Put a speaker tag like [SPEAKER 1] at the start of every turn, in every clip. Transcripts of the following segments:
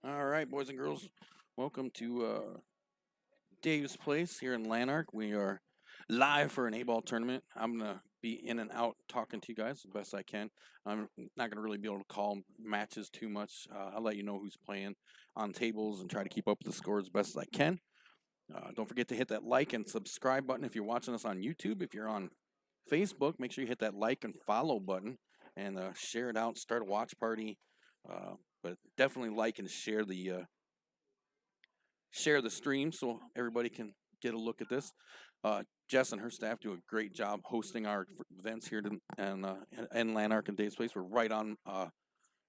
[SPEAKER 1] All right, boys and girls, welcome to Dave's Place here in Lanark. We are live for an 8-ball tournament. I'm gonna be in and out talking to you guys the best I can. I'm not gonna really be able to call matches too much. I'll let you know who's playing on tables and try to keep up with the scores as best as I can. Don't forget to hit that like and subscribe button if you're watching us on YouTube. If you're on Facebook, make sure you hit that like and follow button and share it out. Start a watch party. But definitely like and share the stream so everybody can get a look at this. Jess and her staff do a great job hosting our events here in Lanark and Dave's Place. We're right on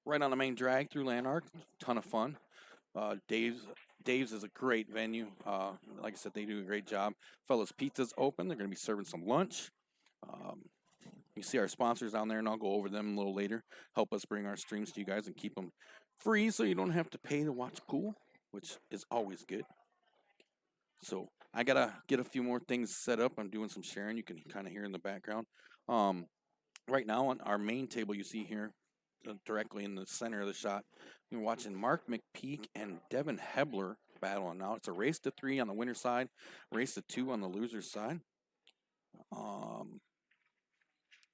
[SPEAKER 1] the main drag through Lanark. Ton of fun. Dave's is a great venue. Like I said, they do a great job. Fellas Pizza's open. They're going to be serving some lunch. Um, you see our sponsors down there, and I'll go over them a little later. Help us bring our streams to you guys and keep them free so you don't have to pay to watch pool, which is always good. So I gotta get a few more things set up. I'm doing some sharing. You can kind of hear in the background. Um, right now on our main table, you see here, directly in the center of the shot, you're watching Mark McPeak and Devin Hebler battle. Now it's a race to 3 on the winner's side, race to 2 on the loser's side.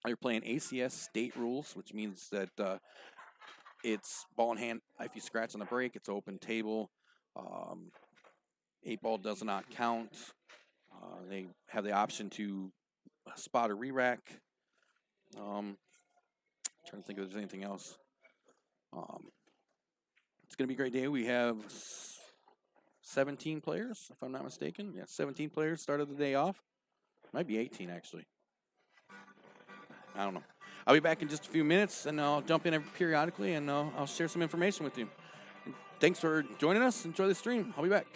[SPEAKER 1] You're playing ACS state rules, which means that it's ball in hand. If you scratch on the break, it's open table. 8-ball does not count. They have the option to spot a re-rack. Trying to think if there's anything else. It's going to be a great day. We have 17 players, if I'm not mistaken. Yeah, 17 players started the day off. Might be 18, actually. I don't know. I'll be back in just a few minutes, and I'll jump in periodically, and I'll share some information with you. And thanks for joining us. Enjoy the stream. I'll be back.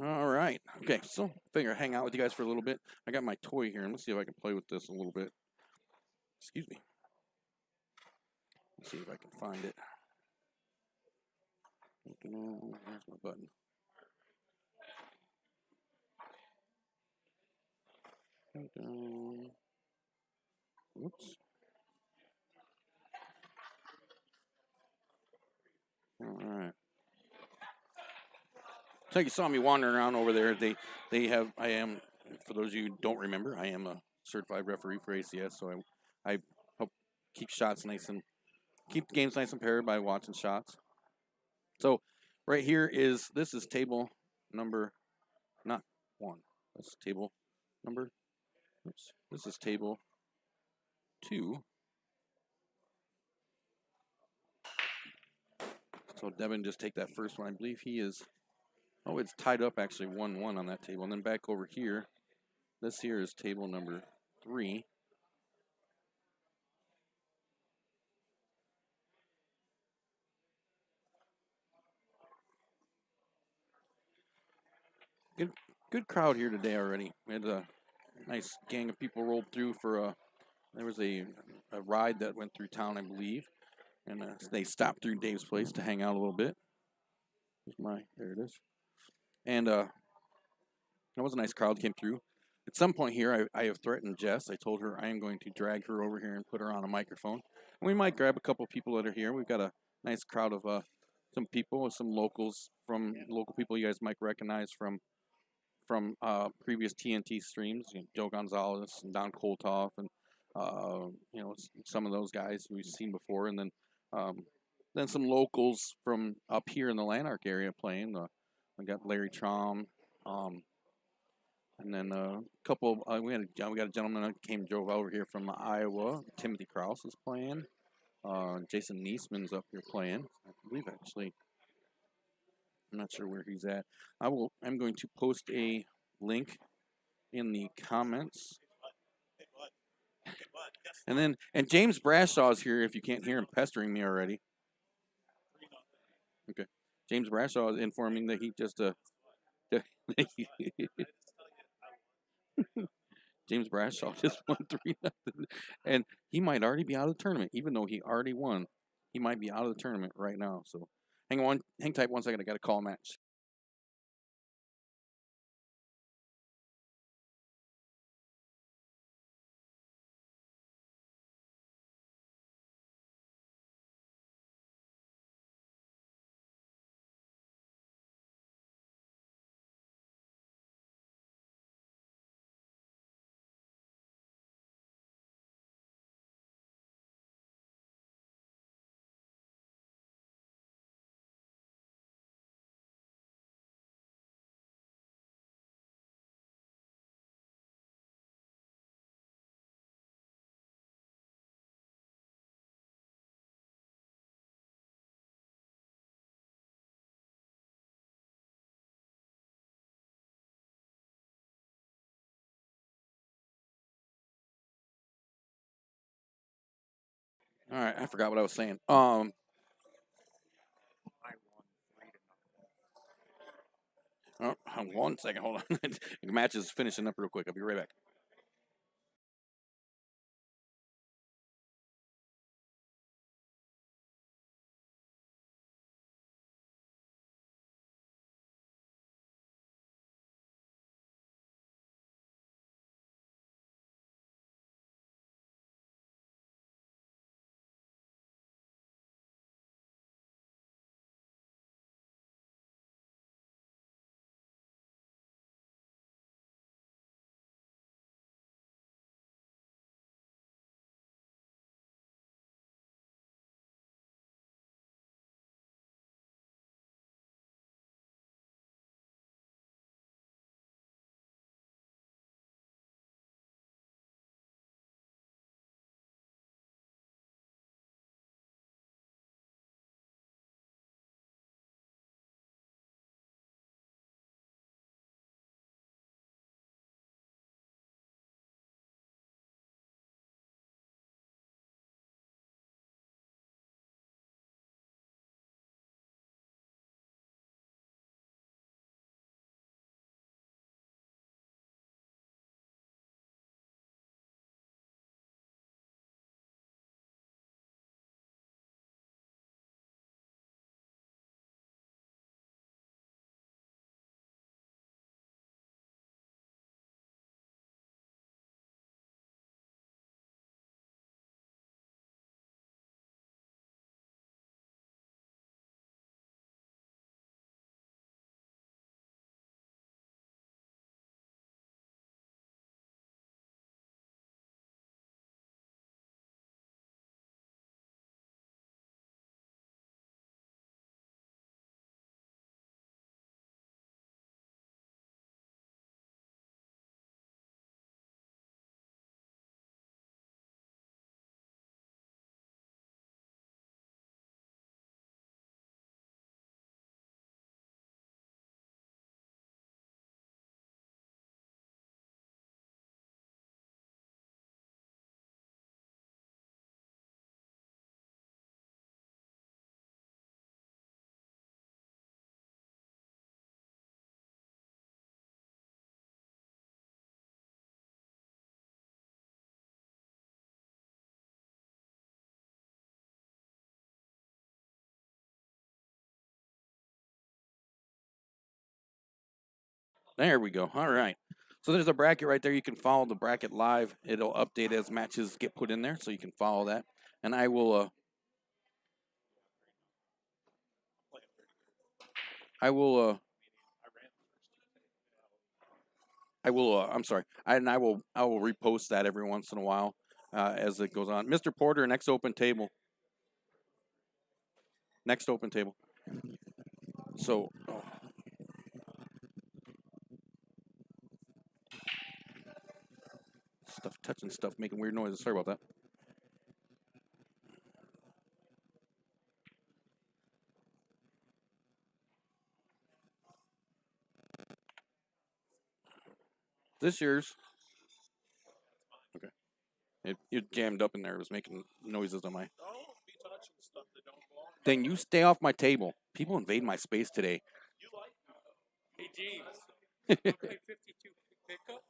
[SPEAKER 1] All right. Okay, so figure hang out with you guys for a little bit. I got my toy here, and let's see if I can play with this a little bit. Excuse me. Let's see if I can find it. Where's my button? Oops. All right. So you saw me wandering around over there. They have. I am. For those of you who don't remember, I am a certified referee for ACS. So I help keep shots nice and keep the games nice and paired by watching shots. So right here this is table number not 1. That's table number. Oops. This is table 2. So Devin just take that first one. I believe he is. Oh, it's tied up actually 1-1 on that table. And then back over here, this here is table number 3. Good crowd here today already. We had a nice gang of people rolled through for there was a ride that went through town, I believe, and they stopped through Dave's place to hang out a little bit. There it is, and it was a nice crowd came through. At some point here, I have threatened Jess. I told her I am going to drag her over here and put her on a microphone. And we might grab a couple people that are here. We've got a nice crowd of some people, some locals from local people you guys might recognize from previous TNT streams. Joe Gonzalez and Don Koltoff, and some of those guys who we've seen before, and then some locals from up here in the Lanark area playing. I got Larry Traum. And then a couple. We got a gentleman that drove over here from Iowa. Timothy Kraus is playing. Jason Niesman's up here playing. I believe actually. I'm not sure where he's at. I'm going to post a link in the comments. And James Brashaw is here. If you can't hear him pestering me already. Okay. James Brashaw is informing that he just James Brashaw just won 3-0. And he might already be out of the tournament, even though he already won. He might be out of the tournament right now. So hang tight 1 second. I got to call a match. All right, I forgot what I was saying. Oh, 1 second, hold on. The match is finishing up real quick. I'll be right back. There we go. All right. So there's a bracket right there. You can follow the bracket live. It'll update as matches get put in there, so you can follow that. And I will. I will. I will. I'm sorry. I will. I will repost that every once in a while as it goes on. Mr. Porter, next open table. Next open table. So. Oh. Stuff touching stuff, making weird noises. Sorry about that. This yours? Okay. It jammed up in there. It was making noises on my.
[SPEAKER 2] Don't be touching stuff that don't belong.
[SPEAKER 1] Then you stay off my table. People invade my space today.
[SPEAKER 2] You like Hey, James. You play 52 pickup?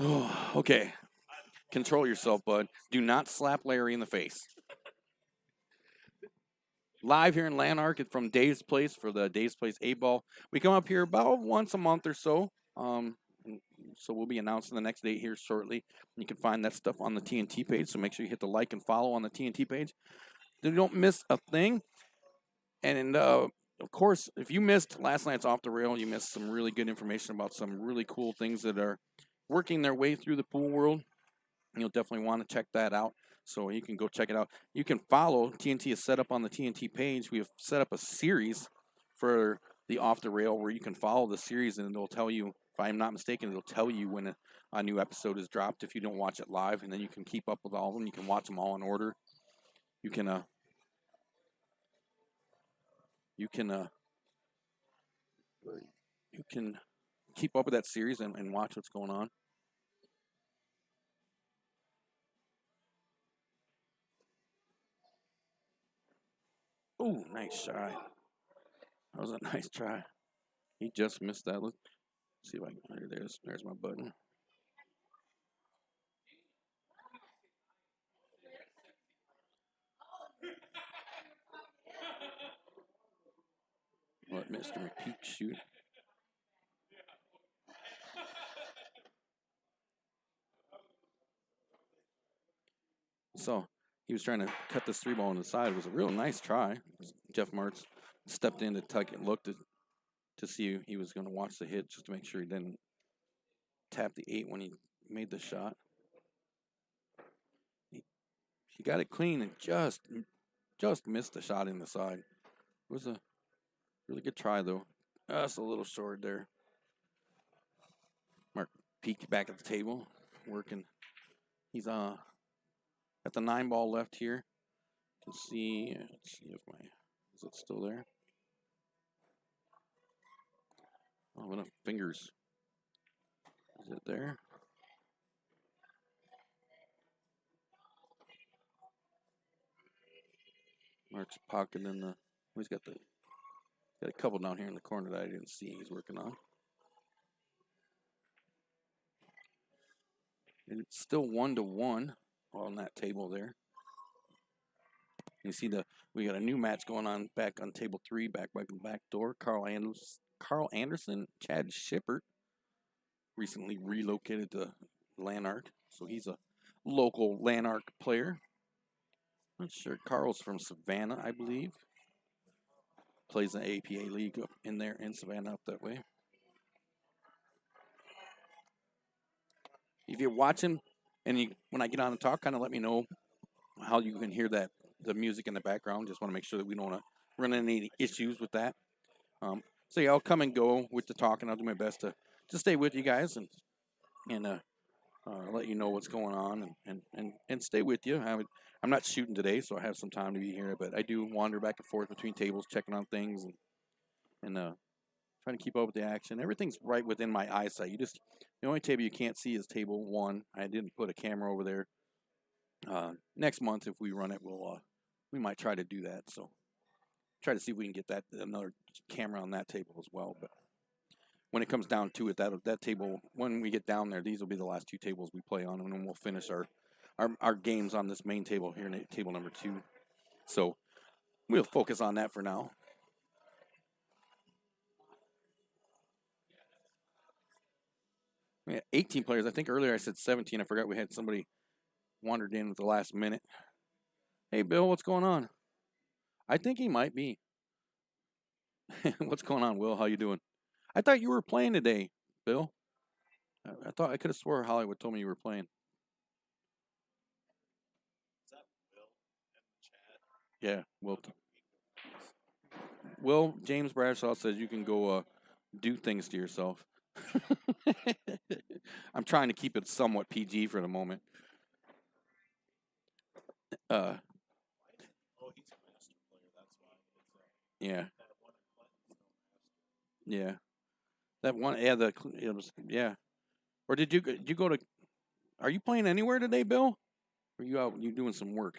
[SPEAKER 1] Oh, okay. Control yourself, bud. Do not slap Larry in the face. Live here in Lanark from Dave's Place for the Dave's Place 8-ball. We come up here about once a month or so. So we'll be announcing the next date here shortly. You can find that stuff on the TNT page, so make sure you hit the like and follow on the TNT page. You don't miss a thing. And of course, if you missed last night's Off the Rail, you missed some really good information about some really cool things that are working their way through the pool world. You'll definitely want to check that out. So you can go check it out. You can follow. TNT is set up on the TNT page. We have set up a series for the Off the Rail where you can follow the series, and it'll tell you, if I'm not mistaken, it'll tell you when a new episode is dropped if you don't watch it live, and then you can keep up with all of them. You can watch them all in order. You can you can keep up with that series and watch what's going on. Ooh, nice try. That was a nice try. He just missed that. Let's see if I can. There's my button. Let Mr. McPeak shoot. So he was trying to cut this 3-ball on the side. It was a real nice try. Jeff Martz stepped in to tuck it, looked to see he was going to watch the hit just to make sure he didn't tap the 8 when he made the shot. He got it clean and just missed the shot in the side. It was a really good try though. That's a little short there. Mark peeked back at the table, working. He's at the 9-ball left here. You can see. Let's see if is it still there? Oh, enough fingers. Is it there? Mark's pocket in the. He's got a couple down here in the corner that I didn't see. He's working on. And it's still 1-1 on that table there. You see we got a new match going on back on table 3, back by the back door. Carl Anderson, Chad Shippert, recently relocated to Lanark, so he's a local Lanark player. Not sure. Carl's from Savannah, I believe. Plays in the APA league up in there in Savannah up that way. If you're watching and when I get on and talk, kind of let me know how you can hear the music in the background. Just want to make sure that we don't want to run into any issues with that. So yeah, I'll come and go with the talk, and I'll do my best to stay with you guys and let you know what's going on and stay with you. I'm not shooting today, so I have some time to be here, but I do wander back and forth between tables, checking on things and trying to keep up with the action. Everything's right within my eyesight. The only table you can't see is table 1. I didn't put a camera over there. Next month, if we run it, we might try to do that. So try to see if we can get another camera on that table as well. But when it comes down to it, that table, when we get down there, these will be the last 2 tables we play on, and then we'll finish our games on this main table here in table number 2. So we'll focus on that for now. Yeah, 18 players. I think earlier I said 17. I forgot we had somebody wandered in at the last minute. Hey, Bill, what's going on? I think he might be. What's going on, Will? How you doing? I thought you were playing today, Bill. I thought I could have swore Hollywood told me you were playing. Yeah, Will. Will James Bradshaw says you can go do things to yourself. I'm trying to keep it somewhat PG for the moment. Uh, yeah, yeah. That one, yeah. It was, yeah. Or did you go to? Are you playing anywhere today, Bill? Or are you out? You doing some work?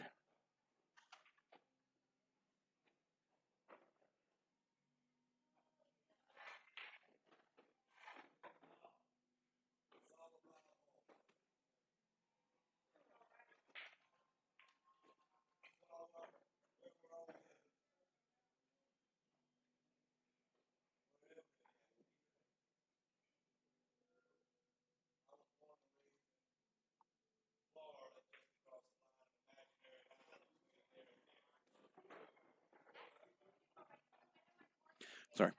[SPEAKER 1] Sorry.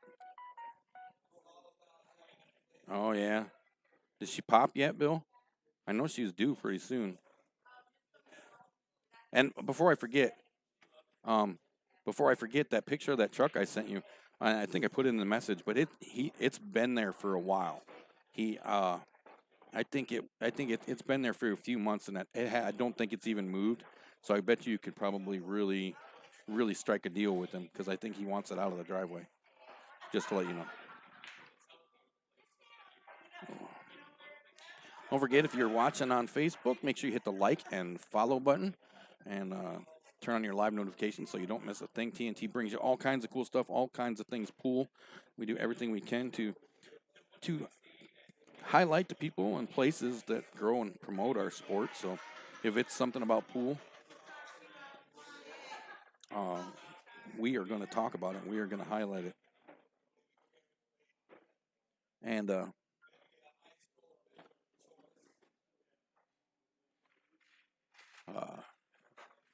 [SPEAKER 1] Oh yeah. Did she pop yet, Bill? I know she's due pretty soon. And um, before I forget that picture of that truck I sent you, I think I put it in the message, but it's been there for a while. He I think it's been there for a few months, and I don't think it's even moved. So I bet you could probably really strike a deal with him because I think he wants it out of the driveway. Just to let you know. Don't forget, if you're watching on Facebook, make sure you hit the like and follow button, and turn on your live notifications so you don't miss a thing. TNT brings you all kinds of cool stuff, all kinds of things. Pool, we do everything we can to highlight the people and places that grow and promote our sport. So if it's something about pool, uh, we are going to talk about it. We are going to highlight it. And uh,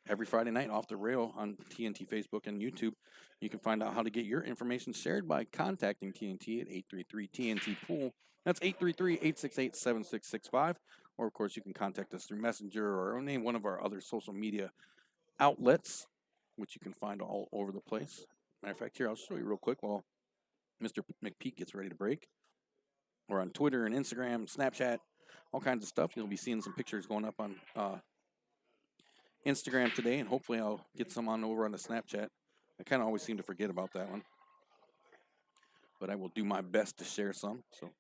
[SPEAKER 1] every Friday night off the rail on TNT Facebook and YouTube, you can find out how to get your information shared by contacting TNT at 833 TNT Pool. That's 833 868 7665. Or, of course, you can contact us through Messenger or any one of our other social media outlets, which you can find all over the place. Matter of fact, here, I'll show you real quick while Mr. McPeak gets ready to break. We're on Twitter and Instagram, Snapchat, all kinds of stuff. You'll be seeing some pictures going up on Instagram today, and hopefully I'll get some on over on the Snapchat. I kind of always seem to forget about that one, but I will do my best to share some. So.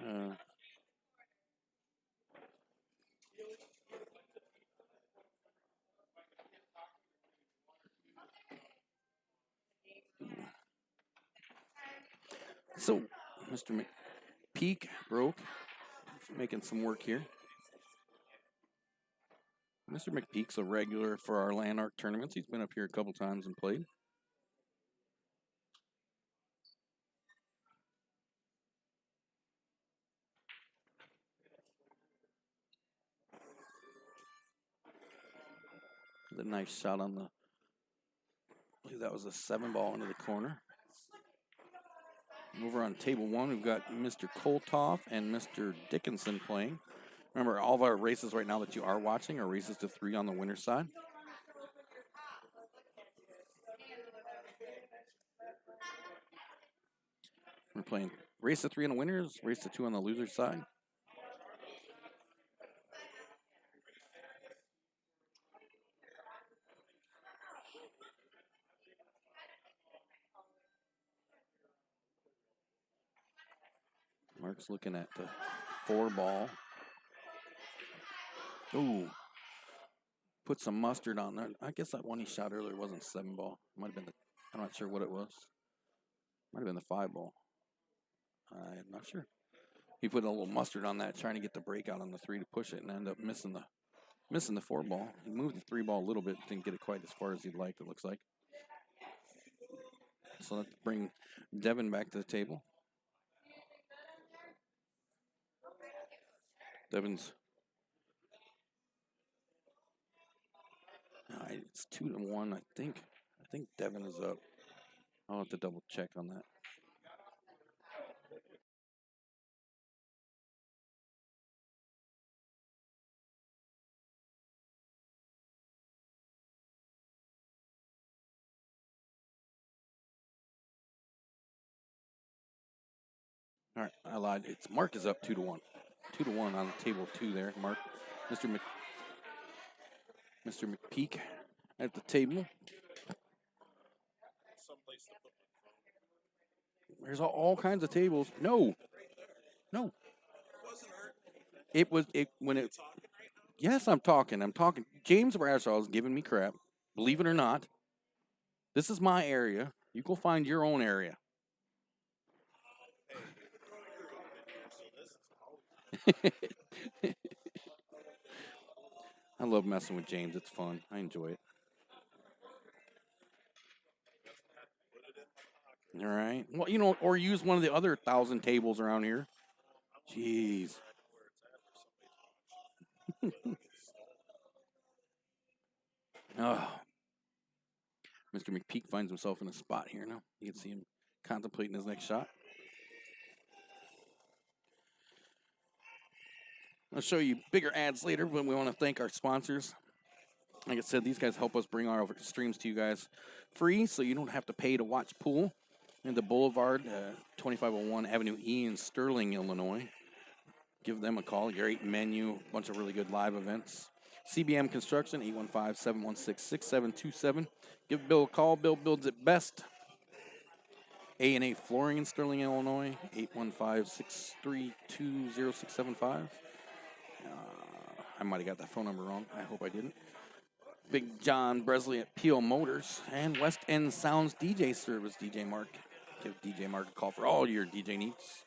[SPEAKER 1] uh, so, Mr. McPeak broke, making some work here. Mr. McPeak's a regular for our Lanark tournaments. He's been up here a couple times and played. The nice shot on the, I believe that was a 7-ball into the corner. Over on table one, we've got Mr. Koltoff and Mr. Dickinson playing. Remember, all of our races right now that you are watching are races to 3 on the winner's side. We're playing race to 3 on the winners, race to 2 on the loser's side. Mark's looking at the 4-ball. Ooh. Put some mustard on there. I guess that one he shot earlier wasn't 7-ball. Might have been I'm not sure what it was. Might have been the 5 ball. I'm not sure. He put a little mustard on that, trying to get the breakout on the 3 to push it, and ended up missing the 4 ball. He moved the 3 ball a little bit, didn't get it quite as far as he'd like. It looks like. So let's bring Devin back to the table. Devin's. It's 2-1, I think. I think Devin is up. I'll have to double check on that. All right, I lied. It's Mark is up 2-1. 2-1 on the table of 2 there. Mark, Mr. McPeak at the table. There's all kinds of tables. No. It was when it. Yes, I'm talking. James Bradshaw is giving me crap. Believe it or not, this is my area. You go find your own area. I love messing with James. It's fun. I enjoy it. All right. Well, or use one of the other 1,000 tables around here. Jeez. Oh. Mr. McPeak finds himself in a spot here now. You can see him contemplating his next shot. I'll show you bigger ads later, but we want to thank our sponsors. Like I said, these guys help us bring our streams to you guys free, so you don't have to pay to watch pool. In the Boulevard, 2501 Avenue E in Sterling, Illinois. Give them a call. Great menu, bunch of really good live events. CBM Construction, 815-716-6727. Give Bill a call. Bill builds it best. A&A Flooring in Sterling, Illinois, 815-632-0675. I might have got that phone number wrong. I hope I didn't. Big John Bresley at Peel Motors and West End Sounds DJ Service, DJ Mark. Give DJ Mark a call for all your DJ needs.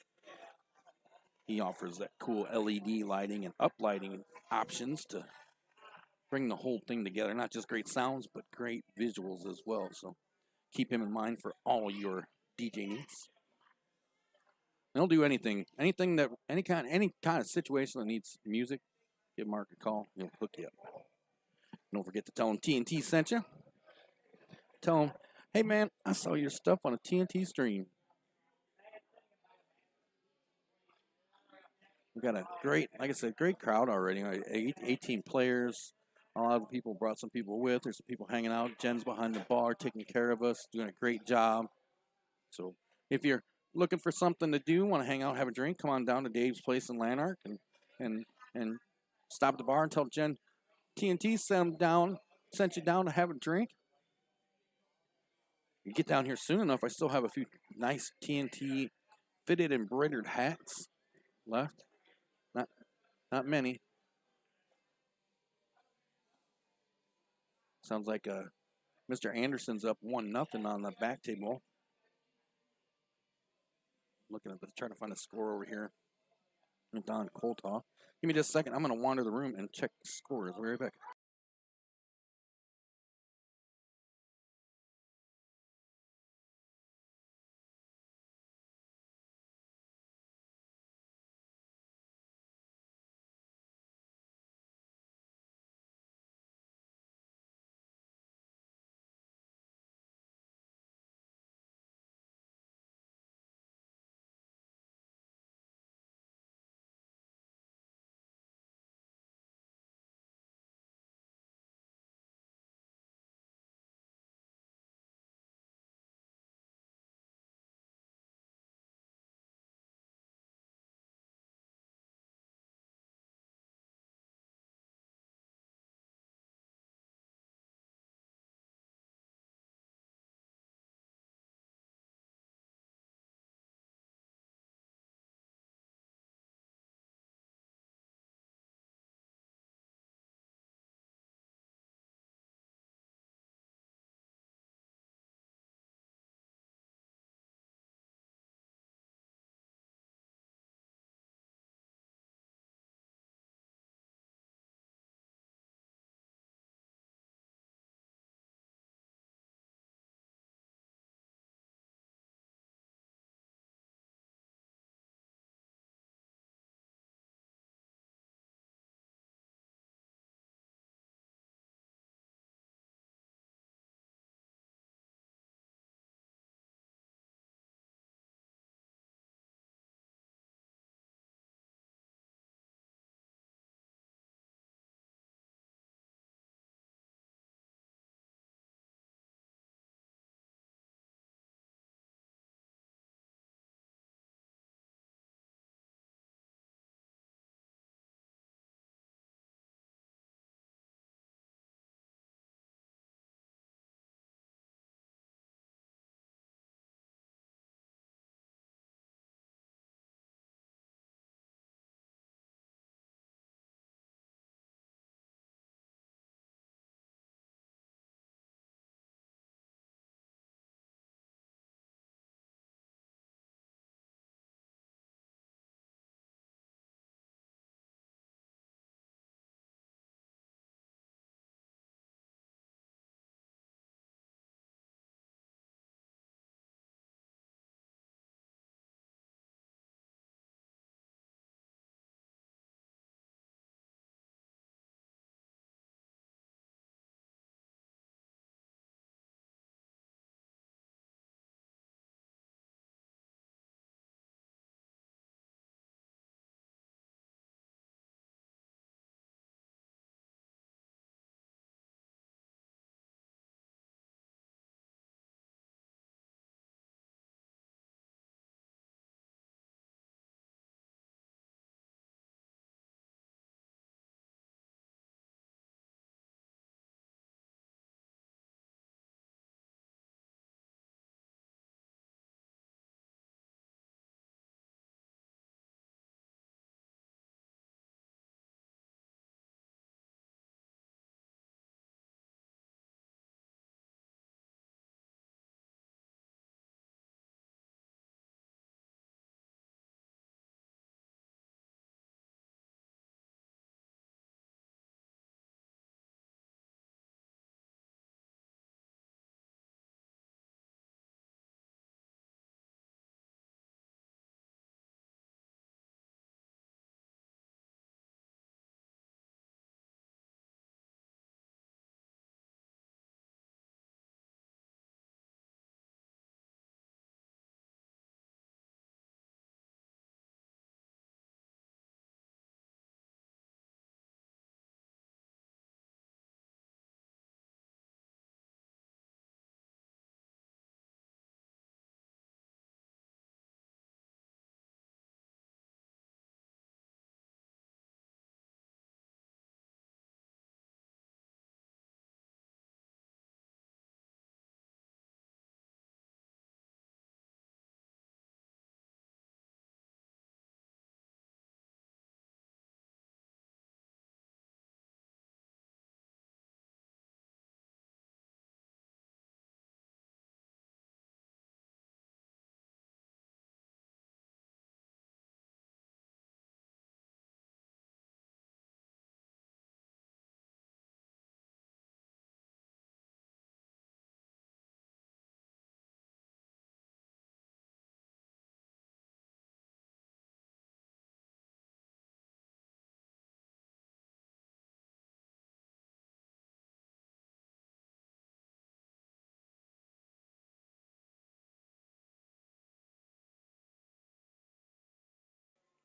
[SPEAKER 1] He offers that cool LED lighting and uplighting options to bring the whole thing together. Not just great sounds, but great visuals as well. So keep him in mind for all your DJ needs. And he'll do anything any kind of situation that needs music. Give Mark a call. He'll hook you up. Don't forget to tell him TNT sent you. Tell him, hey man, I saw your stuff on a TNT stream. We got a great crowd already. 18 players. A lot of people brought some people with. There's some people hanging out. Jen's behind the bar taking care of us, doing a great job. So if you're looking for something to do, want to hang out, have a drink, come on down to Dave's Place in Lanark and stop at the bar and tell Jen TNT sent you down to have a drink. You get down here soon enough, I still have a few nice TNT fitted embroidered hats left. Not many. Sounds like Mr. Anderson's up 1-0 on the back table. Looking at this, trying to find a score over here. Don Coltaw. Give me just a second. I'm going to wander the room and check scores. We'll be right back.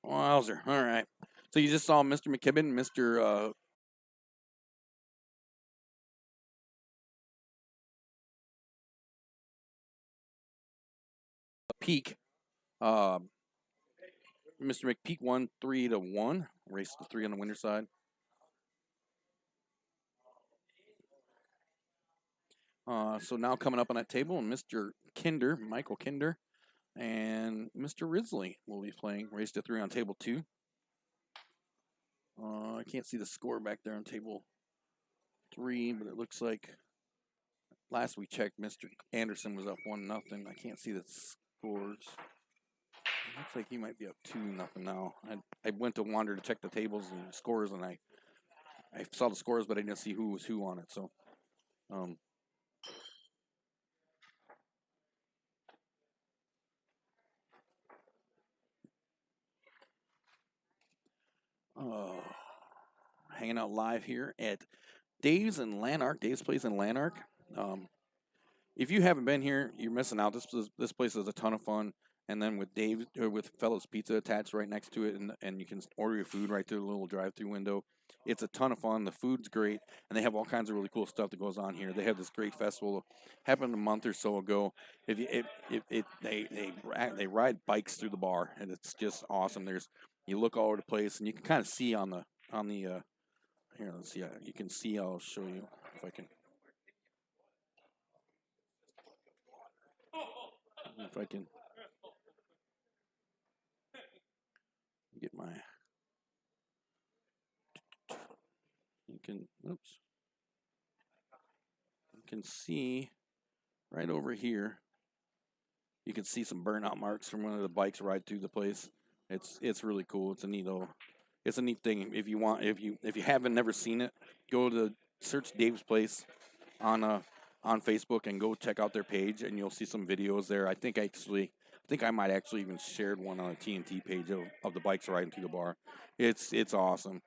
[SPEAKER 1] Wowzer. All right. So you just saw Mr. McKibben, Mr. Peak. Mr. McPeak won 3-1. Raced the 3 on the winner side. So now coming up on that table, Mr. Kinder, Michael Kinder, and Mr. Risley will be playing. Raced to 3 on table 2. I can't see the score back there on table 3, but it looks like last we checked, Mr. Anderson was up 1-0. I can't see the scores. It looks like he might be up 2-0 now. I went to wander to check the tables and scores, and I saw the scores, but I didn't see who was who on it. So, hanging out live here at Dave's in Lanark, Dave's Place in Lanark. If you haven't been here, you're missing out. This place is a ton of fun. And then with Dave, with Fellows Pizza attached right next to it, and you can order your food right through the little drive-through window. It's a ton of fun. The food's great, and they have all kinds of really cool stuff that goes on here. They have this great festival happened a month or so ago. They ride bikes through the bar, and it's just awesome. You look all over the place, and you can kind of see on the here. Let's see. You can see. I'll show you if I can. If I can get my. You can see right over here. You can see some burnout marks from one of the bikes ride through the place. It's really cool. It's a neat thing. If you haven't never seen it, go to search Dave's Place on Facebook and go check out their page, and you'll see some videos there. I think I might actually even shared one on a TNT page of the bikes riding through the bar. It's awesome.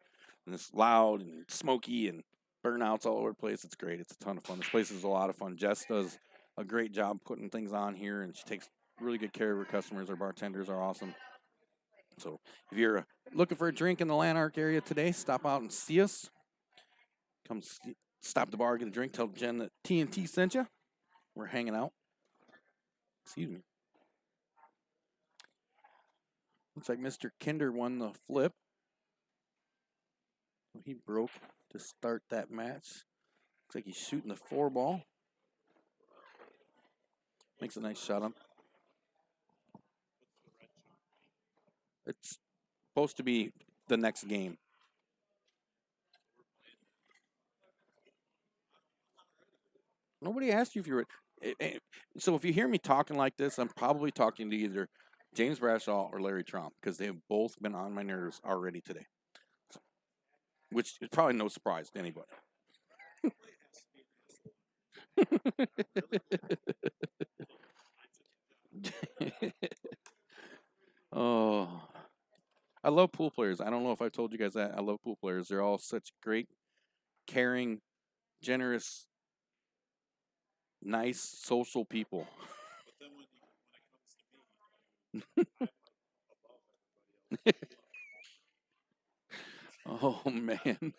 [SPEAKER 1] And it's loud and smoky and burnouts all over the place. It's great. It's a ton of fun. This place is a lot of fun. Jess does a great job putting things on here, and she takes really good care of her customers. Our bartenders are awesome. So if you're looking for a drink in the Lanark area today, stop out and see us. Come stop the bar, get a drink. Tell Jen that TNT sent you. We're hanging out. Excuse me. Looks like Mr. Kinder won the flip. He broke to start that match. Looks like he's shooting the 4-ball. Makes a nice shot on. It's supposed to be the next game. Nobody asked you if you were. So if you hear me talking like this, I'm probably talking to either James Brashaw or Larry Trump because they have both been on my nerves already today. So, which is probably no surprise to anybody. Oh, I love pool players. I don't know if I told you guys that. I love pool players. They're all such great, caring, generous, nice, social people. Oh man,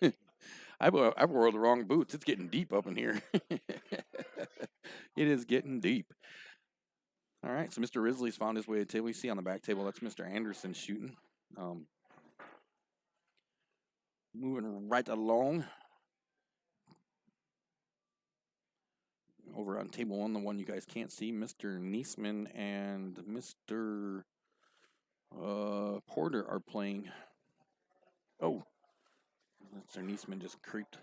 [SPEAKER 1] I wore the wrong boots. It's getting deep up in here. It is getting deep. All right, so Mr. Risley's found his way to the table. You see on the back table, that's Mr. Anderson shooting. Moving right along. Over on table 1, the one you guys can't see, Mr. Niesman and Mr. Porter are playing. Oh, Mr. Niesman just creeped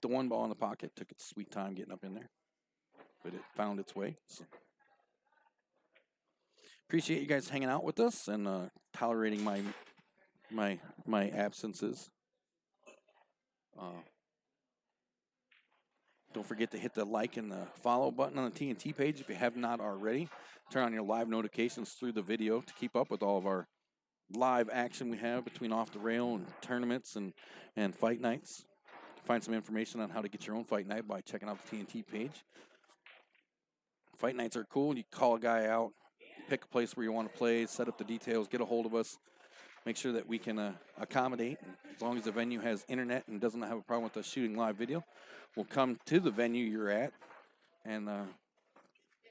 [SPEAKER 1] the 1 ball in the pocket. Took its sweet time getting up in there, but it found its way. So. Appreciate you guys hanging out with us and tolerating my absences. Don't forget to hit the like and the follow button on the TNT page if you have not already. Turn on your live notifications through the video to keep up with all of our live action we have between Off the Rail and tournaments and fight nights. Find some information on how to get your own fight night by checking out the TNT page. Fight nights are cool. You call a guy out, pick a place where you want to play, set up the details, get a hold of us. make sure that we can accommodate. And as long as the venue has internet and doesn't have a problem with us shooting live video, we'll come to the venue you're at and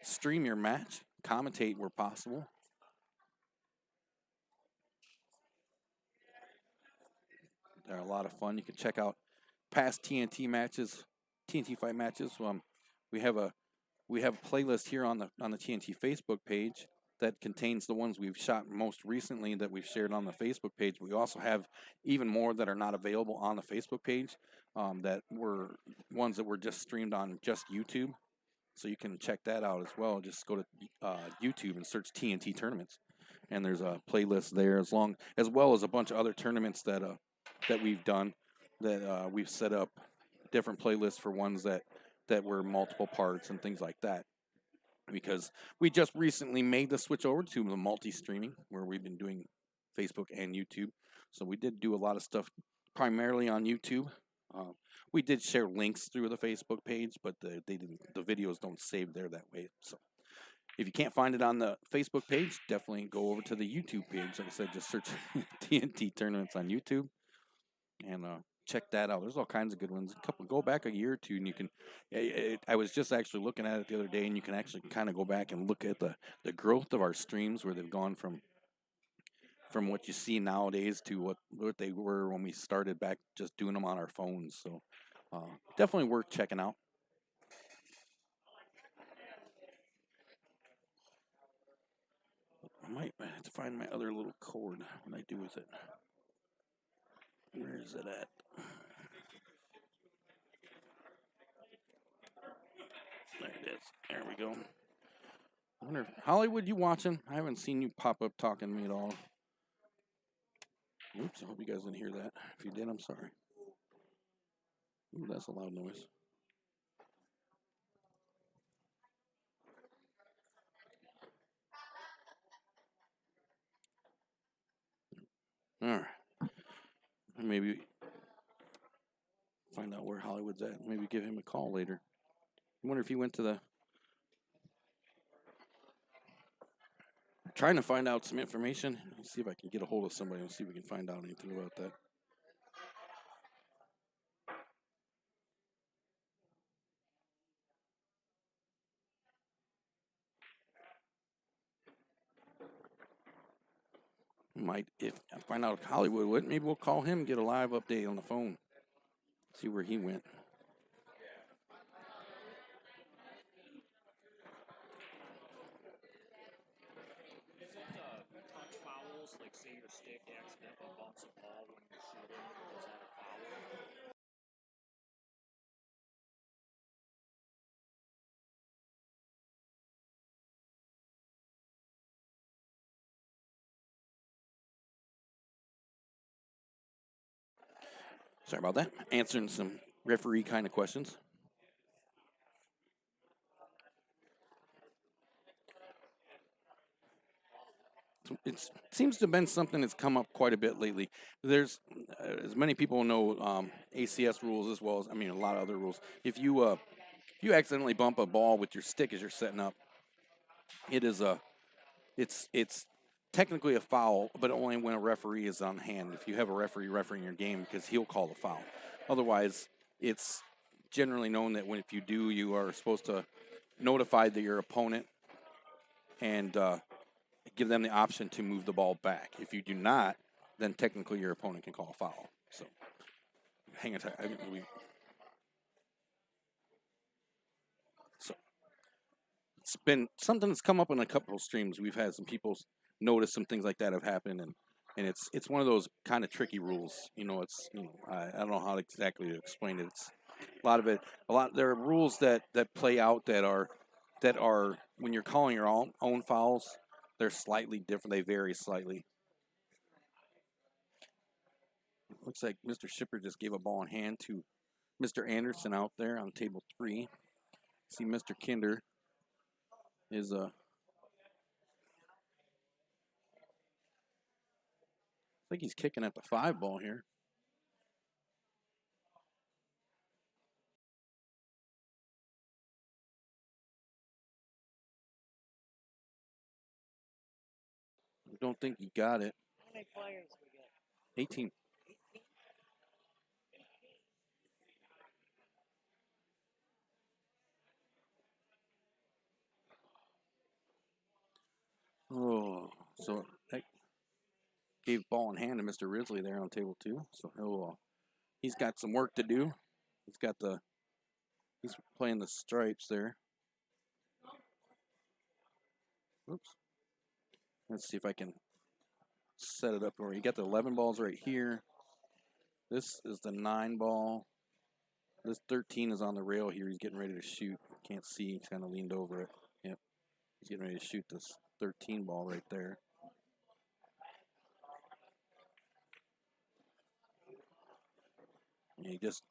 [SPEAKER 1] stream your match, commentate where possible. They're a lot of fun. You can check out past TNT matches, TNT fight matches. We have a playlist here on the TNT Facebook page that contains the ones we've shot most recently that we've shared on the Facebook page. We also have even more that are not available on the Facebook page that were ones that were just streamed on just YouTube. So you can check that out as well. Just go to YouTube and search TNT tournaments, and there's a playlist there as well as a bunch of other tournaments that we've done that we've set up different playlists for ones that were multiple parts and things like that. Because we just recently made the switch over to the multi-streaming where we've been doing Facebook and YouTube. So we did do a lot of stuff primarily on YouTube. We did share links through the Facebook page, but the videos don't save there that way. So if you can't find it on the Facebook page, definitely go over to the YouTube page. Like I said, just search TNT tournaments on YouTube and check that out. There's all kinds of good ones. Go back a year or two, and you can. I was just actually looking at it the other day, and you can actually kind of go back and look at the growth of our streams, where they've gone from what you see nowadays to what they were when we started back just doing them on our phones. So definitely worth checking out. I might have to find my other little cord. What I do with it? Where is it at? There it is. There we go. I wonder, Hollywood, you watching? I haven't seen you pop up talking to me at all. Oops, I hope you guys didn't hear that. If you did, I'm sorry. Ooh, that's a loud noise. All right. Maybe find out where Hollywood's at. Maybe give him a call later. I wonder if he went to the... Trying to find out some information. Let's see if I can get a hold of somebody and see if we can find out anything about that. Might, if I find out Hollywood would, maybe we'll call him and get a live update on the phone. See where he went.
[SPEAKER 2] Touch fouls, like say your stick accidentally bumps a ball when you're shooting, is that a foul?
[SPEAKER 1] Sorry about that. Answering some referee kind of questions. It seems to have been something that's come up quite a bit lately. There's, as many people know, ACS rules as well as, I mean, a lot of other rules. If you accidentally bump a ball with your stick as you're setting up, it is it's technically a foul, but only when a referee is on hand. If you have a referee refereeing your game, because he'll call the foul. Otherwise, it's generally known that if you do, you are supposed to notify your opponent and give them the option to move the ball back. If you do not, then technically your opponent can call a foul. So, hang on tight. So, it's been something that's come up in a couple of streams. We've had some people notice some things like that have happened, and it's one of those kind of tricky rules. I don't know how exactly to explain it. It's there are rules that play out that are when you're calling your own fouls, they're slightly different. They vary slightly. Looks like Mr. Shipper just gave a ball in hand to Mr. Anderson out there on table 3. See Mr. Kinder is I think he's kicking at the 5 ball here. I don't think he got it.
[SPEAKER 2] How many players we
[SPEAKER 1] 18. Oh, so that gave ball in hand to Mr. Risley there on table 2. So he's got some work to do. He's playing the stripes there. Oops. Let's see if I can set it up where you got the 11 balls right here. This is the 9 ball. This 13 is on the rail here. He's getting ready to shoot. Can't see. He's kind of leaned over it. Yep. He's getting ready to shoot this 13 ball right there. And he just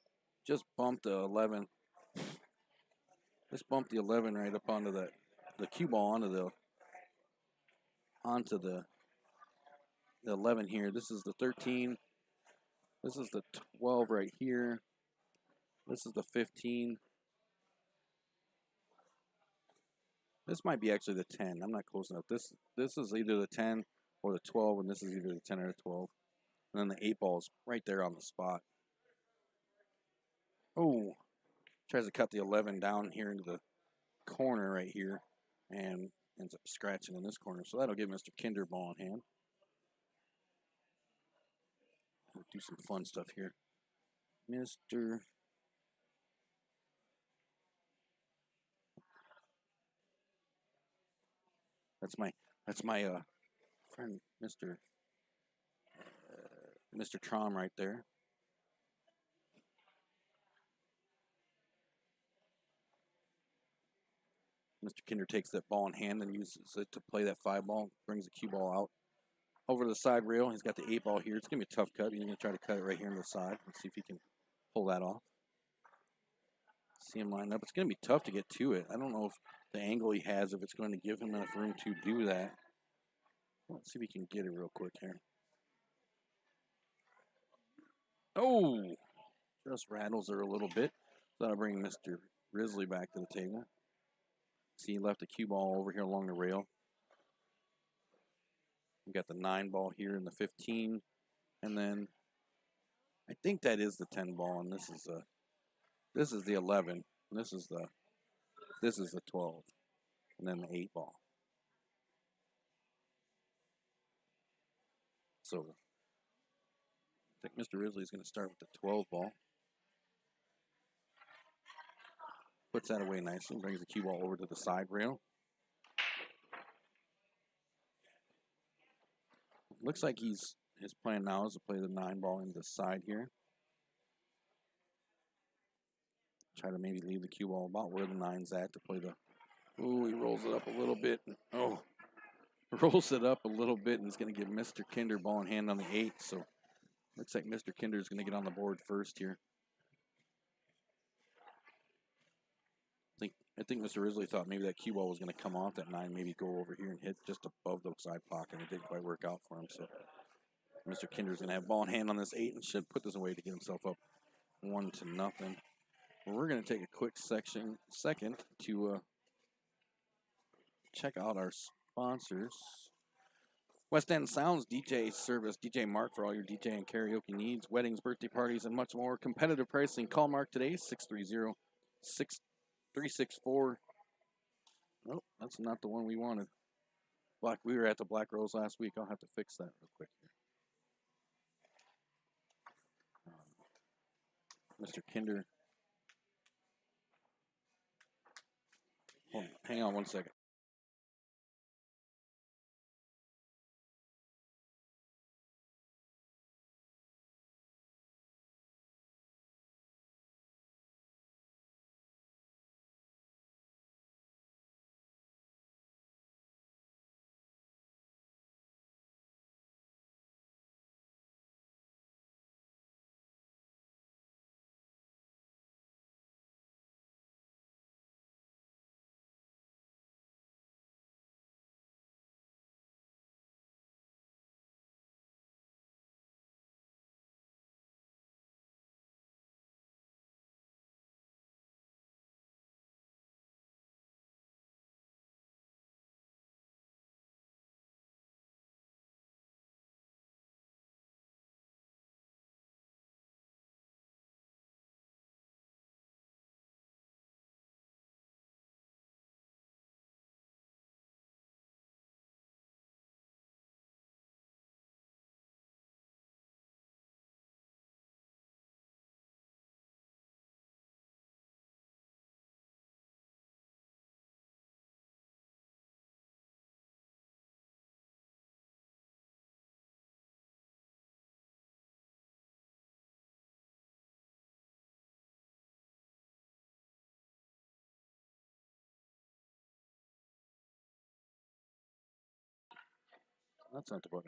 [SPEAKER 1] bumped the 11. Just bumped the 11 right up onto the cue ball onto the 11 here. This is the 13. This is the 12 right here. This is the 15. This might be actually the 10. I'm not close enough. This is either the 10 or the 12, and this is either the 10 or the 12. And then the 8 ball is right there on the spot. Oh, tries to cut the 11 down here into the corner right here, and ends up scratching in this corner. So that'll give Mr. Kinder ball in hand. We'll do some fun stuff here. Mr. That's my friend, Mr. Trom right there. Mr. Kinder takes that ball in hand and uses it to play that 5 ball, brings the cue ball out over the side rail. He's got the 8 ball here. It's going to be a tough cut. He's going to try to cut it right here on the side. Let's see if he can pull that off. See him line up. It's going to be tough to get to it. I don't know if the angle he has, if it's going to give him enough room to do that. Let's see if he can get it real quick here. Oh, just rattles her a little bit. That'll bring Mr. Risley back to the table. See, he left a cue ball over here along the rail. We got the 9 ball here and the 15, and then I think that is the 10 ball, and this is the 11, and this is the 12, and then the 8 ball. So I think Mr. Risley is going to start with the 12 ball. Puts that away nicely, brings the cue ball over to the side rail. Looks like his plan now is to play the 9 ball into the side here. Try to maybe leave the cue ball about where the 9's at to play the. Ooh, he rolls it up a little bit. Oh, rolls it up a little bit, and he's going to give Mr. Kinder ball in hand on the 8. So looks like Mr. Kinder is going to get on the board first here. I think Mr. Risley thought maybe that cue ball was going to come off that 9, maybe go over here and hit just above the side pocket, and it didn't quite work out for him. So Mr. Kinder's going to have ball in hand on this 8 and should put this away to get himself up 1-0. We're going to take a quick second to check out our sponsors. West End Sounds DJ Service, DJ Mark for all your DJ and karaoke needs, weddings, birthday parties, and much more. Competitive pricing. Call Mark today, 630-6364. Nope, that's not the one we wanted. We were at the Black Rose last week. I'll have to fix that real quick here. Mr. Kinder. Hang on one second. That's not the book.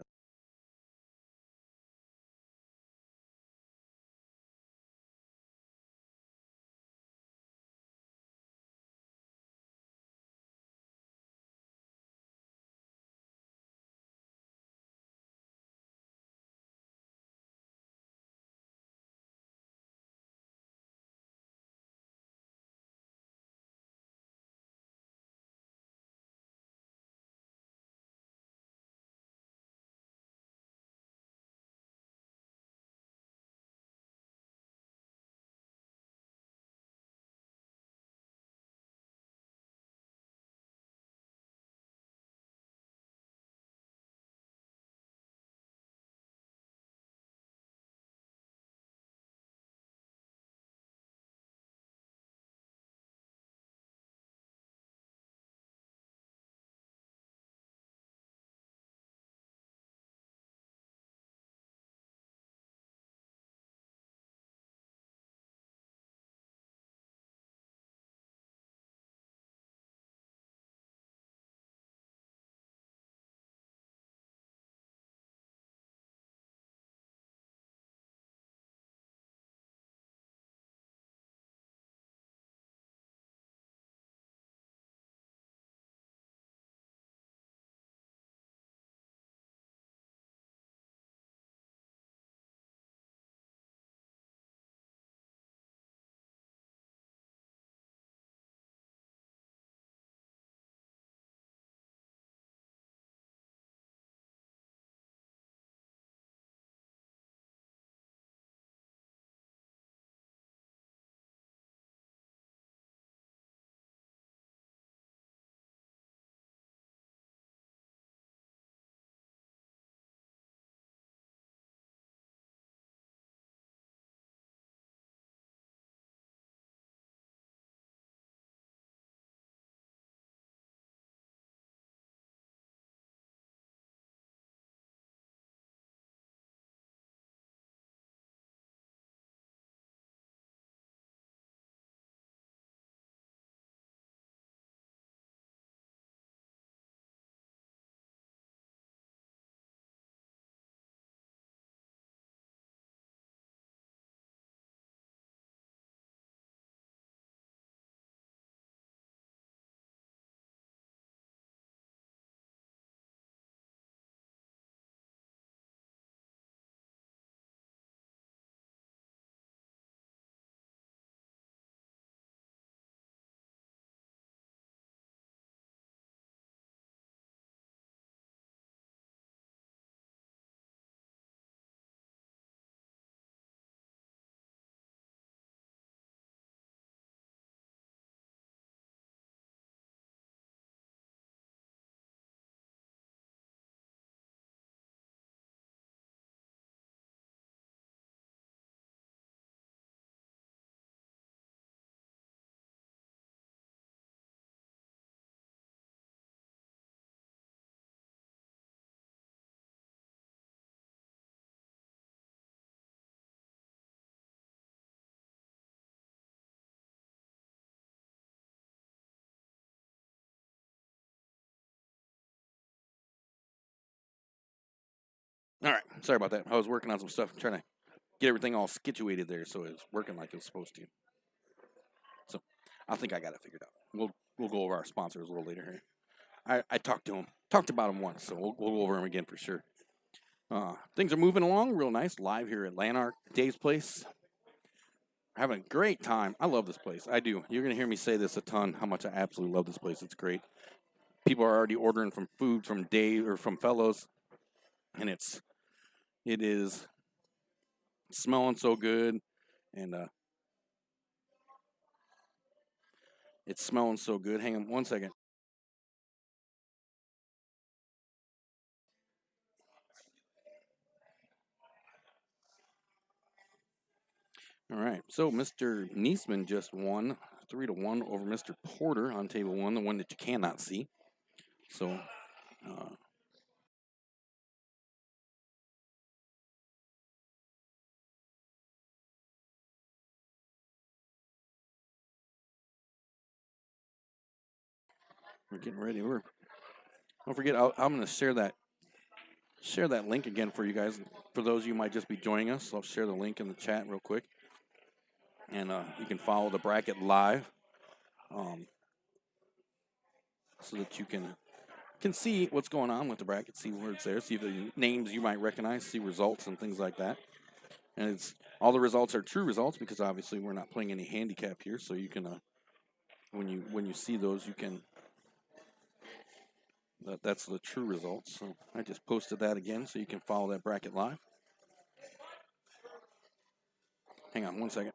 [SPEAKER 1] All right. Sorry about that. I was working on some stuff, trying to get everything all situated there so it's working like it's supposed to. So I think I got it figured out. We'll go over our sponsors a little later here. I talked to him, talked about him once, so we'll go over him again for sure. Things are moving along real nice live here at Lanark Dave's Place. Having a great time. I love this place. I do. You're gonna hear me say this a ton. How much I absolutely love this place. It's great. People are already ordering from food from Dave or from Fellows, and it is smelling so good, and it's smelling so good. Hang on one second. All right. So Mr. Niesman just won 3-1 over Mr. Porter on table one, the one that you cannot see. So we're getting ready. Don't forget, I'm going to share that share that link again for you guys. For those of you who might just be joining us, I'll share the link in the chat real quick. And you can follow the bracket live so that you can see what's going on with the bracket, see where it's there, see the names you might recognize, see results and things like that. And it's all the results are true results because obviously we're not playing any handicap here. So you can, when you see those, you can. That's the true results. So I just posted that again, so you can follow that bracket live. Hang on one second.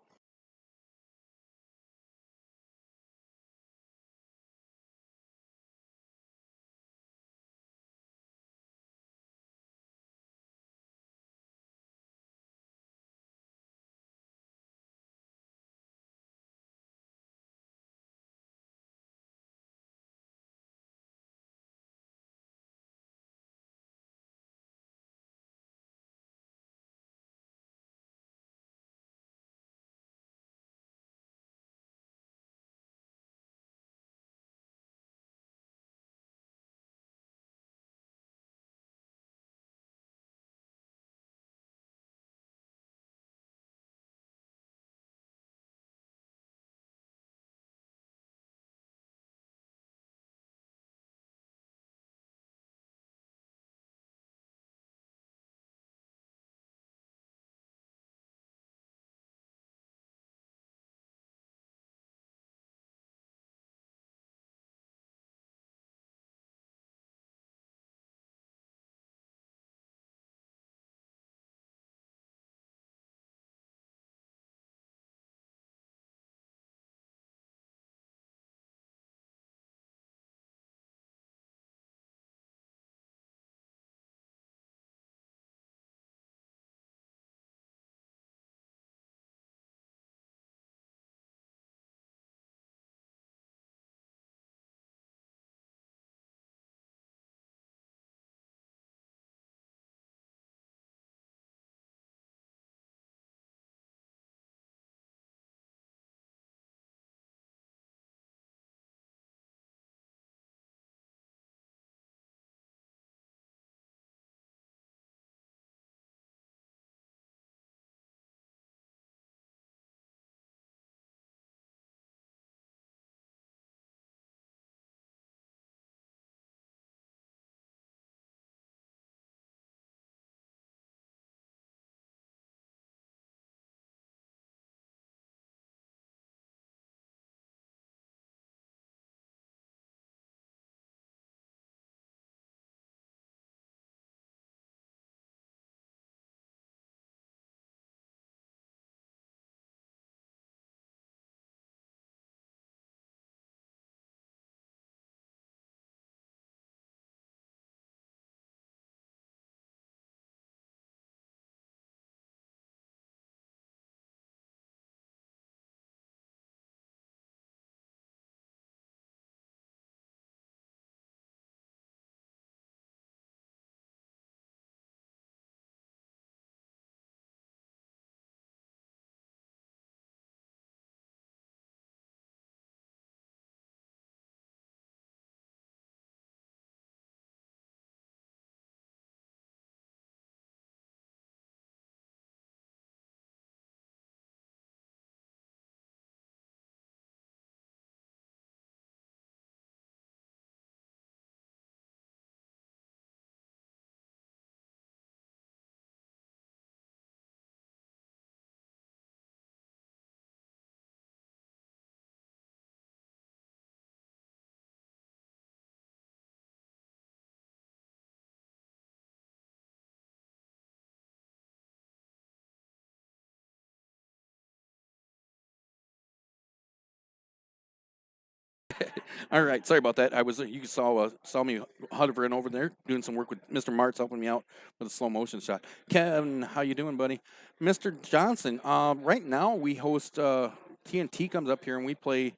[SPEAKER 1] All right, sorry about that. I was you saw me hovering over there doing some work with Mr. Martz helping me out with a slow motion shot. Kevin, how you doing, buddy? Mr. Johnson, right now we host TNT comes up here and we play.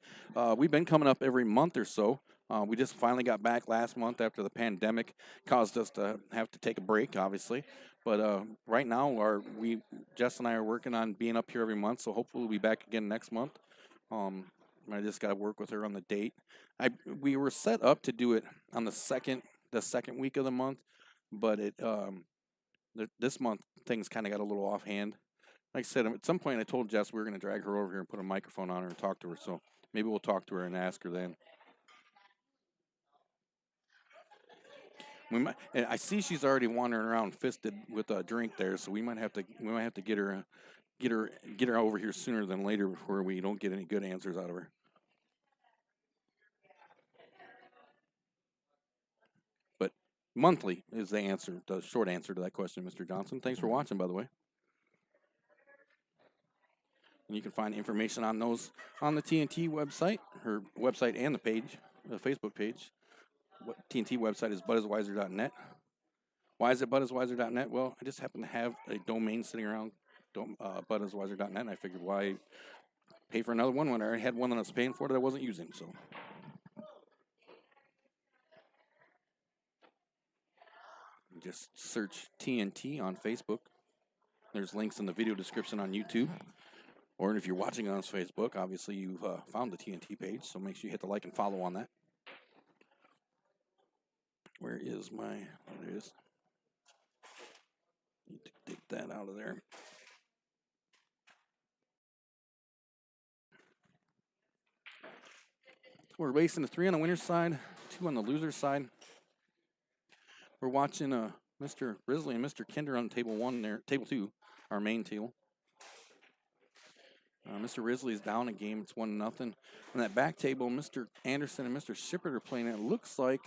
[SPEAKER 1] We've been coming up every month or so. We just finally got back last month after the pandemic caused us to have to take a break, obviously. But right now, Jess and I are working on being up here every month, so hopefully we'll be back again next month. I just got to work with her on the date. We were set up to do it on the second week of the month, but this month things kind of got a little offhand. Like I said, at some point I told Jess we were going to drag her over here and put a microphone on her and talk to her. So maybe we'll talk to her and ask her then. We might. And I see she's already wandering around fisted with a drink there, so we might have to get her over here sooner than later before we don't get any good answers out of her. But monthly is the answer, the short answer to that question, Mr. Johnson. Thanks for watching, by the way. And you can find information on those on the TNT website, her website and the page, the Facebook page. TNT website is buddiswiser.net. Why is it buddiswiser.net? Well, I just happen to have a domain sitting around, buddiswiser.net, and I figured why pay for another one when I already had one that I was paying for that I wasn't using. So just search TNT on Facebook. There's links in the video description on YouTube. Or if you're watching on Facebook, obviously you've found the TNT page, so make sure you hit the like and follow on that. Where is my... There it is. Need to take that out of there. So we're racing a 3 on the winner's side, 2 on the loser's side. We're watching Mr. Risley and Mr. Kinder on table 1 there, table 2, our main table. Mr. Risley is down a game. It's 1-0. On that back table, Mr. Anderson and Mr. Shippert are playing. It looks like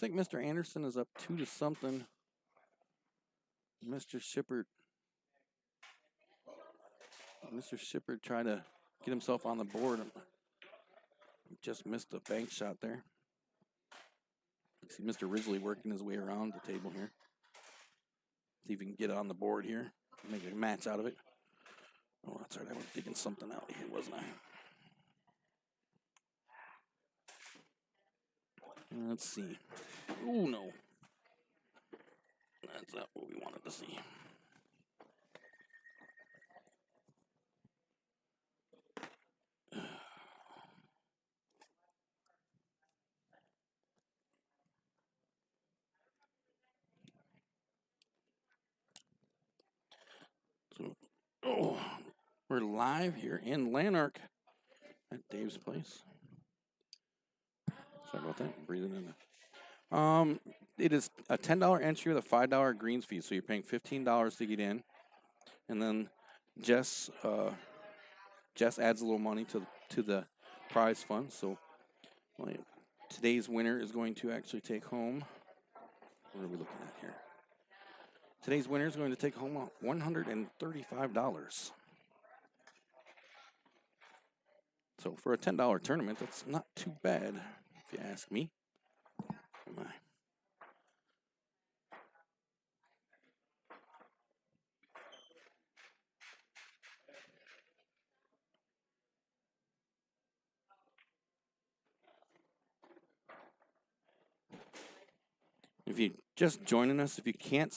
[SPEAKER 1] Mr. Anderson is up 2-0. Mr. Shippert tried to get himself on the board. Just missed a bank shot there. You see Mr. Risley working his way around the table here. See if he can get on the board here. Make a match out of it. Oh, that's right. I was digging something out here, wasn't I? Let's see. Oh, no. That's not what we wanted to see. So, we're live here in Lanark at Dave's place. Sorry about that. Breathing in. It is a $10 entry with a $5 greens fee, so you're paying $15 to get in, and then Jess adds a little money to the prize fund. So today's winner is going to actually take home. What are we looking at here? Today's winner is going to take home $135. So for a $10 tournament, that's not too bad, if you ask me. Oh my. If you're just joining us, if you can't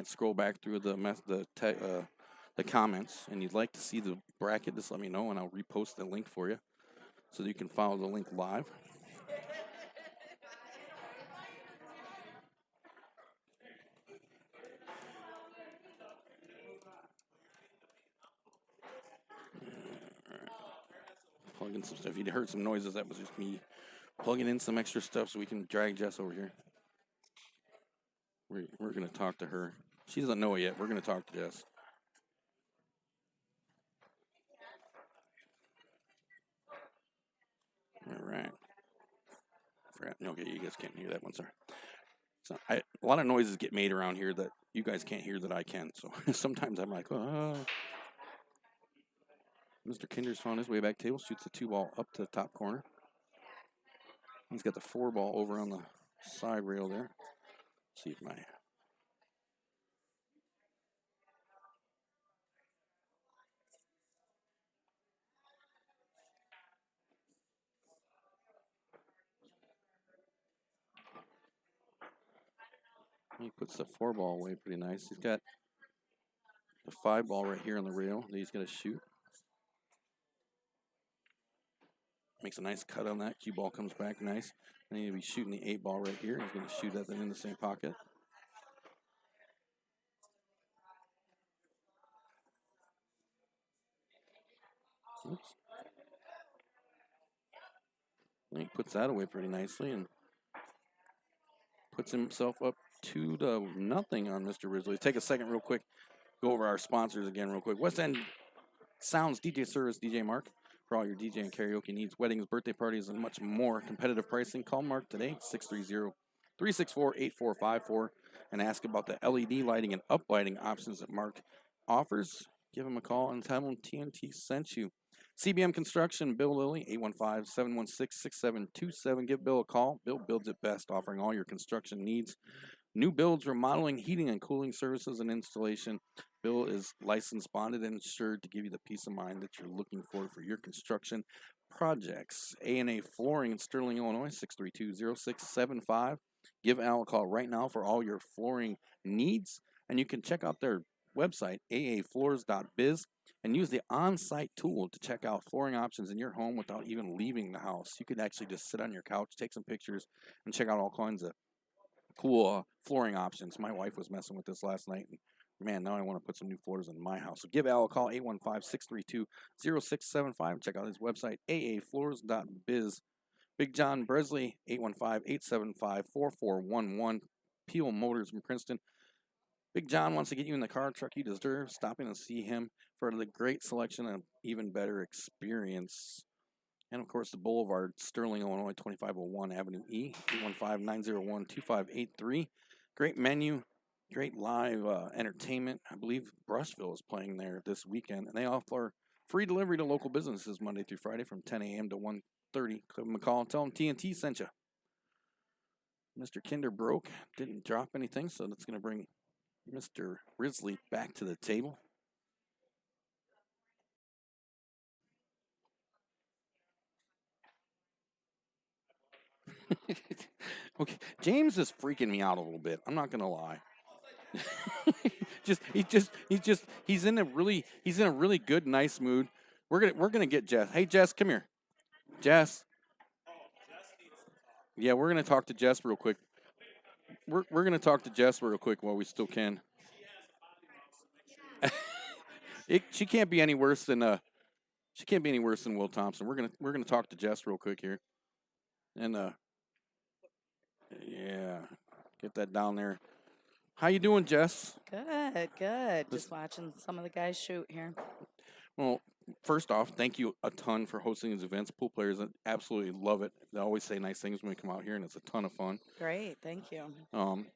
[SPEAKER 1] scroll back through the comments, and you'd like to see the bracket, just let me know, and I'll repost the link for you, so that you can follow the link live. Plug in some stuff. If you heard some noises, that was just me plugging in some extra stuff so we can drag Jess over here. We're going to talk to her. She doesn't know it yet. We're going to talk to Jess. All right. Okay, you guys can't hear that one, sorry. So a lot of noises get made around here that you guys can't hear that I can. So sometimes I'm like, oh. Mr. Kinder's found his way back table, shoots the 2-ball up to the top corner. He's got the 4-ball over on the side rail there. Let's see if my... He puts the 4-ball away pretty nice. He's got the 5-ball right here on the rail that he's going to shoot. Makes a nice cut on that. Cue ball comes back nice. And he'll be shooting the 8 ball right here. He's going to shoot that then in the same pocket. Oops. And he puts that away pretty nicely and puts himself up 2-0 on Mr. Risley. Take a second real quick. Go over our sponsors again real quick. West End Sounds DJ Service, DJ Mark. For all your DJ and karaoke needs, weddings, birthday parties, and much more. Competitive pricing. Call Mark today, 630-364-8454, and ask about the LED lighting and uplighting options that Mark offers. Give him a call and tell him TNT sent you. CBM Construction, Bill Lilly, 815-716-6727. Give Bill a call. Bill builds it best, offering all your construction needs. New builds, remodeling, heating, and cooling services and installation. Bill is licensed, bonded, and insured to give you the peace of mind that you're looking for your construction projects. A&A Flooring in Sterling, Illinois, 632-0675. Give Al a call right now for all your flooring needs. And you can check out their website, aafloors.biz, and use the on-site tool to check out flooring options in your home without even leaving the house. You could actually just sit on your couch, take some pictures, and check out all kinds of cool flooring options. My wife was messing with this last night, and man, now I want to put some new floors in my house. So give Al a call, 815-632-0675. Check out his website, aafloors.biz. Big John Bresley, 815-875-4411. Peel Motors in Princeton. Big John wants to get you in the car truck you deserve. Stop in and see him for the great selection and even better experience. And, of course, the Boulevard, Sterling, Illinois, 2501 Avenue E, 815-901-2583. Great menu, great live entertainment. I believe Brushville is playing there this weekend. And they offer free delivery to local businesses Monday through Friday from 10 a.m. to 1:30. Give them a call and tell them TNT sent you. Mr. Kinder broke, didn't drop anything, so that's going to bring Mr. Risley back to the table. Okay, James is freaking me out a little bit. I'm not gonna lie. He's in a really good, nice mood. We're gonna get Jess. Hey, Jess, come here. Jess. Yeah, we're gonna talk to Jess real quick. We're gonna talk to Jess real quick while we still can. She can't be any worse than Will Thompson. We're gonna talk to Jess real quick here, and yeah, get that down there. How you doing, Jess?
[SPEAKER 3] Good. Just watching some of the guys shoot here.
[SPEAKER 1] Well, first off, thank you a ton for hosting these events. Pool players absolutely love it. They always say nice things when we come out here, and it's a ton of fun.
[SPEAKER 3] Great, thank you.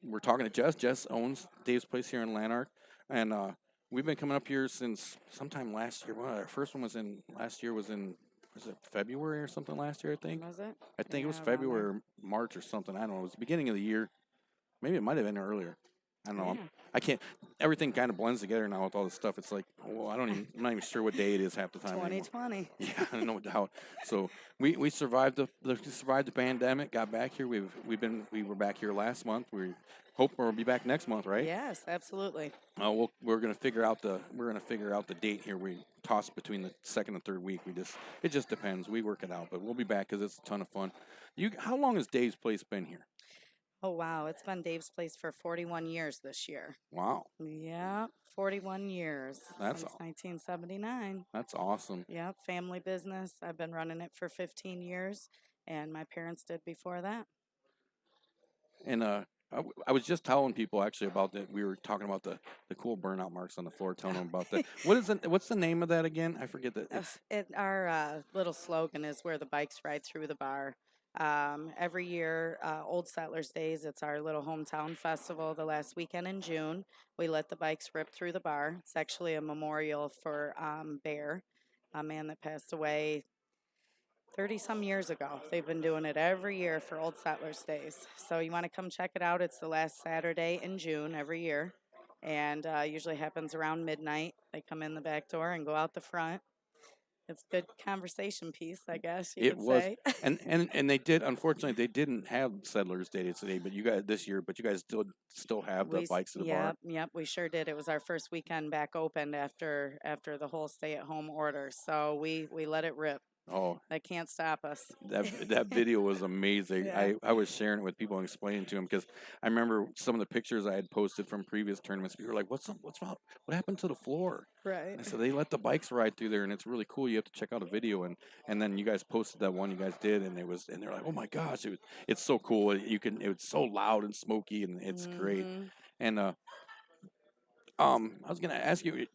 [SPEAKER 1] We're talking to Jess. Jess owns Dave's Place here in Lanark, and we've been coming up here since sometime last year. Well, our first one was was it February or something last year, I think?
[SPEAKER 3] Was it?
[SPEAKER 1] I think it was
[SPEAKER 3] Yeah, around
[SPEAKER 1] February
[SPEAKER 3] there.
[SPEAKER 1] or March or something. I don't know. It was the beginning of the year. Maybe it might have been earlier. I don't know.
[SPEAKER 3] Yeah.
[SPEAKER 1] I can't. Everything kind of blends together now with all this stuff. It's like, well, I'm not even sure what day it is half the time anymore.
[SPEAKER 3] 2020.
[SPEAKER 1] Yeah, no doubt. So we survived the pandemic. Got back here. We were back here last month. We hope we'll be back next month, right?
[SPEAKER 3] Yes, absolutely.
[SPEAKER 1] We're gonna figure out the date here. We toss between the second and third week. It just depends. We work it out, but we'll be back because it's a ton of fun. How long has Dave's Place been here?
[SPEAKER 3] Oh wow, it's been Dave's Place for 41 years this year.
[SPEAKER 1] Wow,
[SPEAKER 3] Yeah, 41 years
[SPEAKER 1] That's
[SPEAKER 3] since
[SPEAKER 1] aw-
[SPEAKER 3] 1979.
[SPEAKER 1] that's awesome.
[SPEAKER 3] Yep, family business. I've been running it for 15 years, and my parents did before that.
[SPEAKER 1] And I was just telling people actually about that. We were talking about the cool burnout marks on the floor. Telling them about that. What's the name of that again? I forget that.
[SPEAKER 3] Our little slogan is "Where the bikes ride through the bar." Every year, Old Settlers Days, it's our little hometown festival the last weekend in June. We let the bikes rip through the bar. It's actually a memorial for Bear, a man that passed away 30 some years ago. They've been doing it every year for Old Settlers Days. So you want to come check it out. It's the last Saturday in June every year, and usually happens around midnight. They come in the back door and go out the front. It's a good conversation piece, I guess you
[SPEAKER 1] It
[SPEAKER 3] could
[SPEAKER 1] was,
[SPEAKER 3] say.
[SPEAKER 1] and they did. Unfortunately, they didn't have Settlers Day today, but you guys this year. But you guys still have the bikes at the bar.
[SPEAKER 3] Yep, we sure did. It was our first weekend back open after the whole stay-at-home order, so we let it rip.
[SPEAKER 1] Oh,
[SPEAKER 3] They can't stop us.
[SPEAKER 1] that video was amazing.
[SPEAKER 3] Yeah.
[SPEAKER 1] I was sharing it with people and explaining to them because I remember some of the pictures I had posted from previous tournaments. People were like, what's wrong? What happened to the floor?"
[SPEAKER 3] Right.
[SPEAKER 1] And I said they let the bikes ride through there, and it's really cool. You have to check out a video, and then you guys posted that one you guys did, and they're like, "Oh my gosh, it's so cool. It was so loud and smoky, and it's great."
[SPEAKER 3] Mhm.
[SPEAKER 1] And I was gonna ask you.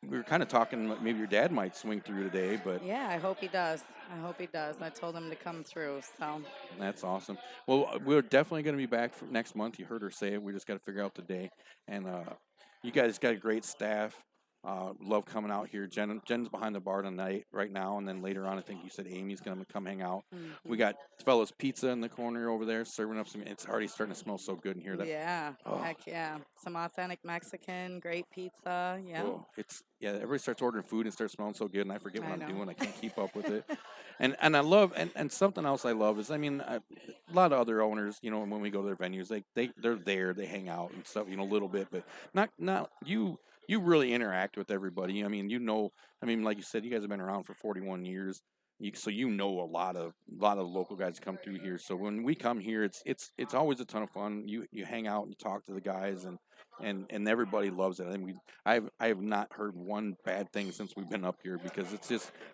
[SPEAKER 1] We were kind of talking. Maybe your dad might swing through today, but
[SPEAKER 3] Yeah, I hope he does. I hope he does. I told him to come through. So
[SPEAKER 1] that's awesome. Well, we're definitely going to be back for next month. You heard her say it. We just got to figure out the day. And you guys got a great staff. Love coming out here. Jen's behind the bar tonight, right now, and then later on, I think you said Amy's going to come hang out. We
[SPEAKER 3] mhm.
[SPEAKER 1] got Fellas Pizza in the corner over there, serving up some. It's already starting to smell so good in here. That
[SPEAKER 3] Yeah,
[SPEAKER 1] oh,
[SPEAKER 3] heck yeah. Some authentic Mexican, great pizza. Yeah,
[SPEAKER 1] oh, it's yeah. Everybody starts ordering food and starts smelling so good, and I forget what
[SPEAKER 3] I
[SPEAKER 1] I'm
[SPEAKER 3] know.
[SPEAKER 1] doing. I can't keep up with it. And I love and something else I love is a lot of other owners, when we go to their venues, they're there, they hang out and stuff, a little bit, but not you. You really interact with everybody. Like you said, you guys have been around for 41 years. So a lot of local guys come through here. So when we come here, it's always a ton of fun. You hang out and you talk to the guys, and everybody loves it. I have not heard one bad thing since we've been up here because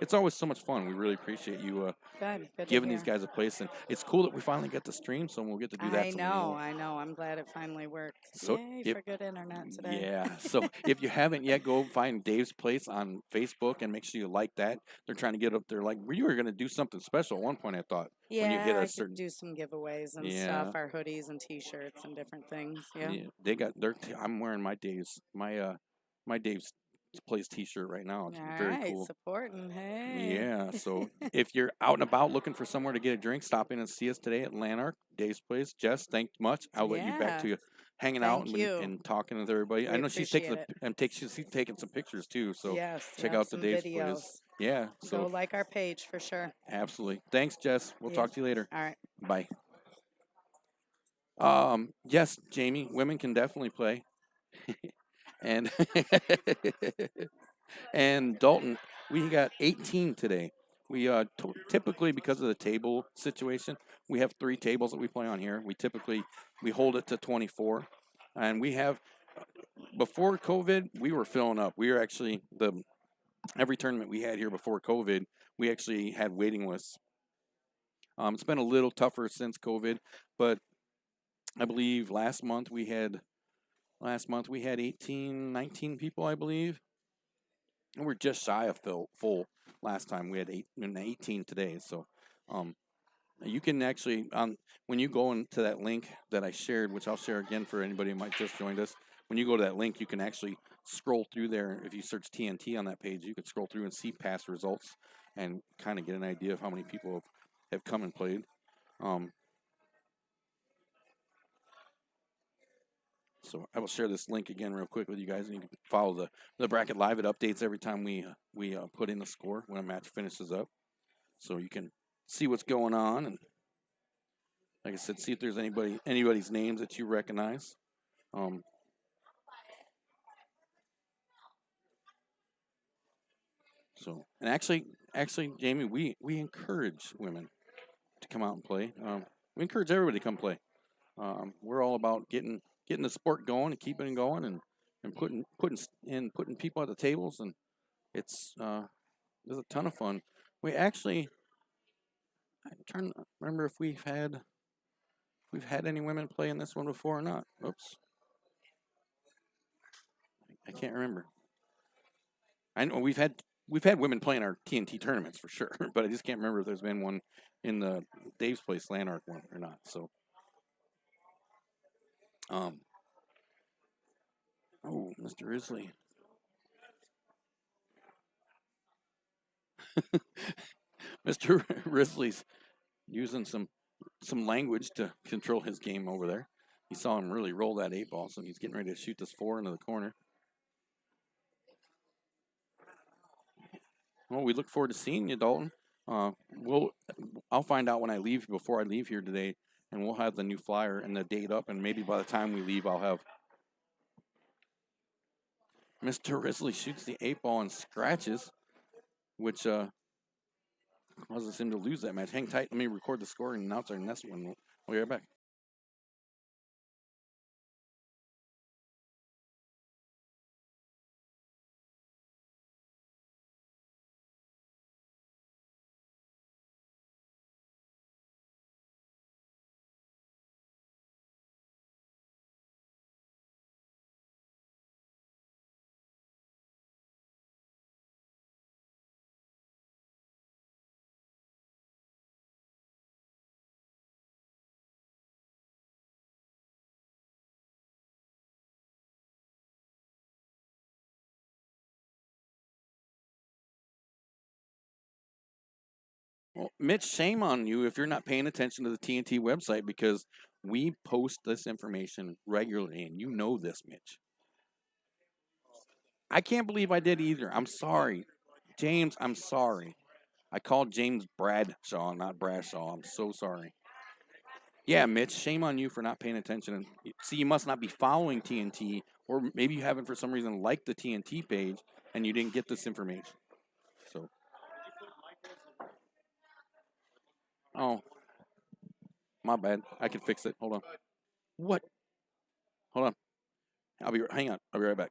[SPEAKER 1] it's always so much fun. We really appreciate you
[SPEAKER 3] Good to
[SPEAKER 1] giving these
[SPEAKER 3] hear.
[SPEAKER 1] guys a place, and it's cool that we finally get to stream, so we'll get to do that some more.
[SPEAKER 3] I know. I'm glad it finally worked.
[SPEAKER 1] So
[SPEAKER 3] Yay
[SPEAKER 1] if
[SPEAKER 3] for good internet today.
[SPEAKER 1] yeah, so if you haven't yet, go find Dave's Place on Facebook and make sure you like that. They're trying to get up there. Like you were going to do something special at one point. I thought when you hit
[SPEAKER 3] Yeah,
[SPEAKER 1] a
[SPEAKER 3] I could
[SPEAKER 1] certain
[SPEAKER 3] do some giveaways and stuff,
[SPEAKER 1] yeah
[SPEAKER 3] our hoodies and T-shirts and different things. Yeah.
[SPEAKER 1] yeah they got their. I'm wearing my Dave's Place T-shirt right now. It's
[SPEAKER 3] All
[SPEAKER 1] very
[SPEAKER 3] right,
[SPEAKER 1] cool.
[SPEAKER 3] supporting. Hey.
[SPEAKER 1] Yeah, so if you're out and about looking for somewhere to get a drink, stop in and see us today at Lanark, Dave's Place. Jess, thanks much. I'll let you back
[SPEAKER 3] Yeah.
[SPEAKER 1] to you hanging out
[SPEAKER 3] Thank you.
[SPEAKER 1] and talking with everybody. I
[SPEAKER 3] We
[SPEAKER 1] know she's taking
[SPEAKER 3] appreciate it.
[SPEAKER 1] she's taking some pictures too. So
[SPEAKER 3] Yes.
[SPEAKER 1] check
[SPEAKER 3] Yep.
[SPEAKER 1] out the
[SPEAKER 3] Some
[SPEAKER 1] Dave's
[SPEAKER 3] videos.
[SPEAKER 1] Place. Yeah,
[SPEAKER 3] Go
[SPEAKER 1] so
[SPEAKER 3] like our page for sure.
[SPEAKER 1] absolutely. Thanks, Jess. We'll
[SPEAKER 3] Yep.
[SPEAKER 1] talk to you later.
[SPEAKER 3] All right.
[SPEAKER 1] Bye. Yes, Jamie, women can definitely play, and and Dalton, we got 18 today. We typically, because of the table situation, we have 3 tables that we play on here. We hold it to 24, and we have before COVID we were filling up. We were actually the every tournament we had here before COVID, we actually had waiting lists. It's been a little tougher since COVID, but I believe last month we had 18, 19 people, I believe. And we're just shy of full last time. We had 18 today. So you can actually, when you go into that link that I shared, which I'll share again for anybody who might just joined us, when you go to that link, you can actually scroll through there. If you search TNT on that page, you can scroll through and see past results and kind of get an idea of how many people have come and played. So I will share this link again real quick with you guys, and you can follow the bracket live. It updates every time we put in the score when a match finishes up, so you can see what's going on. And like I said, see if there's anybody's names that you recognize. So and actually, Jamie, we encourage women to come out and play. We encourage everybody to come play. We're all about getting the sport going and keeping it going and putting people at the tables, and it's a ton of fun. I'm trying to remember if we've had any women play in this one before or not. Oops, I can't remember. I know we've had women playing our TNT tournaments for sure, but I just can't remember if there's been one in the Dave's Place Lanark one or not. So, oh, Mr. Risley. Mr. Risley's using some language to control his game over there. You saw him really roll that 8-ball, so he's getting ready to shoot this 4 into the corner. Well, we look forward to seeing you, Dalton. I'll find out when I leave before I leave here today, and we'll have the new flyer and the date up, and maybe by the time we leave, I'll have Mr. Risley shoots the 8-ball and scratches, which Causes him to lose that match. Hang tight. Let me record the score and announce our next one. We'll be right back. Well, Mitch, shame on you if you're not paying attention to the TNT website because we post this information regularly, and you know this, Mitch. I can't believe I did either. I'm sorry. James, I'm sorry. I called James Bradshaw, not Bradshaw. I'm so sorry. Yeah, Mitch, shame on you for not paying attention. And see, you must not be following TNT, or maybe you haven't for some reason liked the TNT page and you didn't get this information. So, oh, my bad. I can fix it. Hold on. What? Hold on. Hang on. I'll be right back.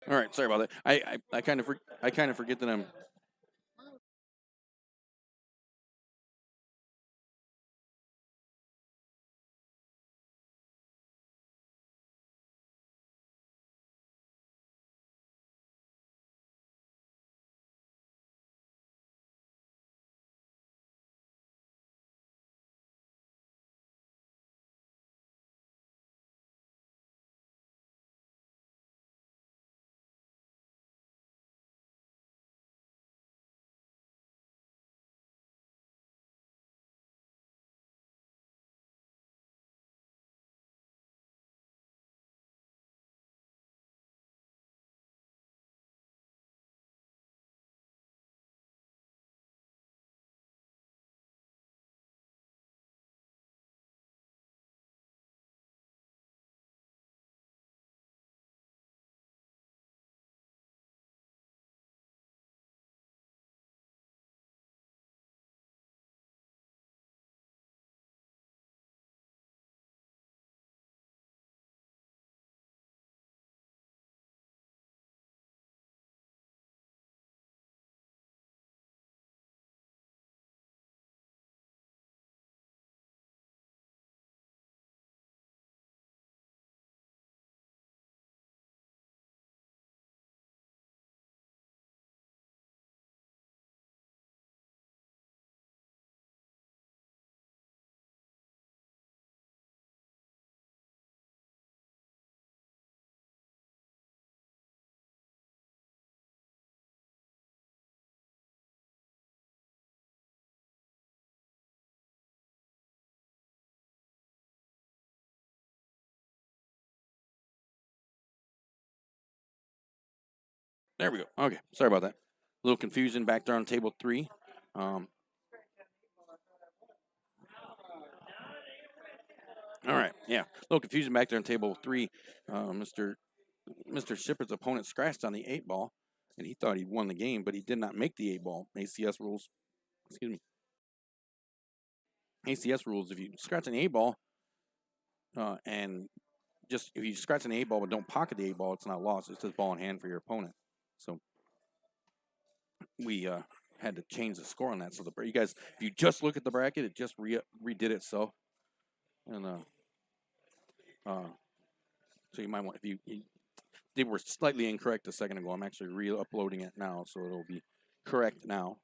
[SPEAKER 1] All right, sorry about that. I kind of forget that I'm. There we go. Okay, sorry about that. A little confusion back there on table 3. Um, all right, yeah, a little confusion back there on table 3. Mr. Shipper's opponent scratched on the 8 ball, and he thought he won the game, but he did not make the 8 ball. ACS rules. Excuse me. ACS rules. If you scratch an 8 ball, and just if you scratch an 8 ball but don't pocket the 8 ball, it's not lost. It's just ball in hand for your opponent. So we had to change the score on that. So you guys, if you just look at the bracket, it just redid itself. And so you might want, if you they were slightly incorrect a second ago. I'm actually re-uploading it now, so it'll be correct now.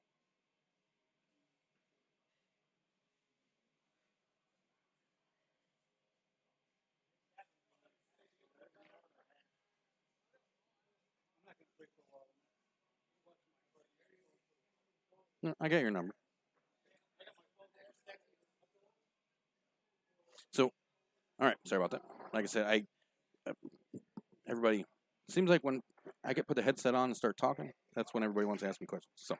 [SPEAKER 1] I got your number. So, all right, sorry about that. Like I said, everybody seems like when I get put the headset on and start talking, that's when everybody wants to ask me questions.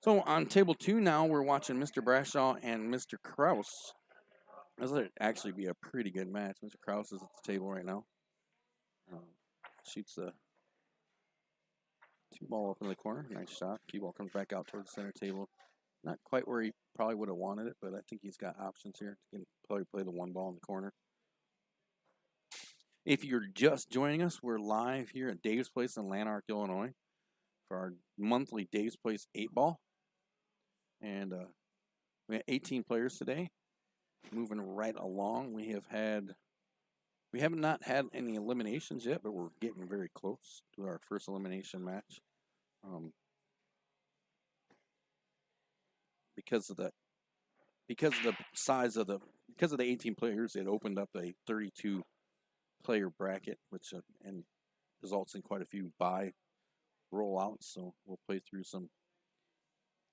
[SPEAKER 1] So on table 2 now, we're watching Mr. Brashaw and Mr. Kraus. This would actually be a pretty good match. Mr. Kraus is at the table right now. Shoots the 2 ball up in the corner. Nice shot. Cue ball comes back out towards the center table. Not quite where he probably would have wanted it, but I think he's got options here. He can probably play the 1 ball in the corner. If you're just joining us, we're live here at Dave's Place in Lanark, Illinois for our monthly Dave's Place 8-ball. And we had 18 players today. Moving right along, we have not had any eliminations yet, but we're getting very close to our first elimination match. Because of the 18 players, it opened up a 32 player bracket, which and results in quite a few bye rollouts. So we'll play through some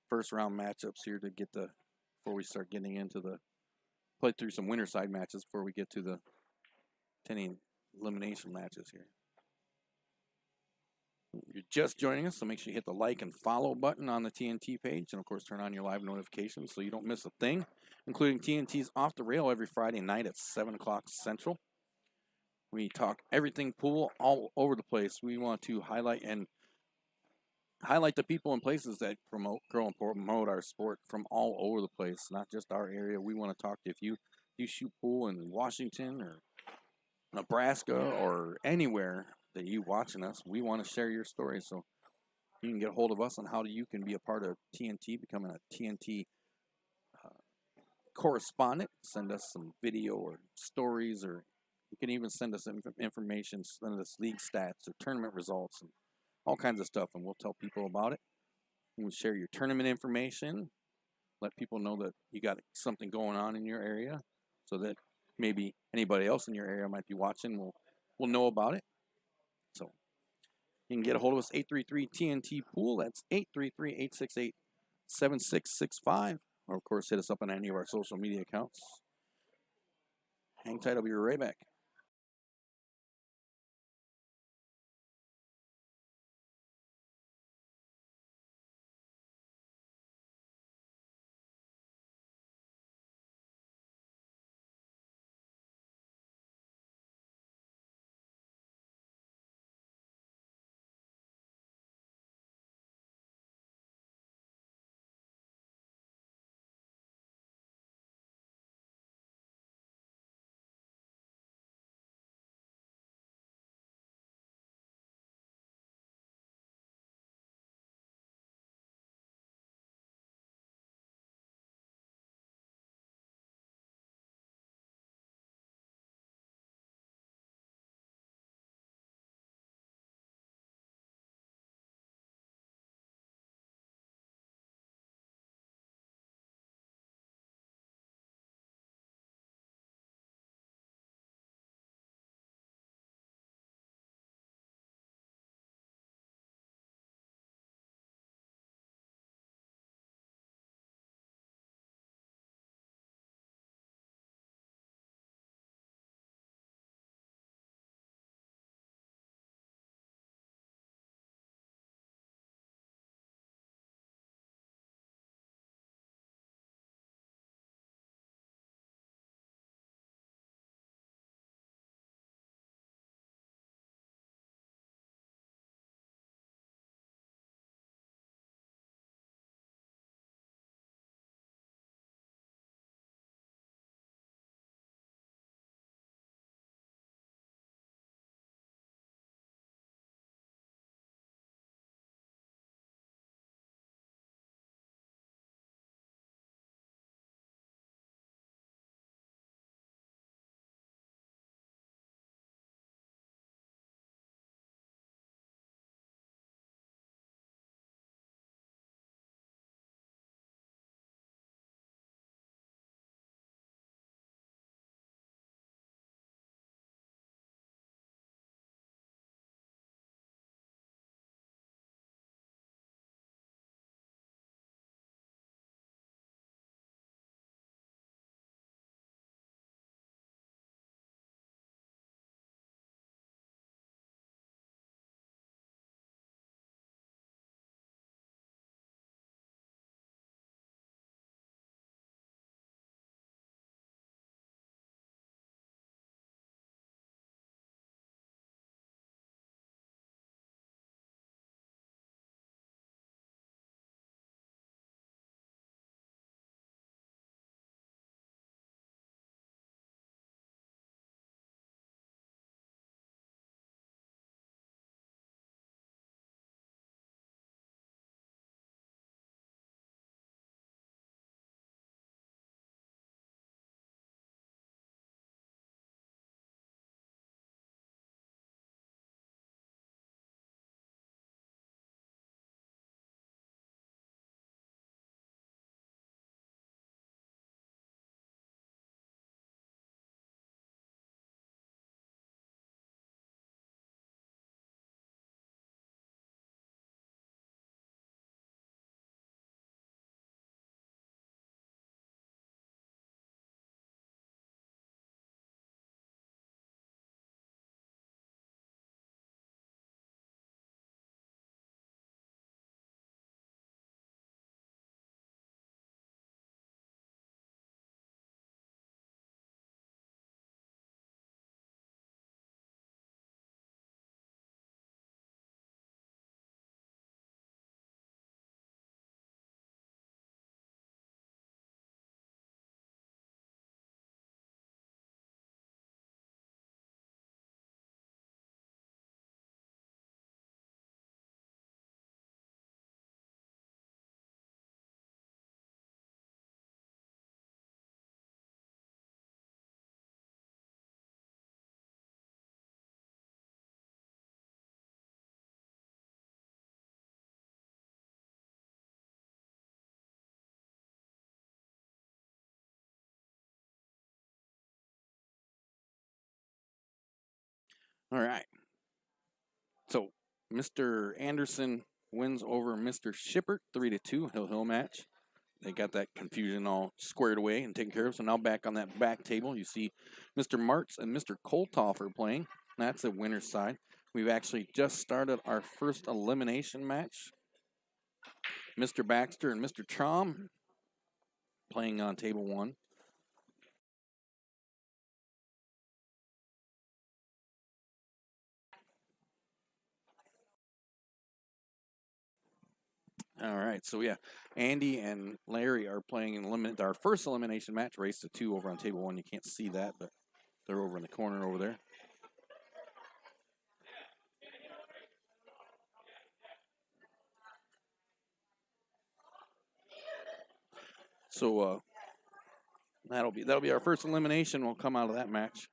[SPEAKER 1] first round matchups here to get before we start getting into play through some winter side matches before we get to the 10 elimination matches here. You're just joining us, so make sure you hit the like and follow button on the TNT page, and of course turn on your live notifications so you don't miss a thing, including TNT's Off the Rail every Friday night at 7 o'clock Central. We talk everything pool all over the place. We want to highlight the people and places that grow and promote our sport from all over the place, not just our area. We want to talk to if you shoot pool in Washington or Nebraska or anywhere that you watching us, we want to share your story. So you can get a hold of us on how you can be a part of TNT, becoming a TNT correspondent. Send us some video or stories, or you can even send us information, send us league stats or tournament results and all kinds of stuff, and we'll tell people about it. You can share your tournament information, let people know that you got something going on in your area, so that maybe anybody else in your area might be watching will know about it. So you can get a hold of us, 833-TNT-POOL. That's 833-868-7665. Or, of course, hit us up on any of our social media accounts. Hang tight. I'll be right back. All right. So Mr. Anderson wins over Mr. Shippert 3-2 Hill match. They got that confusion all squared away and taken care of. So now back on that back table, you see Mr. Martz and Mr. Kolthofer playing. That's the winner's side. We've actually just started our first elimination match. Mr. Baxter and Mr. Trom playing on table 1. All right, so yeah, Andy and Larry are playing in our first elimination match, race to 2 over on table 1. You can't see that, but they're over in the corner over there. So that'll be our first elimination. Will come out of that match.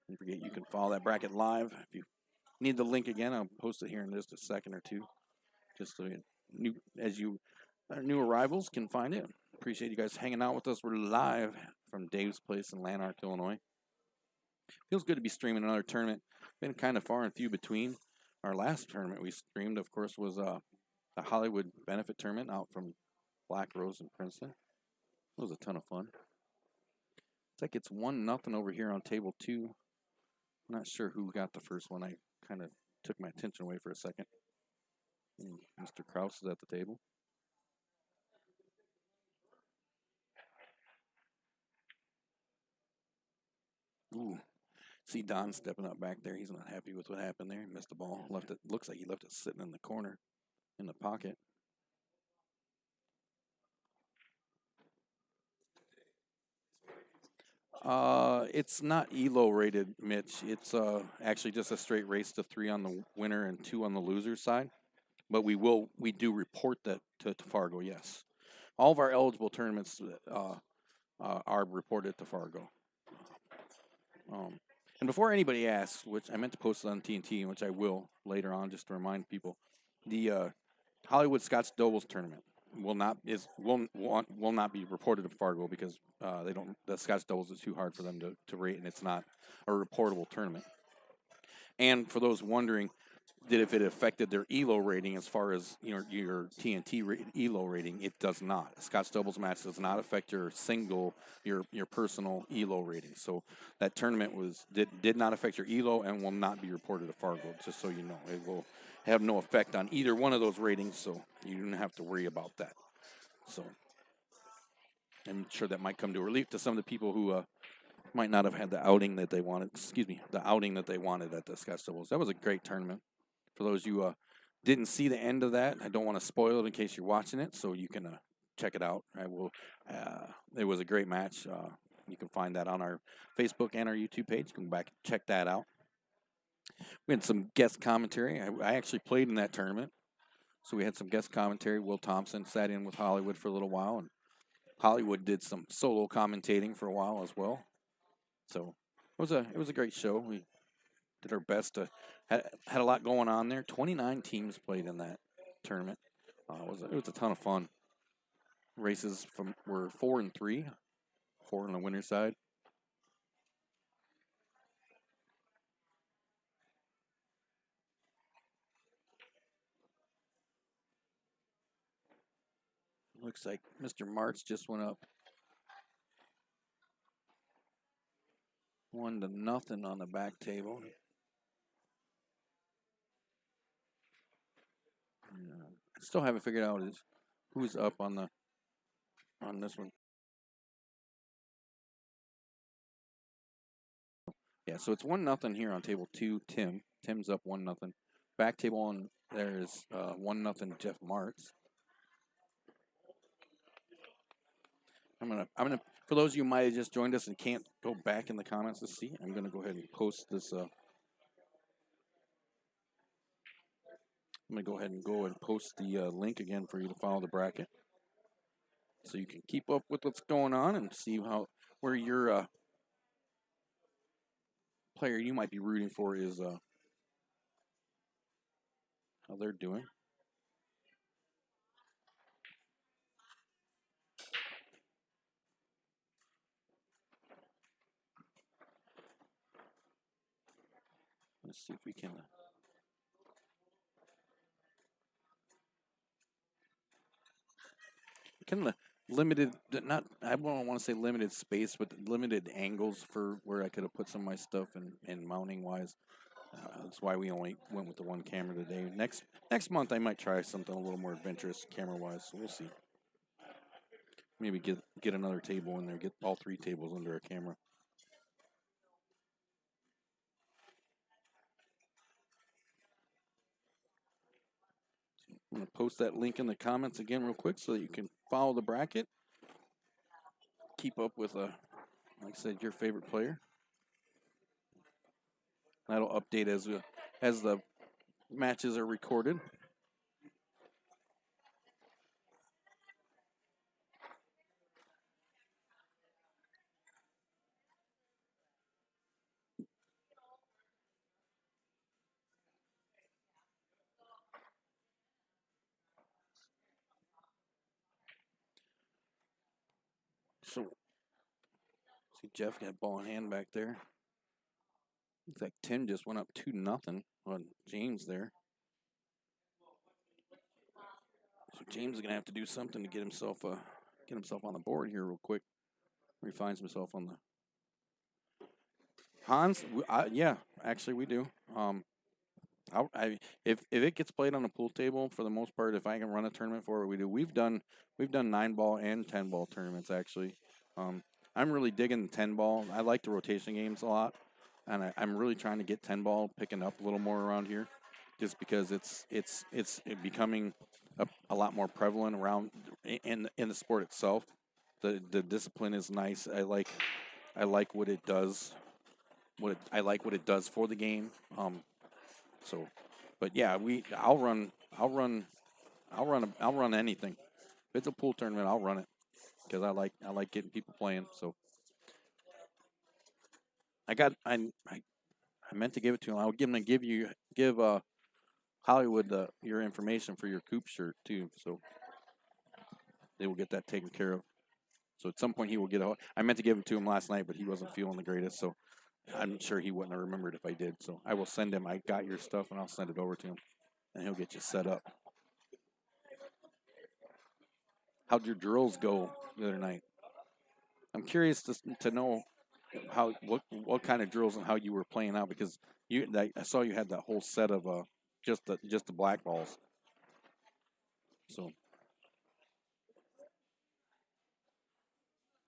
[SPEAKER 1] Don't forget you can follow that bracket live. If you need the link again, I'll post it here in just a second or two, just so new arrivals can find it. Appreciate you guys hanging out with us. We're live from Dave's Place in Lanark, Illinois. Feels good to be streaming another tournament. Been kind of far and few between. Our last tournament we streamed, of course, was the Hollywood benefit tournament out from Black Rose in Princeton. It was a ton of fun. It's like it's 1-0 over here on table 2. I'm not sure who got the first one. I kind of took my attention away for a second. And Mr. Kraus is at the table. Ooh. See Don stepping up back there. He's not happy with what happened there. He missed the ball. Left it. Looks like he left it sitting in the corner, in the pocket. It's not ELO rated, Mitch. It's actually just a straight race to 3 on the winner and 2 on the loser side. But we do report that to Fargo. Yes, all of our eligible tournaments are reported to Fargo. And before anybody asks, which I meant to post it on TNT, which I will later on, just to remind people, the Hollywood Scotts Doubles tournament will not be reported to Fargo because the Scotts Doubles is too hard for them to rate, and it's not a reportable tournament. And for those wondering, that if it affected their ELO rating as far as your TNT ELO rating, it does not. A Scotts Doubles match does not affect your personal ELO rating. So that tournament did not affect your ELO and will not be reported to Fargo. Just so you know, it will have no effect on either one of those ratings. So you don't have to worry about that. So I'm sure that might come to relief to some of the people who might not have had the outing that they wanted. The outing that they wanted at the Scotts Doubles. That was a great tournament. For those you didn't see the end of that, I don't want to spoil it in case you're watching it, so you can check it out. I will. It was a great match. You can find that on our Facebook and our YouTube page. You can go back and check that out. We had some guest commentary. I actually played in that tournament, so we had some guest commentary. Will Thompson sat in with Hollywood for a little while, and Hollywood did some solo commentating for a while as well. So it was a great show. We did our best to had a lot going on there. 29 teams played in that tournament. It was a ton of fun. Races were 4 and 3, 4 on the winner's side. Looks like Mr. Martz just went up 1-0 on the back table. I still haven't figured out who's up on this one. Yeah, so it's 1-0 here on table 2. Tim's up 1-0. Back table on there is 1-0 Jeff Martz. I'm gonna for those of you who might have just joined us and can't go back in the comments to see, I'm gonna go ahead and post this. I'm gonna go ahead and post the link again for you to follow the bracket, so you can keep up with what's going on and see where your player you might be rooting for is how they're doing. Let's see if we can. Kind of limited, not I don't want to say limited space, but limited angles for where I could have put some of my stuff and mounting wise. That's why we only went with the one camera today. Next month I might try something a little more adventurous camera wise. So we'll see. Maybe get another table in there. Get all 3 tables under a camera. I'm gonna post that link in the comments again real quick so that you can follow the bracket. Keep up with like I said, your favorite player. That'll update as the matches are recorded. So, see Jeff got ball in hand back there. Looks like Tim just went up 2-0 on James there. So James is gonna have to do something to get himself on the board here real quick. Where he finds himself on the Hans. Yeah, actually we do. If it gets played on the pool table for the most part, if I can run a tournament for it, we do. We've done 9-ball and 10-ball tournaments actually. I'm really digging the 10-ball. I like the rotation games a lot, and I'm really trying to get 10-ball picking up a little more around here, just because it's becoming a lot more prevalent around in the sport itself. The discipline is nice. I like what it does. I like what it does for the game. So, but yeah, I'll run anything. If it's a pool tournament, I'll run it because I like getting people playing. So I meant to give it to him. I was going to give Hollywood your information for your Coop shirt too. So they will get that taken care of. So at some point he will get I meant to give it to him last night, but he wasn't feeling the greatest. So I'm sure he wouldn't have remembered if I did. So I will send him. I got your stuff, and I'll send it over to him, and he'll get you set up. How'd your drills go the other night? I'm curious to know what kind of drills and how you were playing out, because I saw you had that whole set of just the black balls. So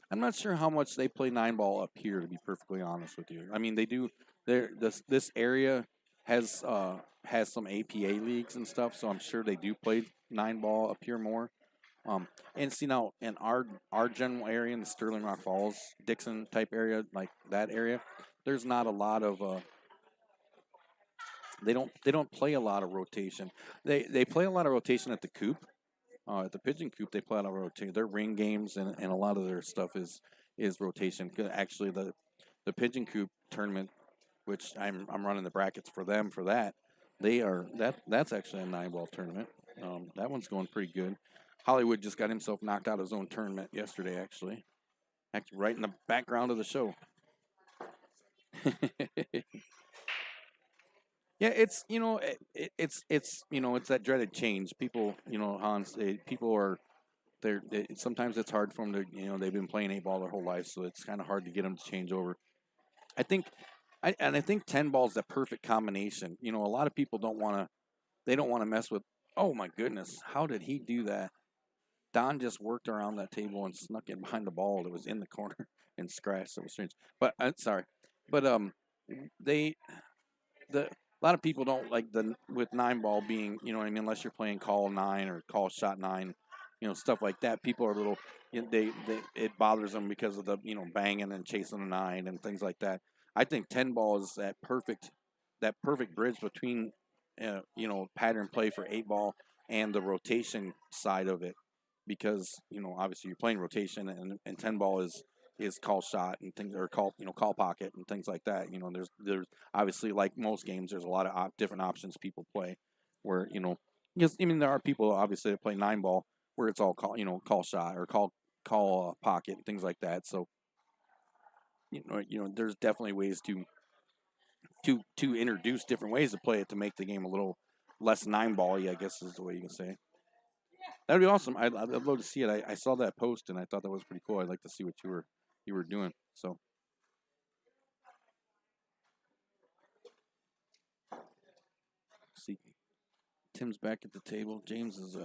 [SPEAKER 1] I'm not sure how much they play 9-ball up here, to be perfectly honest with you. I mean, they do. This area has some APA leagues and stuff, so I'm sure they do play 9-ball up here more. And see now in our general area in the Sterling Rock Falls, Dixon type area, like that area, there's not a lot of they don't play a lot of rotation. They play a lot of rotation at the coop. At the pigeon coop, they play a lot of rotation. Their ring games and a lot of their stuff is rotation. Actually, the pigeon coop tournament, which I'm running the brackets for them for that, that's actually a 9-ball tournament. That one's going pretty good. Hollywood just got himself knocked out of his own tournament yesterday, actually right in the background of the show. Yeah, it's it's that dreaded change. People, Hans, people are sometimes it's hard for them to, they've been playing 8-ball their whole life, so it's kind of hard to get them to change over. I think 10-ball is the perfect combination. A lot of people don't want to mess with. Oh my goodness, how did he do that? Don just worked around that table and snuck in behind the ball that was in the corner and scratched. It was strange, but sorry, but a lot of people don't like with 9-ball being, unless you're playing call 9 or call shot 9, stuff like that. People are a little, it bothers them because of the, banging and chasing the 9 and things like that. I think 10-ball is that perfect bridge between, pattern play for 8-ball and the rotation side of it, because, obviously you're playing rotation and 10-ball is call shot and things, or call pocket and things like that. There's obviously, like most games, there's a lot of different options people play where, because there are people obviously that play 9-ball where it's all call shot or call pocket and things like that. So, there's definitely ways to to introduce different ways to play it to make the game a little less 9-ball-y, I guess is the way you can say. That'd be awesome. I'd love to see it. I saw that post and I thought that was pretty cool. I'd like to see what you were doing. So. See, Tim's back at the table. James is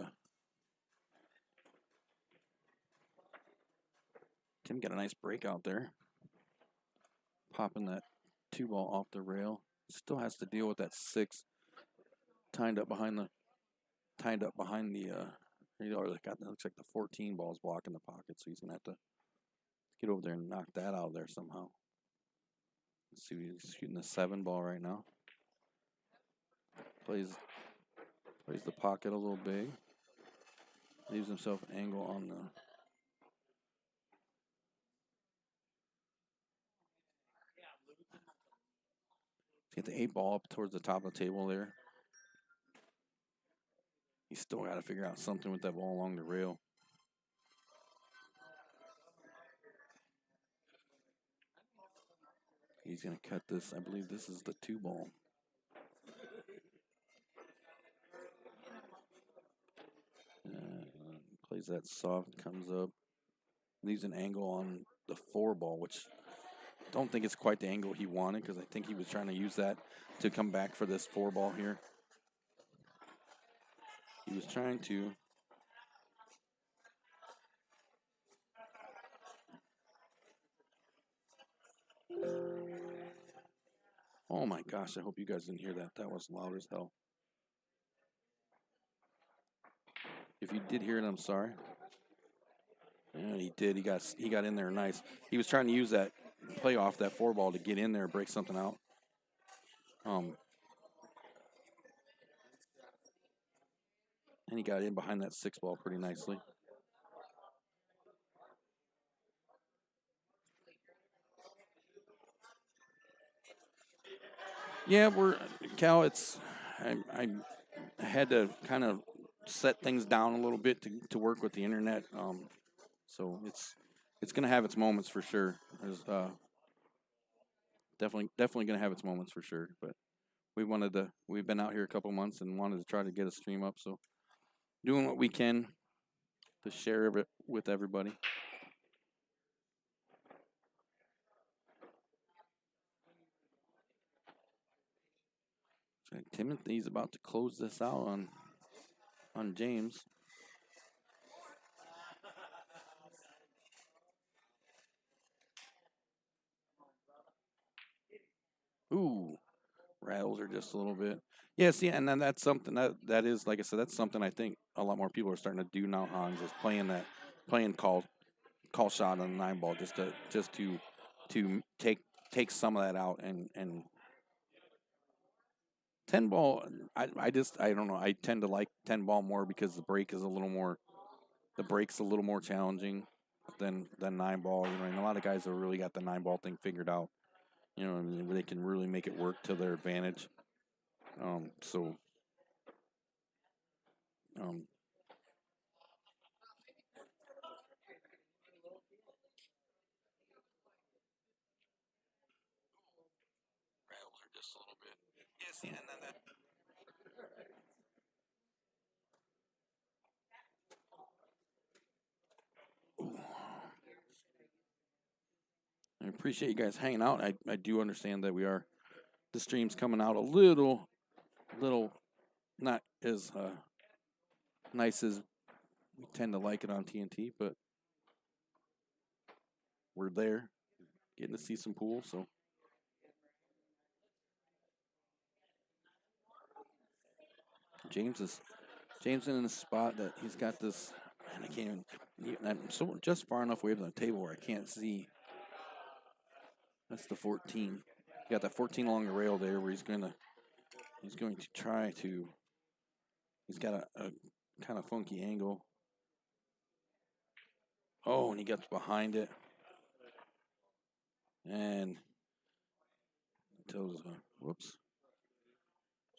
[SPEAKER 1] Tim got a nice break out there. Popping that 2-ball off the rail. Still has to deal with that 6 tied up behind the it looks like the 14 ball's blocking the pocket, so he's gonna have to get over there and knock that out of there somehow. Let's see, he's shooting the 7-ball right now. Plays the pocket a little big. Leaves himself an angle on the. Get the 8-ball up towards the top of the table there. He's still got to figure out something with that ball along the rail. He's going to cut this. I believe this is the 2-ball. Plays that soft, comes up. Leaves an angle on the 4-ball, which I don't think it's quite the angle he wanted because I think he was trying to use that to come back for this 4-ball here. He was trying to. Oh my gosh, I hope you guys didn't hear that. That was loud as hell. If you did hear it, I'm sorry. Yeah, he did. He got in there nice. He was trying to use that play off that 4-ball to get in there and break something out. And he got in behind that 6-ball pretty nicely. Yeah, Cal. I had to kind of set things down a little bit to work with the internet. So it's gonna have its moments for sure. There's definitely gonna have its moments for sure. But we've been out here a couple months and wanted to try to get a stream up. So doing what we can to share it with everybody. So Timothy's about to close this out on James. Ooh, rattles her just a little bit. Yeah, see, and then that's something that is, like I said, that's something I think a lot more people are starting to do now, Hans, is playing call shot on the 9-ball just to take some of that out and 10-ball. I don't know. I tend to like 10-ball more because the break's a little more challenging than 9-ball. You know, and a lot of guys have really got the 9-ball thing figured out. You know, and they can really make it work to their advantage. So. Rattles are just a little bit. Yes, yeah, and then that. I appreciate you guys hanging out. I do understand that the stream's coming out a little not as nice as we tend to like it on TNT, but we're there, getting to see some pool. So James is in a spot that he's got this, and I can't even. I'm so just far enough away from the table where I can't see. That's the 14. You got that 14 along the rail there, where he's going to try to. He's got a kind of funky angle. Oh, and he gets behind it. And tells, whoops.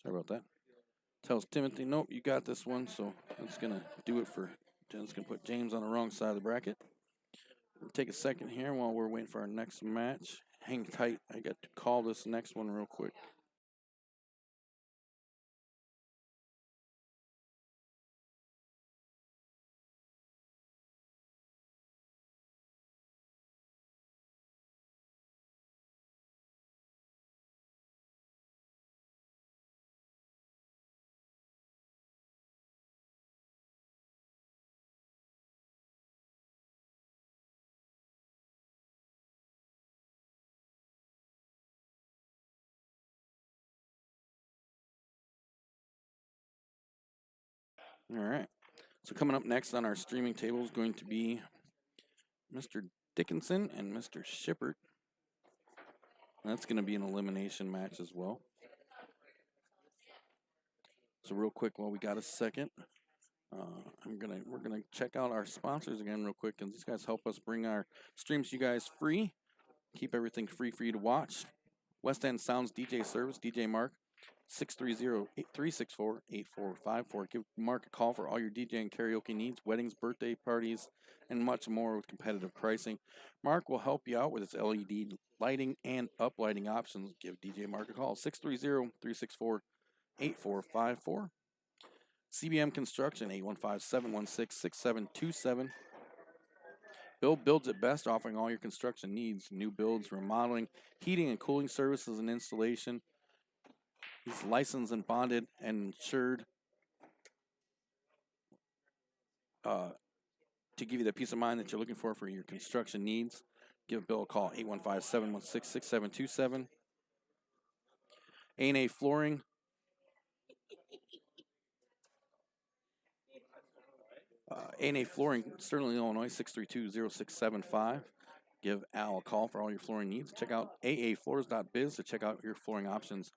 [SPEAKER 1] Sorry about that. Tells Timothy, nope, you got this one. So that's going to do it for. Jen's going to put James on the wrong side of the bracket. We'll take a second here while we're waiting for our next match. hang tight. I got to call this next one real quick. All right. So coming up next on our streaming table is going to be Mr. Dickinson and Mr. Shippert. That's going to be an elimination match as well. So real quick, while we got a second, we're gonna check out our sponsors again real quick, and these guys help us bring our streams to you guys free, keep everything free for you to watch. West End Sounds DJ Service, DJ Mark, 630-364-8454. Give Mark a call for all your DJ and karaoke needs, weddings, birthday parties, and much more with competitive pricing. Mark will help you out with his LED lighting and uplighting options. Give DJ Mark a call, 630-364-8454. CBM Construction, 815-716-6727. Bill builds it best, offering all your construction needs, new builds, remodeling, heating and cooling services, and installation. He's licensed and bonded and insured to give you the peace of mind that you're looking for your construction needs. Give Bill a call, 815-716-6727. A&A Flooring. A&A Flooring, Sterling, Illinois, 632-0675. Give Al a call for all your flooring needs. Check out aafloors.biz to check out your flooring options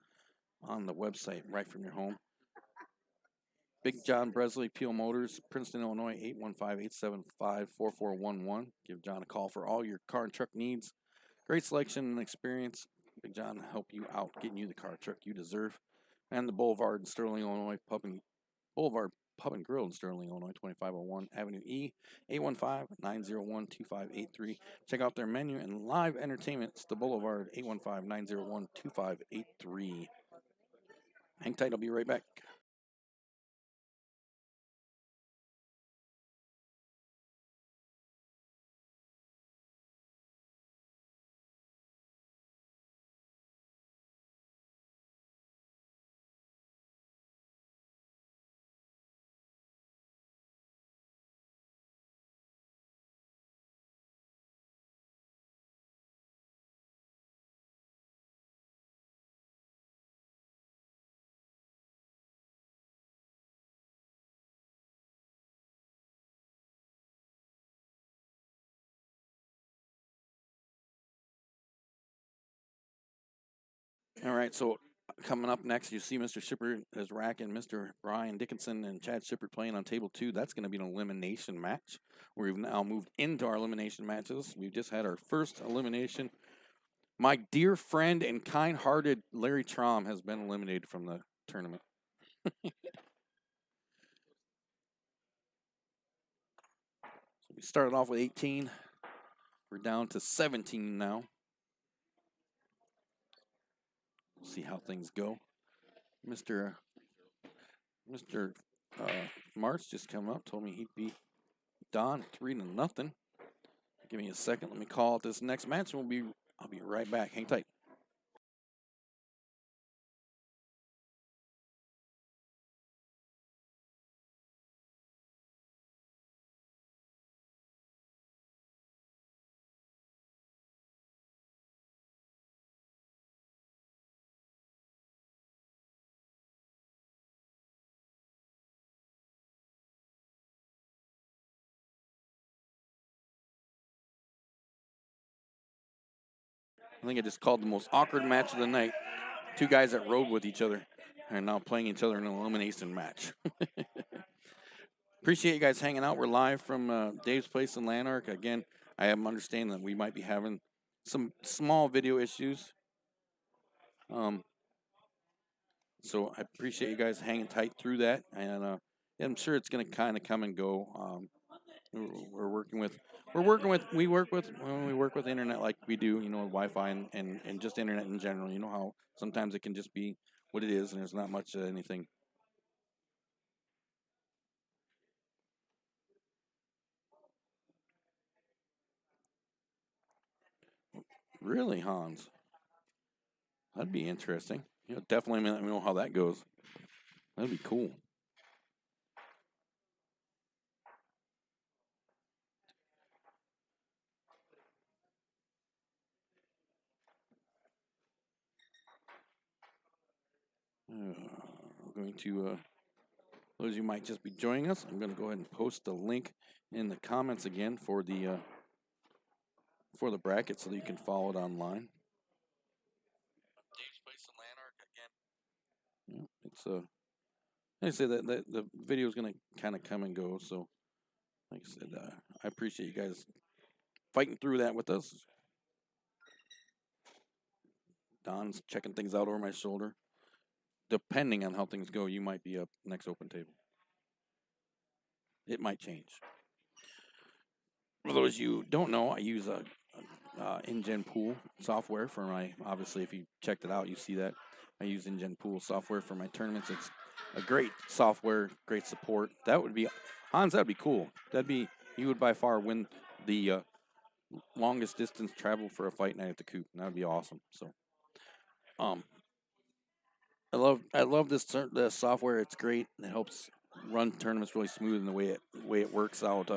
[SPEAKER 1] on the website right from your home. Big John Bresley, Peel Motors, Princeton, Illinois, 815-875-4411. Give John a call for all your car and truck needs. Great selection and experience. Big John will help you out, getting you the car and truck you deserve. And the Boulevard in Sterling, Illinois, Boulevard Pub and Grill in Sterling, Illinois, 2501 Avenue E, 815-901-2583. Check out their menu and live entertainment. It's the Boulevard, 815-901-2583. Hang tight, I'll be right back. All right, so coming up next, you see Mr. Shippert is racking Mr. Brian Dickinson and Chad Shippert playing on table 2. That's going to be an elimination match. We've now moved into our elimination matches. We've just had our first elimination. My dear friend and kind-hearted Larry Traum has been eliminated from the tournament. So we started off with 18. We're down to 17 now. We'll see how things go. Mr. March just come up, told me he'd beat Don 3-0. Give me a second. Let me call out this next match, and I'll be right back. Hang tight. I think I just called the most awkward match of the night. Two guys that rode with each other are now playing each other in an elimination match. Appreciate you guys hanging out. We're live from Dave's Place in Lanark. Again, I am understanding that we might be having some small video issues. So I appreciate you guys hanging tight through that. And I'm sure it's going to kind of come and go. We're working with we work with when we work with internet like we do, Wi-Fi and just internet in general. You know how sometimes it can just be what it is, and there's not much anything. Really, Hans? That'd be interesting. Definitely let me know how that goes. That'd be cool. I'm going to those of you might just be joining us. I'm going to go ahead and post the link in the comments again for the bracket so that you can follow it online. Dave's Place in Lanark again. Yeah, it's like I say that the video is going to kind of come and go. So, like I said, I appreciate you guys fighting through that with us. Don's checking things out over my shoulder. Depending on how things go, you might be up next open table. It might change. For those you don't know, I use a InGen Pool software for my. Obviously, if you checked it out, you see that I use InGen Pool software for my tournaments. It's a great software, great support. That would be Hans. That'd be cool. You would by far win the longest distance travel for a fight night at the Coop. That would be awesome. So, I love this software. It's great. It helps run tournaments really smooth, and the way it works out,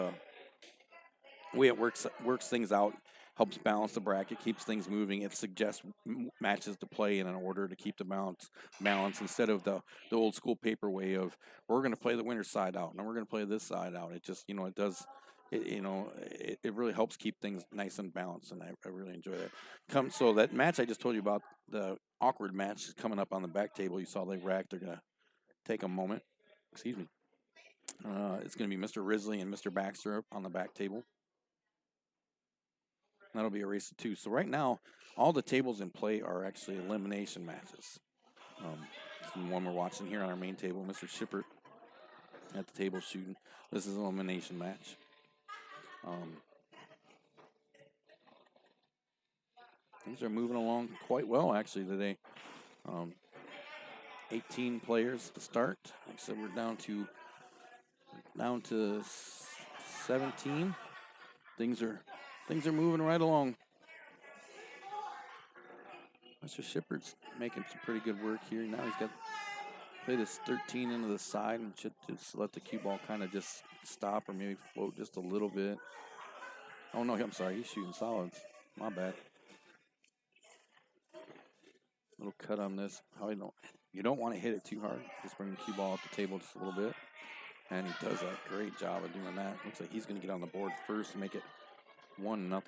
[SPEAKER 1] way it works things out, helps balance the bracket, keeps things moving. It suggests matches to play in an order to keep the balance instead of the old school paper way of we're going to play the winner's side out and we're going to play this side out. It just it does. It really helps keep things nice and balanced, and I really enjoy that. So that match I just told you about, the awkward match is coming up on the back table. You saw they racked. They're gonna take a moment. Excuse me. It's gonna be Mr. Risley and Mr. Baxter on the back table. That'll be a race of two. So right now, all the tables in play are actually elimination matches. The one we're watching here on our main table, Mr. Shipper at the table shooting. This is an elimination match. Things are moving along quite well actually today. 18 players to start. Like I said, we're down to 17. Things are moving right along. Mr. Shipper's making some pretty good work here. Now he's got play this 13 into the side and should just let the cue ball kind of just stop or maybe float just a little bit. Oh no, I'm sorry, he's shooting solids. My bad. Little cut on this. You don't want to hit it too hard. Just bring the cue ball up the table just a little bit. And he does a great job of doing that. Looks like he's going to get on the board first and make it 1-0.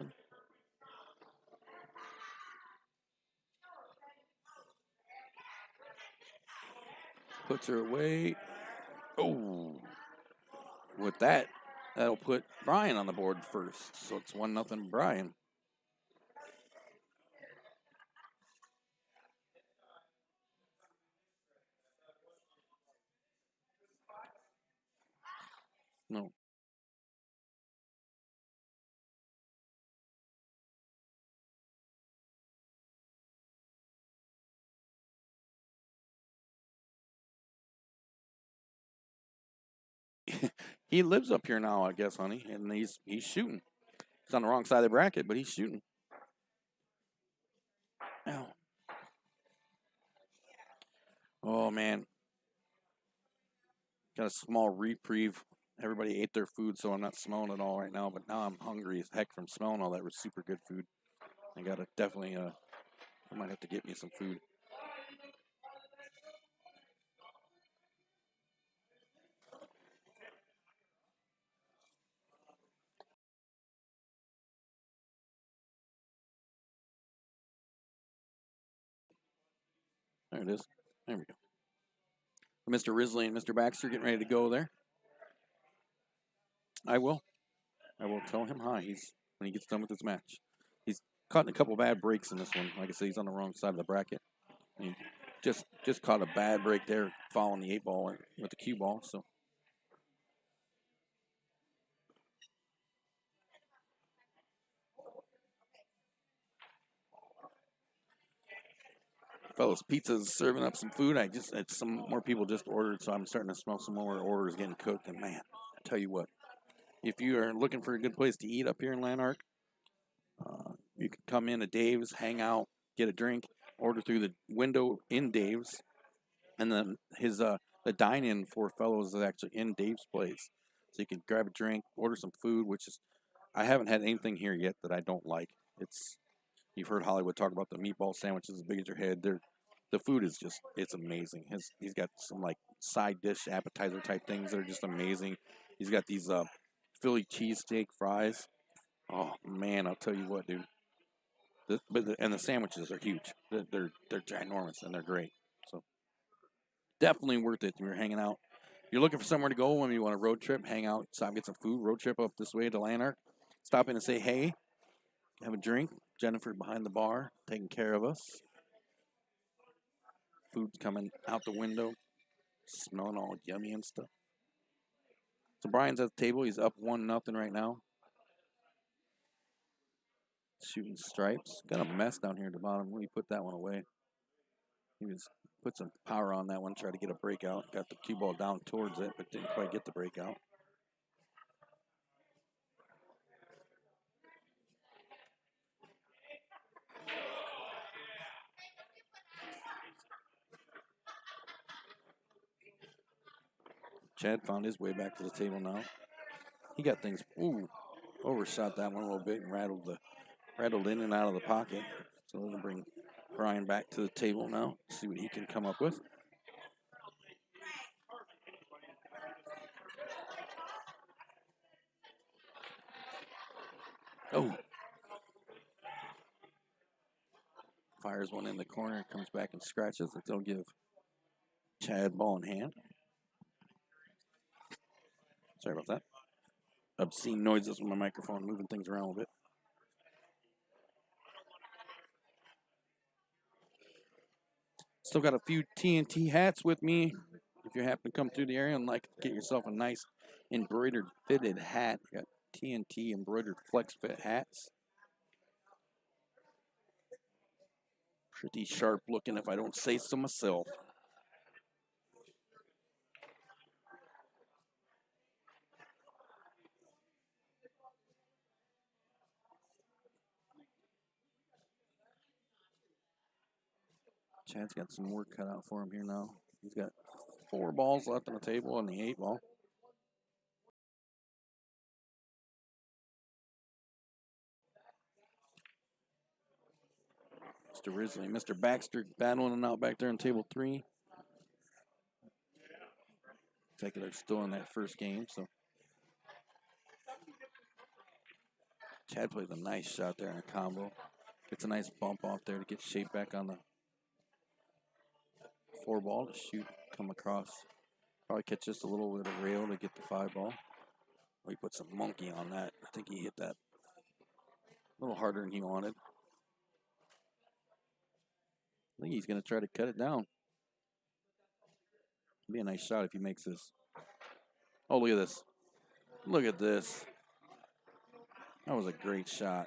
[SPEAKER 1] Puts her away. Oh, with that'll put Brian on the board first. So it's 1-0 Brian. No. He lives up here now, I guess, honey, and he's shooting. He's on the wrong side of the bracket, but he's shooting. Ow. Oh man. Got a small reprieve. Everybody ate their food, so I'm not smelling it all right now. But now I'm hungry as heck from smelling all that was super good food. I gotta definitely I might have to get me some food. There it is. There we go. Mr. Risley and Mr. Baxter getting ready to go there. I will tell him hi. When he gets done with this match. He's caught a couple bad breaks in this one. Like I said, he's on the wrong side of the bracket. He just caught a bad break there, following the 8 ball with the cue ball. So Fellows Pizzas serving up some food. It's some more people just ordered, so I'm starting to smell some more orders getting cooked. And man, I tell you what, if you are looking for a good place to eat up here in Lanark, you can come in to Dave's, hang out, get a drink, order through the window in Dave's, and then the dine-in for Fellows is actually in Dave's place, so you can grab a drink, order some food. Which is, I haven't had anything here yet that I don't like. You've heard Hollywood talk about the meatball sandwiches as big as your head. The food is just, it's amazing. He's got some like side dish appetizer type things that are just amazing. He's got these Philly cheesesteak fries. Oh man, I'll tell you what, dude. And the sandwiches are huge. They're ginormous and they're great. So definitely worth it if you're hanging out. You're looking for somewhere to go when you want a road trip, hang out, stop, get some food, road trip up this way to Lanark. Stop in and say hey, have a drink. Jennifer behind the bar taking care of us. Food's coming out the window, smelling all yummy and stuff. So Brian's at the table. He's up 1-0 right now. Shooting stripes. Got a mess down here at the bottom. Let me put that one away. He was put some power on that one, try to get a breakout. Got the cue ball down towards it, but didn't quite get the breakout. Chad found his way back to the table now. He got things, overshot that one a little bit and rattled in and out of the pocket. So we'll bring Brian back to the table now, see what he can come up with. Oh. Fires one in the corner, comes back and scratches it. They'll give Chad ball in hand. Sorry about that. Obscene noises with my microphone, moving things around a little bit. Still got a few TNT hats with me. If you happen to come through the area and like to get yourself a nice embroidered fitted hat, got TNT embroidered flex fit hats. Pretty sharp looking if I don't say so myself. Chad's got some work cut out for him here now. He's got 4 balls left on the table on the 8 ball. Mr. Risley, Mr. Baxter battling it out back there on table 3. Looks like they're still in that first game, so. Chad plays a nice shot there in a combo. Gets a nice bump off there to get shape back on the 4 ball to shoot, come across. Probably catch just a little bit of rail to get the 5 ball. He put some monkey on that. I think he hit that a little harder than he wanted. I think he's going to try to cut it down. Be a nice shot if he makes this. Oh, look at this. Look at this. That was a great shot.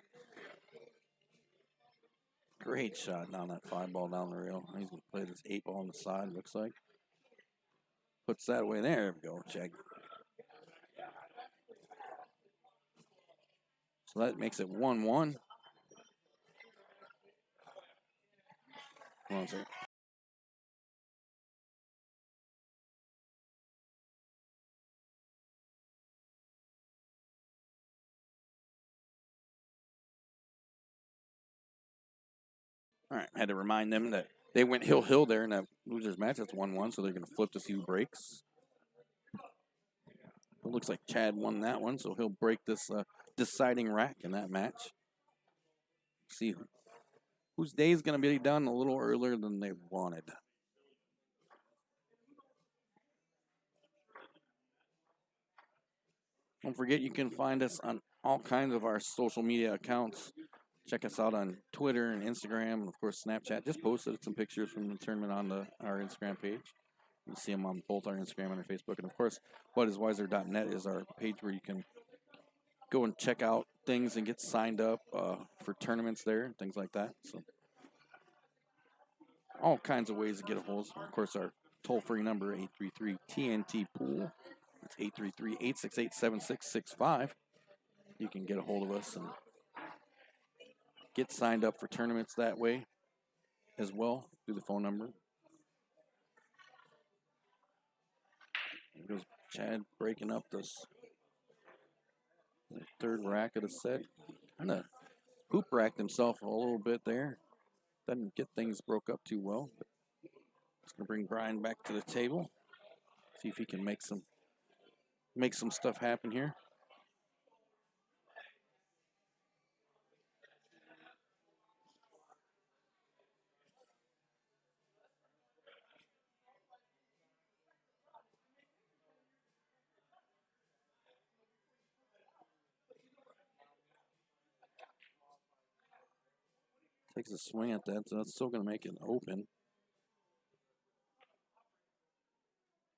[SPEAKER 1] Great shot down that 5 ball down the rail. He's going to play this 8 ball on the side, looks like. Puts that away. There we go, check. So that makes it 1-1. Hold on a second. All right, had to remind them that they went hill there in that losers match. That's 1-1, so they're going to flip to see who breaks. It looks like Chad won that one, so he'll break this deciding rack in that match. See whose day is going to be done a little earlier than they wanted. Don't forget, you can find us on all kinds of our social media accounts. Check us out on Twitter and Instagram, and of course Snapchat. Just posted some pictures from the tournament on our Instagram page. You can see them on both our Instagram and our Facebook. And of course, whatiswiser.net is our page where you can go and check out things and get signed up for tournaments there, things like that. So all kinds of ways to get a hold. Of course, our toll-free number, 833-TNT-POOL. It's 833-868-7665. You can get a hold of us and get signed up for tournaments that way as well through the phone number. There goes Chad breaking up the third rack of the set. Kind of hoop racked himself a little bit there. Doesn't get things broke up too well. But it's going to bring Brian back to the table. See if he can make some stuff happen here. Takes a swing at that, so that's still going to make it open.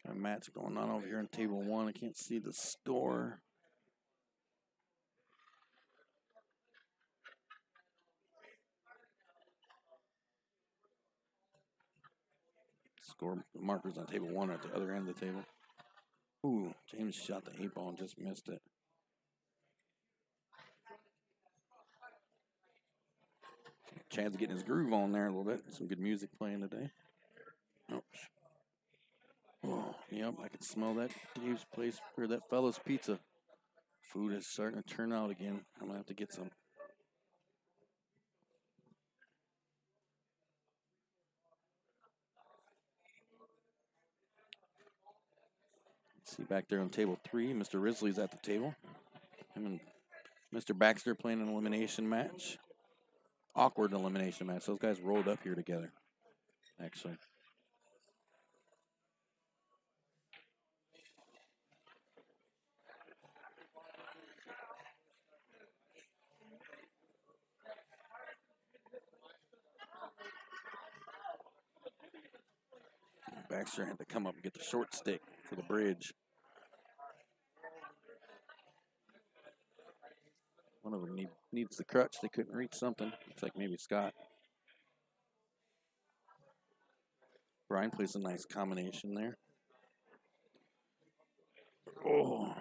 [SPEAKER 1] Got a match going on over here on table one. I can't see the score. Score markers on table one are at the other end of the table. Ooh, James shot the 8-ball and just missed it. Chad's getting his groove on there a little bit. Some good music playing today. Ouch. Oh, yep, I can smell that Dave's place, or that fella's pizza. Food is starting to turn out again. I'm gonna have to get some. See back there on table three, Mr. Risley's at the table. Him and Mr. Baxter playing an elimination match. Awkward elimination match. Those guys rolled up here together, actually. Baxter had to come up and get the short stick for the bridge. One of them needs the crutch. They couldn't reach something. Looks like maybe Scott. Brian plays a nice combination there. Oh.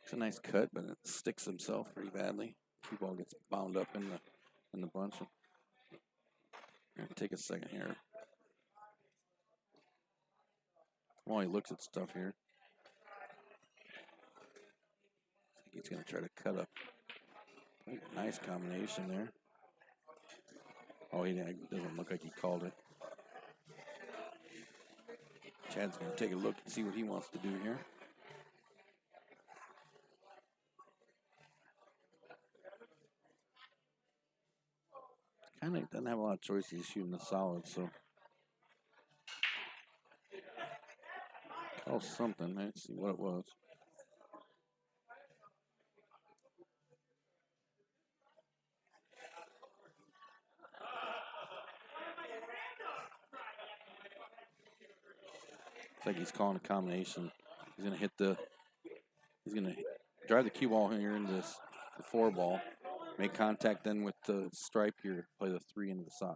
[SPEAKER 1] It's a nice cut, but it sticks himself pretty badly. Cue ball gets bound up in the bunch. Gonna take a second here. While he looks at stuff here. I think he's gonna try to cut up. Nice combination there. Oh, he doesn't look like he called it. Chad's gonna take a look and see what he wants to do here. Kind of doesn't have a lot of choices. He's shooting the solid, so. Oh, something. Let's see what it was. Looks like he's calling a combination. He's gonna drive the cue ball here into the 4-ball. Make contact then with the stripe here. Play the 3 into the side.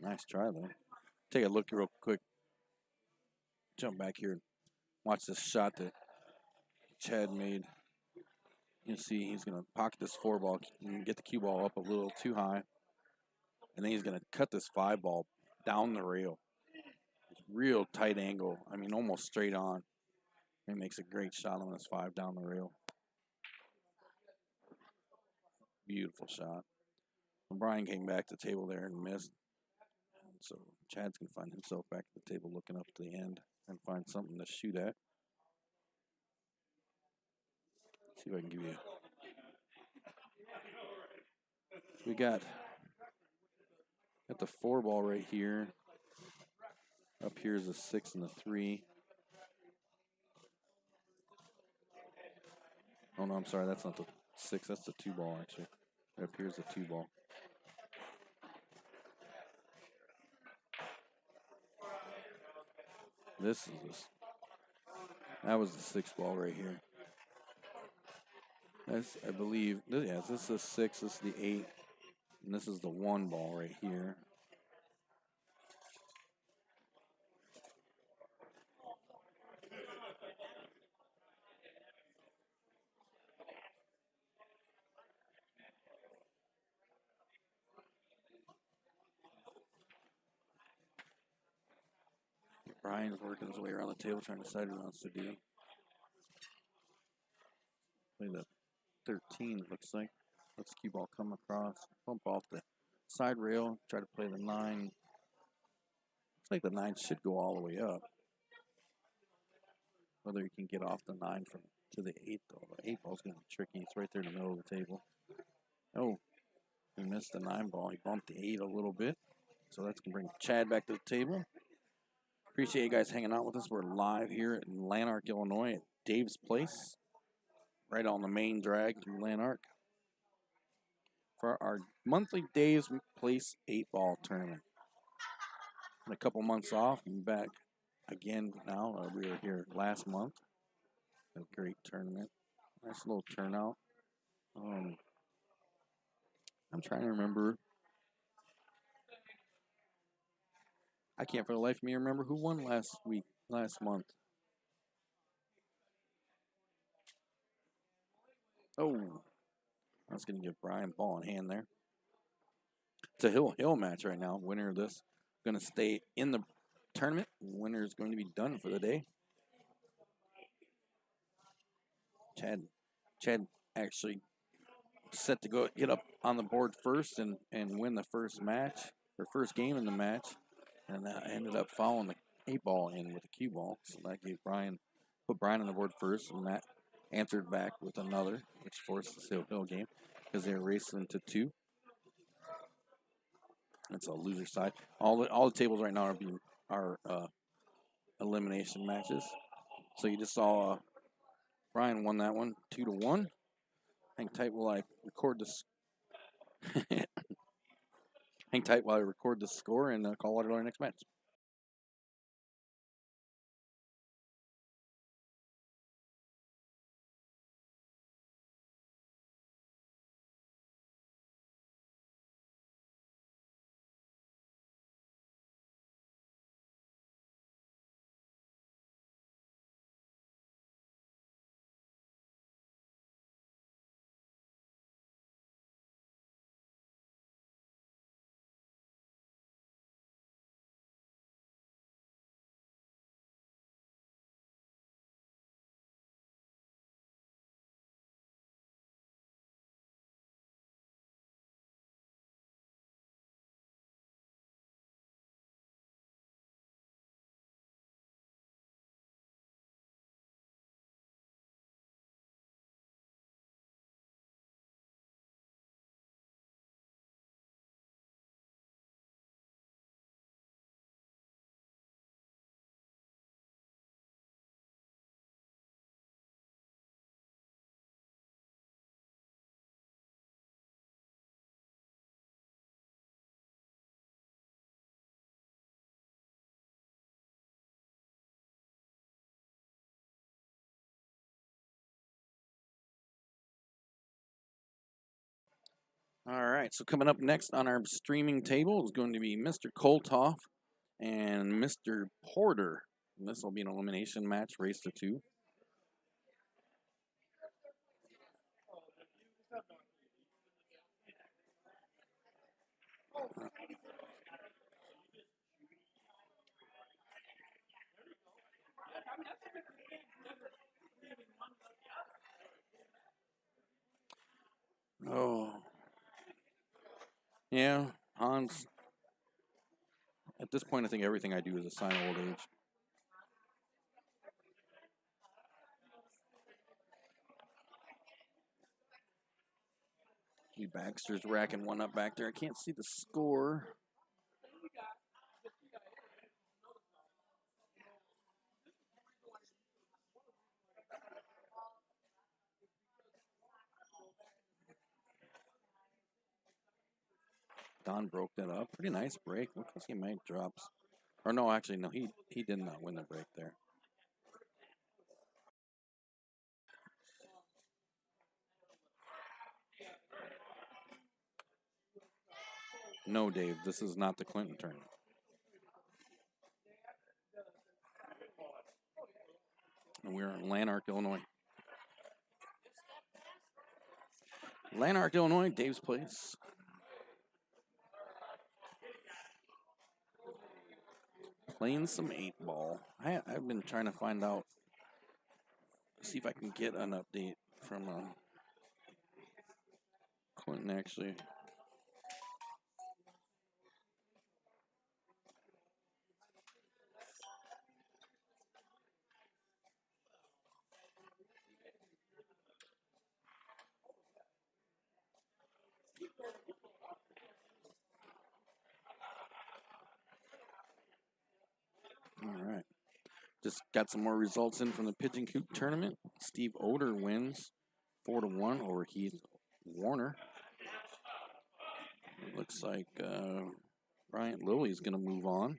[SPEAKER 1] Nice try though. Take a look real quick. Jump back here and watch this shot that Chad made. You see he's going to pocket this 4-ball and get the cue ball up a little too high. And then he's going to cut this 5-ball down the rail. Real tight angle. I mean, almost straight on. He makes a great shot on this 5 down the rail. Beautiful shot. And Brian came back to the table there and missed. And so Chad's going to find himself back at the table looking up to the end and find something to shoot at. See if I can give you. We got the 4-ball right here. Up here is a 6 and a 3. Oh no, I'm sorry. That's not the 6. That's the 2 ball actually. It appears the 2 ball. This is this. That was the 6 ball right here. That's, I believe. Yes, this is the 6. This is the 8, and this is the 1 ball right here. Brian's working his way around the table trying to decide what he wants to do. Play the 13, it looks like. Let's cue ball come across, bump off the side rail, try to play the 9. Looks like the 9 should go all the way up. Whether you can get off the 9 from to the 8 though. The 8 ball's gonna be tricky. It's right there in the middle of the table. Oh, he missed the 9 ball. He bumped the 8 a little bit. So that's gonna bring Chad back to the table. Appreciate you guys hanging out with us. We're live here in Lanark, Illinois at Dave's Place. Right on the main drag through Lanark. For our monthly Dave's Place 8-ball tournament. In a couple months off, I'm back again now. We were here last month. A great tournament. Nice little turnout. I'm trying to remember. I can't for the life of me remember who won last month. Oh, I was going to give Brian ball in hand there. It's a hill match right now. Winner of this going to stay in the tournament. Winner is going to be done for the day. Chad actually set to go get up on the board first and win the first match, or first game in the match, and ended up following the 8-ball in with the cue ball. So that gave put Brian on the board first, and Matt answered back with another, which forced the hill game because they were racing to 2. It's a loser side. All the tables right now are elimination matches. So you just saw Brian won that one 2-1. Hang tight while I record this. Hang tight while I record the score and call it our next match. All right, so coming up next on our streaming table is going to be Mr. Koltoff and Mr. Porter. And this will be an elimination match, race to 2. Oh, yeah, Hans. At this point, I think everything I do is a sign of old age. Lee Baxter's racking one up back there. I can't see the score. Don broke that up. Pretty nice break. Look how he made drops. Or no, actually, no, he did not win the break there. No, Dave, this is not the Clinton tournament. And we're in Lanark, Illinois. Lanark, Illinois, Dave's place. Playing some 8-ball. I've been trying to find out, see if I can get an update from Clinton, actually. All right. Just got some more results in from the Pigeon Coop tournament. Steve Oder wins 4-1 over Heath Warner. It looks like Bryant Lilly's going to move on.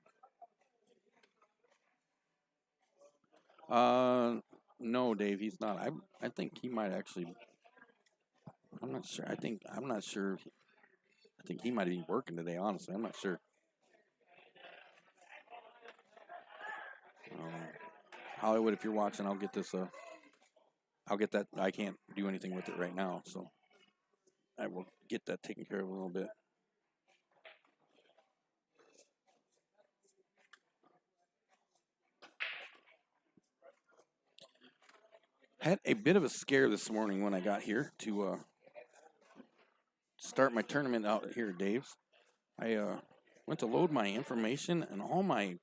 [SPEAKER 1] No, Dave, he's not. I think he might actually. I'm not sure. I'm not sure. I think he might be working today. Honestly, I'm not sure. Hollywood, if you're watching, I'll get this. I'll get that. I can't do anything with it right now, so I will get that taken care of a little bit. Had a bit of a scare this morning when I got here to start my tournament out here at Dave's. I went to load my information, and all my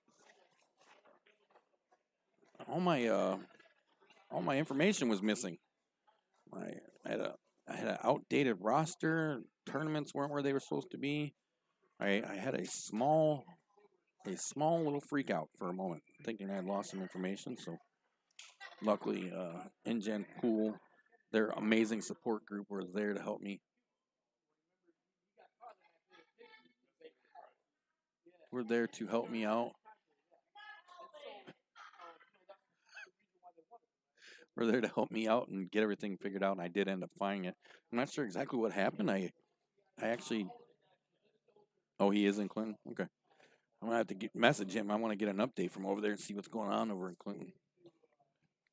[SPEAKER 1] information was missing. I had an outdated roster. Tournaments weren't where they were supposed to be. I had a small little freak out for a moment, thinking I had lost some information. So luckily, InGen Pool, their amazing support group, were there to help me. Were there to help me out. Were there to help me out and get everything figured out, and I did end up finding it. I'm not sure exactly what happened. I actually. Oh, he is in Clinton? Okay. I'm going to have to message him. I want to get an update from over there and see what's going on over in Clinton.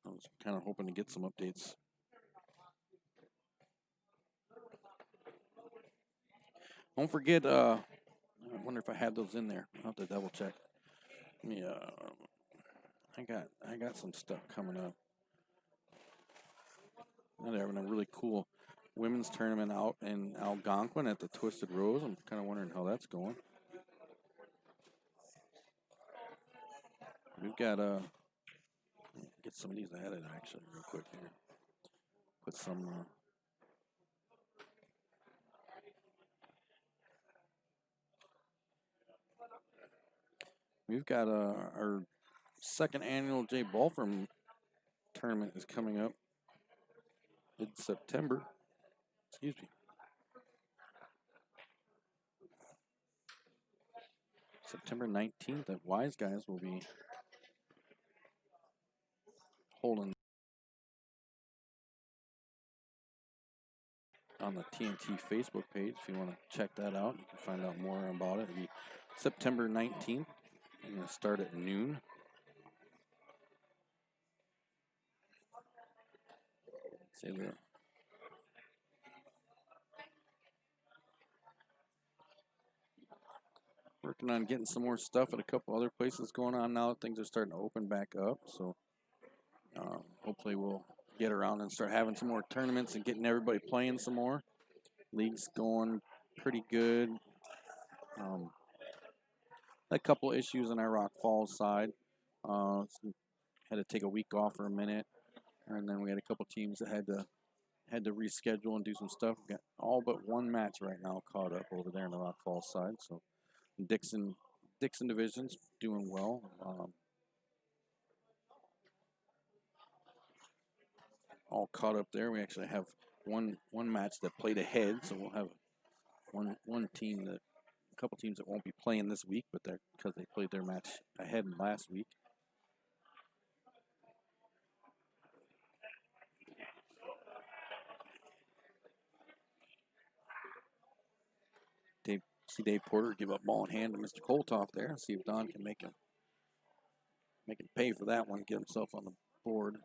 [SPEAKER 1] I was kind of hoping to get some updates. Don't forget, I wonder if I had those in there. I'll have to double check. Yeah, I got some stuff coming up. They're having a really cool women's tournament out in Algonquin at the Twisted Rose. I'm kind of wondering how that's going. We've got get some of these added actually real quick here. Put some. We've got our second annual Jay Balfram tournament is coming up in September. Excuse me. September 19th at Wise Guys will be holding on the TNT Facebook page. If you want to check that out, you can find out more about it. It'll be September 19th. I'm going to start at noon. Say that. Working on getting some more stuff at a couple other places going on now. Things are starting to open back up, so hopefully we'll get around and start having some more tournaments and getting everybody playing some more. League's going pretty good. A couple issues on our Rock Falls side. Had to take a week off for a minute, and then we had a couple teams that had to reschedule and do some stuff. We got all but one match right now caught up over there on the Rock Falls side. So Dixon division's doing well. All caught up there. We actually have one match that played ahead, so we'll have one team that a couple teams that won't be playing this week, but they're because they played their match ahead last week. See Dave Porter give up ball in hand to Mr. Koltoff there, and see if Don can make him pay for that one, get himself on the board.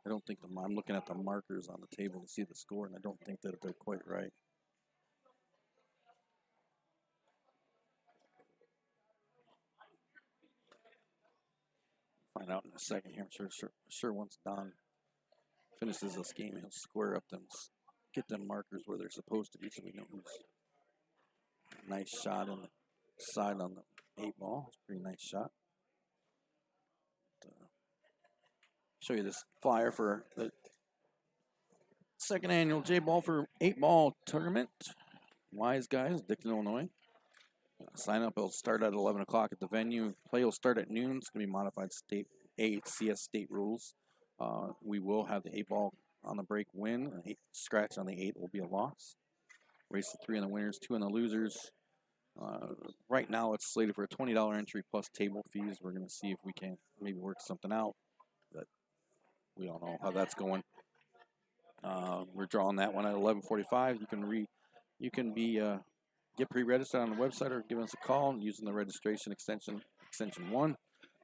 [SPEAKER 1] I don't think I'm looking at the markers on the table to see the score, and I don't think that they're quite right. Find out in a second here. I'm sure once Don finishes this game, he'll square up them, get them markers where they're supposed to be, so we know who's. Nice shot on the side on the 8 ball. It's a pretty nice shot. Show you this flyer for the second annual J-Ball for 8 ball tournament. Wise Guys, Dixon, Illinois. Sign up will start at 11 o'clock at the venue. Play will start at noon. It's going to be modified CS state rules. We will have the 8 ball on the break win. Scratch on the 8 will be a loss. Race to 3 on the winners, 2 on the losers. Right now it's slated for a $20 entry plus table fees. We're going to see if we can maybe work something out. But we all know how that's going. We're drawing that one at 11:45. You can get pre-registered on the website or give us a call using the registration extension 1,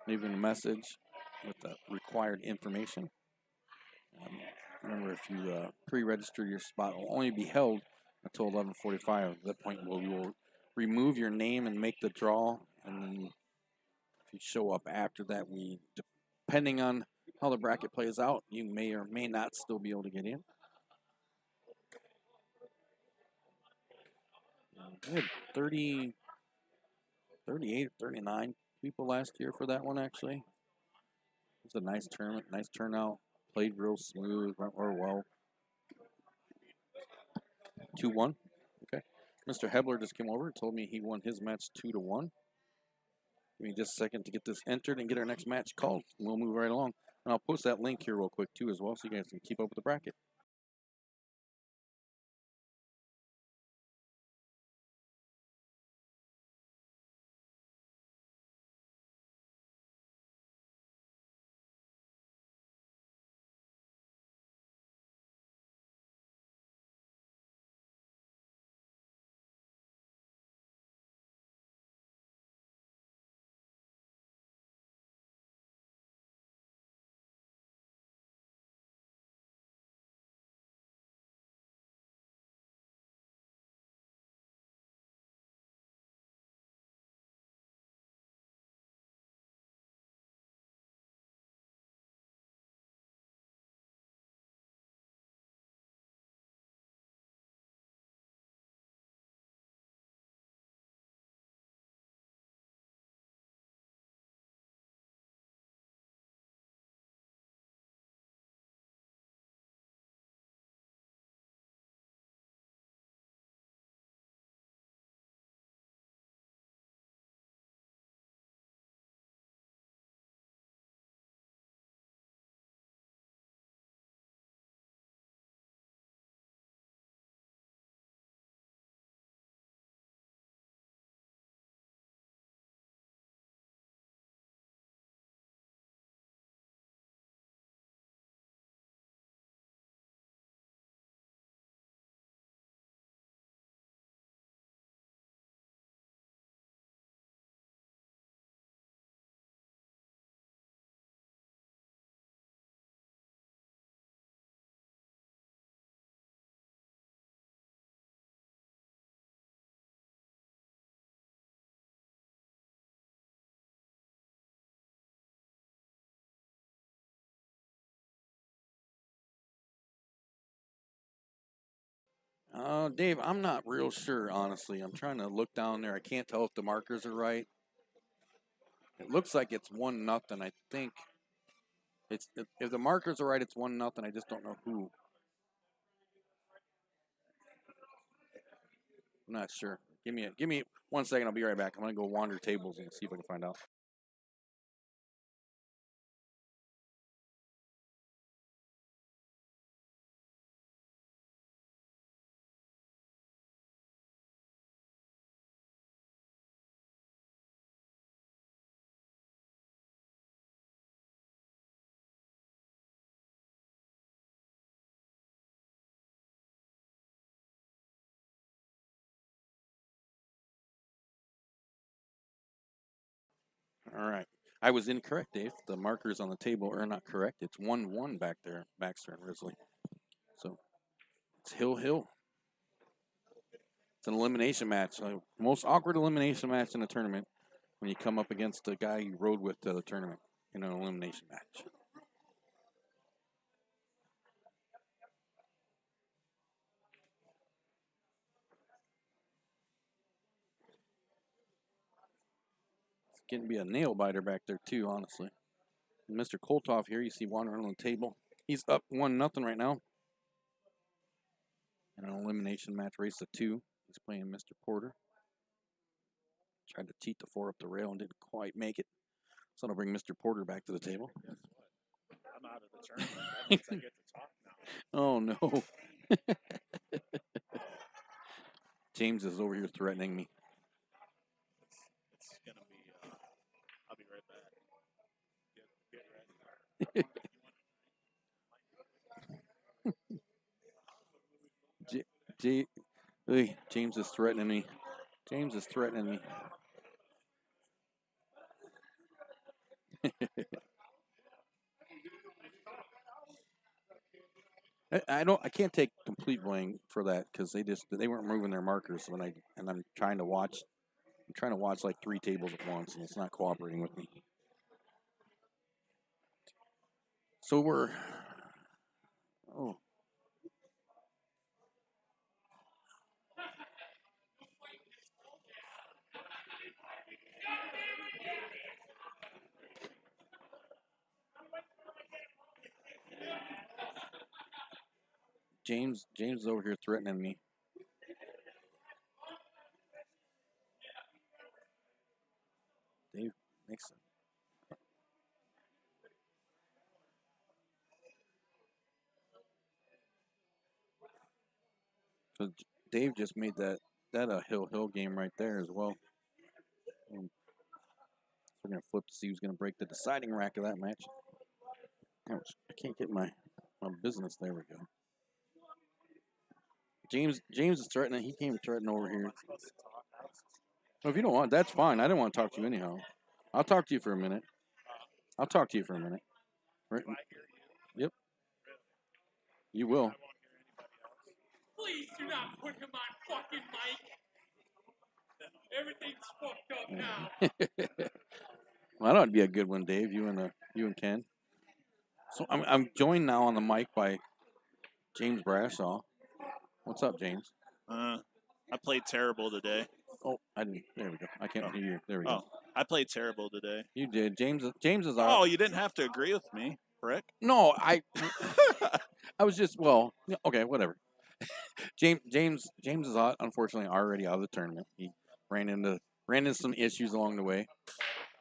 [SPEAKER 1] leaving a message with the required information. Remember, if you pre-register, your spot will only be held until 11:45. At that point, we will remove your name and make the draw. And then if you show up after that, depending on how the bracket plays out, you may or may not still be able to get in. We had 38 or 39 people last year for that one, actually. It was a nice tournament, nice turnout. Played real smooth, went real well. 2-1. Okay. Mr. Hebler just came over and told me he won his match 2-1. Give me just a second to get this entered and get our next match called. We'll move right along. And I'll post that link here real quick, too, as well, so you guys can keep up with the bracket. Dave, I'm not real sure, honestly. I'm trying to look down there. I can't tell if the markers are right. It looks like it's 1-0. I think if the markers are right, it's 1-0. I just don't know who. I'm not sure. Give me 1 second. I'll be right back. I'm gonna go wander tables and see if I can find out. All right. I was incorrect, Dave. The markers on the table are not correct. It's 1-1 back there, Baxter and Risley. So it's Hill. It's an elimination match. Most awkward elimination match in a tournament when you come up against the guy you rode with to the tournament in an elimination match. It's getting to be a nail biter back there too, honestly. And Mr. Kolthoff here, you see wandering on the table. He's up 1-0 right now. In an elimination match, race to 2. He's playing Mr. Porter. Tried to teat the 4 up the rail and didn't quite make it. So that'll bring Mr. Porter back to the table.
[SPEAKER 2] Guess what? I'm out of the tournament. That means I get to talk now.
[SPEAKER 1] Oh no. James is over here threatening me.
[SPEAKER 2] It's gonna be. I'll be right back. Get ready.
[SPEAKER 1] James is threatening me. James is threatening me. I can't take complete blame for that because they weren't moving their markers I'm trying to watch. I'm trying to watch like 3 tables at once and it's not cooperating with me. So we're James is over here threatening me. Dave Nixon. So Dave just made that a Hill game right there as well. And we're gonna flip to see who's gonna break the deciding rack of that match. Ouch, I can't get my business. There we go. James is threatening. He came threatening over here. Well, if you don't want, that's fine. I didn't want to talk to you anyhow. I'll talk to you for a minute. Right. Yep. You will.
[SPEAKER 4] Please do not put him on fucking mic. Everything's fucked up now.
[SPEAKER 1] Well, that ought to be a good one, Dave. You and Ken. So I'm joined now on the mic by James Brashaw. What's up, James?
[SPEAKER 5] I played terrible today.
[SPEAKER 1] Oh, I didn't. There we go. I can't hear you. There we go.
[SPEAKER 5] I played terrible today.
[SPEAKER 1] You did. James is out.
[SPEAKER 5] Oh, you didn't have to agree with me, Rick.
[SPEAKER 1] No, I was just okay, whatever. James is out, unfortunately already out of the tournament. He ran into some issues along the way.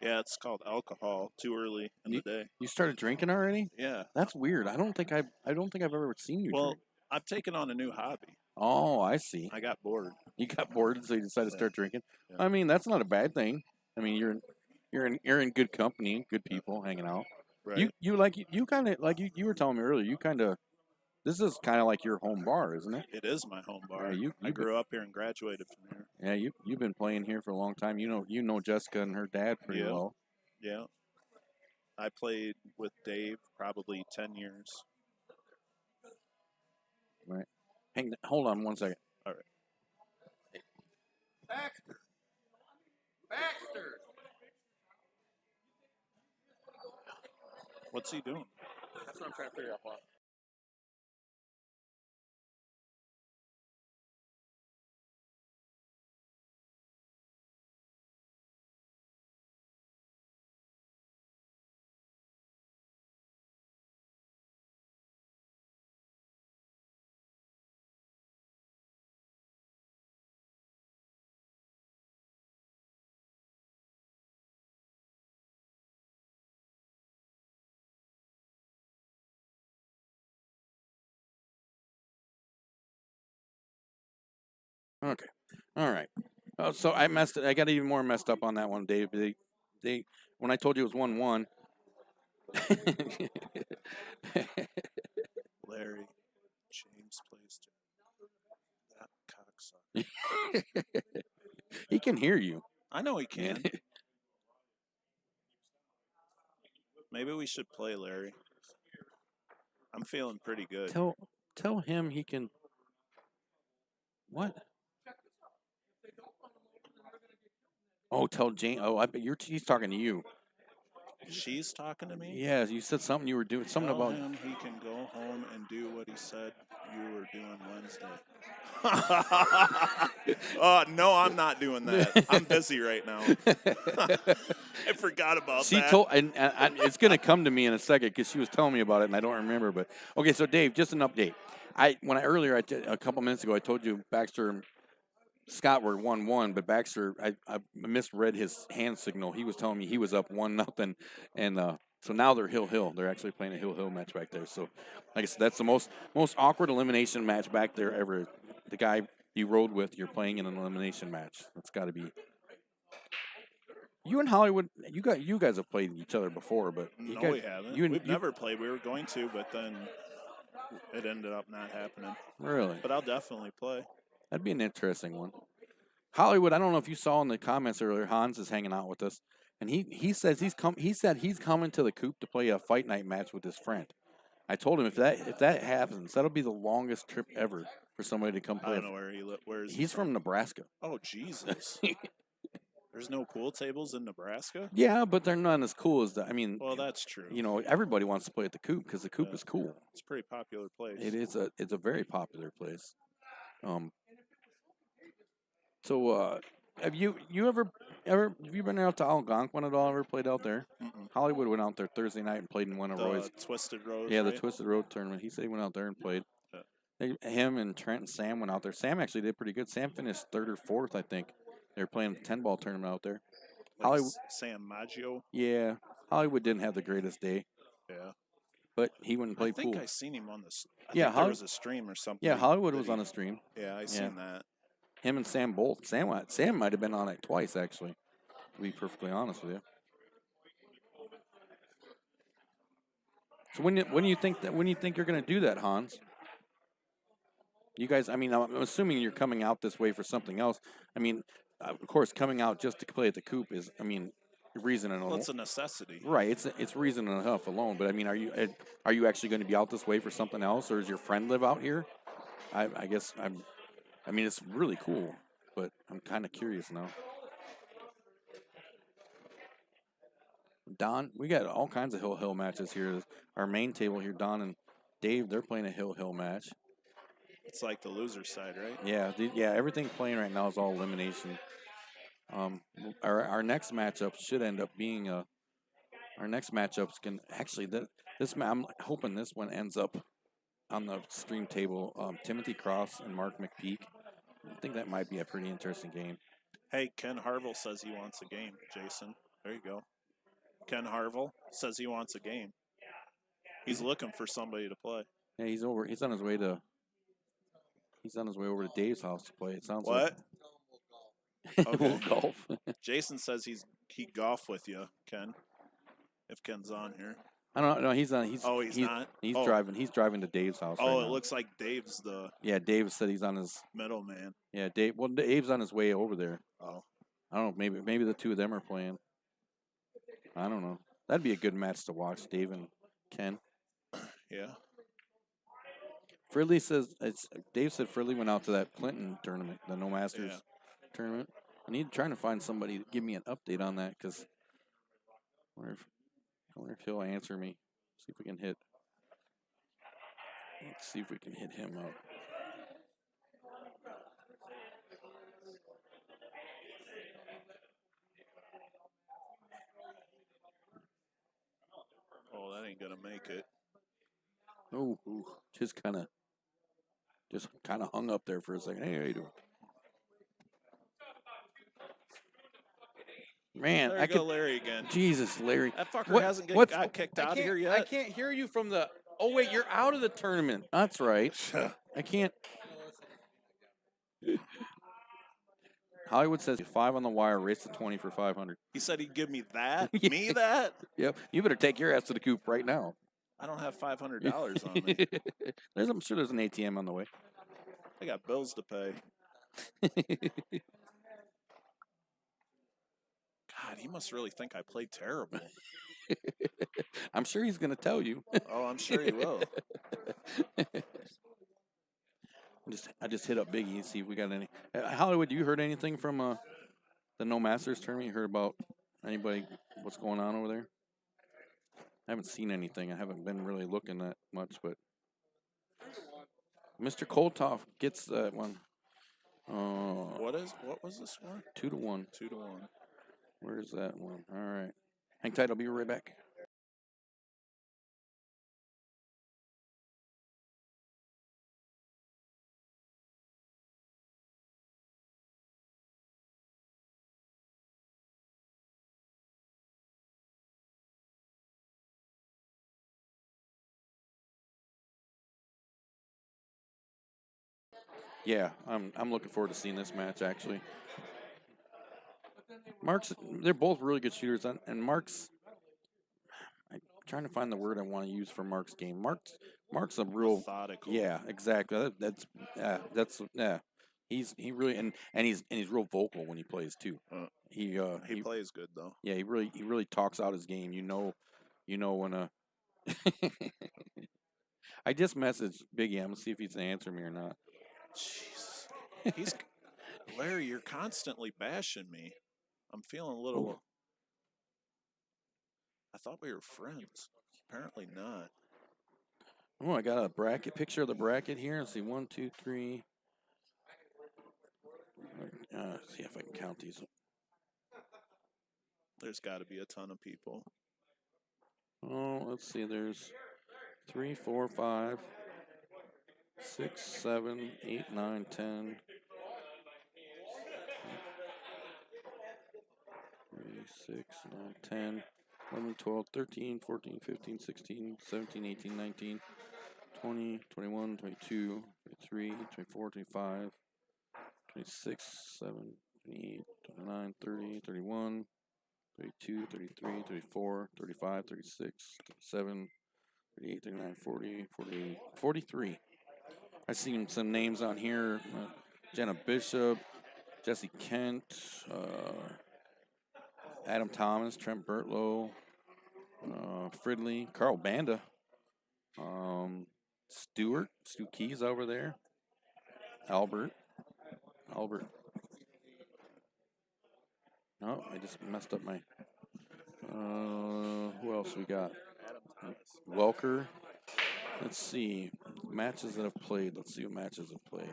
[SPEAKER 5] Yeah, it's called alcohol. Too early in the day.
[SPEAKER 1] You started drinking already?
[SPEAKER 5] Yeah.
[SPEAKER 1] That's weird. I don't think I've ever seen you drink.
[SPEAKER 5] I've taken on a new hobby.
[SPEAKER 1] Oh, I see.
[SPEAKER 5] I got bored.
[SPEAKER 1] You got bored, so you decided to start drinking.
[SPEAKER 5] Yeah.
[SPEAKER 1] I mean, that's not a bad thing. I mean, you're in good company, good people hanging out.
[SPEAKER 5] Right.
[SPEAKER 1] You kind of like you were telling me earlier. This is kind of like your home bar, isn't it?
[SPEAKER 5] It is my home bar.
[SPEAKER 1] Yeah,
[SPEAKER 5] I grew up here and graduated from here.
[SPEAKER 1] Yeah, you've been playing here for a long time. You know Jessica and her dad pretty well.
[SPEAKER 5] Yeah. I played with Dave probably 10 years.
[SPEAKER 1] Right. Hold on 1 second.
[SPEAKER 5] All right.
[SPEAKER 1] Baxter.
[SPEAKER 5] What's he doing?
[SPEAKER 1] That's what I'm trying to figure out. Okay. All right. So I messed it. I got even more messed up on that one, Dave. They when I told you it was 1-1.
[SPEAKER 5] Larry James plays that cocksucker.
[SPEAKER 1] He can hear you.
[SPEAKER 5] I know he can. Maybe we should play, Larry. I'm feeling pretty good.
[SPEAKER 1] Tell him he can. What? Oh, tell Jane. Oh, I bet he's talking to you.
[SPEAKER 5] She's talking to me?
[SPEAKER 1] Yeah, you said something you were doing. Something
[SPEAKER 5] Tell
[SPEAKER 1] about.
[SPEAKER 5] him he can go home and do what he said you were doing Wednesday. No, I'm not doing that. I'm busy right now. I forgot about
[SPEAKER 1] She
[SPEAKER 5] that.
[SPEAKER 1] told, and it's gonna come to me in a second because she was telling me about it and I don't remember. But okay, so Dave, just an update. A couple minutes ago, I told you Baxter and Scott were 1-1, but Baxter, I misread his hand signal. He was telling me he was up 1-0, and so now they're Hill. They're actually playing a Hill match back there. So, like I said, that's the most awkward elimination match back there ever. The guy you rode with, you're playing in an elimination match. That's got to be. You and Hollywood, you guys have played each other before, but
[SPEAKER 5] No,
[SPEAKER 1] guys,
[SPEAKER 5] we haven't.
[SPEAKER 1] We've
[SPEAKER 5] never played. We were going to, but then it ended up not happening.
[SPEAKER 1] Really.
[SPEAKER 5] But I'll definitely play.
[SPEAKER 1] That'd be an interesting one. Hollywood, I don't know if you saw in the comments earlier, Hans is hanging out with us, and he says he said he's coming to the coop to play a fight night match with his friend. I told him if that happens, that'll be the longest trip ever for somebody to come
[SPEAKER 5] I
[SPEAKER 1] play.
[SPEAKER 5] don't know where he lives. Where is he
[SPEAKER 1] He's from Nebraska.
[SPEAKER 5] Oh, Jesus. There's no pool tables in Nebraska?
[SPEAKER 1] Yeah, but they're not as cool as the. I mean,
[SPEAKER 5] Well, that's true.
[SPEAKER 1] you know, everybody wants to play at the coop because the coop
[SPEAKER 5] Yeah.
[SPEAKER 1] is cool.
[SPEAKER 5] It's a pretty popular place.
[SPEAKER 1] It's a very popular place. So have you ever have you been out to Algonquin at all? Ever played out there?
[SPEAKER 5] Mm-mm.
[SPEAKER 1] Hollywood went out there Thursday night and played in one of Roy's.
[SPEAKER 5] Twisted Road.
[SPEAKER 1] Yeah, the
[SPEAKER 5] right?
[SPEAKER 1] Twisted Road tournament. He said he went out there and played.
[SPEAKER 5] Yeah.
[SPEAKER 1] Him and Trent and Sam went out there. Sam actually did pretty good. Sam finished 3rd or 4th, I think. They were playing a 10-ball tournament out there.
[SPEAKER 5] Like
[SPEAKER 1] Hollywood.
[SPEAKER 5] Sam Maggio.
[SPEAKER 1] Yeah, Hollywood didn't have the greatest day,
[SPEAKER 5] Yeah.
[SPEAKER 1] but he went and
[SPEAKER 5] I
[SPEAKER 1] played
[SPEAKER 5] think
[SPEAKER 1] pool.
[SPEAKER 5] I seen him on this.
[SPEAKER 1] Yeah,
[SPEAKER 5] there was a stream or something.
[SPEAKER 1] Yeah, Hollywood
[SPEAKER 5] that
[SPEAKER 1] was
[SPEAKER 5] he-
[SPEAKER 1] on a stream.
[SPEAKER 5] Yeah, I seen that.
[SPEAKER 1] Him and Sam both. Sam might have been on it twice, actually, to be perfectly honest with you. So when do you think you're going to do that, Hans? You guys, I mean, I'm assuming you're coming out this way for something else. I mean, of course, coming out just to play at the coop is, I mean, reason enough.
[SPEAKER 5] Well, it's a necessity.
[SPEAKER 1] Right, it's reason enough alone. But I mean, are you actually going to be out this way for something else, or does your friend live out here? I guess I mean, it's really cool, but I'm kind of curious now. Don, we got all kinds of Hill matches here. Our main table here, Don and Dave, they're playing a Hill match.
[SPEAKER 5] It's like the loser side, right?
[SPEAKER 1] Yeah, everything playing right now is all elimination. Our next matchup should end up being our next matchups can actually I'm hoping this one ends up on the stream table. Timothy Cross and Mark McPeak. I think that might be a pretty interesting game.
[SPEAKER 5] Hey, Ken Harville says he wants a game, Jason. There you go. Ken Harville says he wants a game. He's looking for somebody to play.
[SPEAKER 1] Yeah, he's on his way over to Dave's house to play. It sounds
[SPEAKER 5] What?
[SPEAKER 1] like
[SPEAKER 5] Okay.
[SPEAKER 1] we'll golf.
[SPEAKER 5] Jason says he'd golf with you, Ken. If Ken's on here.
[SPEAKER 1] I don't know. No, he's on.
[SPEAKER 5] Oh, he's not?
[SPEAKER 1] He's
[SPEAKER 5] Oh.
[SPEAKER 1] driving. He's driving to Dave's house.
[SPEAKER 5] Oh,
[SPEAKER 1] right
[SPEAKER 5] it
[SPEAKER 1] now.
[SPEAKER 5] looks like Dave's the
[SPEAKER 1] Yeah, Dave said he's on his.
[SPEAKER 5] middleman.
[SPEAKER 1] Yeah, Dave. Well, Dave's on his way over there.
[SPEAKER 5] Oh.
[SPEAKER 1] I don't know. Maybe the two of them are playing. I don't know. That'd be a good match to watch, Dave and Ken.
[SPEAKER 5] Yeah.
[SPEAKER 1] Fridley says Dave said Fridley went out to that Clinton tournament, the No Masters tournament. Trying to find somebody to give me an update on that because I wonder if he'll answer me. See if we can hit. Let's see if we can hit him up.
[SPEAKER 5] Oh, that ain't gonna make it.
[SPEAKER 1] Oh, just kind of hung up there for a second. Hey, how you doing? Man,
[SPEAKER 5] There
[SPEAKER 1] I
[SPEAKER 5] you go,
[SPEAKER 1] could.
[SPEAKER 5] Larry again.
[SPEAKER 1] Jesus, Larry.
[SPEAKER 5] That fucker
[SPEAKER 1] What-
[SPEAKER 5] hasn't
[SPEAKER 1] what's-
[SPEAKER 5] got kicked out of
[SPEAKER 1] can't-
[SPEAKER 5] here
[SPEAKER 1] I
[SPEAKER 5] yet.
[SPEAKER 1] can't hear you from the. Oh wait, you're out of the tournament. That's right. I can't. Hollywood says 5 on the wire, race to 20 for 500.
[SPEAKER 5] He said he'd give me that.
[SPEAKER 1] Yeah.
[SPEAKER 5] Me that?
[SPEAKER 1] Yep. You better take your ass to the coop right now.
[SPEAKER 5] I don't have $500 on me.
[SPEAKER 1] I'm sure there's an ATM on the way.
[SPEAKER 5] I got bills to pay. God, he must really think I played terrible.
[SPEAKER 1] I'm sure he's gonna tell you.
[SPEAKER 5] Oh, I'm sure he will.
[SPEAKER 1] I just hit up Biggie and see if we got any. Hollywood, you heard anything from the No Masters tournament? You heard about anybody? What's going on over there? I haven't seen anything. I haven't been really looking that much, but Mr. Kolthoff gets that one.
[SPEAKER 5] What was the score?
[SPEAKER 1] 2-1.
[SPEAKER 5] 2-1.
[SPEAKER 1] Where's that one? All right. Hang tight. I'll be right back. Yeah, I'm looking forward to seeing this match actually. They're both really good shooters, and Mark's. I'm trying to find the word I want to use for Mark's game. Mark's a real.
[SPEAKER 5] Methodical.
[SPEAKER 1] Yeah, exactly. That's yeah. He really and he's real vocal when he plays too.
[SPEAKER 5] He plays good though.
[SPEAKER 1] Yeah, he really talks out his game. You know when I just messaged Biggie. I'm gonna see if he's gonna answer me or not.
[SPEAKER 5] Jesus. He's Larry, you're constantly bashing me. I'm feeling a little.
[SPEAKER 1] Oh.
[SPEAKER 5] I thought we were friends. Apparently not.
[SPEAKER 1] Oh, I got a bracket picture of the bracket here. Let's see, 1, 2, 3. See if I can count these.
[SPEAKER 5] There's got to be a ton of people.
[SPEAKER 1] Oh, let's see. There's 3, 4, 5, 6, 7, 8, 9, 10. 3, 6, 9, 10, 11, 12, 13, 14, 15, 16, 17, 18, 19, 20, 21, 22, 23, 24, 25, 26, 7, 28, 29, 30, 31, 32, 33, 34, 35, 36, 37, 38, 39, 40, 48, 43. I've seen some names on here. Jenna Bishop, Jesse Kent, Adam Thomas, Trent Bertlow, Fridley, Carl Banda, Stu Keys over there, Albert. Oh, I just messed up my. Who else we got? Welker. Let's see matches that have played. Let's see what matches have played.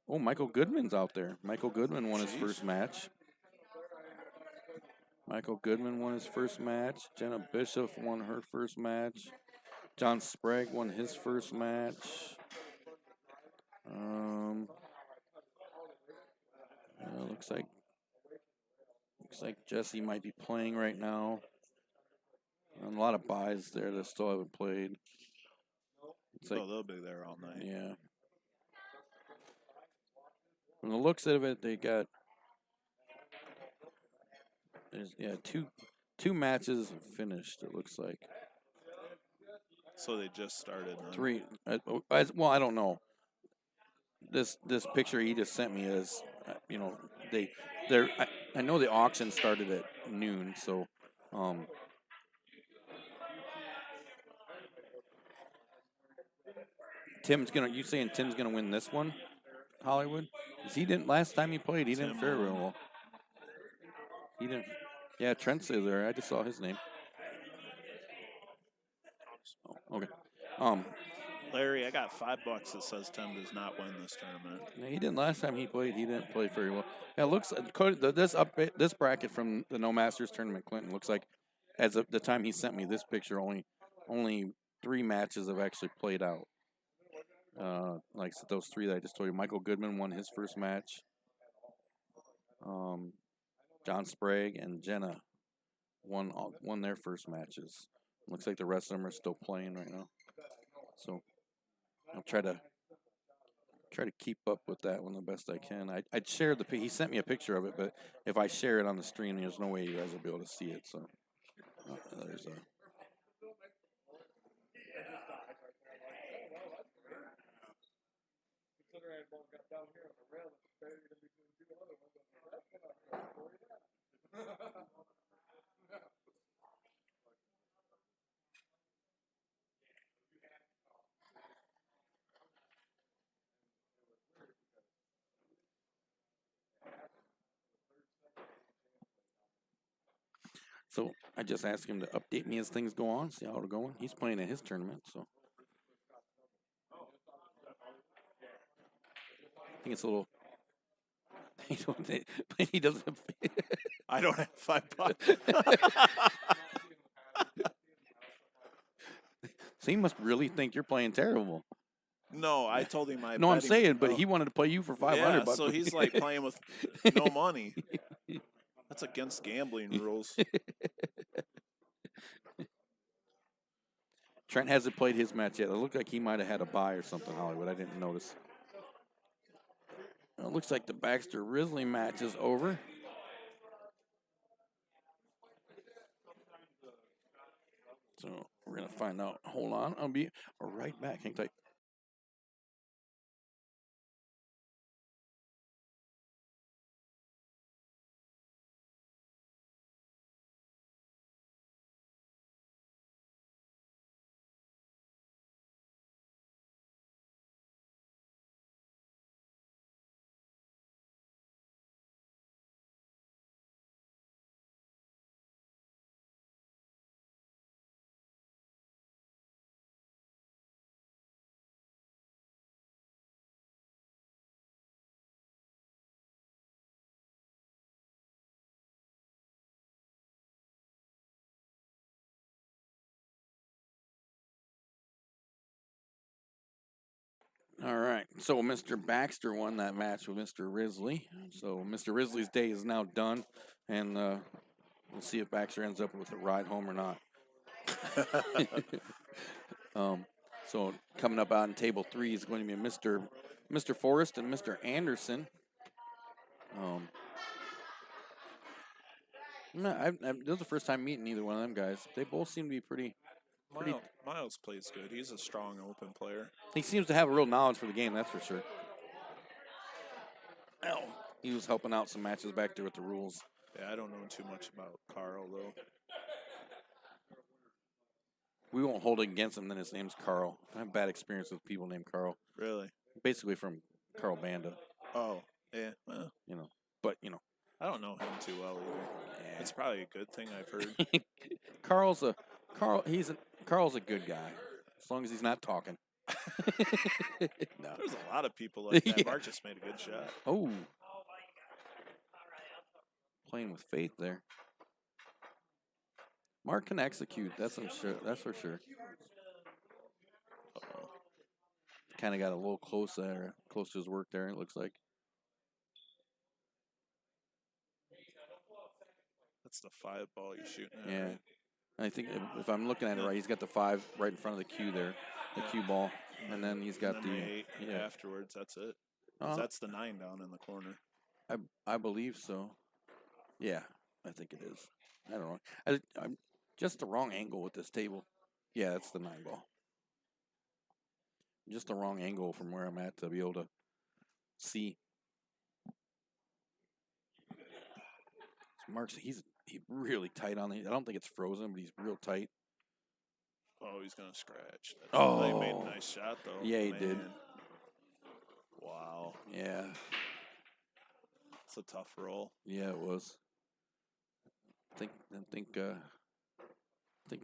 [SPEAKER 1] Oh, Michael Goodman's out there. Michael Goodman won his first match. Jenna Bishop won her first match. John Sprague won his first match. Looks like Jesse might be playing right now. And a lot of buys there that still haven't played.
[SPEAKER 5] They'll be there all night.
[SPEAKER 1] Yeah. From the looks of it, they got two matches finished. It looks like.
[SPEAKER 5] So they just started. Then.
[SPEAKER 1] 3. Well, I don't know. This picture he just sent me is, I know the auction started at noon, so you saying Tim's gonna win this one, Hollywood? 'Cause he didn't last time he played. He didn't fare real well. He didn't. Yeah, Trent's there. I just saw his name. Oh, okay.
[SPEAKER 5] Larry, I got $5 that says Tim does not win this tournament.
[SPEAKER 1] Yeah, he didn't last time he played. He didn't play very well. Yeah, it looks this bracket from the No Masters tournament, Clinton, looks like as of the time he sent me this picture, only 3 matches have actually played out. Like those 3 that I just told you. Michael Goodman won his first match. John Sprague and Jenna won their first matches. Looks like the rest of them are still playing right now. So I'll try to keep up with that one the best I can. I'd share he sent me a picture of it, but if I share it on the stream, there's no way you guys will be able to see it. So there's a. So I just asked him to update me as things go on, see how it's going. He's playing in his tournament, so I think it's a little. He doesn't.
[SPEAKER 5] I don't have $5.
[SPEAKER 1] So he must really think you're playing terrible.
[SPEAKER 5] No, I told him
[SPEAKER 1] No, I'm
[SPEAKER 5] bet him-
[SPEAKER 1] saying, but
[SPEAKER 5] oh,
[SPEAKER 1] he wanted to play you for 500
[SPEAKER 5] yeah,
[SPEAKER 1] bucks.
[SPEAKER 5] so he's like playing with no money. That's against gambling rules.
[SPEAKER 1] Trent hasn't played his match yet. It looked like he might have had a bye or something, Hollywood. I didn't notice. It looks like the Baxter Risley match is over. So we're going to find out. Hold on. I'll be right back. Hang tight. All right. So Mr. Baxter won that match with Mr. Risley. So Mr. Risley's day is now done, and we'll see if Baxter ends up with a ride home or not. So coming up on table 3 is going to be Mr. Forrest and Mr. Anderson. This is the first time meeting either one of them guys. They both seem to be pretty.
[SPEAKER 5] Miles plays good. He's a strong open player.
[SPEAKER 1] He seems to have a real knowledge for the game, that's for sure. Oh, he was helping out some matches back there with the rules.
[SPEAKER 5] Yeah, I don't know too much about Carl, though.
[SPEAKER 1] We won't hold it against him, then his name's Carl. I have bad experience with people named Carl.
[SPEAKER 5] Really?
[SPEAKER 1] Basically from Carl Banda,
[SPEAKER 5] Oh, yeah. Well,
[SPEAKER 1] but,
[SPEAKER 5] I don't know him too well either.
[SPEAKER 1] yeah.
[SPEAKER 5] It's probably a good thing I've heard.
[SPEAKER 1] Carl's a good guy, as long as he's not talking. No.
[SPEAKER 5] There's a lot of people like that.
[SPEAKER 1] Yeah.
[SPEAKER 5] Mark just made a good shot.
[SPEAKER 1] Oh. Playing with faith there. Mark can execute, that's for sure. Uh-oh. Kind of got a little close to his work there, it looks like.
[SPEAKER 5] That's the 5 ball you're shooting at.
[SPEAKER 1] Yeah.
[SPEAKER 5] Right?
[SPEAKER 1] I think if I'm looking at it right, he's got the 5 right in front of the cue there, the cue ball, and then he's got
[SPEAKER 5] And then
[SPEAKER 1] the
[SPEAKER 5] 8 afterwards. That's it.
[SPEAKER 1] Uh,
[SPEAKER 5] That's the 9 down in the corner.
[SPEAKER 1] I believe so. Yeah, I think it is. I don't know. I'm just the wrong angle with this table. Yeah, it's the 9 ball. Just the wrong angle from where I'm at to be able to see. So Mark's he's really tight on it. I don't think it's frozen, but he's real tight.
[SPEAKER 5] Oh, he's going to scratch.
[SPEAKER 1] Oh.
[SPEAKER 5] He made a nice shot, though.
[SPEAKER 1] Yeah, he did.
[SPEAKER 5] Wow.
[SPEAKER 1] Yeah.
[SPEAKER 5] It's a tough roll.
[SPEAKER 1] Yeah, it was. I think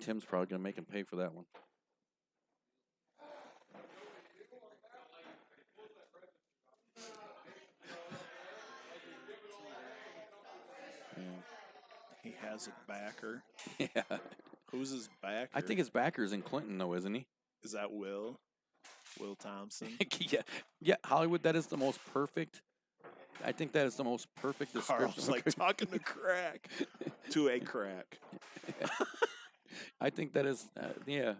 [SPEAKER 1] Tim's probably gonna make him pay for that one.
[SPEAKER 5] He has a backer.
[SPEAKER 1] Yeah.
[SPEAKER 5] Who's his backer?
[SPEAKER 1] I think his backer's in Clinton, though, isn't he?
[SPEAKER 5] Is that Will? Will Thompson?
[SPEAKER 1] Yeah. Hollywood. That is the most perfect. I think that is the most perfect description.
[SPEAKER 5] Carl's like talking to crack. To a crack.
[SPEAKER 1] I think that is, yeah.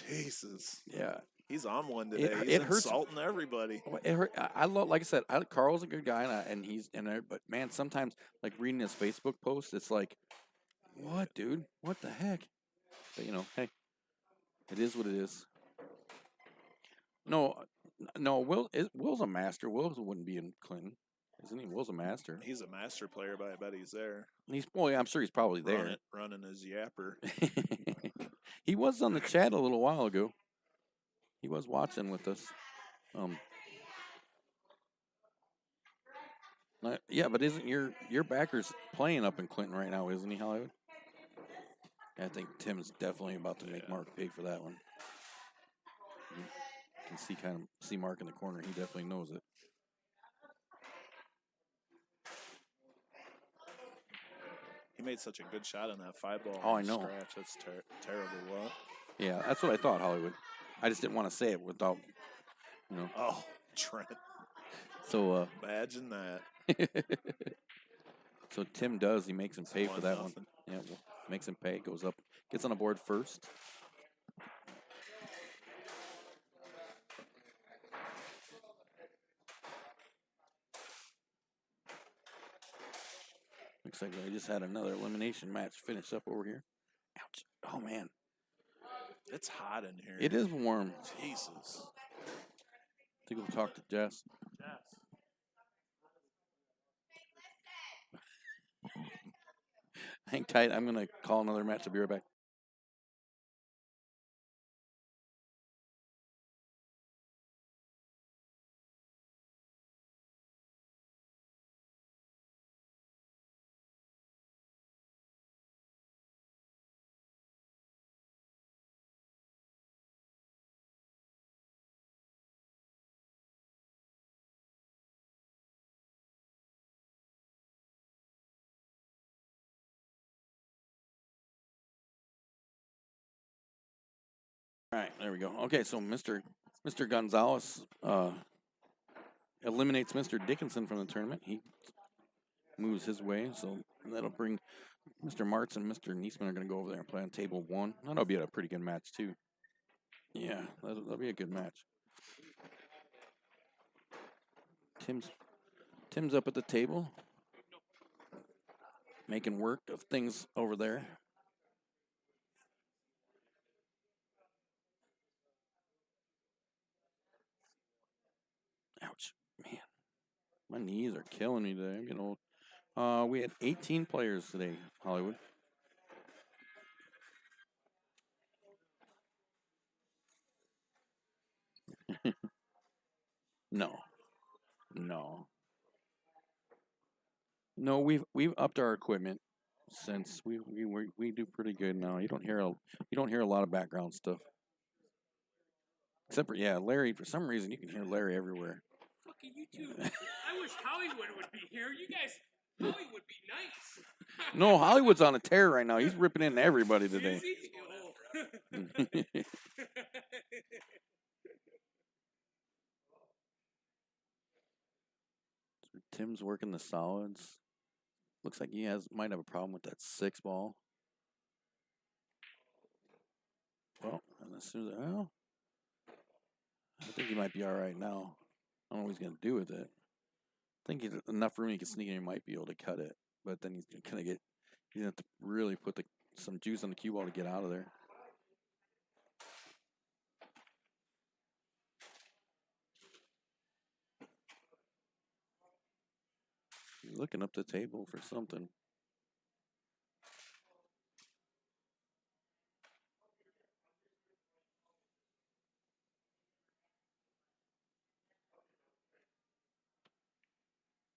[SPEAKER 5] Jesus.
[SPEAKER 1] Yeah.
[SPEAKER 5] He's on one today.
[SPEAKER 1] It
[SPEAKER 5] He's
[SPEAKER 1] hurts-
[SPEAKER 5] insulting everybody.
[SPEAKER 1] It hurt. I love, like I said, Carl's a good guy, and he's in there. But man, sometimes like reading his Facebook post, it's like, what, dude? What the heck? But hey, it is what it is. No, No, Will's a master. Will wouldn't be in Clinton, isn't he? Will's a master.
[SPEAKER 5] He's a master player, but I bet he's there.
[SPEAKER 1] Yeah, I'm sure he's probably there.
[SPEAKER 5] Running his yapper.
[SPEAKER 1] He was on the chat a little while ago. He was watching with us. Yeah, but isn't your backer's playing up in Clinton right now, isn't he, Hollywood? I think Tim's definitely about to make Mark pay for that one. You can see Mark in the corner. He definitely knows it.
[SPEAKER 5] He made such a good shot on that 5-ball.
[SPEAKER 1] Oh, I know.
[SPEAKER 5] Scratch. That's terrible. What?
[SPEAKER 1] Yeah, that's what I thought, Hollywood. I just didn't want to say it without,
[SPEAKER 5] Oh, Trent.
[SPEAKER 1] So
[SPEAKER 5] imagine that.
[SPEAKER 1] So Tim does. He makes him pay for that
[SPEAKER 5] 1-0.
[SPEAKER 1] one. Yeah, well, makes him pay. Goes up, gets on the board first. Looks like we just had another elimination match finish up over here. Ouch. Oh, man.
[SPEAKER 5] It's hot in here.
[SPEAKER 1] It is warm.
[SPEAKER 5] Jesus.
[SPEAKER 1] I think we'll talk to Jess. Hang tight. I'm going to call another match. I'll be right back. All right, there we go. Okay, so Mr. Gonzalez eliminates Mr. Dickinson from the tournament. He moves his way, so that'll bring Mr. Martz and Mr. Niesman are going to go over there and play on table 1. That'll be a pretty good match, too. Yeah, that'll be a good match. Tim's up at the table, making work of things over there. Ouch, man. My knees are killing me today. I'm getting old. We had 18 players today, Hollywood. No, we've upped our equipment since we do pretty good now. You don't hear a lot of background stuff. Except for Larry. For some reason, you can hear Larry everywhere.
[SPEAKER 4] Fucking you two. I wish Hollywood would be here. You guys, Hollywood would be nice.
[SPEAKER 1] No, Hollywood's on a tear right now. He's ripping into everybody today.
[SPEAKER 4] Is he? Oh.
[SPEAKER 1] Tim's working the solids. Looks like he might have a problem with that 6 ball. Well, and as soon as I think he might be all right now. I don't know what he's going to do with it. I think he's enough room he can sneak in. He might be able to cut it, but then he's going to have to really put some juice on the cue ball to get out of there. He's looking up the table for something.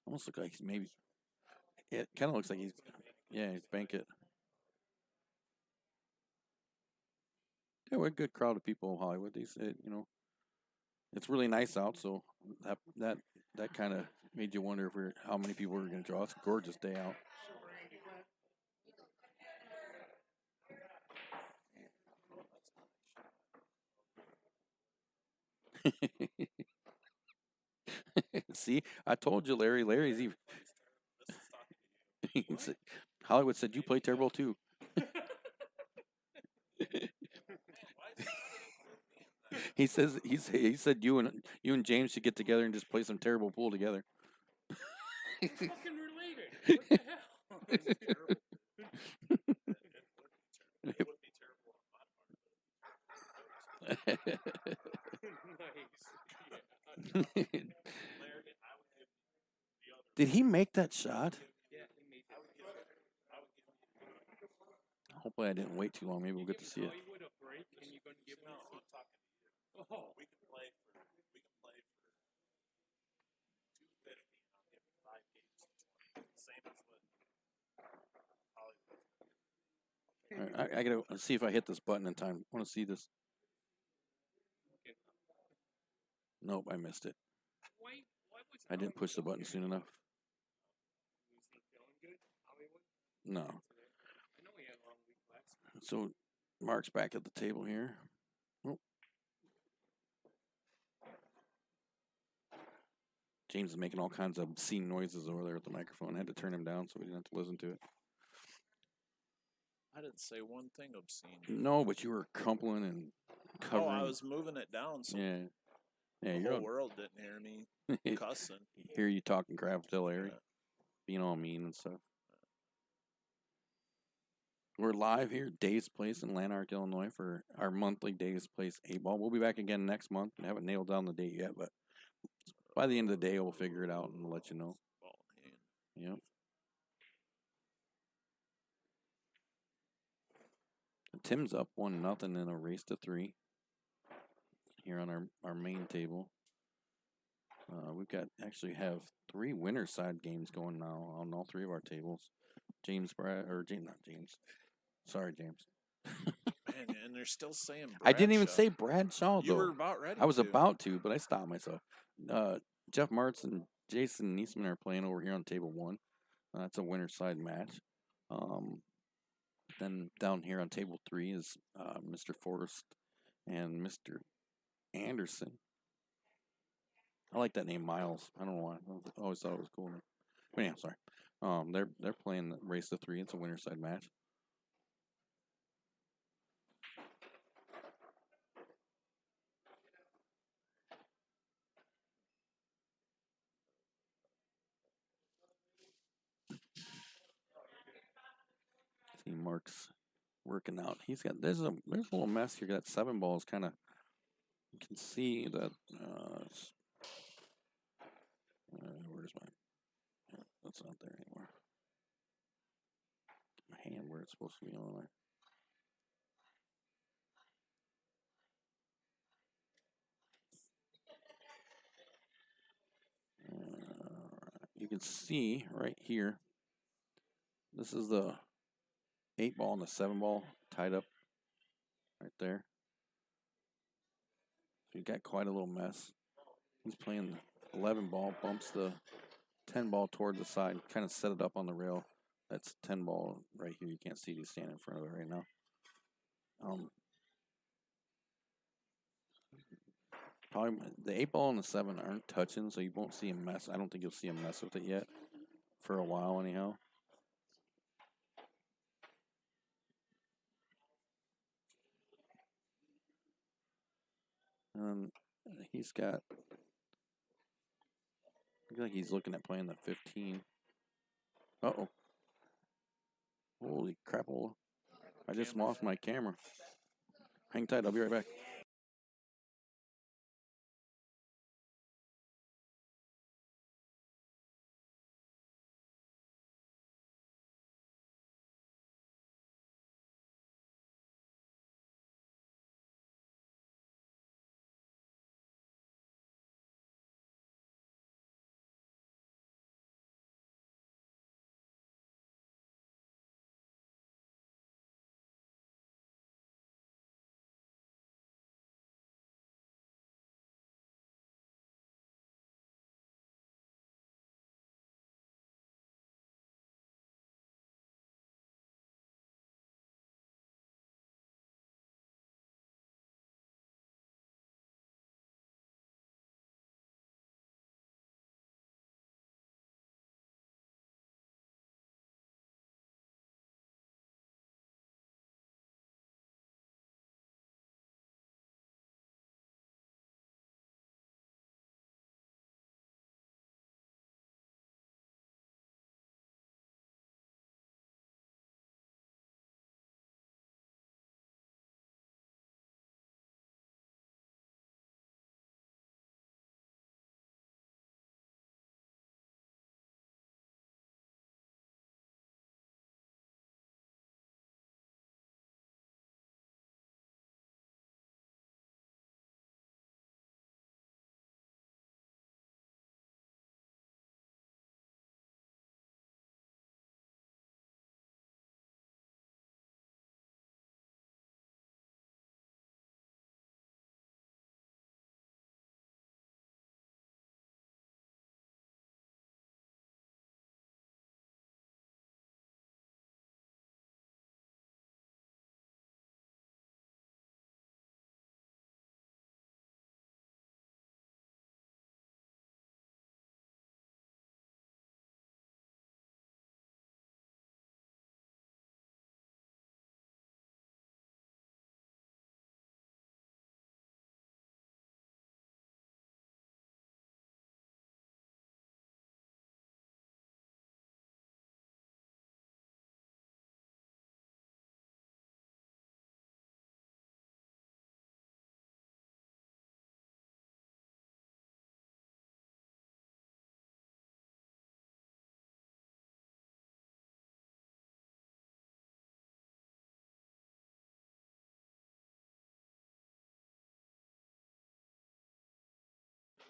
[SPEAKER 1] Almost look like he's maybe. It kind of looks like he's bank it. Yeah, we're a good crowd of people in Hollywood. They said, it's really nice out, so that kind of made you wonder how many people were going to draw. It's a gorgeous day out. See, I told you, Larry. Larry's even. Hollywood said you play terrible too. He said you and James should get together and just play some terrible pool together.
[SPEAKER 4] Fucking related. What the hell?
[SPEAKER 5] It would be terrible on my part.
[SPEAKER 4] Nice. Yeah.
[SPEAKER 1] Did he make that shot? Hopefully I didn't wait too long. Maybe we'll get to see it.
[SPEAKER 4] Hollywood a break and you're going to give me some. Oh,
[SPEAKER 5] We can play for 250 and I'll give you 5 games. Same as what Hollywood.
[SPEAKER 1] All right, I gotta see if I hit this button in time. I want to see this. Nope, I missed it.
[SPEAKER 4] why was
[SPEAKER 1] I didn't push the button soon enough.
[SPEAKER 4] Was he feeling good, Hollywood?
[SPEAKER 1] No.
[SPEAKER 4] I know he had a long week last week.
[SPEAKER 1] So Mark's back at the table here. Oh. James is making all kinds of obscene noises over there with the microphone. I had to turn him down so we didn't have to listen to it.
[SPEAKER 5] I didn't say one thing obscene.
[SPEAKER 1] No, but you were crumpling and covering.
[SPEAKER 5] Oh, I was moving it down so
[SPEAKER 1] Yeah. Yeah,
[SPEAKER 5] the
[SPEAKER 1] you're
[SPEAKER 5] whole world didn't hear me cussing.
[SPEAKER 1] hear you talking crap to Larry,
[SPEAKER 5] Yeah.
[SPEAKER 1] being all mean and stuff. We're live here at Dave's Place in Lanark, Illinois for our monthly Dave's Place 8-ball. We'll be back again next month. We haven't nailed down the date yet, but by the end of the day, we'll figure it out and let you know.
[SPEAKER 5] Ball in hand.
[SPEAKER 1] Yep. Tim's up 1-0 in a race to 3 here on our main table. We've got actually have 3 winner side games going now on all 3 of our tables. Not James. Sorry, James.
[SPEAKER 5] Man, and they're still saying Bradshaw.
[SPEAKER 1] I didn't even say Bradshaw though.
[SPEAKER 5] You were about ready
[SPEAKER 1] I was
[SPEAKER 5] to.
[SPEAKER 1] about to, but I stopped myself. Jeff Martz and Jason Niesman are playing over here on table 1. That's a winner side match. Then down here on table 3 is Mr. Forrest and Mr. Anderson. I like that name, Miles. I don't know why. I always thought it was cool. But yeah, sorry. They're playing the race to 3. It's a winner side match. See, Mark's working out. There's a little mess here. That 7 ball is kind of. You can see that. Where's my? That's not there anymore. My hand where it's supposed to be on there. You can see right here. This is the 8 ball and the 7 ball tied up right there. So you got quite a little mess. He's playing the 11 ball, bumps the 10 ball toward the side, kind of set it up on the rail. That's 10 ball right here. You can't see it. He's standing in front of it right now. Probably the 8 ball and the 7 aren't touching, so you won't see him mess. I don't think you'll see him mess with it yet for a while, anyhow. He's got. Looks like he's looking at playing the 15. Uh-oh. Holy crap. I just lost my camera. Hang tight. I'll be right back.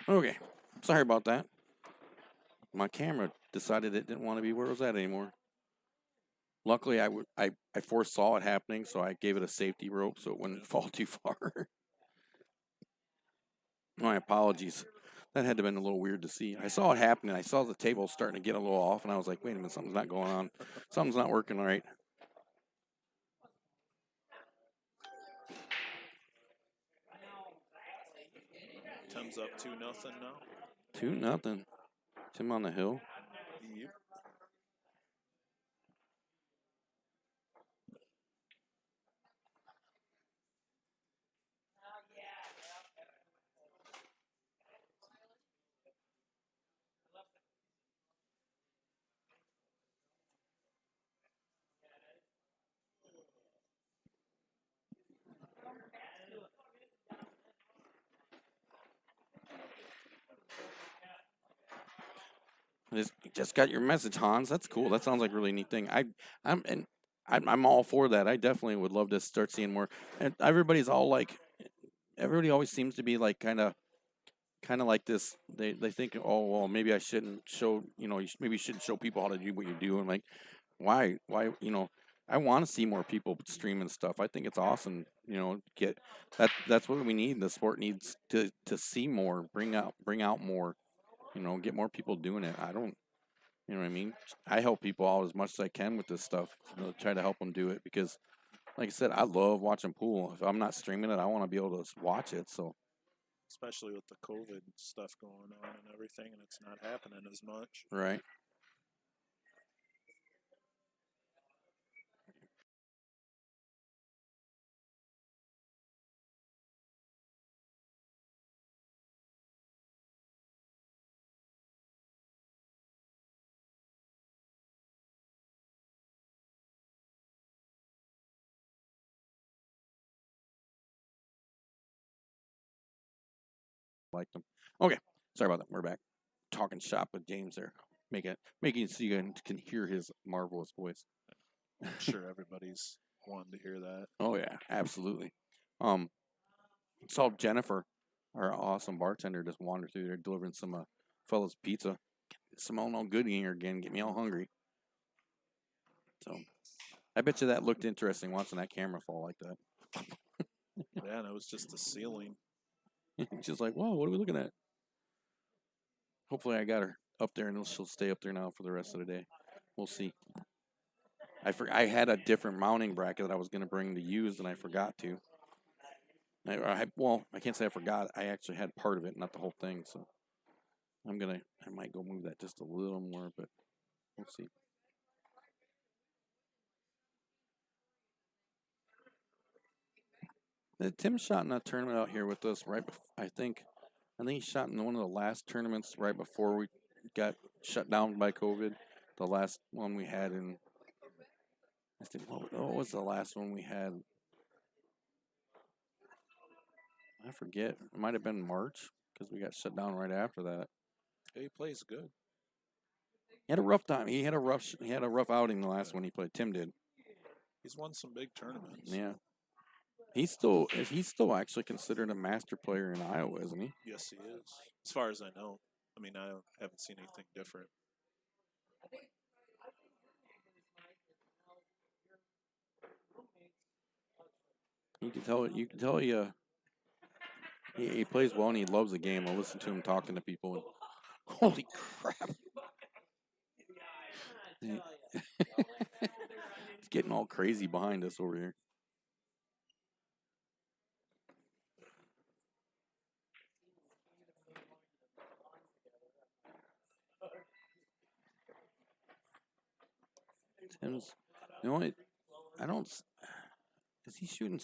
[SPEAKER 1] Okay, sorry about that. My camera decided it didn't want to be where it was at anymore. Luckily, I foresaw it happening, so I gave it a safety rope so it wouldn't fall too far. My apologies. That had to have been a little weird to see. I saw it happening. I saw the table starting to get a little off, and I was like, wait a minute, something's not going on. Something's not working right.
[SPEAKER 5] Tim's up 2-0 now.
[SPEAKER 1] 2-0. Tim on the hill.
[SPEAKER 5] Yep.
[SPEAKER 1] Just got your message, Hans. That's cool. That sounds like a really neat thing. I'm all for that. I definitely would love to start seeing more. And everybody always seems to be like kind of like this. They think, oh well, maybe I shouldn't show. Maybe you shouldn't show people how to do what you do. And like, why? I want to see more people streaming stuff. I think it's awesome. Get that's what we need. The sport needs to see more, bring out more. Get more people doing it. I don't. You know what I mean? I help people out as much as I can with this stuff. Try to help them do it because, like I said, I love watching pool. If I'm not streaming it, I want to be able to watch it. So,
[SPEAKER 5] Especially with the COVID stuff going on and everything, and it's not happening as much.
[SPEAKER 1] right. Like them. Okay, sorry about that. We're back talking shop with James there, making it so you can hear his marvelous voice.
[SPEAKER 5] I'm sure everybody's wanting to hear that.
[SPEAKER 1] Oh yeah, absolutely. Um, saw Jennifer, our awesome bartender, just wander through there delivering some fellas pizza. Smelling all good in here again, get me all hungry. So, I bet you that looked interesting watching that camera fall like that.
[SPEAKER 5] Yeah, and it was just the ceiling.
[SPEAKER 1] She's like, whoa, what are we looking at? Hopefully, I got her up there and she'll stay up there now for the rest of the day. We'll see. I had a different mounting bracket that I was going to bring to use and I forgot to. I can't say I forgot. I actually had part of it, not the whole thing. So I might go move that just a little more, but we'll see. Tim shot in a tournament out here with us right before, I think he shot in one of the last tournaments right before we got shut down by COVID. The last one we had in, I think, what was the last one we had? I forget. It might have been March because we got shut down right after that.
[SPEAKER 5] He plays good.
[SPEAKER 1] He had a rough time. He had a rough outing the last one he played. Tim did.
[SPEAKER 5] He's won some big tournaments.
[SPEAKER 1] Yeah. He's still actually considered a master player in Iowa, isn't he?
[SPEAKER 5] Yes, he is. As far as I know. I mean, I haven't seen anything different.
[SPEAKER 1] You can tell he plays well and he loves the game. I'll listen to him talking to people. And, holy crap! It's getting all crazy behind us over here. Tim's, I don't. Is he shooting?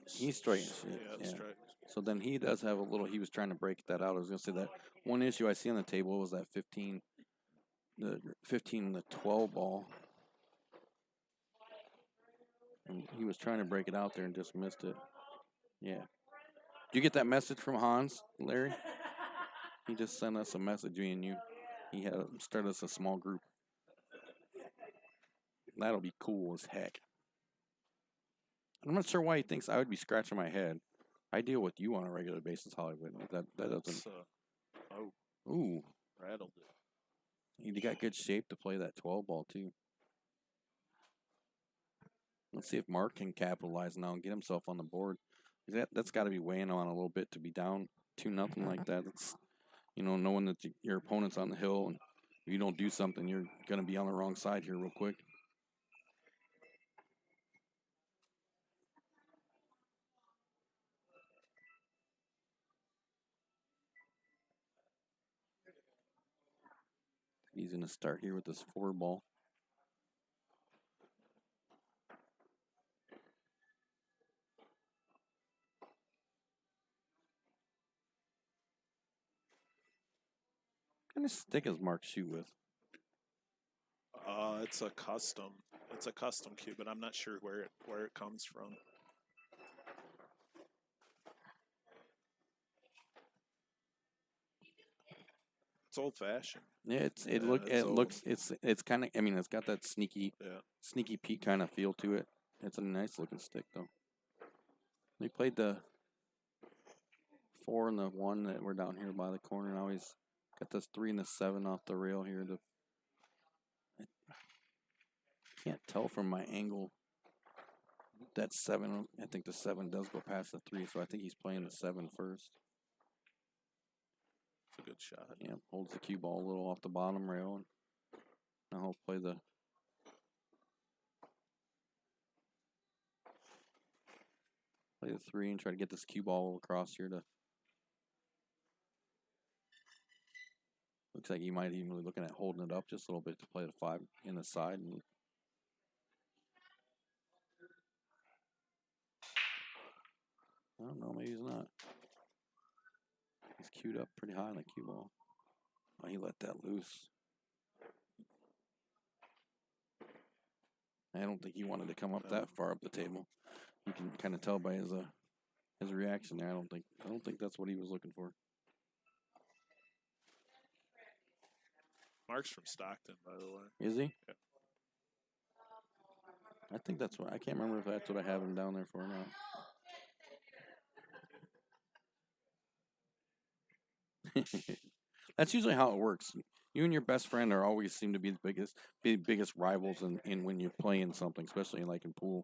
[SPEAKER 1] He's straight.
[SPEAKER 5] Yeah, straight.
[SPEAKER 1] So then he does have a little. He was trying to break that out. I was gonna say that one issue I see on the table was that 15, the 12 ball, and he was trying to break it out there and just missed it. Yeah. Did you get that message from Hans, Larry? He just sent us a message. Me and you. He had started us a small group. That'll be cool as heck. I'm not sure why he thinks I would be scratching my head. I deal with you on a regular basis, Hollywood. That doesn't.
[SPEAKER 5] It's, oh,
[SPEAKER 1] Ooh,
[SPEAKER 5] rattled it.
[SPEAKER 1] you got good shape to play that 12 ball too. Let's see if Mark can capitalize now and get himself on the board. That's got to be weighing on a little bit to be down 2-0 like that. It's knowing that your opponent's on the hill and if you don't do something, you're gonna be on the wrong side here real quick. He's gonna start here with this 4 ball. What kind of stick is Mark shoot with?
[SPEAKER 5] It's a custom. It's a custom cue, but I'm not sure where it comes from. It's old fashioned.
[SPEAKER 1] Yeah, it
[SPEAKER 5] old.
[SPEAKER 1] looks it's kind of, I mean, it's got that sneaky Pete kind of feel to it. It's a nice looking stick though. We played the 4 and the 1 that were down here by the corner. Now he's got this 3 and the 7 off the rail here. I can't tell from my angle. That 7, I think the 7 does go past the 3, so I think he's playing the 7 first.
[SPEAKER 5] It's a good shot.
[SPEAKER 1] Yeah, holds the cue ball a little off the bottom rail, and now he'll play the play the 3 and try to get this cue ball across here to. Looks like he might even be looking at holding it up just a little bit to play the 5 in the side. And I don't know, maybe he's not. He's queued up pretty high on the cue ball. Oh, he let that loose. I don't think he wanted to come up that far up the table. You can kind of tell by his reaction there. I don't think that's what he was looking for.
[SPEAKER 5] Mark's from Stockton, by the way.
[SPEAKER 1] Is he?
[SPEAKER 5] Yep.
[SPEAKER 1] I think that's what I can't remember if that's what I have him down there for or not. That's usually how it works. You and your best friend are always seem to be the biggest rivals in when you're playing something, especially like in pool.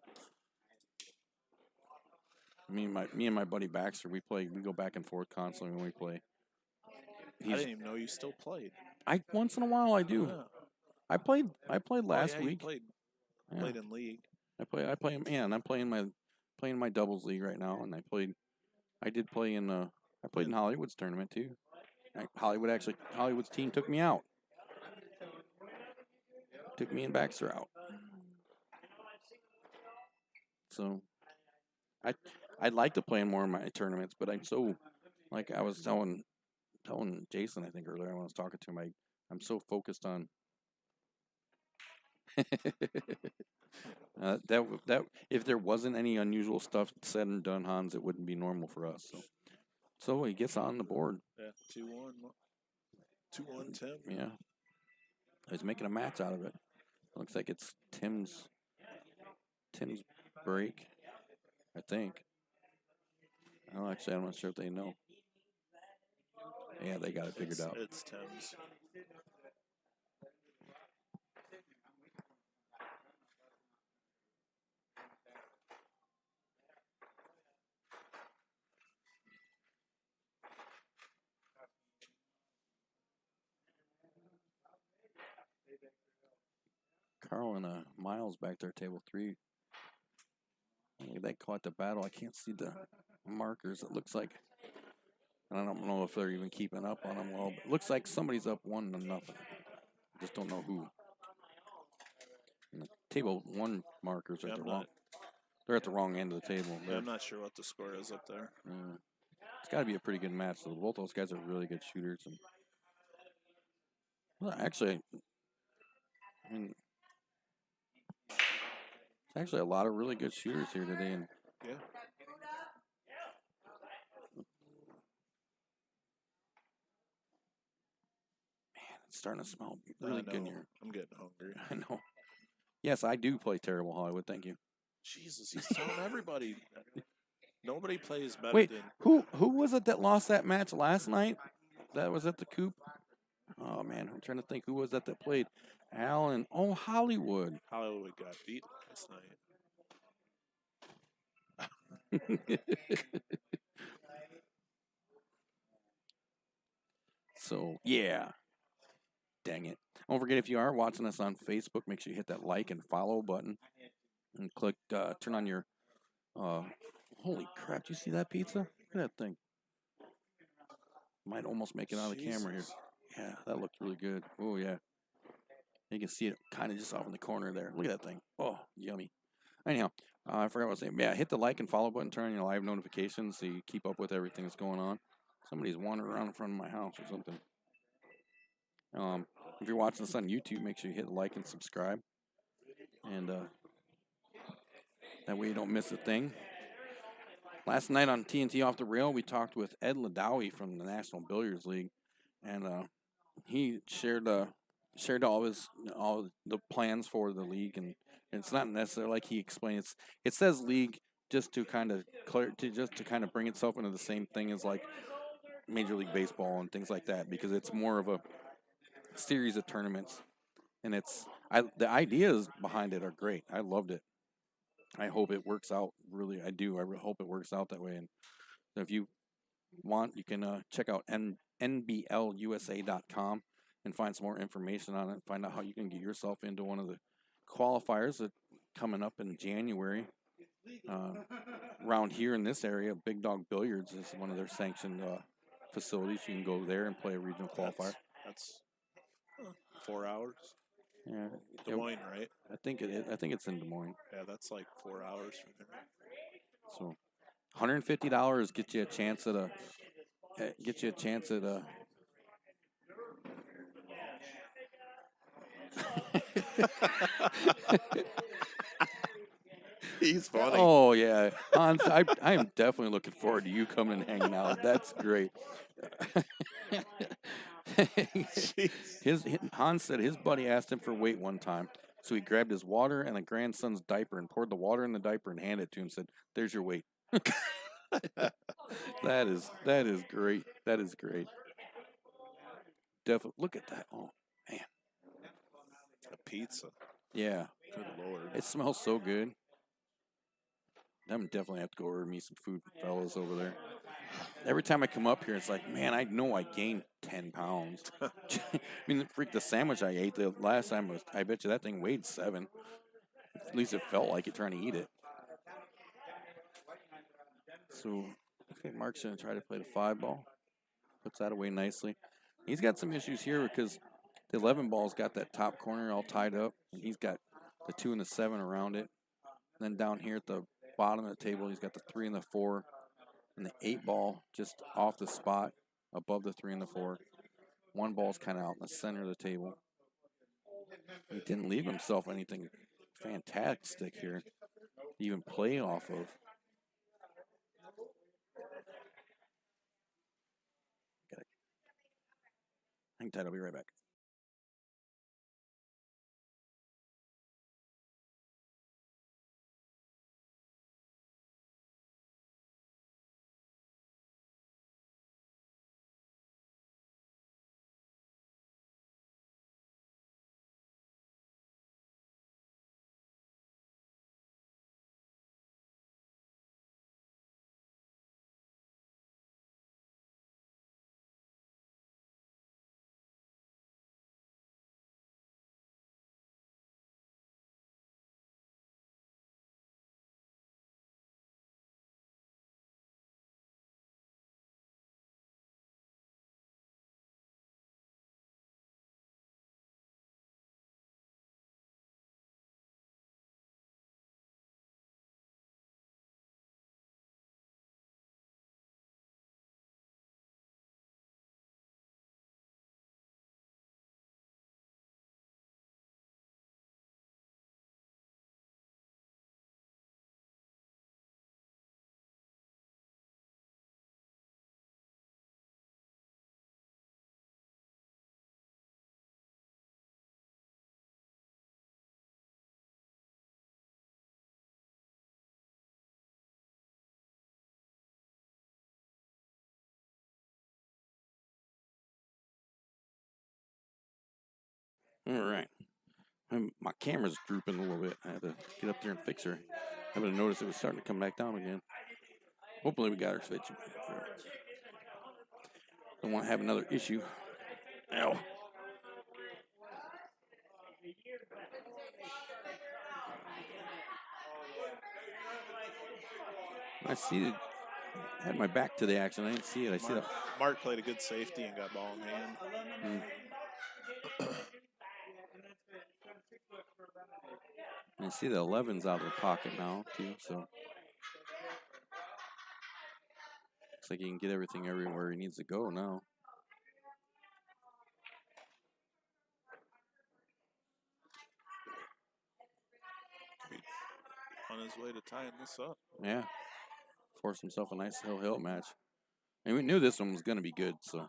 [SPEAKER 1] Me and my buddy Baxter, we go back and forth constantly when we play.
[SPEAKER 5] I didn't even know you still played.
[SPEAKER 1] Once in a while I do.
[SPEAKER 5] Yeah.
[SPEAKER 1] I played last
[SPEAKER 5] You
[SPEAKER 1] week.
[SPEAKER 5] played in league.
[SPEAKER 1] I play man, I'm playing my doubles league right now, and I played in Hollywood's tournament too. Hollywood's team took me out. Took me and Baxter out. So I'd like to play in more of my tournaments, but I'm so, like I was telling Jason, I think earlier when I was talking to him, I'm so focused on that if there wasn't any unusual stuff said and done, Hans, it wouldn't be normal for us. So he gets on the board.
[SPEAKER 5] Yeah, 2-1. 2-1, Tim.
[SPEAKER 1] Yeah. He's making a match out of it. Looks like it's Tim's break, I think. Oh, actually, I'm not sure if they know. Yeah, they got it figured out.
[SPEAKER 5] It's Tim's.
[SPEAKER 1] Carl and Miles back there, table 3. They caught the battle. I can't see the markers. It looks like, I don't know if they're even keeping up on them well, but it looks like somebody's up 1-0. Just don't know who. And the table 1 markers are at the wrong. They're at the wrong end of the table.
[SPEAKER 5] Yeah, I'm not sure what the score is up there.
[SPEAKER 1] It's got to be a pretty good match. So both those guys are really good shooters. And well, actually, I mean, there's actually a lot of really good shooters here today. And
[SPEAKER 5] yeah.
[SPEAKER 1] It's starting to smell really good here.
[SPEAKER 5] I'm getting hungry.
[SPEAKER 1] I know. Yes, I do play terrible, Hollywood. Thank you.
[SPEAKER 5] Jesus, he's telling everybody. Nobody plays better
[SPEAKER 1] Wait,
[SPEAKER 5] than.
[SPEAKER 1] who was it that lost that match last night? That was at the Coop. Oh man, I'm trying to think who was that played. Allen. Oh, Hollywood.
[SPEAKER 5] Hollywood got beat last night.
[SPEAKER 1] So yeah, dang it! Don't forget if you are watching us on Facebook, make sure you hit that like and follow button, and click turn on your. Holy crap! Do you see that pizza? Look at that thing. Might almost make it on the camera here.
[SPEAKER 5] Jesus.
[SPEAKER 1] Yeah, that looked really good. Oh yeah, you can see it kind of just off in the corner there. Look at that thing. Oh, yummy. Anyhow, I forgot what I was saying. Yeah, hit the like and follow button, turn on your live notifications so you keep up with everything that's going on. Somebody's wandering around in front of my house or something. If you're watching this on YouTube, make sure you hit like and subscribe. And that way you don't miss a thing. Last night on TNT Off the Rail, we talked with Ed Ladawi from the National Billiards League. And he shared all the plans for the league, and it's not necessarily like he explained. It says league just to kind of bring itself into the same thing as like Major League Baseball and things like that, because it's more of a series of tournaments, and the ideas behind it are great. I loved it. I hope it works out. Really, I do. I hope it works out that way. And if you want, you can check out nblusa.com and find some more information on it. Find out how you can get yourself into one of the qualifiers that coming up in January. Around here in this area, Big Dog Billiards is one of their sanctioned facilities. You can go there and play a regional qualifier.
[SPEAKER 5] That's 4 hours.
[SPEAKER 1] Yeah,
[SPEAKER 5] Des Moines, right?
[SPEAKER 1] I think it's in Des Moines.
[SPEAKER 5] Yeah, that's like 4 hours from here.
[SPEAKER 1] So, $150 gets you a chance at a.
[SPEAKER 5] He's funny.
[SPEAKER 1] Oh yeah, Hans, I am definitely looking forward to you coming and hanging out. That's great. Hans said his buddy asked him for weight one time, so he grabbed his water and a grandson's diaper and poured the water in the diaper and handed it to him. Said, "There's your weight." That is great. That is great. Definitely look at that. Oh man,
[SPEAKER 5] A pizza.
[SPEAKER 1] yeah,
[SPEAKER 5] Good Lord.
[SPEAKER 1] it smells so good. I'm definitely have to go order me some food, fellas, over there. Every time I come up here, it's like, man, I know I gained 10 pounds. I mean, the sandwich I ate the last time I bet you that thing weighed 7. At least it felt like it trying to eat it. So, okay, Mark's going to try to play the 5 ball. Puts that away nicely. He's got some issues here because the 11 ball's got that top corner all tied up, and he's got the 2 and the 7 around it. And then down here at the bottom of the table, he's got the 3 and the 4, and the 8 ball just off the spot above the 3 and the 4. 1 ball's kind of out in the center of the table. He didn't leave himself anything fantastic here to even play off of. Hang tight, I'll be right back. All right. My camera's drooping a little bit. I had to get up there and fix her. I haven't noticed it was starting to come back down again. Hopefully we got her fixed. Don't want to have another issue. Ow. I see it. I had my back to the action. I didn't see it. I see that.
[SPEAKER 5] Mark played a good safety and got ball in hand.
[SPEAKER 1] I see the 11's out of the pocket now, too. So looks like he can get everything everywhere he needs to go now.
[SPEAKER 5] On his way to tying this up.
[SPEAKER 1] Yeah. Forced himself a nice hill match. And we knew this one was going to be good, so.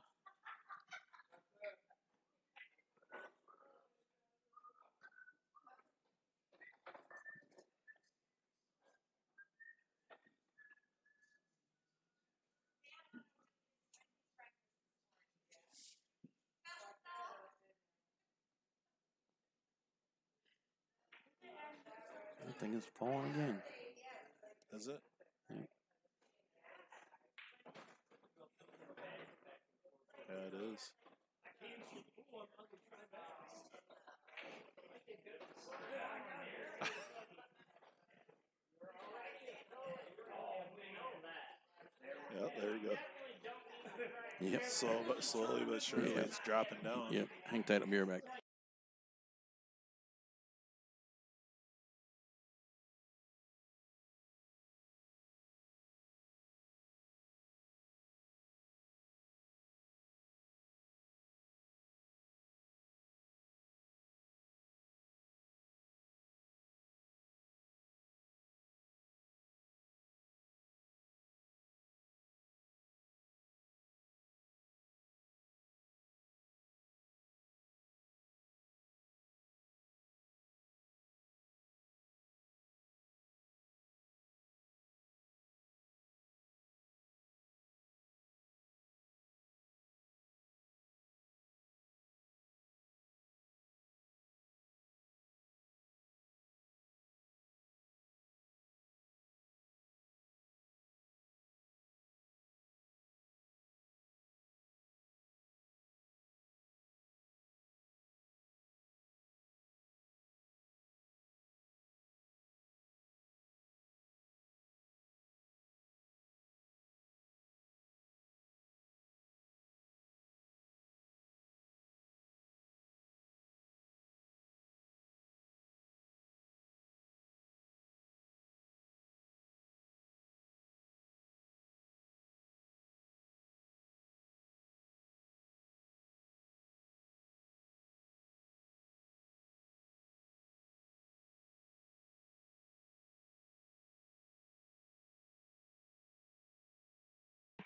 [SPEAKER 1] That thing is falling again.
[SPEAKER 5] Is it?
[SPEAKER 1] Yeah.
[SPEAKER 5] Yeah, it is. Yep, there you go.
[SPEAKER 1] Yep.
[SPEAKER 5] Slowly but surely,
[SPEAKER 1] Yeah.
[SPEAKER 5] it's dropping down.
[SPEAKER 1] Yep. Hang tight. I'll be right back.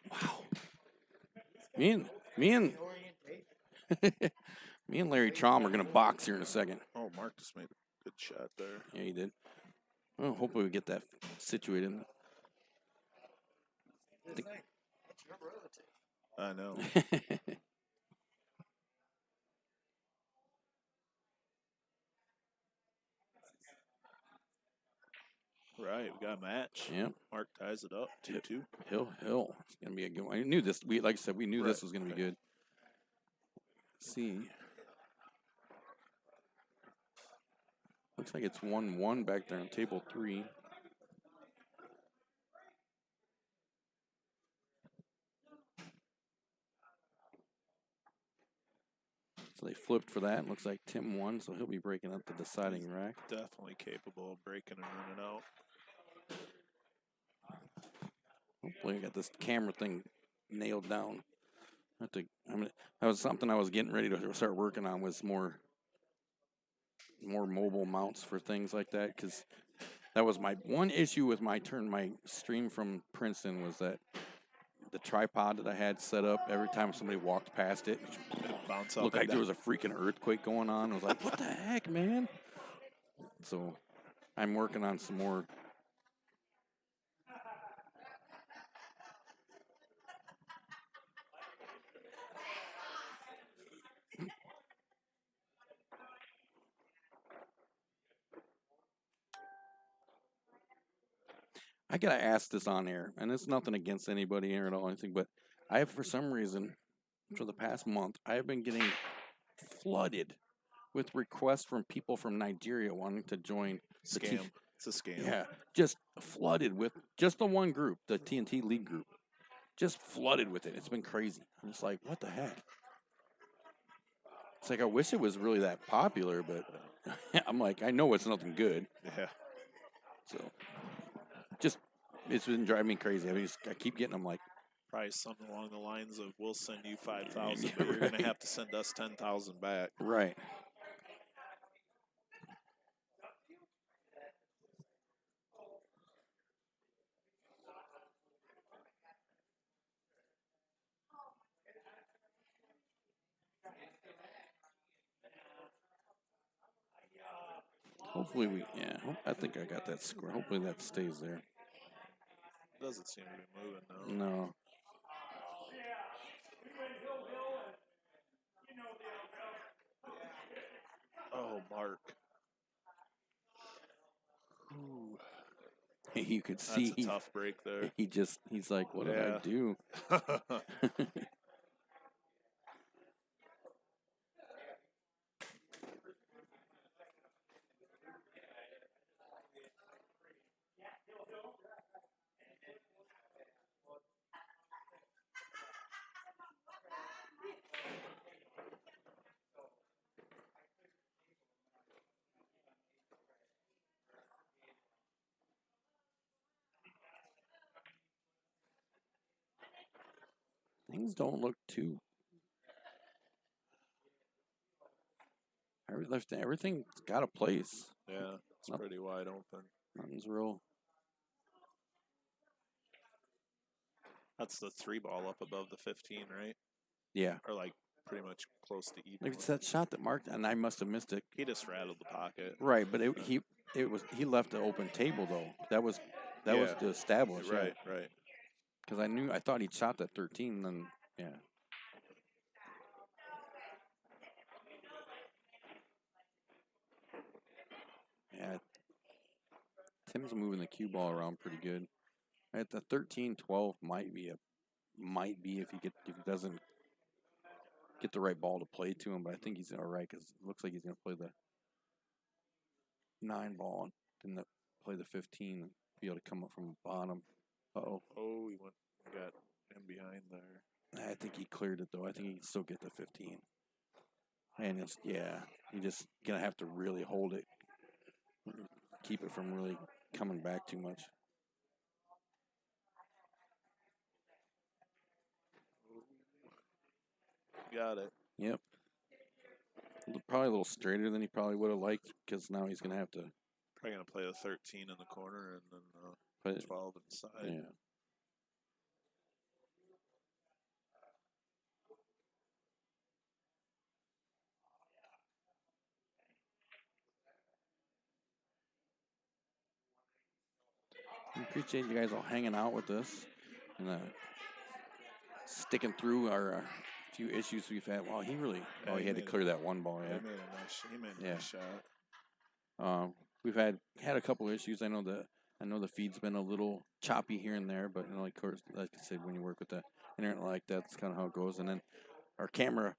[SPEAKER 1] Wow. Me and me and Larry Traum are gonna box here in a second.
[SPEAKER 5] Oh, Mark just made a good shot there.
[SPEAKER 1] Yeah, he did. Well, hopefully we get that situated.
[SPEAKER 5] I know. Right, we got a match.
[SPEAKER 1] Yep.
[SPEAKER 5] Mark ties it up 2-2.
[SPEAKER 1] Hill. It's gonna be a good one. I knew this. Like I said, we knew this
[SPEAKER 5] Right,
[SPEAKER 1] was gonna be
[SPEAKER 5] right.
[SPEAKER 1] good. Let's see. Looks like it's 1-1 back there on table 3. So they flipped for that. Looks like Tim won, so he'll be breaking up the deciding rack.
[SPEAKER 5] Definitely capable of breaking and running out.
[SPEAKER 1] Hopefully, I got this camera thing nailed down. That was something I was getting ready to start working on, was more mobile mounts for things like that, because that was my one issue with my stream from Princeton, was that the tripod that I had set up, every time somebody walked past it,
[SPEAKER 5] Bounce up
[SPEAKER 1] looked
[SPEAKER 5] and
[SPEAKER 1] like there
[SPEAKER 5] down.
[SPEAKER 1] was a freaking earthquake going on. I was like, what the heck, man? So I'm working on some more. I gotta ask this on air, and it's nothing against anybody here at all, anything, but I have, for some reason, for the past month, I have been getting flooded with requests from people from Nigeria wanting to join the
[SPEAKER 5] Scam. It's a scam.
[SPEAKER 1] Yeah, just flooded with just the one group, the TNT League group, just flooded with it. It's been crazy. I'm just like, what the heck? It's like I wish it was really that popular, but I'm like, I know it's nothing good.
[SPEAKER 5] Yeah.
[SPEAKER 1] So, just it's been driving me crazy. I keep getting them like,
[SPEAKER 5] Probably something along the lines of, "We'll send you 5,000,
[SPEAKER 1] Yeah,
[SPEAKER 5] but you're going
[SPEAKER 1] right.
[SPEAKER 5] to have to send us 10,000 back."
[SPEAKER 1] right. Hopefully I think I got that square. Hopefully that stays there.
[SPEAKER 5] Doesn't seem to be moving now.
[SPEAKER 1] No.
[SPEAKER 5] Oh, Mark. Ooh,
[SPEAKER 1] You could
[SPEAKER 5] that's
[SPEAKER 1] see
[SPEAKER 5] a tough break there.
[SPEAKER 1] he's like, what did I
[SPEAKER 5] Yeah.
[SPEAKER 1] do? Things don't look too. Everything's got a place.
[SPEAKER 5] Yeah, it's
[SPEAKER 1] Noth-
[SPEAKER 5] pretty wide open.
[SPEAKER 1] Nothing's real.
[SPEAKER 5] That's the 3 ball up above the 15, right?
[SPEAKER 1] Yeah.
[SPEAKER 5] Or like pretty much close to even.
[SPEAKER 1] Like it's that shot that marked, and I must have missed it.
[SPEAKER 5] He just rattled the pocket.
[SPEAKER 1] Right, but he left the open table though. That was
[SPEAKER 5] Yeah.
[SPEAKER 1] to establish.
[SPEAKER 5] Right, right.
[SPEAKER 1] Because I thought he'd shot that 13, and then yeah. Yeah. Tim's moving the cue ball around pretty good. At the 13-12 might be if he doesn't get the right ball to play to him, but I think he's all right because it looks like he's going to play the 9 ball and then play the 15 and be able to come up from the bottom. Uh-oh.
[SPEAKER 5] Oh, he got him behind there.
[SPEAKER 1] I think he cleared it, though. I think he can still get the 15. And he just going to have to really hold it, keep it from really coming back too much.
[SPEAKER 5] Got it.
[SPEAKER 1] Yep. Probably a little straighter than he probably would have liked because now he's going to have to
[SPEAKER 5] Probably going to play the 13 in the corner and then
[SPEAKER 1] put it.
[SPEAKER 5] 12 inside.
[SPEAKER 1] Yeah. We appreciate you guys all hanging out with us and sticking through our few issues we've had. Wow, he
[SPEAKER 5] Yeah,
[SPEAKER 1] he had to clear that 1 ball.
[SPEAKER 5] He
[SPEAKER 1] Yeah.
[SPEAKER 5] made a
[SPEAKER 1] Yeah.
[SPEAKER 5] nice shot.
[SPEAKER 1] We've had a couple issues. I know the feed's been a little choppy here and there, but of course, like I said, when you work with the internet like that, that's kind of how it goes. And then our camera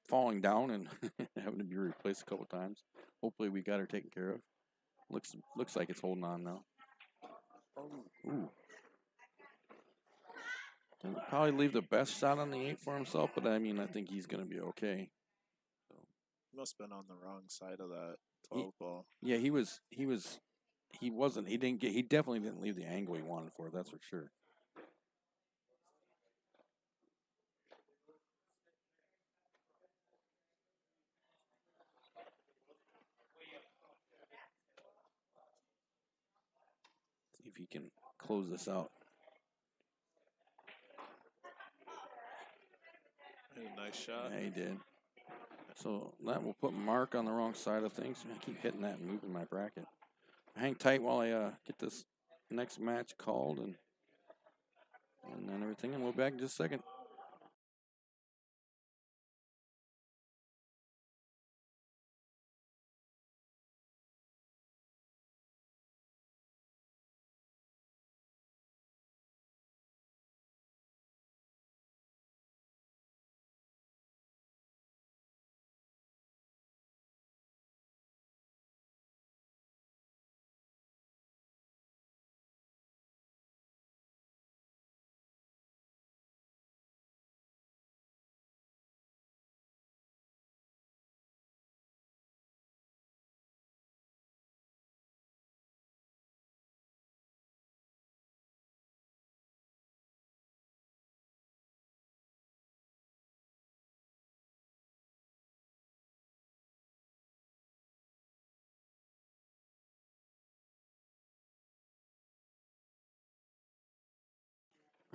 [SPEAKER 1] falling down and having to be replaced a couple times. Hopefully, we got her taken care of. Looks like it's holding on now. Ooh. Didn't probably leave the best shot on the 8 for himself, but I think he's going to be okay.
[SPEAKER 5] He must have been on the wrong side of that 12 ball.
[SPEAKER 1] Yeah, he definitely didn't leave the angle he wanted for it, that's for sure. See if he can close this out.
[SPEAKER 5] Made a nice shot.
[SPEAKER 1] Yeah, he did. So that will put Mark on the wrong side of things. I keep hitting that and moving my bracket. Hang tight while I get this next match called and then everything, and we'll be back in just a second.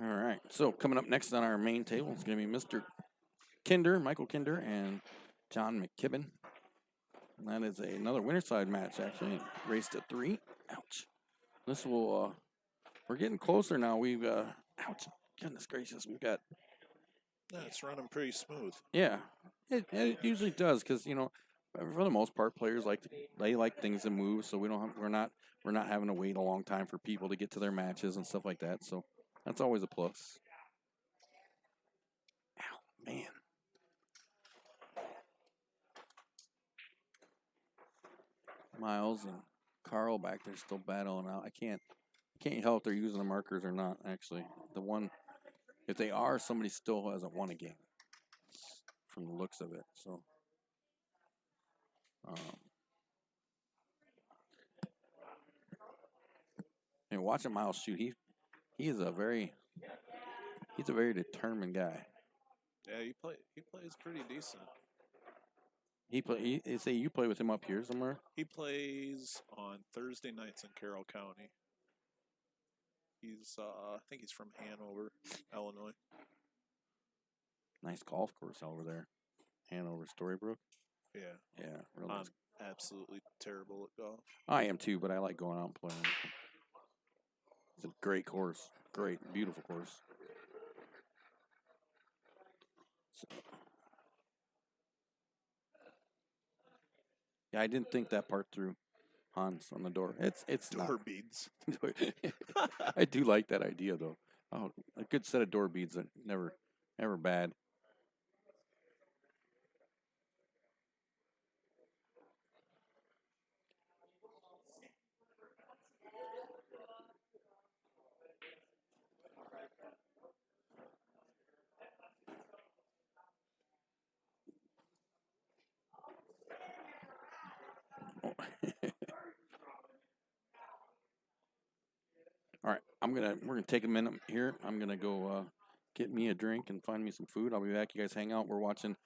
[SPEAKER 1] All right. So coming up next on our main table is going to be Mr. Kinder, Michael Kinder, and John McKibben. And that is another winterside match, actually. Race to 3. Ouch. This will, we're getting closer now. We've, ouch. Goodness gracious. We've got,
[SPEAKER 5] Yeah, it's running pretty smooth.
[SPEAKER 1] yeah. It usually does because, you know, for the most part, players they like things to move, so we're not having to wait a long time for people to get to their matches and stuff like that. So that's always a plus. Ow, man. Miles and Carl back there still battling out. I can't tell if they're using the markers or not. Actually, if they are, somebody still hasn't won a game from the looks of it. So, and watching Miles shoot, he's a very determined guy.
[SPEAKER 5] Yeah, he plays pretty decent.
[SPEAKER 1] They say you play with him up here somewhere.
[SPEAKER 5] He plays on Thursday nights in Carroll County. He's I think he's from Hanover, Illinois.
[SPEAKER 1] Nice golf course over there, Hanover, Storybrooke.
[SPEAKER 5] Yeah.
[SPEAKER 1] Yeah, real
[SPEAKER 5] I'm
[SPEAKER 1] nice.
[SPEAKER 5] absolutely terrible at golf.
[SPEAKER 1] I am too, but I like going out and playing. It's a great course, great, beautiful course. So, yeah, I didn't think that part through. Hans on the door. It's not.
[SPEAKER 5] Door beads.
[SPEAKER 1] I do like that idea though. Oh, a good set of door beads that never bad. All right, we're gonna take a minute here. I'm gonna go get me a drink and find me some food. I'll be back. You guys hang out. We're watching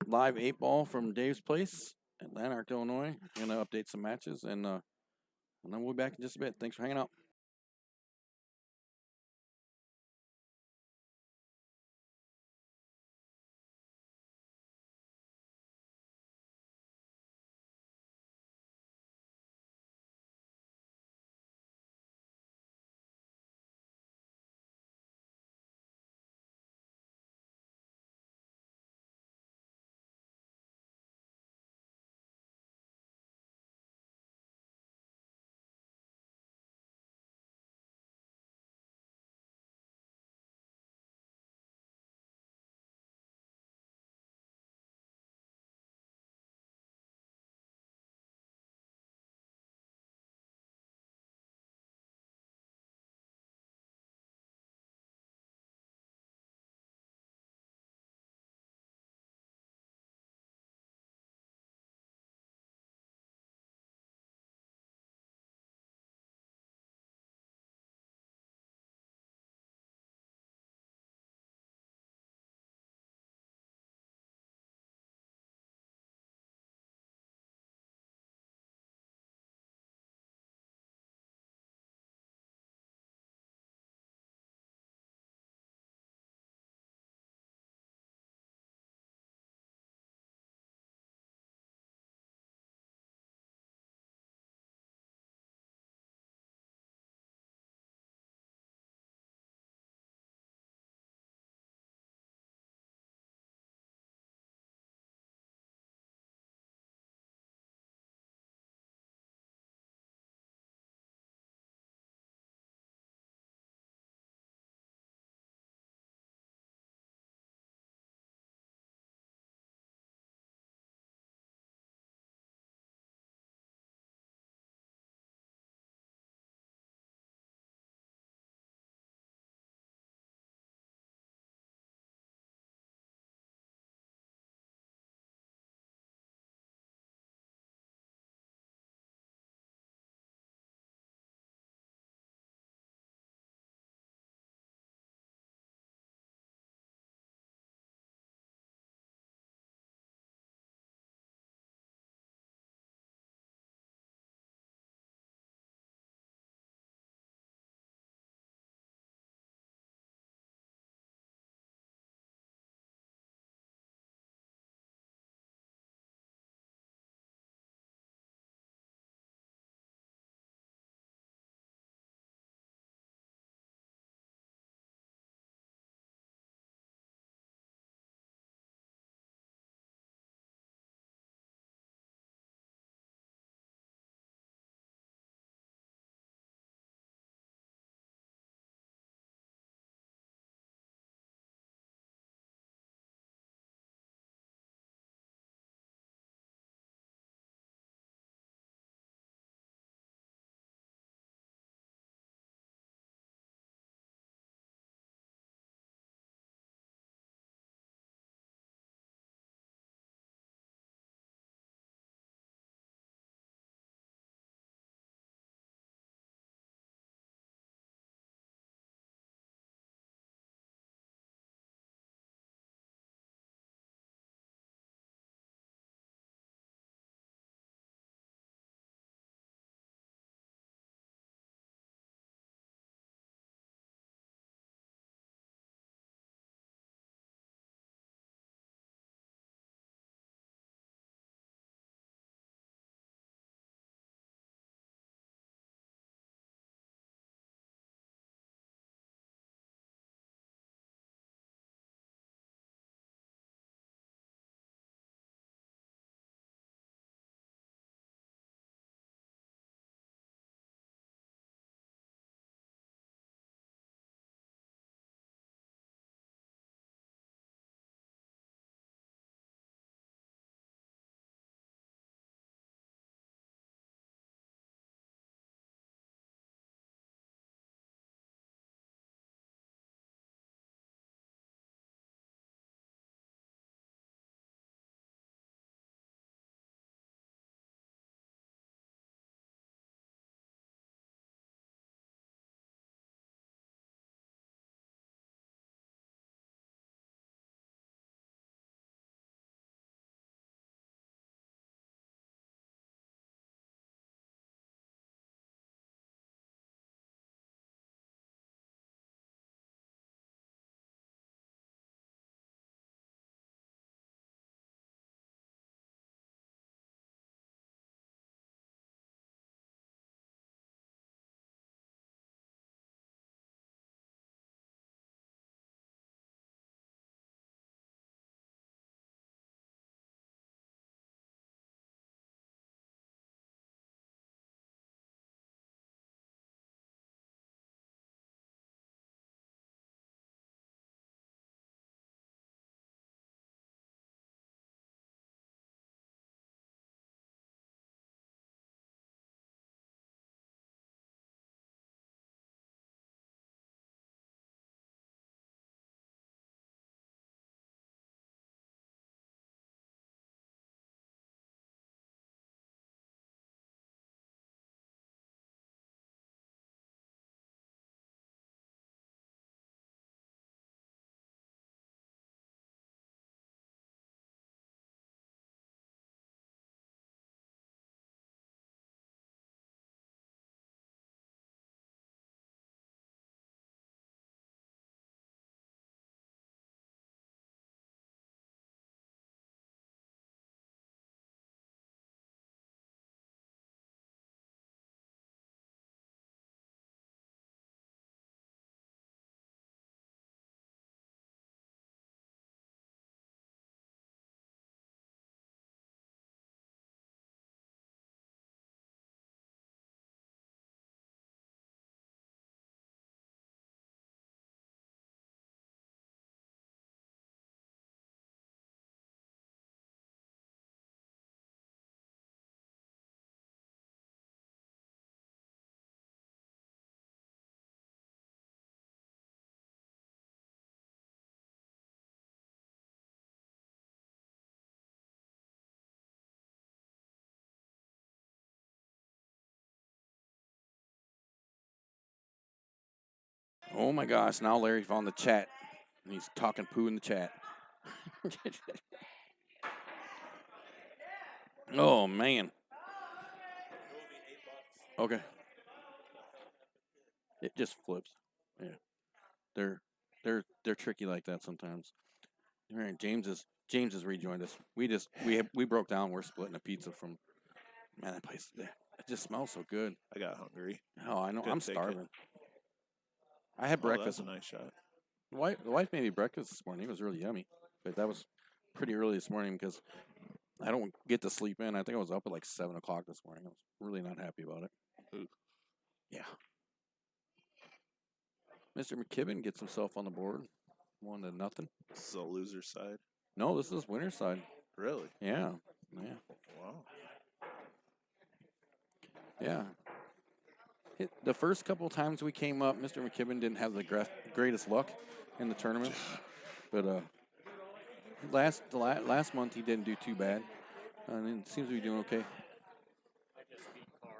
[SPEAKER 1] live 8-ball from Dave's place at Lanark, Illinois. I'm gonna update some matches and then we'll be back in just a bit. Thanks for hanging out. Oh my gosh! Now Larry found the chat, and he's talking poo in the chat. Oh man. Okay. It just flips. Yeah. They're tricky like that sometimes. All right, James has rejoined us. We broke down. We're splitting a pizza from man. That place it just smells so good.
[SPEAKER 5] I got hungry.
[SPEAKER 1] Oh, I know.
[SPEAKER 5] Couldn't
[SPEAKER 1] I'm
[SPEAKER 5] take it.
[SPEAKER 1] starving. I had
[SPEAKER 5] Oh,
[SPEAKER 1] breakfast.
[SPEAKER 5] that's a nice shot.
[SPEAKER 1] The wife made me breakfast this morning. It was really yummy, but that was pretty early this morning because I don't get to sleep in. I think I was up at like 7 o'clock this morning. I was really not happy about it.
[SPEAKER 5] Ooh.
[SPEAKER 1] Yeah. Mr. McKibben gets himself on the board. 1-0.
[SPEAKER 5] This is a loser side.
[SPEAKER 1] No, this is winner side.
[SPEAKER 5] Really?
[SPEAKER 1] Yeah. Yeah.
[SPEAKER 5] Wow.
[SPEAKER 1] Yeah. The first couple times we came up, Mr. McKibben didn't have the greatest luck in the tournament, but last month he didn't do too bad, and it seems to be doing okay.
[SPEAKER 2] I just beat Carl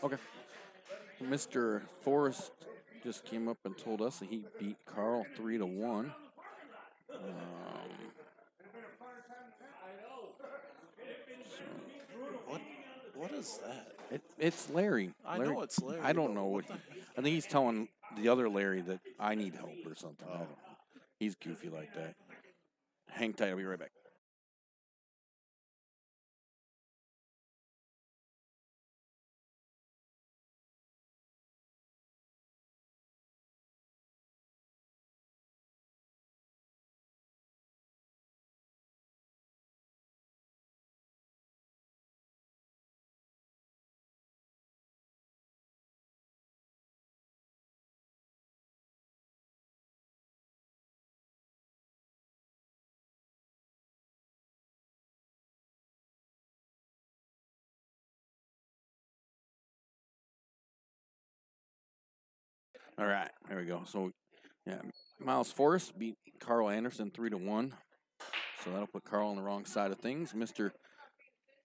[SPEAKER 2] 3-1.
[SPEAKER 1] Okay. Mr. Forrest just came up and told us that he beat Carl 3-1.
[SPEAKER 5] What is that?
[SPEAKER 1] It's Larry.
[SPEAKER 5] I
[SPEAKER 1] Larry.
[SPEAKER 5] know it's Larry.
[SPEAKER 1] I don't
[SPEAKER 5] but
[SPEAKER 1] know what.
[SPEAKER 5] the
[SPEAKER 1] I think he's telling the other Larry that I need help or something. I
[SPEAKER 5] Oh.
[SPEAKER 1] don't know. He's goofy like that. Hang tight. I'll be right back. All right, there we go. So, yeah, Miles Forrest beat Carl Anderson 3-1. So that'll put Carl on the wrong side of things. Mr.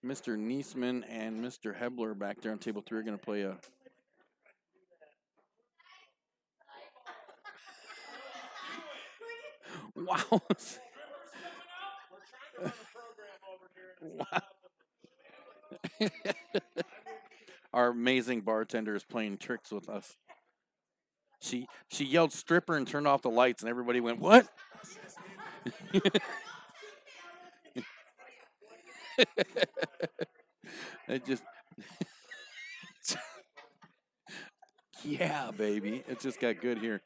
[SPEAKER 1] Niesman and Mr. Hebler back there on table 3 are going to play a. Wow. Wow. Our amazing bartender is playing tricks with us. She yelled stripper and turned off the lights, and everybody went, "What?" It just, yeah, baby. It just got good here.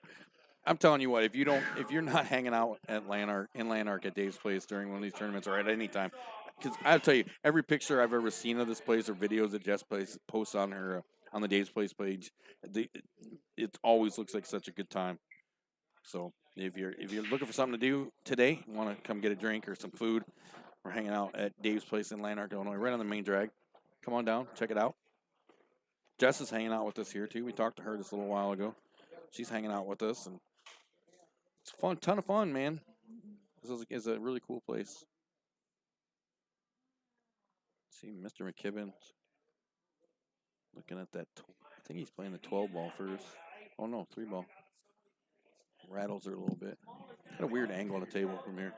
[SPEAKER 1] I'm telling you what, if you're not hanging out at Lanark at Dave's Place during one of these tournaments or at any time, because I'll tell you, every picture I've ever seen of this place or videos that Jess Place posts on her on the Dave's Place page, it always looks like such a good time. So if you're looking for something to do today, want to come get a drink or some food, we're hanging out at Dave's Place in Lanark, Illinois, right on the main drag. Come on down, check it out. Jess is hanging out with us here too. We talked to her just a little while ago. She's hanging out with us, and it's fun, ton of fun, man. This is a really cool place. See, Mr. McKibben looking at that. I think he's playing the 12 ball first. Oh no, 3 ball. Rattles her a little bit. Got a weird angle on the table from here.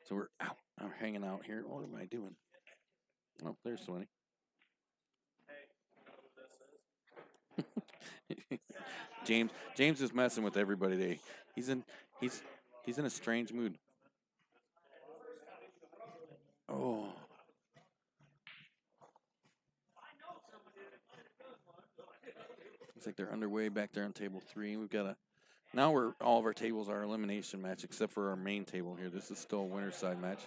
[SPEAKER 1] So we're out. We're hanging out here. What am I doing? Oh, there's Swinny. James is messing with everybody today. He's in a strange mood. Oh. Looks like they're underway back there on table 3. We've got all of our tables are elimination match except for our main table here. This is still a winner's side match.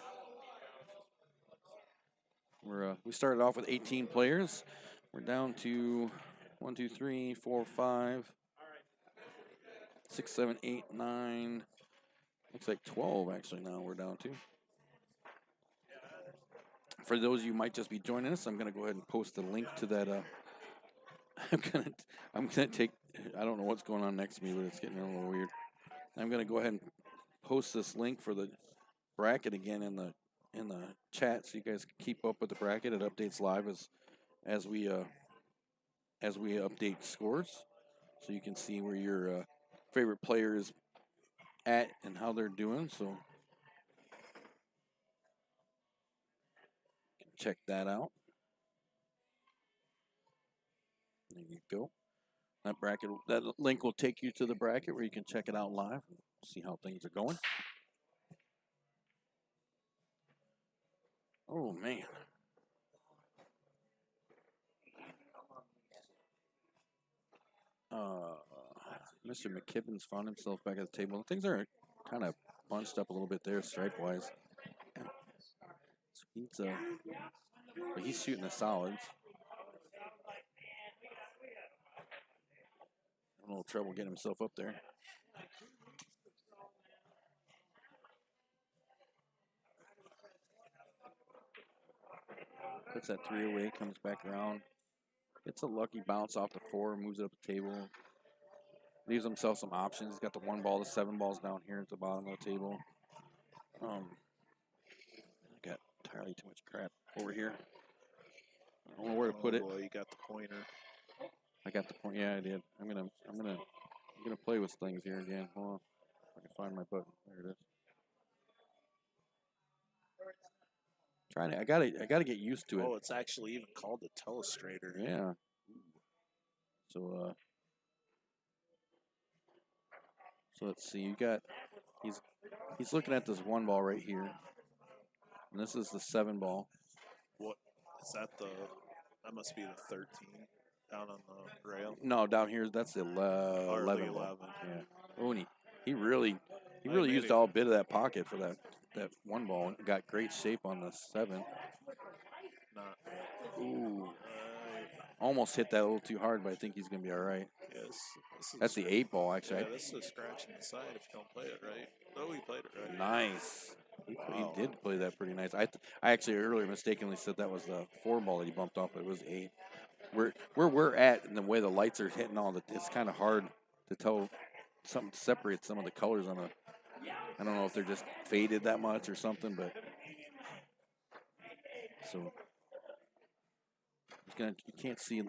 [SPEAKER 1] We started off with 18 players. We're down to 1, 2, 3, 4, 5, 6, 7, 8, 9. Looks like 12 actually now we're down to. for those of you who might just be joining us, I'm going to go ahead and post a link to that. I'm gonna take. I don't know what's going on next to me, but it's getting a little weird. I'm going to go ahead and post this link for the bracket again in the chat, so you guys can keep up with the bracket. It updates live as we update scores, so you can see where your favorite player is at and how they're doing. So check that out. There you go. That bracket, that link will take you to the bracket where you can check it out live and see how things are going. Oh man. Mr. McKibben's found himself back at the table. Things are kind of bunched up a little bit there, stripe-wise. So he's shooting the solids. A little trouble getting himself up there. Puts that 3 away, comes back around. Gets a lucky bounce off the 4, moves it up the table. Leaves himself some options. He's got the 1 ball, the 7 balls down here at the bottom of the table. I got entirely too much crap over here. I don't know where to put it.
[SPEAKER 5] Boy, you got the pointer.
[SPEAKER 1] I got the point. Yeah, I did. I'm gonna play with things here again. Hold on. If I can find my button. There it is. Trying to. I gotta get used to it.
[SPEAKER 5] Oh, it's actually even called the telestrator.
[SPEAKER 1] Yeah. So let's see. You got. He's looking at this 1 ball right here, and this is the 7 ball.
[SPEAKER 5] What is that? That must be the 13 down on the rail.
[SPEAKER 1] No, down here that's the 11 ball. Yeah. Oh, and he really used all bit of that pocket for that 1 ball. Got great shape on the 7.
[SPEAKER 5] Not.
[SPEAKER 1] Ooh. Almost hit that a little too hard, but I think he's gonna be all right.
[SPEAKER 5] Yes.
[SPEAKER 1] That's the 8 ball, actually.
[SPEAKER 5] Yeah, this is a scratch inside if you don't play it right. Oh, he played it right.
[SPEAKER 1] Nice.
[SPEAKER 5] Wow.
[SPEAKER 1] He did play that pretty nice. I actually earlier mistakenly said that was the 4 ball that he bumped off, but it was 8. Where we're at and the way the lights are hitting it's kind of hard to tell something to separate some of the colors on I don't know if they're just faded that much or something, but so you can't see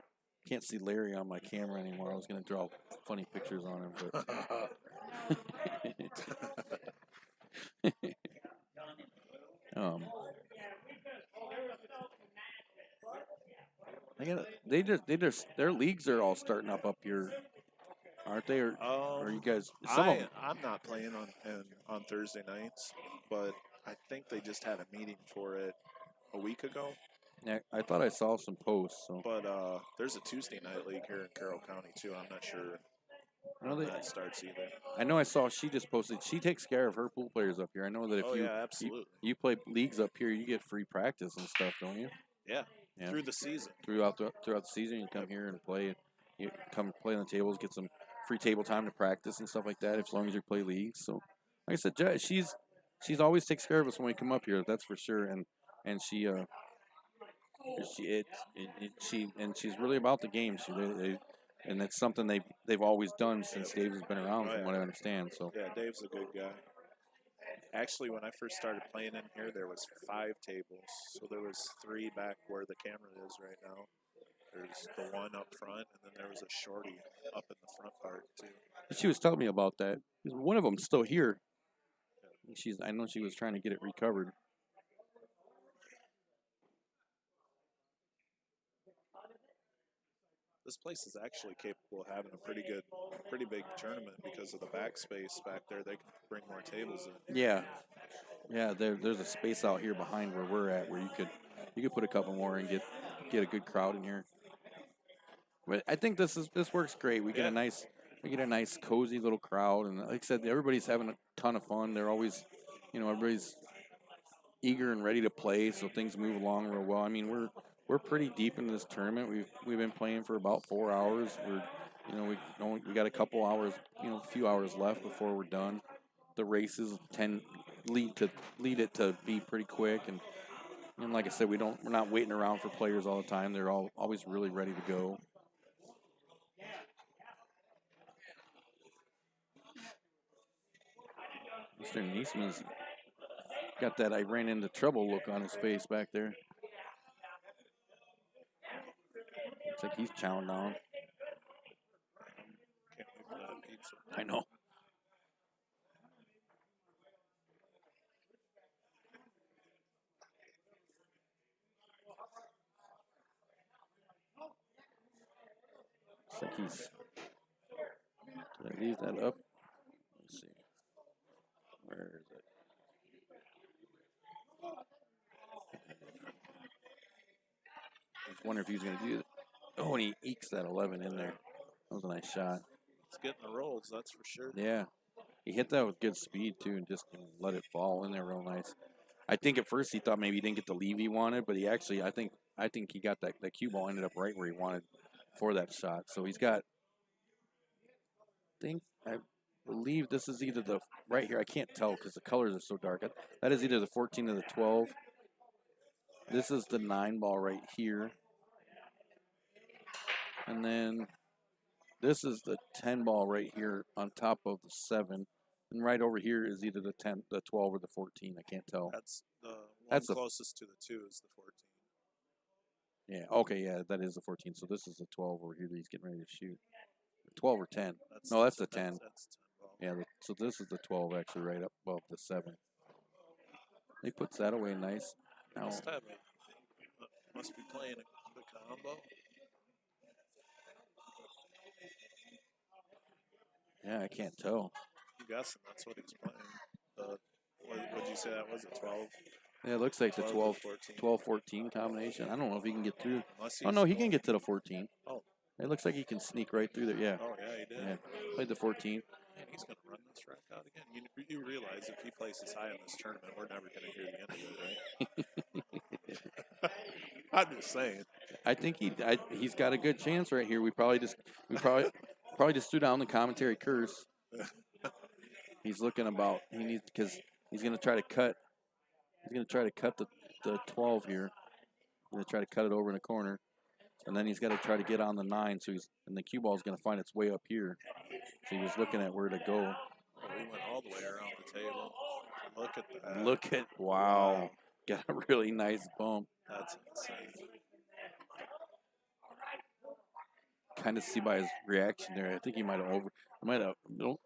[SPEAKER 1] Larry on my camera anymore. I was gonna draw funny pictures on him, but their leagues are all starting up here, aren't they? Or you guys?
[SPEAKER 5] I'm not playing on Thursday nights, but I think they just had a meeting for it a week ago.
[SPEAKER 1] Yeah, I thought I saw some posts. So.
[SPEAKER 5] But there's a Tuesday night league here in Carroll County too. I'm not sure when that starts either.
[SPEAKER 1] I know I saw she just posted. She takes care of her pool players up here. I know that if you play leagues up here, you get free practice and stuff, don't you?
[SPEAKER 5] Yeah. Through the season.
[SPEAKER 1] Throughout the season, you come here and play. You come play on the tables, get some free table time to practice and stuff like that. As long as you play leagues. So, like I said, she's always takes care of us when we come up here. That's for sure. And she's really about the game. And that's something they've always done since Dave has been around, from what I understand. So
[SPEAKER 5] yeah, Dave's a good guy. Actually, when I first started playing in here, there was 5 tables. So there was 3 back where the camera is right now. There's the 1 up front, and then there was a shorty up in the front part too.
[SPEAKER 1] She was telling me about that. One of them's still here. I know she was trying to get it recovered.
[SPEAKER 5] This place is actually capable of having a pretty big tournament because of the backspace back there. They can bring more tables in.
[SPEAKER 1] Yeah, there's a space out here behind where we're at where you could put a couple more and get a good crowd in here. But I think this works great. We get a nice cozy little crowd, and like I said, everybody's having a ton of fun. They're always, everybody's eager and ready to play, so things move along real well. I mean, we're pretty deep into this tournament. We've been playing for about 4 hours. We got a couple hours, a few hours left before we're done. The races lead it to be pretty quick, and And like I said, we're not waiting around for players all the time. They're always really ready to go. Mr. Niesman's got that I ran into trouble look on his face back there. Looks like he's chowing down.
[SPEAKER 5] Can't wait for that pizza.
[SPEAKER 1] I know. Looks like he's. Did I leave that up? Let's see. Where is it? I was wondering if he was going to do it. Oh, and he ekes that 11 in there. That was a nice shot.
[SPEAKER 5] It's getting the rolls, that's for sure.
[SPEAKER 1] Yeah. He hit that with good speed, too, and just let it fall in there real nice. I think at first he thought maybe he didn't get the leave he wanted, but he actually, I think he got that cue ball ended up right where he wanted for that shot. So he's got, I believe this is either the, right here, I can't tell because the colors are so dark. That is either the 14 or the 12. This is the 9 ball right here. And then this is the 10 ball right here on top of the 7. And right over here is either the 10, the 12, or the 14. I can't tell.
[SPEAKER 5] That's the one
[SPEAKER 1] That's the-
[SPEAKER 5] closest to the 2 is the 14.
[SPEAKER 1] Yeah, okay, yeah, that is the 14. So this is the 12 over here that he's getting ready to shoot. 12 or 10. No, that's the 10.
[SPEAKER 5] That's 10 ball.
[SPEAKER 1] Yeah, so this is the 12 actually right up above the 7. He puts that away nice. Now,
[SPEAKER 5] Must be playing the combo.
[SPEAKER 1] yeah, I can't tell.
[SPEAKER 5] I'm guessing that's what he's playing. What would you say that was? A 12?
[SPEAKER 1] Yeah, it looks like the
[SPEAKER 5] 12
[SPEAKER 1] 12,
[SPEAKER 5] or 14.
[SPEAKER 1] 12, 14 combination. I don't know if he can get through.
[SPEAKER 5] Unless
[SPEAKER 1] Oh,
[SPEAKER 5] he's
[SPEAKER 1] no, he can
[SPEAKER 5] going-
[SPEAKER 1] get to the 14.
[SPEAKER 5] Oh.
[SPEAKER 1] It looks like he can sneak right through there. Yeah,
[SPEAKER 5] Oh, yeah, he did.
[SPEAKER 1] yeah. Played the 14.
[SPEAKER 5] Man, he's going to run this rack out again. You realize if he places high in this tournament, we're never going to hear the end of it, right? I'm just saying.
[SPEAKER 1] I think he's got a good chance right here. We probably just threw down the commentary curse. He's looking about. He needs because he's going to try to cut. He's going to try to cut the 12 here. He's going to try to cut it over in the corner, and then he's got to try to get on the 9. So and the cue ball is going to find its way up here. So he was looking at where to go.
[SPEAKER 5] Oh, he went all the way around the table. Look at that.
[SPEAKER 1] Look at wow, got a really nice bump.
[SPEAKER 5] That's insane.
[SPEAKER 1] Kind of see by his reaction there. I think he might have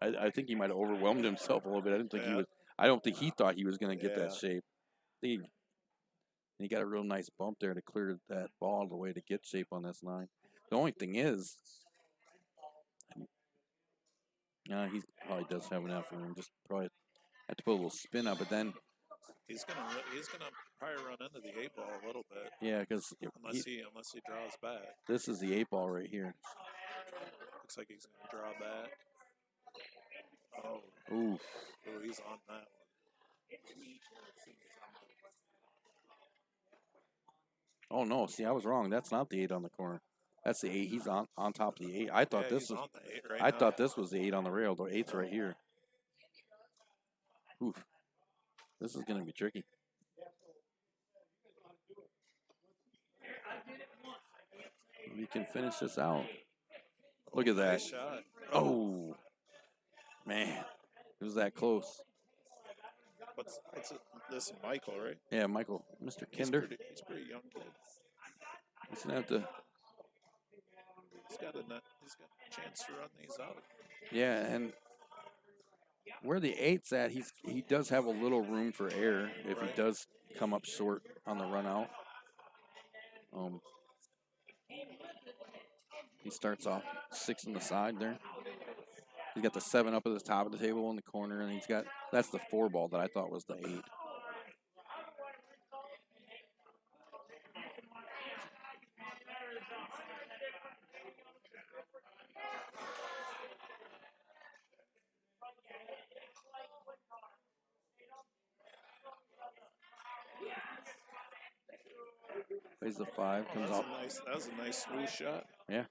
[SPEAKER 1] I think he might have overwhelmed himself a little bit. I didn't think he
[SPEAKER 5] Yeah.
[SPEAKER 1] was. I don't think he thought he was going to get that
[SPEAKER 5] Yeah.
[SPEAKER 1] shape. He got a real nice bump there to clear that ball all the way to get shape on this 9. The only thing is, he probably does have enough room. Just probably have to put a little spin up, but then
[SPEAKER 5] He's gonna probably run into the 8 ball a little bit
[SPEAKER 1] yeah, because
[SPEAKER 5] unless he draws back.
[SPEAKER 1] this is the 8 ball right here.
[SPEAKER 5] Looks like he's gonna draw back. Oh,
[SPEAKER 1] Ooh,
[SPEAKER 5] he's on that one.
[SPEAKER 1] oh no! See, I was wrong. That's not the 8 on the corner. That's the 8. He's on top of the 8. I thought
[SPEAKER 5] Yeah,
[SPEAKER 1] this
[SPEAKER 5] he's
[SPEAKER 1] was.
[SPEAKER 5] on the 8 right
[SPEAKER 1] I
[SPEAKER 5] now.
[SPEAKER 1] thought this was the 8 on the rail. The 8's right here. Oof. This is going to be tricky. We can finish this out. Look at that.
[SPEAKER 5] Nice shot.
[SPEAKER 1] Oh, man. It was that close.
[SPEAKER 5] What's it? This is Michael, right?
[SPEAKER 1] Yeah, Michael. Mr. Kinder.
[SPEAKER 5] He's pretty young kid.
[SPEAKER 1] He's going to have to.
[SPEAKER 5] He's got a chance to run these out.
[SPEAKER 1] Yeah, and where the 8's at, he does have a little room for error if he
[SPEAKER 5] Right.
[SPEAKER 1] does come up short on the run out. He starts off 6 on the side there. He's got the 7 up at the top of the table in the corner, and that's the 4 ball that I thought was the 8. Plays the 5, comes out.
[SPEAKER 5] That was a nice smooth shot.
[SPEAKER 1] Yeah.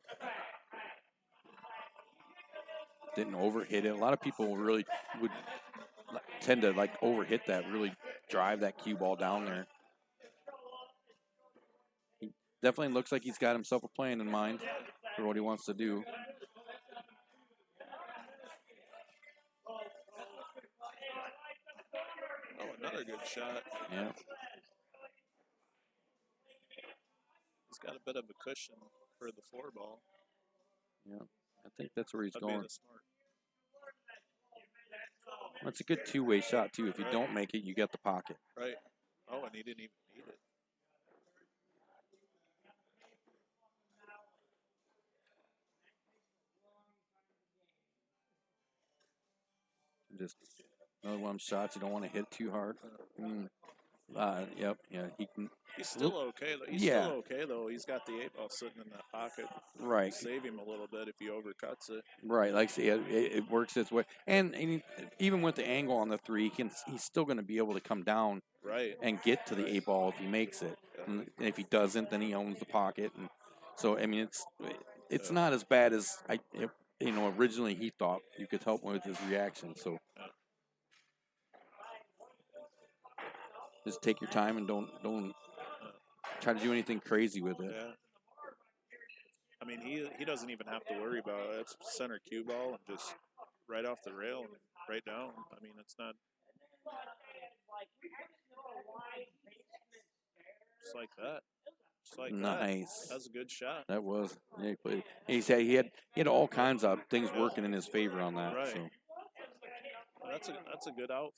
[SPEAKER 1] Didn't overhit it. A lot of people really would tend to overhit that, really drive that cue ball down there. definitely looks like he's got himself a plan in mind for what he wants to do.
[SPEAKER 5] Oh, another good shot.
[SPEAKER 1] Yeah.
[SPEAKER 5] He's got a bit of a cushion for the 4 ball.
[SPEAKER 1] Yeah. I think that's where he's
[SPEAKER 5] That'd
[SPEAKER 1] going.
[SPEAKER 5] be the smart.
[SPEAKER 1] That's a good two-way shot too. If you don't make it, you get the pocket.
[SPEAKER 5] Right. Oh, and he didn't even need it.
[SPEAKER 1] Just another one of them shots you don't want to hit too hard. Yep. Yeah. He can.
[SPEAKER 5] He's still okay. He's
[SPEAKER 1] Yeah.
[SPEAKER 5] still okay though. He's got the 8 ball sitting in that pocket.
[SPEAKER 1] Right.
[SPEAKER 5] Save him a little bit if he overcuts it.
[SPEAKER 1] Right, like I say, it works its way, and even with the angle on the 3, he's still going to be able to come down
[SPEAKER 5] Right.
[SPEAKER 1] and get to the 8 ball if he makes it, and if he doesn't, then he owns the pocket, and so I mean it's not as bad as originally he thought. You could help with his reaction, so just take your time and don't try to do anything crazy with it.
[SPEAKER 5] Yeah. I mean, he doesn't even have to worry about it. It's center cue ball and just right off the rail and right down. I mean, it's not just like that. Just like that.
[SPEAKER 1] Nice.
[SPEAKER 5] That was a good shot.
[SPEAKER 1] That was. Yeah, he played. He had all kinds of things working in his favor on that.
[SPEAKER 5] Right.
[SPEAKER 1] So.
[SPEAKER 5] That's a good out.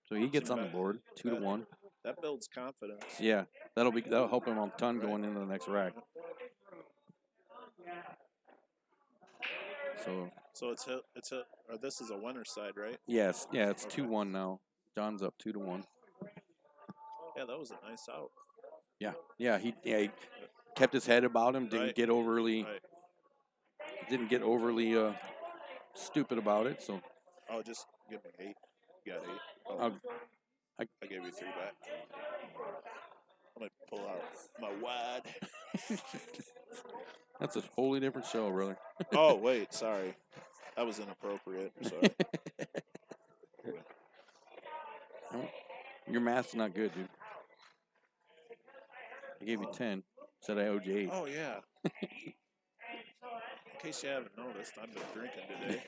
[SPEAKER 1] So he gets on the board, 2-1.
[SPEAKER 5] That builds confidence.
[SPEAKER 1] Yeah, that'll help him a ton going into the next rack. So
[SPEAKER 5] or this is a winner side, right?
[SPEAKER 1] yes, yeah, it's
[SPEAKER 5] Okay.
[SPEAKER 1] 2-1 now. John's up 2-1.
[SPEAKER 5] Yeah, that was a nice out.
[SPEAKER 1] Yeah, he kept his head about him. Didn't
[SPEAKER 5] Right.
[SPEAKER 1] get overly
[SPEAKER 5] Right.
[SPEAKER 1] Stupid about it. So
[SPEAKER 5] Oh, just give me 8. You got 8. Oh, I gave you 3 back. I'm gonna pull out my wide.
[SPEAKER 1] that's a wholly different show, brother.
[SPEAKER 5] Oh wait, sorry, that was inappropriate. Sorry.
[SPEAKER 1] Your math's not good, dude. I gave you 10. Said I owed you 8.
[SPEAKER 5] Oh yeah. In case you haven't noticed, I've been drinking today.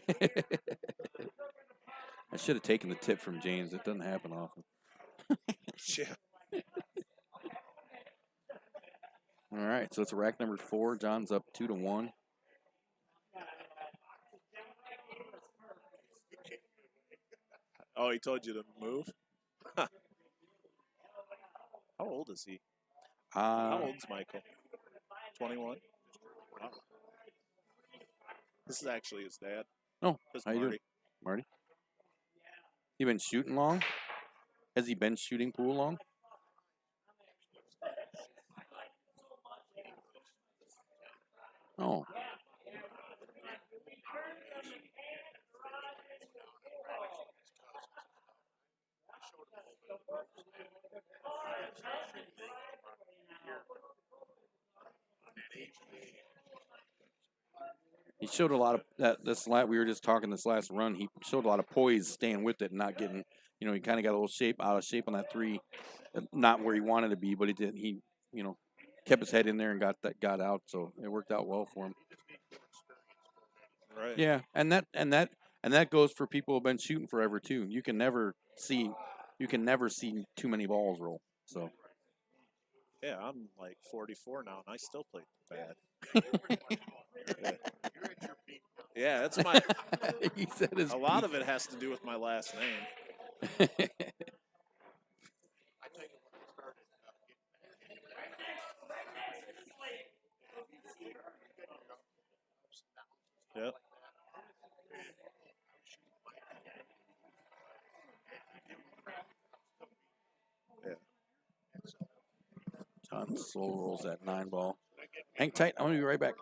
[SPEAKER 1] I should have taken the tip from James. It doesn't happen often.
[SPEAKER 5] Yeah.
[SPEAKER 1] All right, so it's rack number 4. John's up 2-1.
[SPEAKER 5] Oh, he told you to move? How old is he? How old's Michael? 21? Wow. This is actually his dad.
[SPEAKER 1] Oh,
[SPEAKER 5] This is
[SPEAKER 1] how you doing,
[SPEAKER 5] Marty.
[SPEAKER 1] Marty? You been shooting long? Has he been shooting pool long? Oh. He showed a lot of that. We were just talking this last run. He showed a lot of poise, staying with it, and not getting. He kind of got a little out of shape on that 3, not where he wanted to be, but he did. He, kept his head in there and got out. So it worked out well for him.
[SPEAKER 5] Right.
[SPEAKER 1] Yeah, and that goes for people who've been shooting forever too. You can never see too many balls roll. So.
[SPEAKER 5] Yeah, I'm like 44 now, and I still play bad. Yeah, that's my.
[SPEAKER 1] He said his
[SPEAKER 5] A lot of it has to do with my last name. Yep. Yeah.
[SPEAKER 1] John slow rolls that 9 ball. Hang tight. I'm gonna be right back.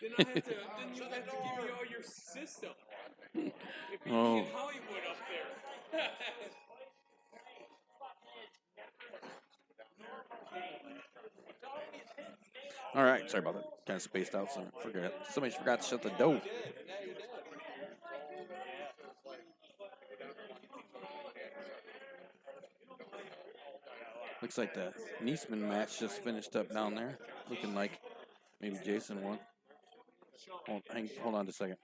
[SPEAKER 4] Then I have to. Then you have to give me all your system. It'd be me
[SPEAKER 1] Oh.
[SPEAKER 4] and Hollywood up there.
[SPEAKER 1] All right, sorry about that. Kind of spaced out, so forget. Somebody forgot to shut the door. Looks like the Niesman match just finished up down there. Looking like maybe Jason won. Hold on just a second.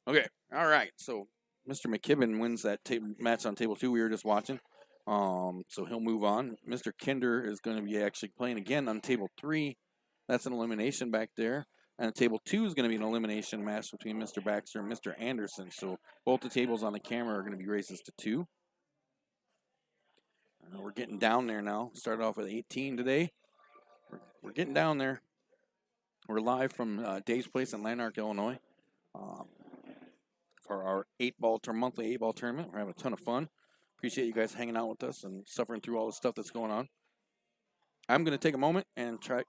[SPEAKER 1] Okay, all right. So Mr. McKibben wins that match on table 2 we were just watching. So he'll move on. Mr. Kinder is going to be actually playing again on table 3. That's an elimination back there. And table 2 is going to be an elimination match between Mr. Baxter and Mr. Anderson. So both the tables on the camera are going to be races to 2. We're getting down there now. Started off with 18 today. We're getting down there. We're live from Dave's Place in Lanark, Illinois. For our monthly 8-ball tournament. We're having a ton of fun. Appreciate you guys hanging out with us and suffering through all the stuff that's going on. I'm going to take a moment and try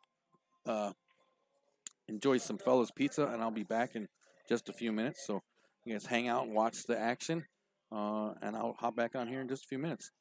[SPEAKER 1] enjoy some Fellas Pizza, and I'll be back in just a few minutes. So you guys hang out and watch the action, and I'll hop back on here in just a few minutes.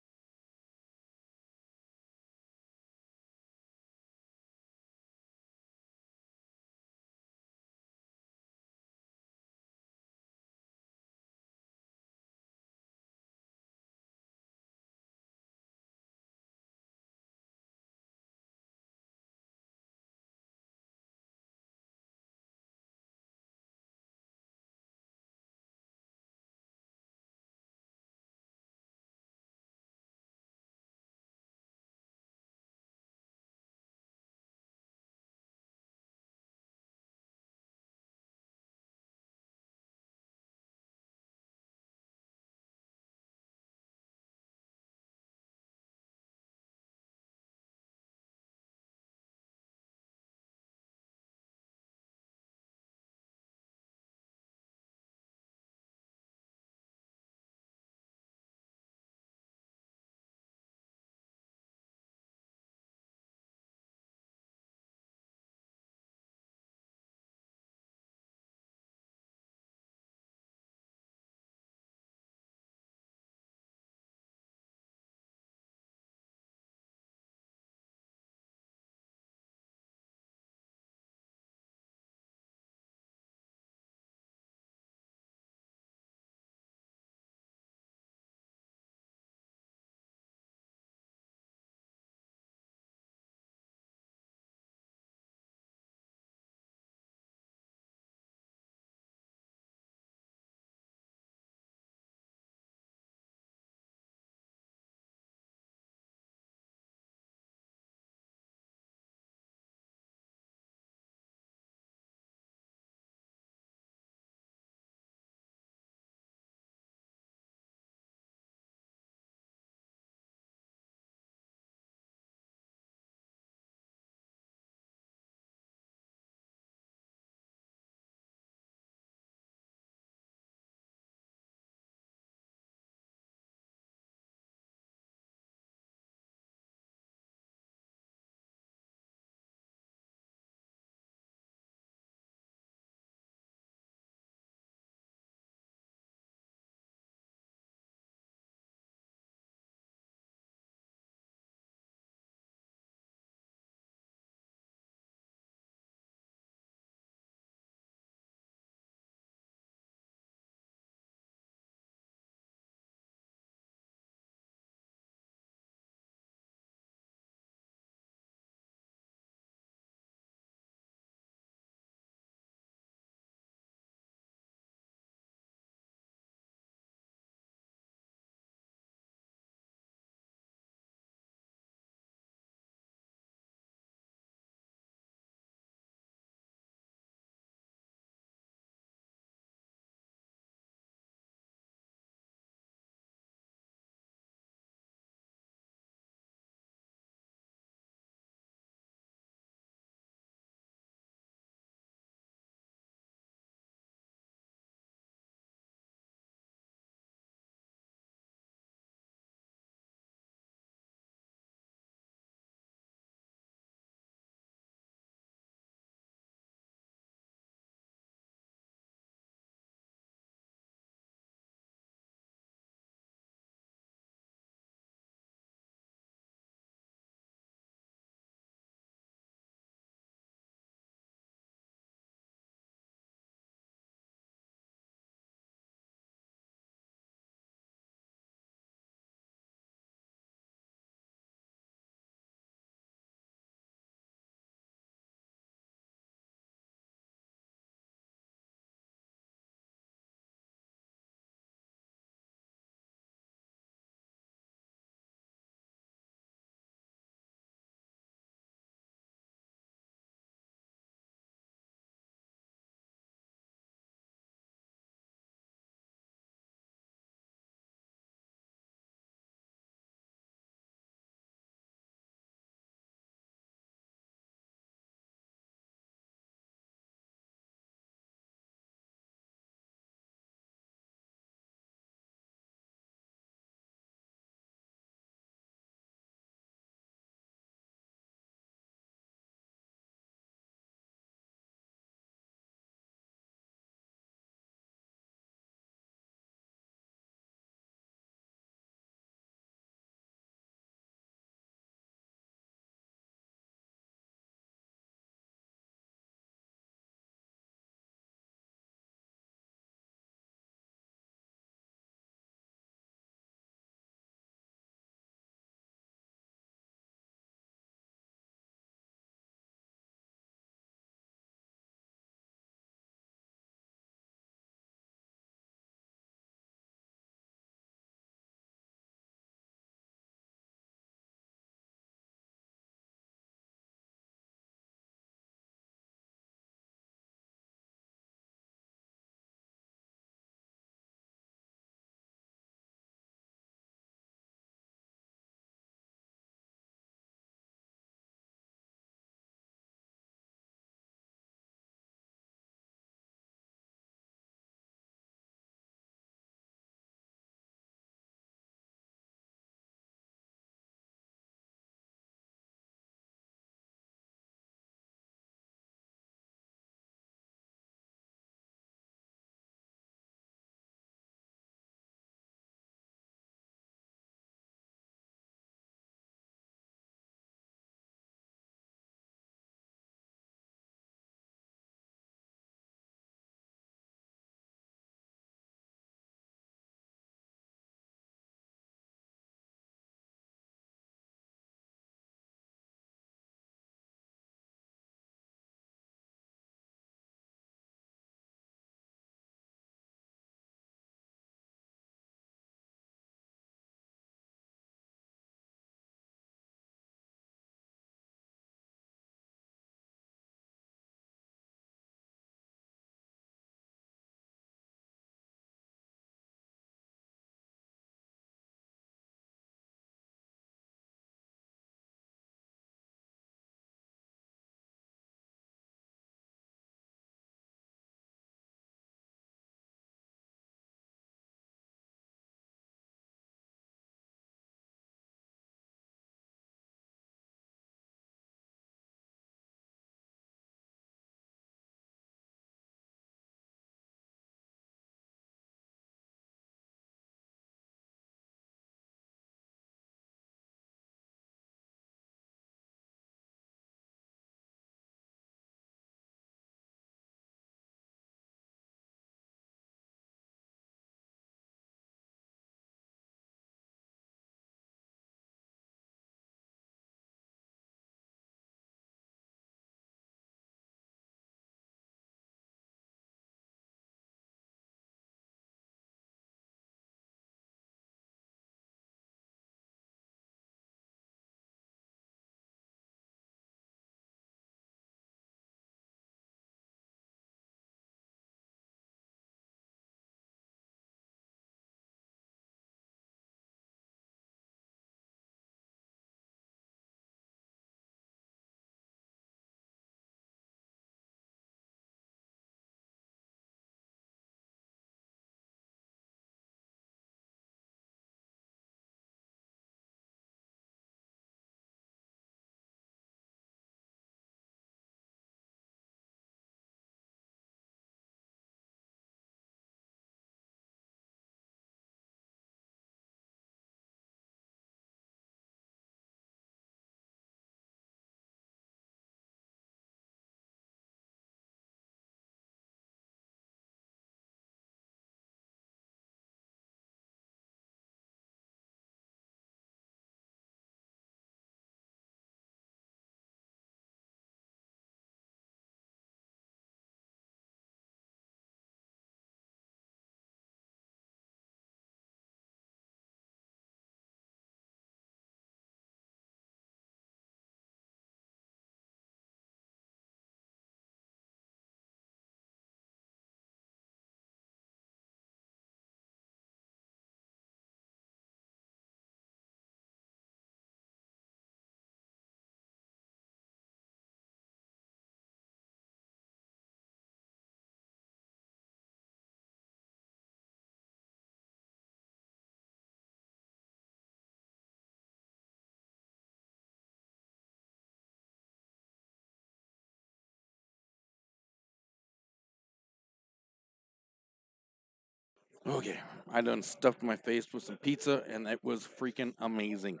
[SPEAKER 1] Okay, I done stuffed my face with some pizza, and it was freaking amazing.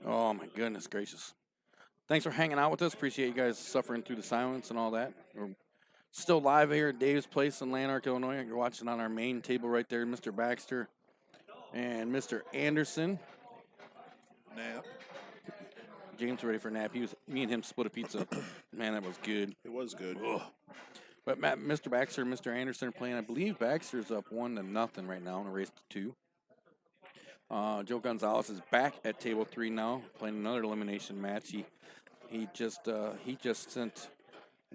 [SPEAKER 1] Oh my goodness gracious! Thanks for hanging out with us. Appreciate you guys suffering through the silence and all that. We're still live here at Dave's Place in Lanark, Illinois. You're watching on our main table right there, Mr. Baxter and Mr. Anderson.
[SPEAKER 5] Nap.
[SPEAKER 1] James ready for a nap. Me and him split a pizza. Man, that was good.
[SPEAKER 5] It was good.
[SPEAKER 1] Ugh. But Mr. Baxter and Mr. Anderson are playing. I believe Baxter's up 1-0 right now in a race to 2. Joe Gonzalez is back at table 3 now, playing another elimination match. He just sent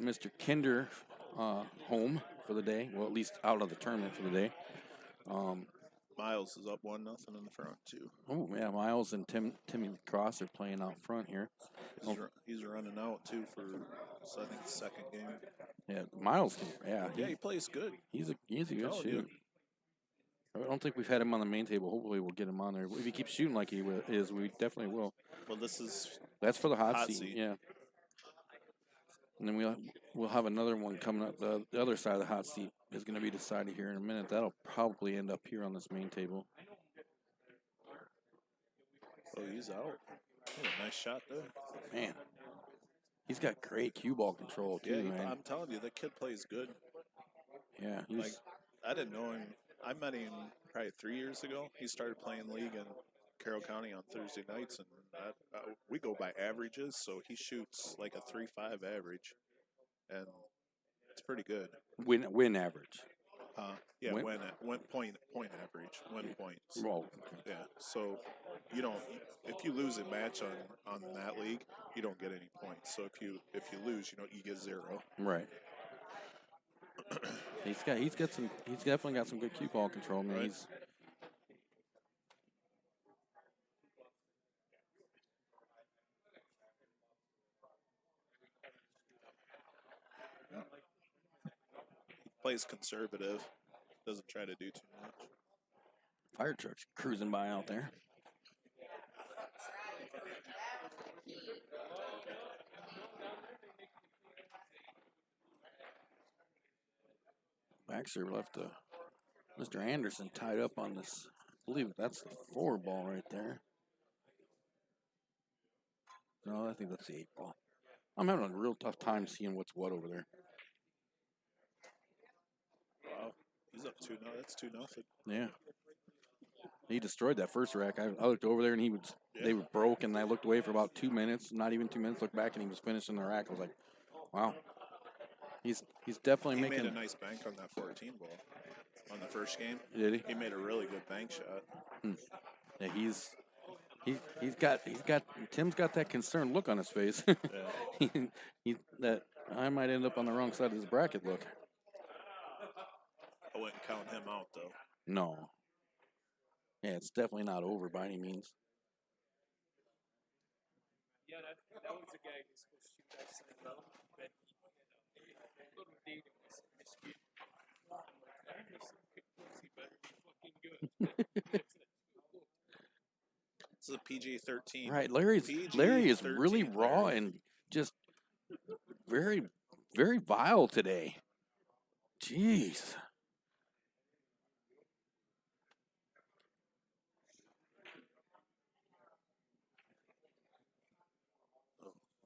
[SPEAKER 1] Mr. Kinder home for the day. Well, at least out of the tournament for the day.
[SPEAKER 5] Miles is up 1-0 in the front too.
[SPEAKER 1] Oh yeah, Miles and Timmy Cross are playing out front here.
[SPEAKER 5] He's running out too for I think the second game.
[SPEAKER 1] Yeah, Miles. Yeah,
[SPEAKER 5] He plays good.
[SPEAKER 1] he's a good
[SPEAKER 5] Oh,
[SPEAKER 1] shooter. I don't think we've had him on the main table. Hopefully, we'll get him on there. If he keeps shooting like he is, we definitely will.
[SPEAKER 5] Well, this is
[SPEAKER 1] That's for the hot
[SPEAKER 5] Hot
[SPEAKER 1] seat.
[SPEAKER 5] seat.
[SPEAKER 1] Yeah. And then we'll have another one coming up. The other side of the hot seat is going to be decided here in a minute. That'll probably end up here on this main table.
[SPEAKER 5] Oh, he's out. Oh, nice shot there.
[SPEAKER 1] Man, he's got great cue ball control too,
[SPEAKER 5] Yeah,
[SPEAKER 1] man.
[SPEAKER 5] I'm telling you, that kid plays good.
[SPEAKER 1] Yeah, he's
[SPEAKER 5] Like, I didn't know him. I met him probably 3 years ago. He started playing league in Carroll County on Thursday nights, and we go by averages. So he shoots like a 3.5 average, and it's pretty good.
[SPEAKER 1] win average.
[SPEAKER 5] Yeah,
[SPEAKER 1] Win-
[SPEAKER 5] win point average, win points.
[SPEAKER 1] Well,
[SPEAKER 5] Yeah, so you don't. If you lose a match on that league, you don't get any points. So if you lose, you get 0.
[SPEAKER 1] right. He's definitely got some good cue ball control, man.
[SPEAKER 5] Right.
[SPEAKER 1] He's
[SPEAKER 5] Plays conservative, doesn't try to do too much.
[SPEAKER 1] fire trucks cruising by out there. Baxter left Mr. Anderson tied up on this. I believe that's the 4 ball right there. No, I think that's the 8 ball. I'm having a real tough time seeing what's what over there.
[SPEAKER 5] Wow, he's up 2-0. That's 2-0.
[SPEAKER 1] Yeah. He destroyed that first rack. I looked over there and they were broke, and I looked away for about 2 minutes, not even 2 minutes, looked back and he was finishing the rack. I was like, wow. He's definitely
[SPEAKER 5] He
[SPEAKER 1] making
[SPEAKER 5] made a nice bank on that 14 ball on the first game.
[SPEAKER 1] Did he?
[SPEAKER 5] He made a really good bank shot.
[SPEAKER 1] Yeah, he's got Tim's got that concerned look on his face.
[SPEAKER 5] Yeah.
[SPEAKER 1] That I might end up on the wrong side of his bracket look.
[SPEAKER 5] I wouldn't count him out though.
[SPEAKER 1] No. Yeah, it's definitely not over by any means.
[SPEAKER 4] Yeah, that was a guy who's supposed to shoot that same level, but he little dating this Michigan. He better be fucking good.
[SPEAKER 5] This is a PG-13.
[SPEAKER 1] Right, Larry is really
[SPEAKER 5] PG-13
[SPEAKER 1] raw
[SPEAKER 5] Larry.
[SPEAKER 1] and just very, very vile today. Jeez.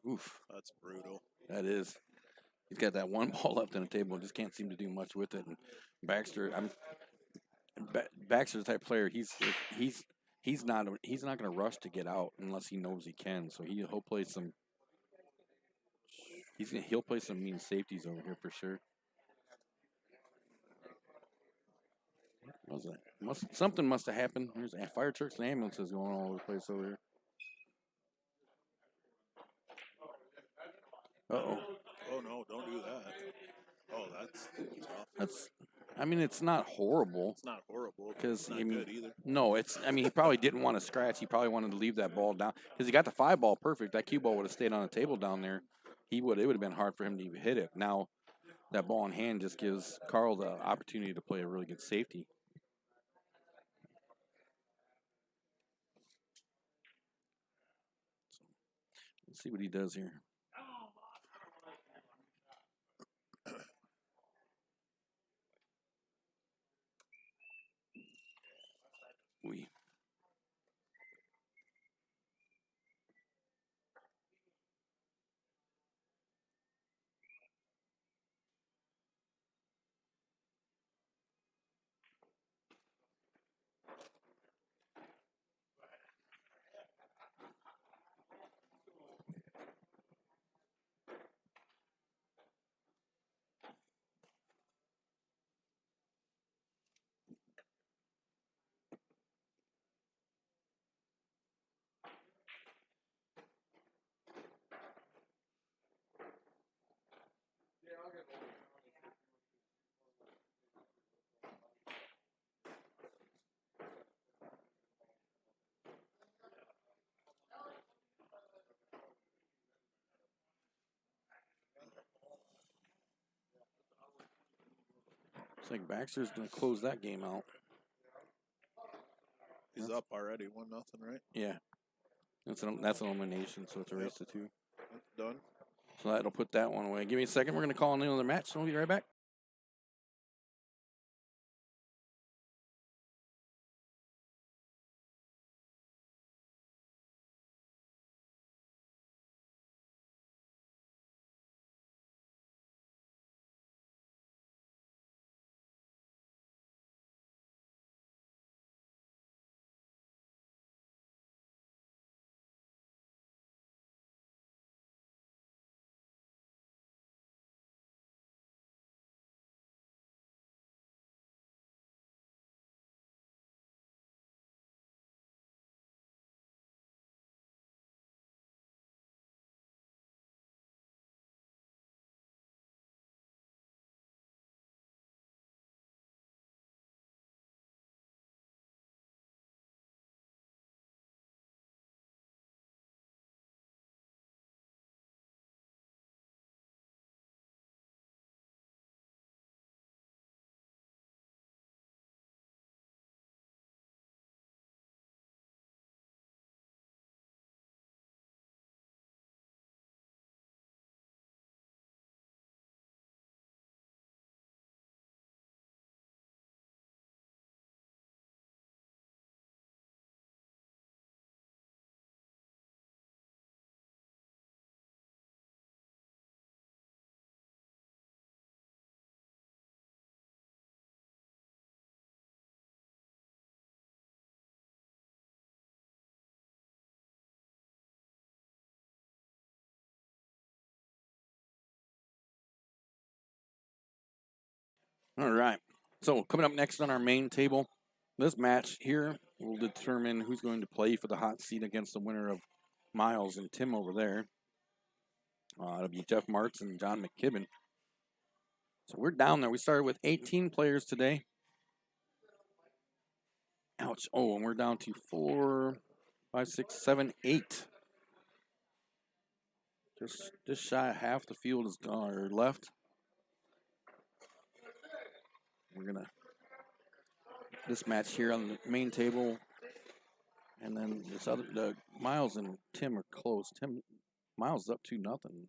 [SPEAKER 1] Oof,
[SPEAKER 5] That's brutal.
[SPEAKER 1] that is. He's got that 1 ball left on the table and just can't seem to do much with it. And Baxter's the type of player. He's not going to rush to get out unless he knows he can. So he'll play some. He'll play some mean safeties over here for sure. What was that? Something must have happened. There's fire trucks and ambulances going all over the place over here. Uh-oh.
[SPEAKER 5] Oh no, don't do that. Oh, that's tough.
[SPEAKER 1] It's not horrible.
[SPEAKER 5] It's not horrible.
[SPEAKER 1] 'Cause,
[SPEAKER 5] It's not
[SPEAKER 1] I mean,
[SPEAKER 5] good either.
[SPEAKER 1] No, he probably didn't want to scratch. He probably wanted to leave that ball down because he got the 5 ball perfect. That cue ball would have stayed on the table down there. It would have been hard for him to even hit it. Now, that ball in hand just gives Carl the opportunity to play a really good safety. Let's see what he does here. we. Looks like Baxter's going to close that game out.
[SPEAKER 5] He's up already, 1-0, right?
[SPEAKER 1] Yeah. That's an elimination, so it's a race to 2.
[SPEAKER 5] That's done.
[SPEAKER 1] So that'll put that one away. Give me a second. We're going to call in another match, so we'll be right back. All right. So coming up next on our main table, this match here will determine who's going to play for the hot seat against the winner of Miles and Tim over there. It'll be Jeff Martz and John McKibben. So we're down there. We started with 18 players today. Ouch. Oh, and we're down to 4, 5, 6, 7, 8. Just shy of half the field is gone or left. We're gonna this match here on the main table, and then this other the Miles and Tim are close. Miles is up 2-0, and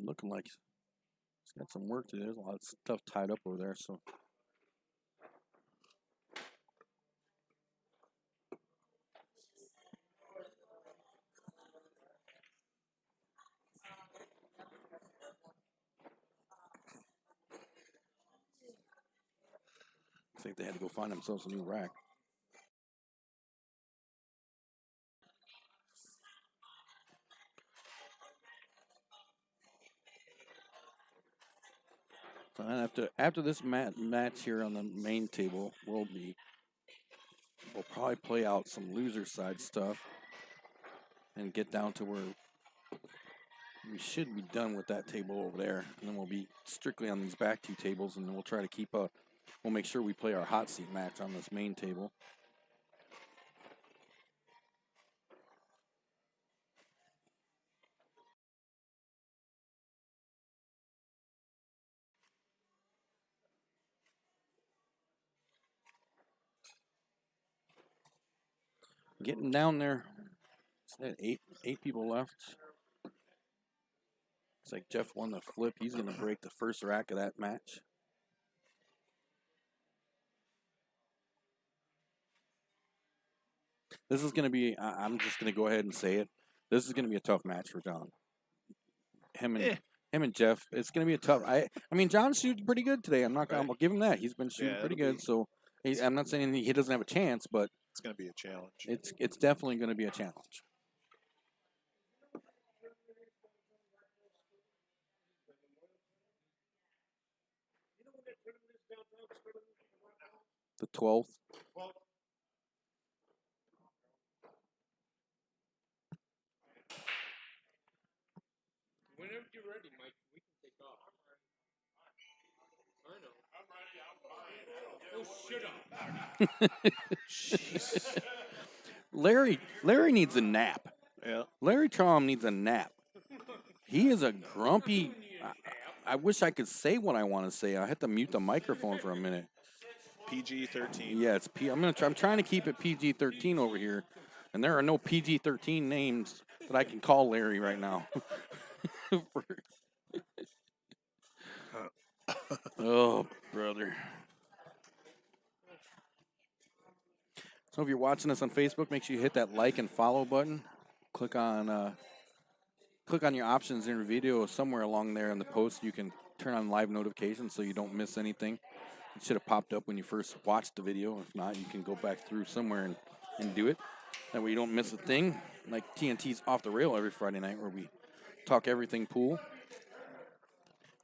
[SPEAKER 1] looking like he's got some work to do. There's a lot of stuff tied up over there, so. I think they had to go find themselves a new rack. So after this match here on the main table, we'll probably play out some loser side stuff and get down to where we should be done with that table over there, and then we'll be strictly on these back 2 tables, and then we'll try to we'll make sure we play our hot seat match on this main table. Getting down there. Eight people left. It's like Jeff won the flip. He's going to break the first rack of that match. This is going to be. I'm just going to go ahead and say it. This is going to be a tough match for John. Him and Jeff. It's going to be a tough. I mean, John's shooting pretty good today. I'm not going to give him that. He's been shooting pretty
[SPEAKER 5] it'll
[SPEAKER 1] good. So I'm not saying he doesn't have a chance, but
[SPEAKER 5] It's going to be a challenge.
[SPEAKER 1] it's definitely going to be a challenge. The 12th.
[SPEAKER 4] Whenever you're ready, Mike, we can take off. I know. Oh, shut up.
[SPEAKER 1] Larry needs a nap.
[SPEAKER 5] Yeah.
[SPEAKER 1] Larry Traum needs a nap. He is a grumpy. I wish I could say what I want to say. I had to mute the microphone for a minute.
[SPEAKER 5] PG-13.
[SPEAKER 1] Yeah, it's I'm trying to keep it PG-13 over here, and there are no PG-13 names that I can call Larry right now. Oh, brother. So if you're watching us on Facebook, make sure you hit that like and follow button. Click on your options in your video somewhere along there in the post. You can turn on live notifications so you don't miss anything. It should have popped up when you first watched the video. If not, you can go back through somewhere and do it. That way you don't miss a thing. Like TNT's Off the Rail every Friday night where we talk everything pool.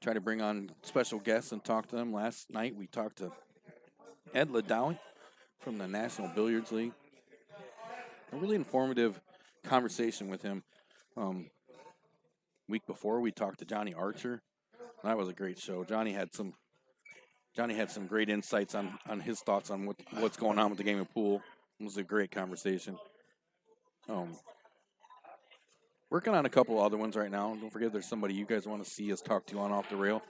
[SPEAKER 1] Try to bring on special guests and talk to them. Last night we talked to Ed Ladowie from the National Billiards League. A really informative conversation with him. Week before we talked to Johnny Archer. That was a great show. Johnny had some great insights on his thoughts on what's going on with the game of pool. It was a great conversation. Working on a couple other ones right now. Don't forget, there's somebody you guys want to see us talk to on Off the Rail.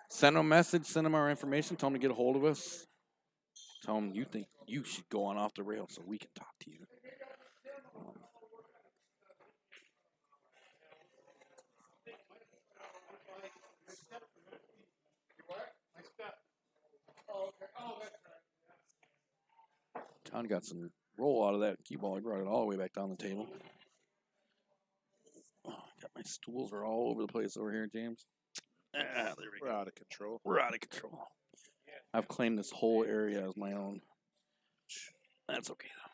[SPEAKER 1] Send them a message. Send them our information. Tell them to get a hold of us. Tell them you think you should go on Off the Rail so we can talk to you. John got some roll out of that cue ball. He brought it all the way back down the table. Oh, got my stools are all over the place over here, James. There we
[SPEAKER 5] We're
[SPEAKER 1] go.
[SPEAKER 5] out of control.
[SPEAKER 1] We're out of control. I've claimed this whole area as my own. That's okay though.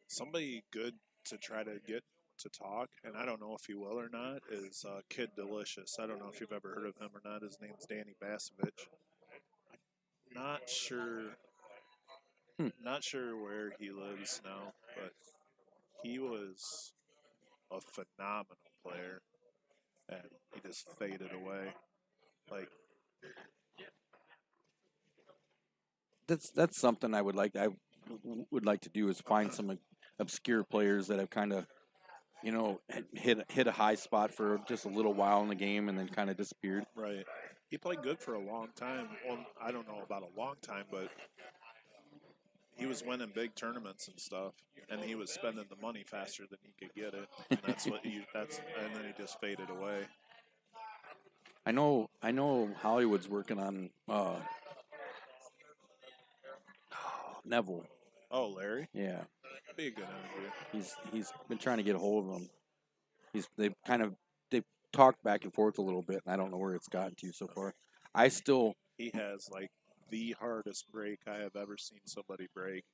[SPEAKER 5] Somebody good to try to get to talk, and I don't know if he will or not, is Kid Delicious. I don't know if you've ever heard of him or not. His name's Danny Basovich. Not sure. Not sure where he lives now, but he was a phenomenal player, and he just faded away. Like,
[SPEAKER 1] That's something I would like to do is find some obscure players that have kind of, hit a high spot for just a little while in the game and then kind of disappeared.
[SPEAKER 5] right. He played good for a long time. Well, I don't know about a long time, but he was winning big tournaments and stuff, and he was spending the money faster than he could get it. And and then he just faded away.
[SPEAKER 1] I know Hollywood's working on Neville.
[SPEAKER 5] Oh, Larry?
[SPEAKER 1] Yeah.
[SPEAKER 5] That'd be a good interview.
[SPEAKER 1] He's been trying to get a hold of him. They've talked back and forth a little bit, and I don't know where it's gotten to so far.
[SPEAKER 5] He has like the hardest break I have ever seen somebody break.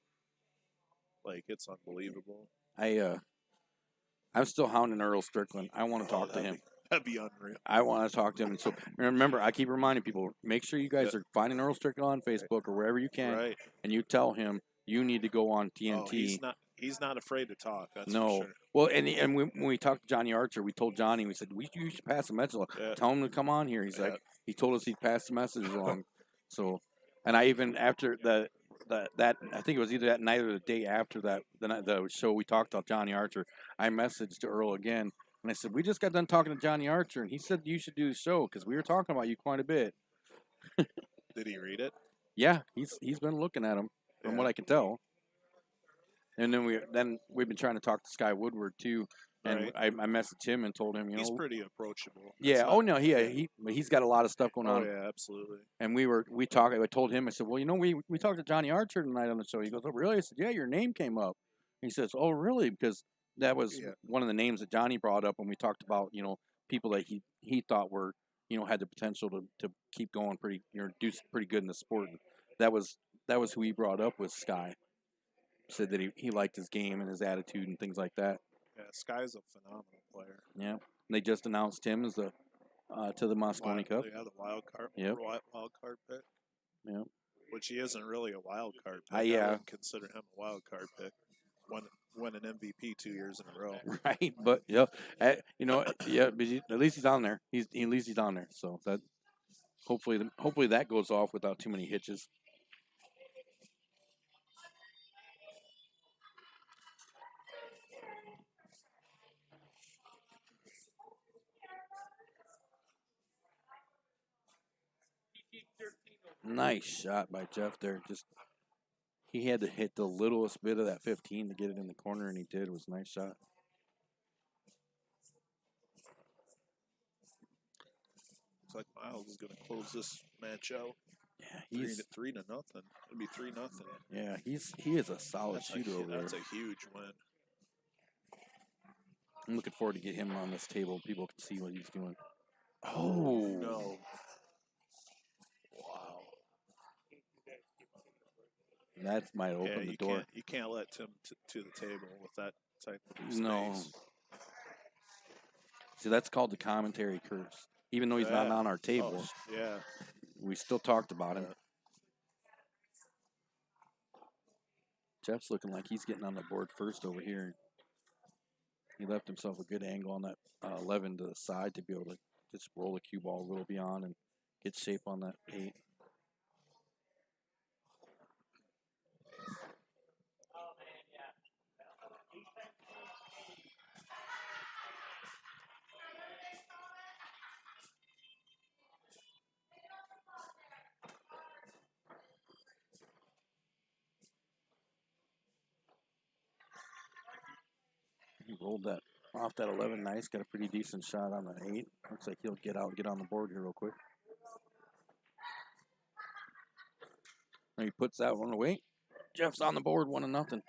[SPEAKER 5] Like, it's unbelievable.
[SPEAKER 1] I'm still hounding Earl Strickland. I want to talk to him.
[SPEAKER 5] That'd be unreal.
[SPEAKER 1] I want to talk to him. And so remember, I keep reminding people, make sure you guys are finding Earl Strickland on Facebook or wherever you can,
[SPEAKER 5] Right.
[SPEAKER 1] and you tell him you need to go on TNT.
[SPEAKER 5] Oh, he's not afraid to talk. That's
[SPEAKER 1] No.
[SPEAKER 5] for sure.
[SPEAKER 1] Well, and when we talked to Johnny Archer, we told Johnny, we said, you should pass a message along.
[SPEAKER 5] Yeah.
[SPEAKER 1] Tell him to come on here. He's
[SPEAKER 5] Yeah.
[SPEAKER 1] like, he told us he'd pass the message along. So, and I even, after that, I think it was either that night or the day after that, the show we talked about Johnny Archer, I messaged Earl again, and I said, we just got done talking to Johnny Archer, and he said you should do the show because we were talking about you quite a bit.
[SPEAKER 5] Did he read it?
[SPEAKER 1] Yeah, he's been looking at him from what I can tell. And then we've been trying to talk to Sky Woodward too, and
[SPEAKER 5] Right.
[SPEAKER 1] I messaged him and told him,
[SPEAKER 5] He's pretty approachable.
[SPEAKER 1] yeah.
[SPEAKER 5] It's
[SPEAKER 1] Oh
[SPEAKER 5] not-
[SPEAKER 1] no, he's got a lot of stuff going
[SPEAKER 5] Oh
[SPEAKER 1] on.
[SPEAKER 5] yeah, absolutely.
[SPEAKER 1] And we talked. I told him, I said, well, we talked to Johnny Archer tonight on the show. He goes, oh really? I said, yeah, your name came up. He says, "Oh, really?" Because that was
[SPEAKER 5] Yeah.
[SPEAKER 1] one of the names that Johnny brought up when we talked about people that he thought were had the potential to keep going pretty do pretty good in the sport. And that was who he brought up was Sky. Said that he liked his game and his attitude and things like that.
[SPEAKER 5] Yeah, Sky's a phenomenal player.
[SPEAKER 1] Yeah, and they just announced him as the to the Moscone Cup.
[SPEAKER 5] Yeah, the wild card.
[SPEAKER 1] Yep.
[SPEAKER 5] Wild card pick.
[SPEAKER 1] Yeah.
[SPEAKER 5] Which he isn't really a wild card pick. I
[SPEAKER 1] Yeah.
[SPEAKER 5] wouldn't consider him a wild card pick. Won an MVP 2 years in a row.
[SPEAKER 1] Right, but yeah, yeah, but at least he's on there. At least he's on there. So that hopefully that goes off without too many hitches. Nice shot by Jeff there. Just he had to hit the littlest bit of that 15 to get it in the corner, and he did. It was a nice shot.
[SPEAKER 5] Looks like Miles is going to close this match out.
[SPEAKER 1] Yeah,
[SPEAKER 5] He's
[SPEAKER 1] he's
[SPEAKER 5] 3-0. It'll be 3-0.
[SPEAKER 1] yeah he is a solid shooter over there.
[SPEAKER 5] That's a huge win.
[SPEAKER 1] I'm looking forward to get him on this table. People can see what he's doing. Oh
[SPEAKER 5] No. Wow.
[SPEAKER 1] that might open the door.
[SPEAKER 5] You can't let Tim to the table with that type of space.
[SPEAKER 1] No. See, that's called the commentary curse. Even though he's not on our table,
[SPEAKER 5] Yeah.
[SPEAKER 1] we still talked about him. Jeff's looking like he's getting on the board first over here. He left himself a good angle on that 11 to the side to be able to just roll the cue ball a little beyond and get shape on that 8. He rolled that off that 11 nice. Got a pretty decent shot on that 8. Looks like he'll get out and get on the board here real quick. And he puts that one away. Jeff's on the board, 1-0.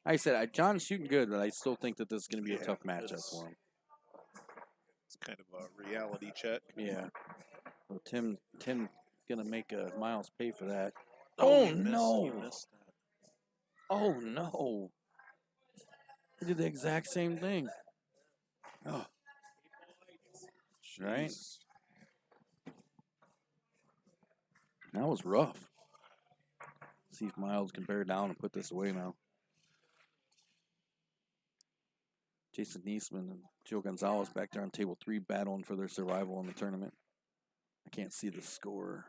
[SPEAKER 1] I said, John's shooting good, but I still think that this is going to be a tough matchup for him.
[SPEAKER 5] It's kind of a reality check.
[SPEAKER 1] Yeah. So Tim going to make Miles pay for that.
[SPEAKER 5] Oh,
[SPEAKER 1] no.
[SPEAKER 5] He missed that.
[SPEAKER 1] Oh, no. He did the exact same thing. Oh. Right?
[SPEAKER 5] Jeez.
[SPEAKER 1] That was rough. See if Miles can bear down and put this away now. Jason Niesman and Joe Gonzalez back there on table 3 battling for their survival in the tournament. I can't see the score.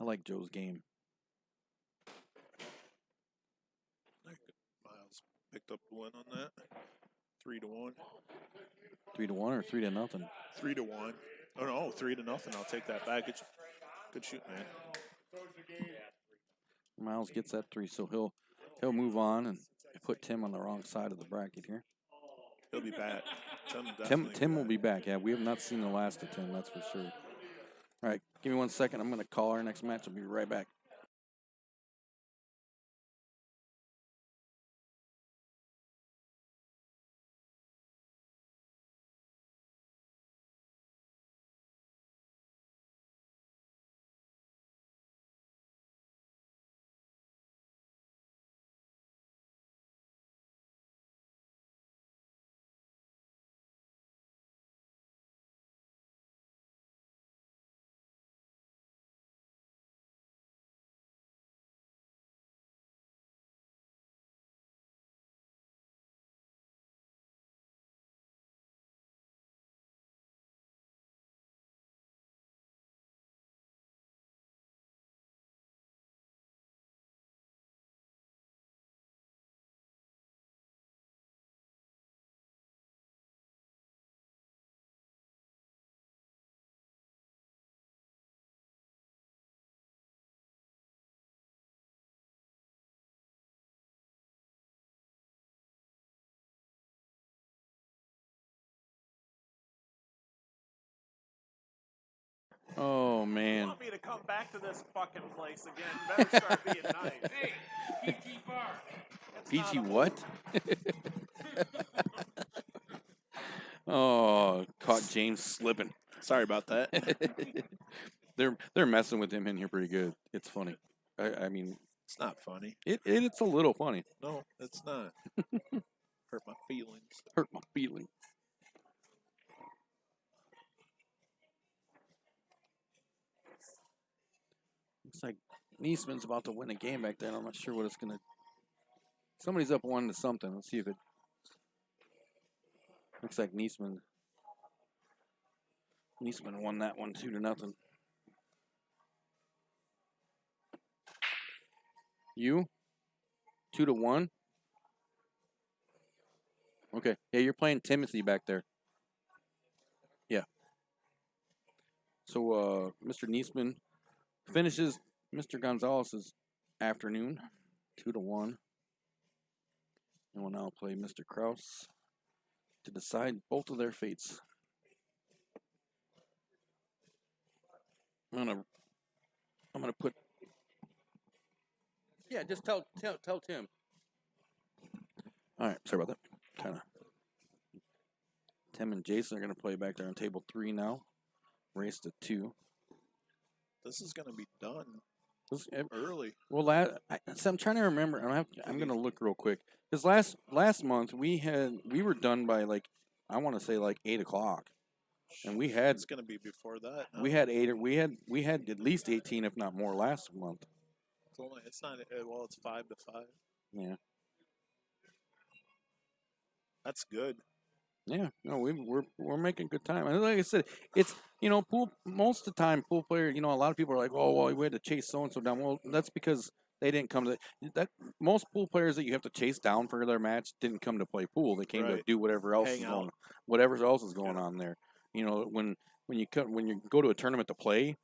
[SPEAKER 1] I like Joe's game.
[SPEAKER 5] Miles picked up the win on that. 3-1.
[SPEAKER 1] 3-1 or 3-0?
[SPEAKER 5] 3-1. Oh no, 3-0. I'll take that back. Good shoot, man.
[SPEAKER 1] Miles gets that 3, so he'll move on and put Tim on the wrong side of the bracket here.
[SPEAKER 5] He'll be back.
[SPEAKER 1] Tim will be back. Yeah, we have not seen the last of Tim, that's for sure. All right, give me 1 second. I'm going to call our next match. I'll be right back. Oh
[SPEAKER 5] You
[SPEAKER 1] man.
[SPEAKER 5] want me to come back to this fucking place again? You better start being nice.
[SPEAKER 4] Hey, PG bar.
[SPEAKER 5] It's not
[SPEAKER 1] Peachy
[SPEAKER 5] a
[SPEAKER 1] what? Oh, caught James slipping.
[SPEAKER 5] Sorry about that.
[SPEAKER 1] They're messing with him in here pretty good. It's funny. I mean,
[SPEAKER 5] It's not funny.
[SPEAKER 1] it's a little funny.
[SPEAKER 5] No, it's not. Hurt my feelings.
[SPEAKER 1] Hurt my feelings. Looks like Niesman's about to win a game back there. I'm not sure what it's gonna. Somebody's up 1 to something. Let's see if it. Looks like Niesman won that one 2 to nothing. You? 2 to 1? Okay. Yeah, you're playing Timothy back there. Yeah. So Mr. Niesman finishes Mr. Gonzalez's afternoon 2 to 1. And will now play Mr. Kraus to decide both of their fates. I'm gonna put. Yeah, just tell Tim. All right, sorry about that. Kind of. Tim and Jason are gonna play back there on table 3 now. Race to 2.
[SPEAKER 5] This is gonna be done
[SPEAKER 1] This-
[SPEAKER 5] early.
[SPEAKER 1] Well, so I'm trying to remember. I'm gonna look real quick because last month we were done by like I want to say like 8 o'clock, and we had
[SPEAKER 5] It's gonna be before that. No?
[SPEAKER 1] we had 8 or we had at least 18 if not more last month.
[SPEAKER 5] It's only. It's not. Well, it's 5 to 5.
[SPEAKER 1] Yeah,
[SPEAKER 5] That's good.
[SPEAKER 1] yeah. No, we're making good time. And like I said, it's pool most of the time pool player. A lot of people are like, oh well, we had to chase so and so down. Well, that's because they didn't come to that. Most pool players that you have to chase down for their match didn't come to play pool. They came to
[SPEAKER 5] Right.
[SPEAKER 1] do whatever else
[SPEAKER 5] Hang
[SPEAKER 1] is
[SPEAKER 5] out.
[SPEAKER 1] going, whatever else is going
[SPEAKER 5] Yeah.
[SPEAKER 1] on there. When you go to a tournament to play,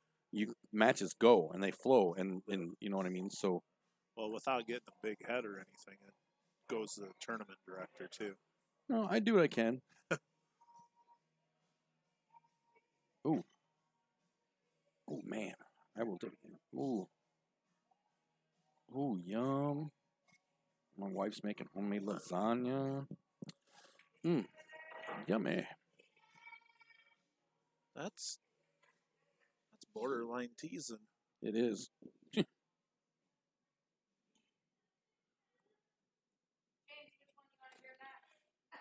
[SPEAKER 1] matches go and they flow and you know what I mean. So
[SPEAKER 5] Well, without getting a big head or anything, it goes to the tournament director too.
[SPEAKER 1] no, I do what I can. Ooh, oh man, I will take it. Ooh, ooh, yum. My wife's making homemade lasagna. Yummy.
[SPEAKER 5] That's borderline teasing.
[SPEAKER 1] It is.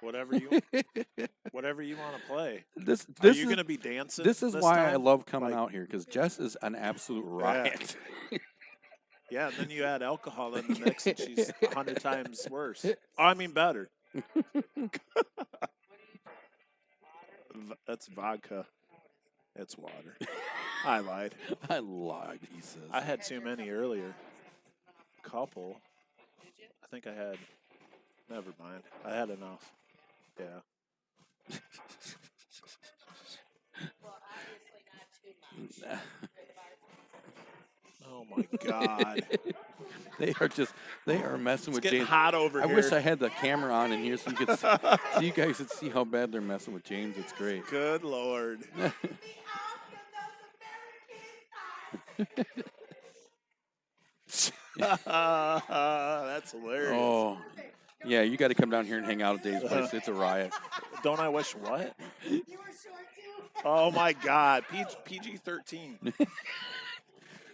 [SPEAKER 5] Whatever you want to play.
[SPEAKER 1] This
[SPEAKER 5] Are
[SPEAKER 1] this
[SPEAKER 5] you
[SPEAKER 1] is
[SPEAKER 5] gonna be dancing?
[SPEAKER 1] this is why I
[SPEAKER 5] time?
[SPEAKER 1] love coming
[SPEAKER 5] Like-
[SPEAKER 1] out here because Jess is an absolute riot.
[SPEAKER 5] Yeah, and then you add alcohol in the mix, and she's 100 times worse. Oh, I mean better. That's vodka. It's water. I lied.
[SPEAKER 1] I lied, he says.
[SPEAKER 5] I had too many earlier. Couple. I think I had. Never mind. I had enough. Yeah. Oh my God.
[SPEAKER 1] they are messing
[SPEAKER 5] It's
[SPEAKER 1] with
[SPEAKER 5] getting
[SPEAKER 1] James.
[SPEAKER 5] hot over
[SPEAKER 1] I
[SPEAKER 5] here.
[SPEAKER 1] wish I had the camera on in here so you guys could see how bad they're messing with James. It's great.
[SPEAKER 5] Good Lord. That's hilarious.
[SPEAKER 1] Oh, yeah, you got to come down here and hang out at Dave's place. It's a riot.
[SPEAKER 5] Don't I wish what? Oh my God. PG-13.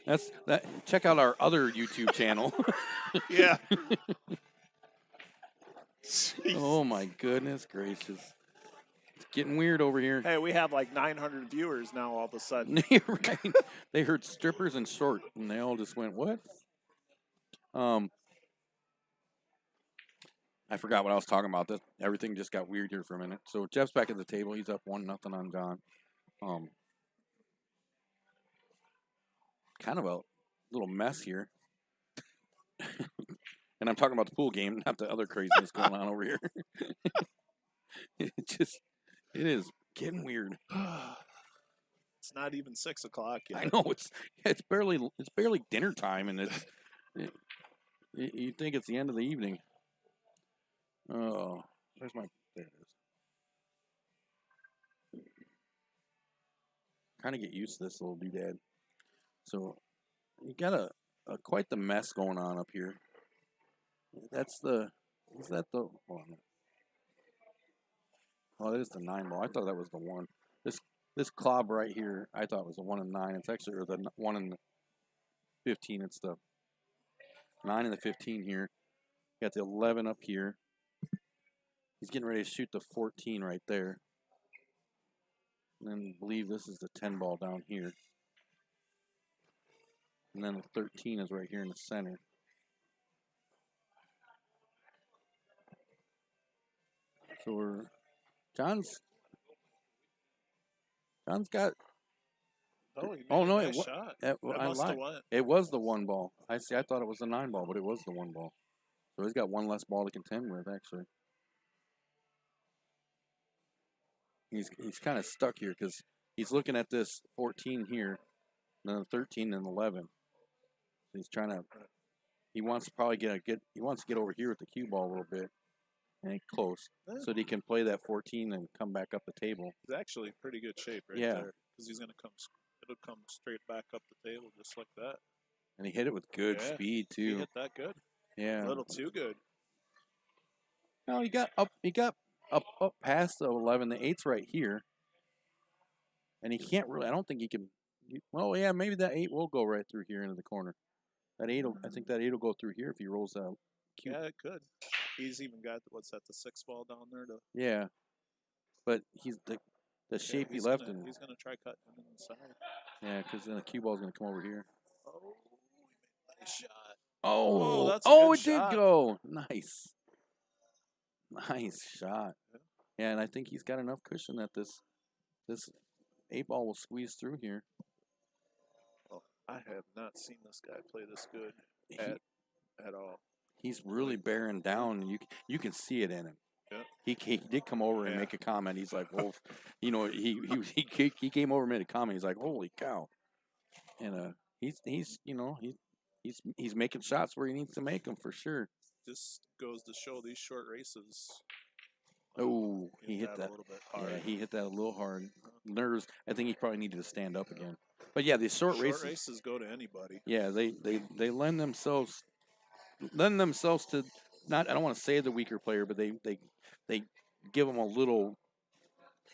[SPEAKER 1] That's that. Check out our other YouTube channel.
[SPEAKER 5] Yeah.
[SPEAKER 1] Oh my goodness gracious! It's getting weird over here.
[SPEAKER 5] Hey, we have like 900 viewers now all of a sudden.
[SPEAKER 1] Right. They heard strippers and short, and they all just went, "What?" I forgot what I was talking about. That everything just got weird here for a minute. So Jeff's back at the table. He's up 1-0 on John. Kind of a little mess here. And I'm talking about the pool game, not the other craziness going on over here. It is getting weird.
[SPEAKER 5] It's not even 6 o'clock yet.
[SPEAKER 1] I know it's barely dinner time, and you think it's the end of the evening. Oh, there it is. kind of get used to this little doodad. So you got a quite the mess going on up here. That's the. Is that the? Hold on. Oh, that is the 9 ball. I thought that was the 1. This clob right here, I thought was the 1 and 9. It's actually or the 1 and the 15. It's the 9 and the 15 here. Got the 11 up here. He's getting ready to shoot the 14 right there. And then I believe this is the 10 ball down here. And then the 13 is right here in the center. So we're John's got.
[SPEAKER 5] Oh, he made
[SPEAKER 1] Oh
[SPEAKER 5] a
[SPEAKER 1] no!
[SPEAKER 5] nice shot. That
[SPEAKER 1] I
[SPEAKER 5] must have
[SPEAKER 1] lied.
[SPEAKER 5] went.
[SPEAKER 1] It was the 1 ball. I see. I thought it was the 9 ball, but it was the 1 ball. So he's got 1 less ball to contend with. Actually, he's kind of stuck here because he's looking at this 14 here, and then the 13 and 11. He's trying to. He wants to probably He wants to get over here with the cue ball a little bit, and close,
[SPEAKER 5] Yeah.
[SPEAKER 1] so that he can play that 14 and come back up the table.
[SPEAKER 5] He's actually in pretty good shape right
[SPEAKER 1] Yeah.
[SPEAKER 5] there because he's gonna come. It'll come straight back up the table just like that.
[SPEAKER 1] And he hit it with good
[SPEAKER 5] Yeah,
[SPEAKER 1] speed
[SPEAKER 5] He
[SPEAKER 1] too.
[SPEAKER 5] hit that good.
[SPEAKER 1] Yeah.
[SPEAKER 5] A little too good.
[SPEAKER 1] No, he got up past the 11. The 8's right here, and he can't really. I don't think he can. Well, yeah, maybe that 8 will go right through here into the corner. That 8, I think that 8 will go through here if he rolls out. Cute.
[SPEAKER 5] Yeah, it could. He's even got what's that? The 6 ball down there to.
[SPEAKER 1] Yeah, but he's the shape he
[SPEAKER 5] he's
[SPEAKER 1] left
[SPEAKER 5] gonna,
[SPEAKER 1] in.
[SPEAKER 5] He's gonna try cutting him inside.
[SPEAKER 1] Yeah, because then the cue ball's gonna come over here.
[SPEAKER 5] Oh, he made a nice shot.
[SPEAKER 1] Oh,
[SPEAKER 5] that's a good
[SPEAKER 1] it
[SPEAKER 5] shot.
[SPEAKER 1] did go. Nice shot. Yeah, and I think he's got enough cushion that this 8 ball will squeeze through here.
[SPEAKER 5] Well, I have not seen this guy play this good
[SPEAKER 1] He-
[SPEAKER 5] at all.
[SPEAKER 1] He's really bearing down, and you can see it in him.
[SPEAKER 5] Yeah.
[SPEAKER 1] He did come over and
[SPEAKER 5] Yeah.
[SPEAKER 1] make a comment. He's like, "Well, you know," he came over and made a comment. He's like, "Holy cow!" And he's making shots where he needs to make them for sure.
[SPEAKER 5] Just goes to show these short races.
[SPEAKER 1] Oh, he hit
[SPEAKER 5] a
[SPEAKER 1] that.
[SPEAKER 5] little bit hard.
[SPEAKER 1] Yeah, he hit that a little hard. Nerves. I think he probably needed to stand up again. But yeah, these short races.
[SPEAKER 5] Go to anybody.
[SPEAKER 1] Yeah, they lend themselves to not. I don't want to say the weaker player, but they give them a little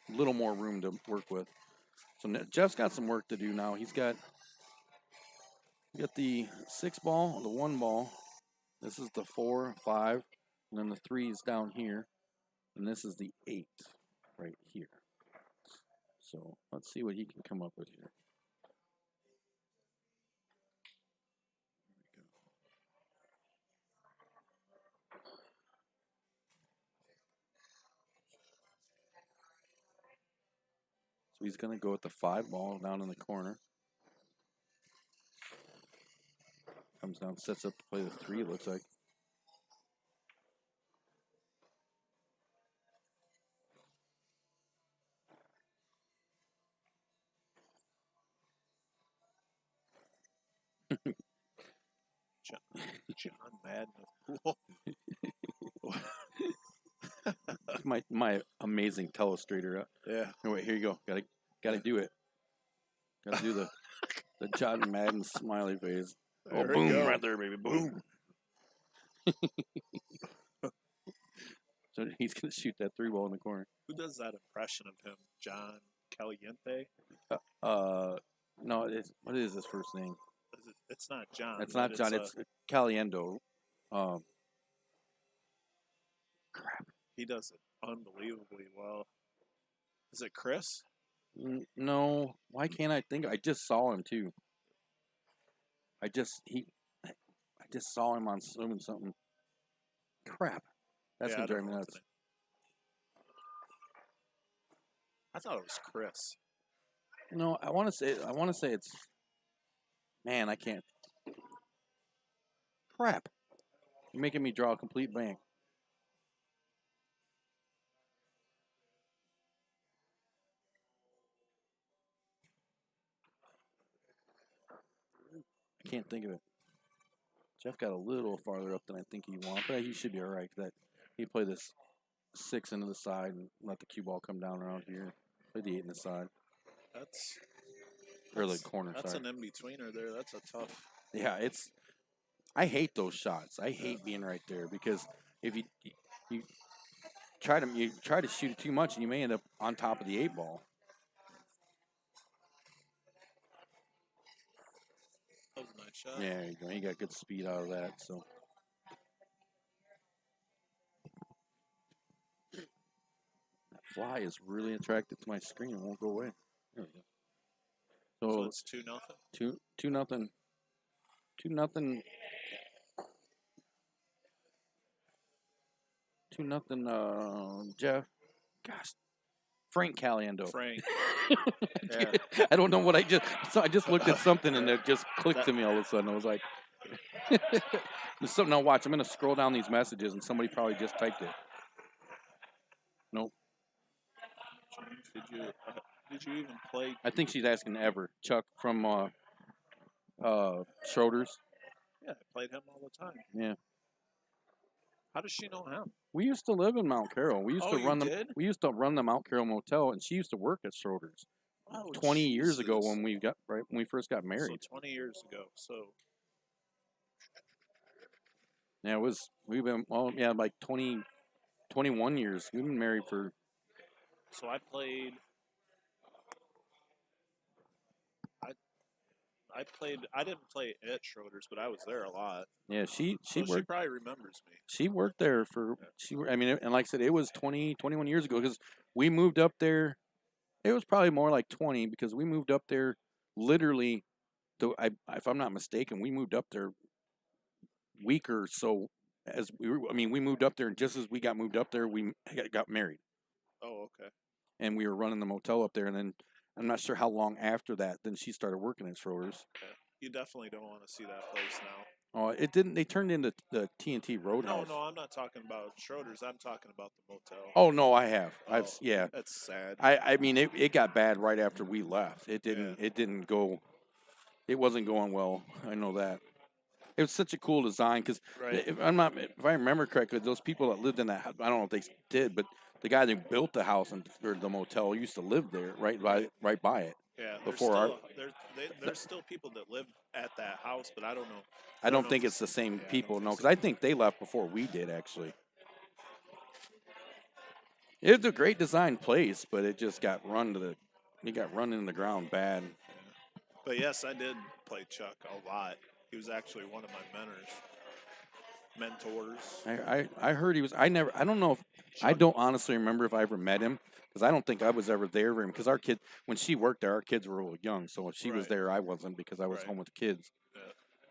[SPEAKER 1] more room to work with. So Jeff's got some work to do now. He's got the 6 ball, the 1 ball. This is the 4, 5, and then the 3 is down here, and this is the 8 right here. So let's see what he can come up with here. So he's going to go with the 5 ball down in the corner. Comes down, sets up to play the 3, it looks like.
[SPEAKER 5] John Madden of pool.
[SPEAKER 1] my amazing telestrator.
[SPEAKER 5] Yeah.
[SPEAKER 1] Oh, wait, here you go. Gotta do it. Gotta do the John Madden smiley face.
[SPEAKER 5] There
[SPEAKER 1] Oh,
[SPEAKER 5] we
[SPEAKER 1] boom,
[SPEAKER 5] go.
[SPEAKER 1] right there, baby. Boom. So he's going to shoot that 3 ball in the corner.
[SPEAKER 5] Who does that impression of him? John Caliente?
[SPEAKER 1] No, what is his first name?
[SPEAKER 5] It's not John.
[SPEAKER 1] It's not
[SPEAKER 5] but
[SPEAKER 1] John. It's Caliendo. Crap.
[SPEAKER 5] He does it unbelievably well. Is it Chris?
[SPEAKER 1] No. Why can't I think? I just saw him too. I just saw him on doing something. Crap. That's
[SPEAKER 5] Yeah,
[SPEAKER 1] gonna
[SPEAKER 5] I
[SPEAKER 1] drive
[SPEAKER 5] don't
[SPEAKER 1] me
[SPEAKER 5] know
[SPEAKER 1] nuts.
[SPEAKER 5] his name. I thought it was Chris.
[SPEAKER 1] No, I want to say it's. Man, I can't. Crap. You're making me draw a complete blank. I can't think of it. Jeff got a little farther up than I think he wants, but he should be all right. That he play this 6 into the side and let the cue ball come down around here. Play the 8 in the side.
[SPEAKER 5] That's
[SPEAKER 1] or the corner.
[SPEAKER 5] That's
[SPEAKER 1] Sorry.
[SPEAKER 5] an in-betweener there. That's a tough.
[SPEAKER 1] Yeah, it's. I hate those shots. I hate being right there because if you try to shoot it too much, and you may end up on top of the 8 ball.
[SPEAKER 5] That was a nice shot.
[SPEAKER 1] Yeah, there you go. He got good speed out of that. So that fly is really attracted to my screen. It won't go away. There we go.
[SPEAKER 5] So
[SPEAKER 1] So
[SPEAKER 5] it's 2-0.
[SPEAKER 1] 2-0. 2-0. 2-0. Jeff. Gosh. Frank Caliendo.
[SPEAKER 5] Frank. Yeah.
[SPEAKER 1] I don't know what I just looked at something and it just clicked to me all of a sudden. I was like, there's something. Now watch. I'm gonna scroll down these messages and somebody probably just typed it. Nope.
[SPEAKER 5] Did you even play?
[SPEAKER 1] I think she's asking Ever Chuck from Schroeder's.
[SPEAKER 5] Yeah, I played him all the time.
[SPEAKER 1] Yeah.
[SPEAKER 5] How does she know him?
[SPEAKER 1] We used to live in Mount Carroll. We used
[SPEAKER 5] Oh,
[SPEAKER 1] to
[SPEAKER 5] you
[SPEAKER 1] run the
[SPEAKER 5] did?
[SPEAKER 1] we used to run the Mount Carroll Motel, and she used to work at Schroeder's
[SPEAKER 5] Oh,
[SPEAKER 1] 20 years ago
[SPEAKER 5] Jesus.
[SPEAKER 1] when we first got married.
[SPEAKER 5] So 20 years ago. So
[SPEAKER 1] Yeah, we've been like 20, 21 years. We've been married for.
[SPEAKER 5] I played. I didn't play at Schroeder's, but I was there a lot.
[SPEAKER 1] Yeah, she
[SPEAKER 5] So she
[SPEAKER 1] worked.
[SPEAKER 5] probably remembers me.
[SPEAKER 1] She worked there for. I mean, and like I said, it was 20, 21 years ago because we moved up there. It was probably more like 20 because we moved up there literally. If I'm not mistaken, we moved up there week or so as we were. I mean, we moved up there, and just as we got moved up there, we got married,
[SPEAKER 5] Oh, okay.
[SPEAKER 1] and we were running the motel up there. And then I'm not sure how long after that. Then she started working at Schroeder's.
[SPEAKER 5] You definitely don't want to see that place now.
[SPEAKER 1] Oh, it didn't. They turned into the TNT
[SPEAKER 5] No,
[SPEAKER 1] Roadhouse.
[SPEAKER 5] no, I'm not talking about Schroeder's. I'm talking about the motel.
[SPEAKER 1] Oh no, I have.
[SPEAKER 5] Oh.
[SPEAKER 1] Yeah.
[SPEAKER 5] That's sad.
[SPEAKER 1] I mean it got bad right after we left. It didn't go. It wasn't going well. I know that. It was such a cool design because
[SPEAKER 5] Right.
[SPEAKER 1] if I remember correctly, those people that lived in that house, I don't know if they did, but the guy that built the house or the motel used to live there right by it.
[SPEAKER 5] Yeah.
[SPEAKER 1] Before
[SPEAKER 5] there's still people that live at that house, but I don't know.
[SPEAKER 1] I don't
[SPEAKER 5] know
[SPEAKER 1] think
[SPEAKER 5] if
[SPEAKER 1] it's the same
[SPEAKER 5] yeah, I don't
[SPEAKER 1] people.
[SPEAKER 5] think
[SPEAKER 1] No,
[SPEAKER 5] so.
[SPEAKER 1] because I think they left before we did actually. It's a great design place, but it just got run in the ground bad.
[SPEAKER 5] But yes, I did play Chuck a lot. He was actually one of my mentors.
[SPEAKER 1] I heard he was. I don't know if I don't honestly remember if I ever met him because I don't think I was ever there for him because when she worked there, our kids were really young. So if she was
[SPEAKER 5] Right.
[SPEAKER 1] there, I wasn't because I was
[SPEAKER 5] Right.
[SPEAKER 1] home with the kids.
[SPEAKER 5] Yeah.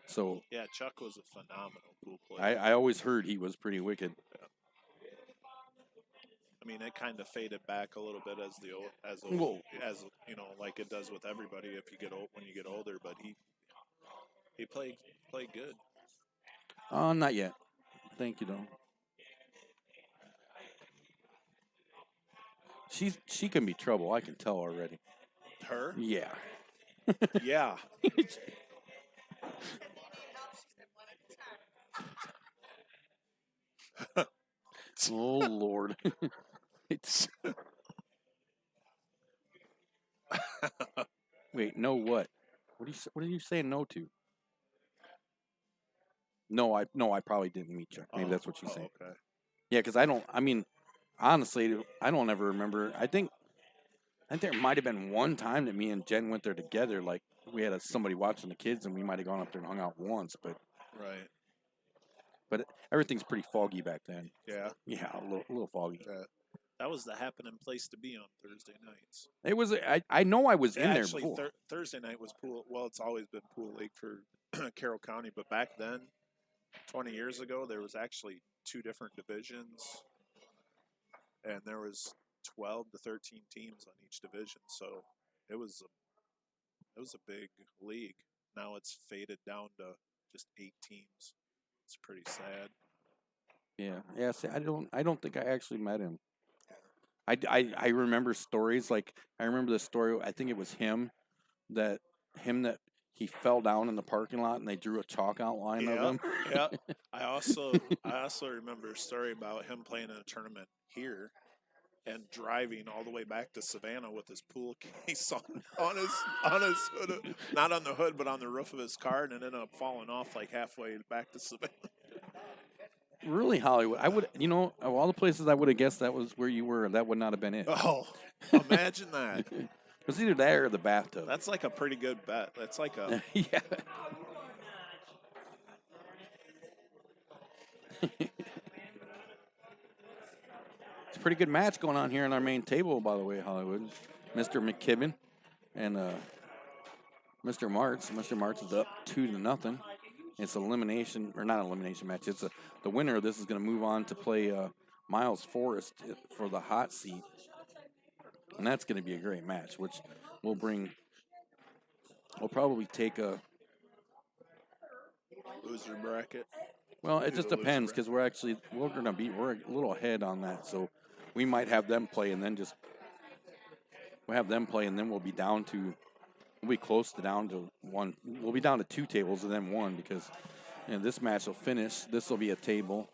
[SPEAKER 1] So
[SPEAKER 5] Yeah, Chuck was a phenomenal pool player.
[SPEAKER 1] I always heard he was pretty wicked.
[SPEAKER 5] I mean, it kind of faded back a little bit as
[SPEAKER 1] Well-
[SPEAKER 5] you know, like it does with everybody if you get when you get older. But he played good.
[SPEAKER 1] Not yet. Thank you though. She can be trouble. I can tell already.
[SPEAKER 5] Her?
[SPEAKER 1] Yeah.
[SPEAKER 5] Yeah.
[SPEAKER 1] Oh Lord. It's. Wait, no what? What are you saying no to? No, I probably didn't meet you. Maybe that's what she's saying.
[SPEAKER 5] Okay.
[SPEAKER 1] Yeah, because I mean, honestly, I don't ever remember. I think there might have been one time that me and Jen went there together. Like we had somebody watching the kids, and we might have gone up there and hung out once.
[SPEAKER 5] Right.
[SPEAKER 1] But everything's pretty foggy back then.
[SPEAKER 5] Yeah.
[SPEAKER 1] Yeah, a little foggy.
[SPEAKER 5] That was the happening place to be on Thursday nights.
[SPEAKER 1] It was. I know I was in there
[SPEAKER 5] Actually,
[SPEAKER 1] before.
[SPEAKER 5] Thursday night was pool. Well, it's always been Pool Lake for Carroll County, but back then, 20 years ago, there was actually 2 different divisions, and there was 12 to 13 teams on each division. So it was a big league. Now it's faded down to just 8 teams. It's pretty sad.
[SPEAKER 1] Yeah. See, I don't think I actually met him. I remember stories like I remember the story. I think it was him that he fell down in the parking lot and they drew a chalk outline of him.
[SPEAKER 5] Yeah. I also remember a story about him playing in a tournament here, and driving all the way back to Savannah with his pool case on his hood, not on the hood, but on the roof of his car, and it ended up falling off like halfway back to Savannah.
[SPEAKER 1] Really, Hollywood. I would, you know, of all the places I would have guessed that was where you were, that would not have been it.
[SPEAKER 5] Oh, imagine that.
[SPEAKER 1] It was either that or the bathtub.
[SPEAKER 5] That's like a pretty good bet. That's like a
[SPEAKER 1] Yeah. It's a pretty good match going on here on our main table, by the way, Hollywood. Mr. McKibben and Mr. Martz. Mr. Martz is up 2-0. It's elimination, or not elimination match. It's the winner of this is going to move on to play Miles Forrest for the hot seat. And that's going to be a great match, which we'll probably take a.
[SPEAKER 5] loser bracket.
[SPEAKER 1] Well, it
[SPEAKER 5] Do
[SPEAKER 1] just
[SPEAKER 5] the loser
[SPEAKER 1] depends because we're a little ahead on that, so we might have them play and then we'll be down to. We'll be close to down to one. We'll be down to 2 tables and then 1 because this match will finish. This will be a table.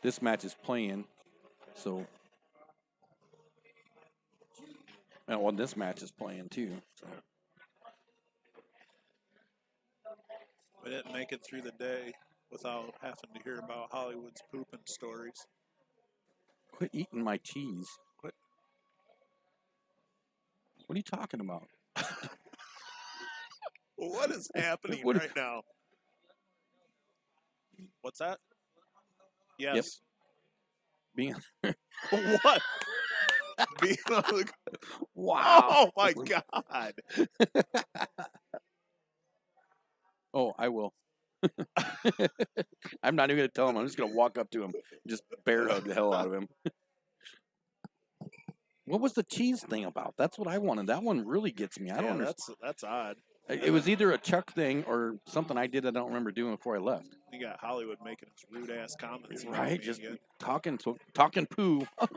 [SPEAKER 1] This match is playing, so. And well, this match is playing too. So.
[SPEAKER 5] We didn't make it through the day without having to hear about Hollywood's pooping stories.
[SPEAKER 1] Quit eating my cheese. Quit. What are you talking about?
[SPEAKER 5] What is happening
[SPEAKER 1] What-
[SPEAKER 5] right now? What's that? Yes.
[SPEAKER 1] Being
[SPEAKER 5] What? Being on the...
[SPEAKER 1] wow.
[SPEAKER 5] Oh my God!
[SPEAKER 1] Oh, I will. I'm not even going to tell him. I'm just going to walk up to him, and just bear hug the hell out of him. What was the cheese thing about? That's what I wanted. That one really gets me. I don't
[SPEAKER 5] Yeah,
[SPEAKER 1] understand.
[SPEAKER 5] that's odd.
[SPEAKER 1] It was either a Chuck thing or something I did I don't remember doing before I left.
[SPEAKER 5] You got Hollywood making his rude ass comments. about
[SPEAKER 1] Right?
[SPEAKER 5] me
[SPEAKER 1] Just
[SPEAKER 5] again.
[SPEAKER 1] talking poo.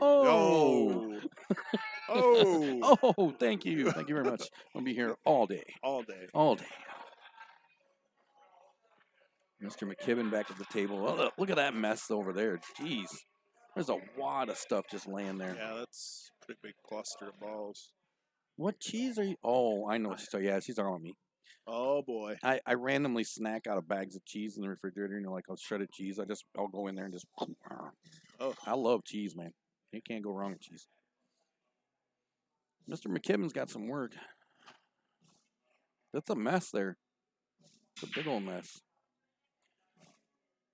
[SPEAKER 1] Oh.
[SPEAKER 5] Oh. Oh.
[SPEAKER 1] Oh, thank you. Thank you very much. I'll be here all day.
[SPEAKER 5] All day.
[SPEAKER 1] All day. Mr. McKibben back at the table. Oh, look at that mess over there. Jeez. There's a wad of stuff just laying there.
[SPEAKER 5] Yeah, that's a pretty big cluster of balls.
[SPEAKER 1] What cheese are you? Oh, I know what she's talking. Yeah, she's talking about me.
[SPEAKER 5] Oh boy.
[SPEAKER 1] I randomly snack out of bags of cheese in the refrigerator, and like I'll shredded cheese. I'll go in there and just.
[SPEAKER 5] Oh.
[SPEAKER 1] I love cheese, man. You can't go wrong with cheese. Mr. McKibben's got some work. That's a mess there. It's a big old mess.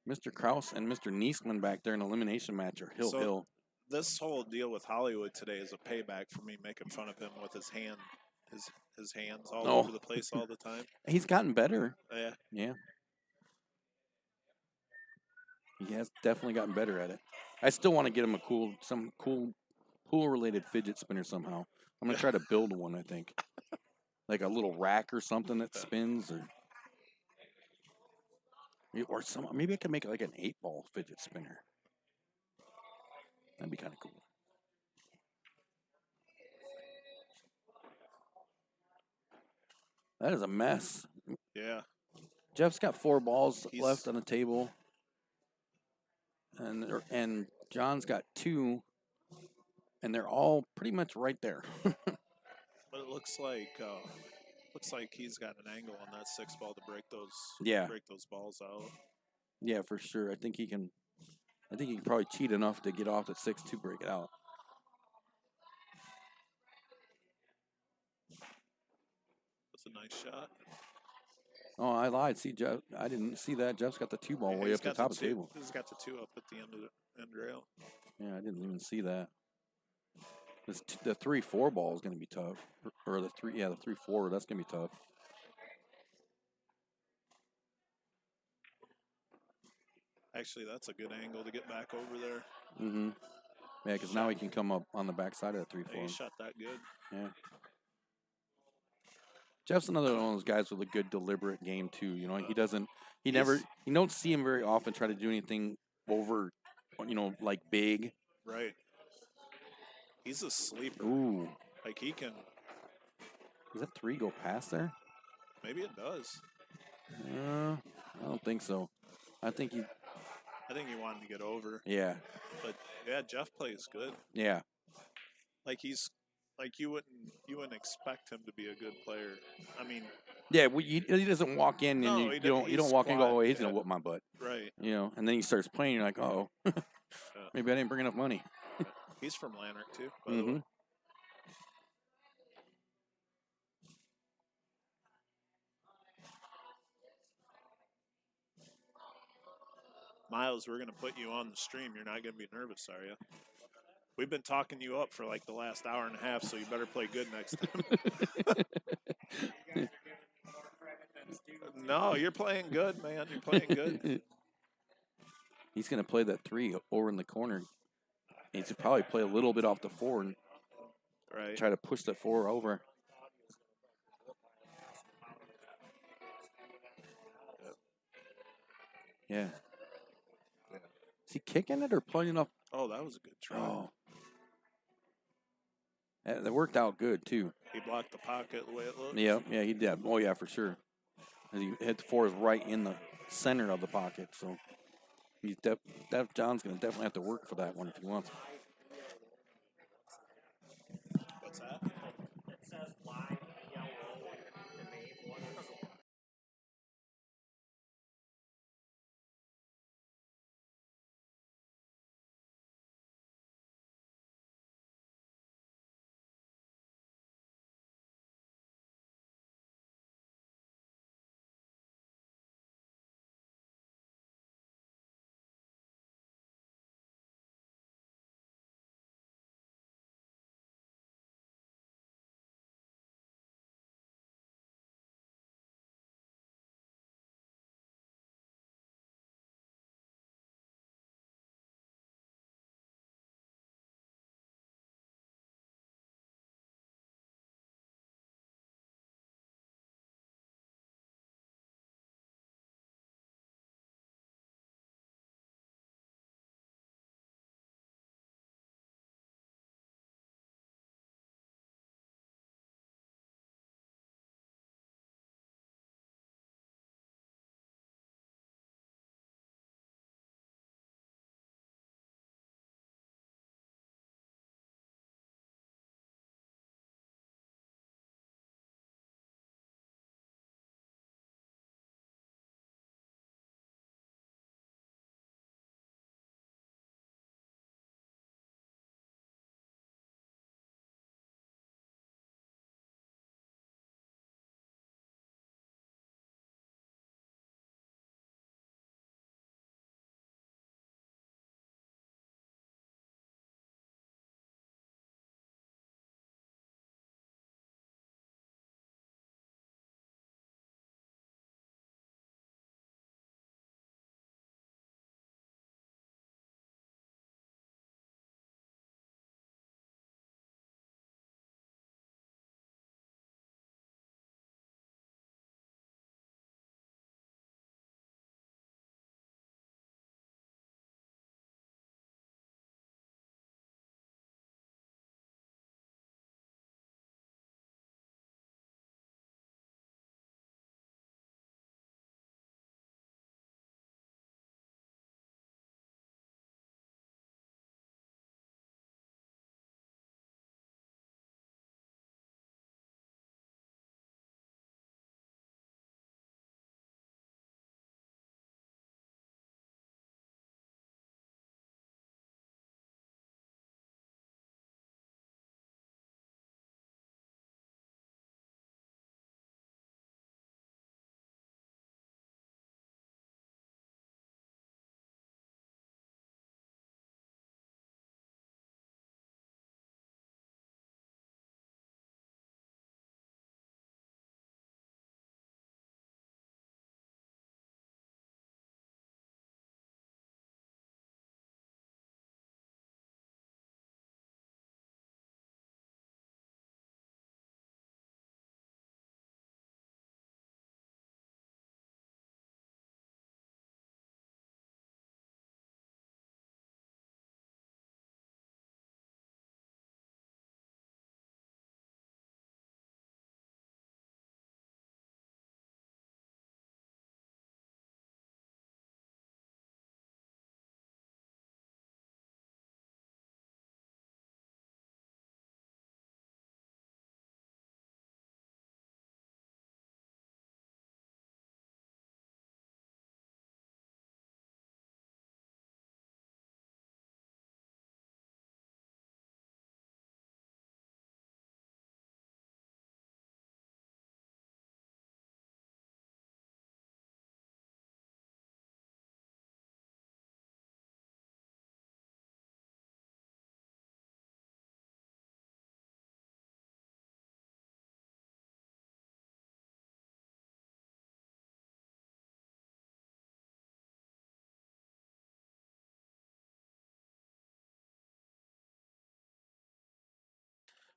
[SPEAKER 1] Mr. Kraus and Mr. Niesman back there in elimination match are hill
[SPEAKER 5] So-
[SPEAKER 1] hill.
[SPEAKER 5] This whole deal with Hollywood today is a payback for me making fun of him with his hands all
[SPEAKER 1] Oh.
[SPEAKER 5] over the place all the time.
[SPEAKER 1] He's gotten better.
[SPEAKER 5] Yeah.
[SPEAKER 1] Yeah. He has definitely gotten better at it. I still want to get him some cool pool related fidget spinner somehow. I'm gonna try to build one, I think. Like a little rack or something that spins or maybe I could make like an 8-ball fidget spinner. That'd be kind of cool. That is a mess.
[SPEAKER 5] Yeah.
[SPEAKER 1] Jeff's got 4 balls
[SPEAKER 5] He's-
[SPEAKER 1] left on the table, and John's got 2, and they're all pretty much right there.
[SPEAKER 5] But it looks like he's got an angle on that 6 ball to break those
[SPEAKER 1] Yeah.
[SPEAKER 5] balls out.
[SPEAKER 1] Yeah, for sure. I think he can probably cheat enough to get off at 6 to break it out.
[SPEAKER 5] That's a nice shot.
[SPEAKER 1] Oh, I lied. See, Jeff, I didn't see that. Jeff's got the 2 ball
[SPEAKER 5] Yeah,
[SPEAKER 1] way
[SPEAKER 5] he's
[SPEAKER 1] up the
[SPEAKER 5] got
[SPEAKER 1] top of the
[SPEAKER 5] two-
[SPEAKER 1] table.
[SPEAKER 5] He's got the 2 up at the end of the end rail.
[SPEAKER 1] Yeah, I didn't even see that. The 3-4 ball is going to be tough, or the 3-4. That's going to be tough.
[SPEAKER 5] Actually, that's a good angle to get back over there.
[SPEAKER 1] Mm-hmm. Yeah, because now he can come up on the backside of the
[SPEAKER 5] Hey,
[SPEAKER 1] 3-4.
[SPEAKER 5] he shot that good.
[SPEAKER 1] Yeah. Jeff's another one of those guys with a good deliberate game too. You know, you don't see him very often try to do anything over, like big.
[SPEAKER 5] Right. He's a sleeper.
[SPEAKER 1] Ooh,
[SPEAKER 5] Like he can.
[SPEAKER 1] does that 3 go past there?
[SPEAKER 5] Maybe it does.
[SPEAKER 1] I don't think so. I think he
[SPEAKER 5] I think he wanted to get over.
[SPEAKER 1] yeah,
[SPEAKER 5] But yeah, Jeff plays good.
[SPEAKER 1] yeah.
[SPEAKER 5] like you wouldn't expect him to be a good player. I mean,
[SPEAKER 1] Yeah, he doesn't walk in and
[SPEAKER 5] No,
[SPEAKER 1] you,
[SPEAKER 5] he
[SPEAKER 1] you
[SPEAKER 5] do-
[SPEAKER 1] don't you
[SPEAKER 5] he's
[SPEAKER 1] don't walk in and go,
[SPEAKER 5] quiet,
[SPEAKER 1] oh, he's gonna
[SPEAKER 5] yeah.
[SPEAKER 1] whoop my butt,
[SPEAKER 5] right.
[SPEAKER 1] you know. And then he starts playing, you're like, oh, maybe I didn't bring enough money.
[SPEAKER 5] He's from Lanark too, by the
[SPEAKER 1] Mm-hmm.
[SPEAKER 5] way. Miles, we're gonna put you on the stream. You're not gonna be nervous, are you? We've been talking you up for like the last hour and a half, so you better play good next time. No, you're playing good, man. You're playing good.
[SPEAKER 1] He's gonna play that 3 over in the corner. He should probably play a little bit off the 4 and
[SPEAKER 5] Right.
[SPEAKER 1] try to push the 4 over. Yeah. Is he kicking it or playing it off?
[SPEAKER 5] Oh, that was a good try.
[SPEAKER 1] Oh. That worked out good, too.
[SPEAKER 5] He blocked the pocket the way it looked.
[SPEAKER 1] Yeah, he did. Oh, yeah, for sure. He hit the 4 is right in the center of the pocket, so he's John's going to definitely have to work for that one if he wants.
[SPEAKER 5] What's that?
[SPEAKER 2] It says live yellow the name. What is it?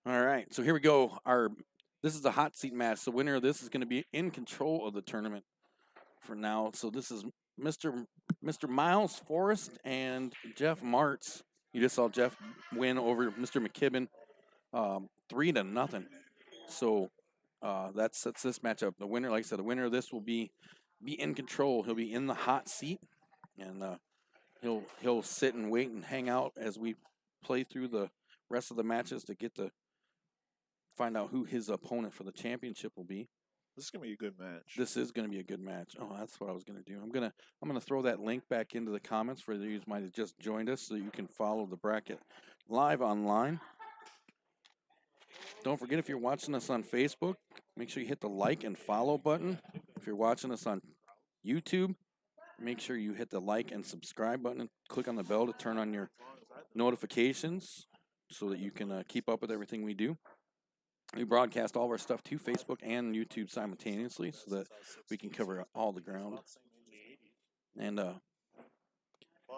[SPEAKER 1] All right, so here we go. This is the hot seat match. The winner of this is going to be in control of the tournament for now. So this is Mr. Miles Forrest and Jeff Martz. You just saw Jeff win over Mr. McKibben, 3-0. So that's this matchup. The winner, like I said, the winner of this will be in control. He'll be in the hot seat, and he'll sit and wait and hang out as we play through the rest of the matches to get to find out who his opponent for the championship will be.
[SPEAKER 5] This is gonna be a good match.
[SPEAKER 1] This is going to be a good match. Oh, that's what I was going to do. I'm gonna throw that link back into the comments for those who might have just joined us, so you can follow the bracket live online. Don't forget, if you're watching us on Facebook, make sure you hit the like and follow button. If you're watching us on YouTube, make sure you hit the like and subscribe button and click on the bell to turn on your notifications so that you can keep up with everything we do. We broadcast all of our stuff to Facebook and YouTube simultaneously so that we can cover all the ground. And
[SPEAKER 5] Well,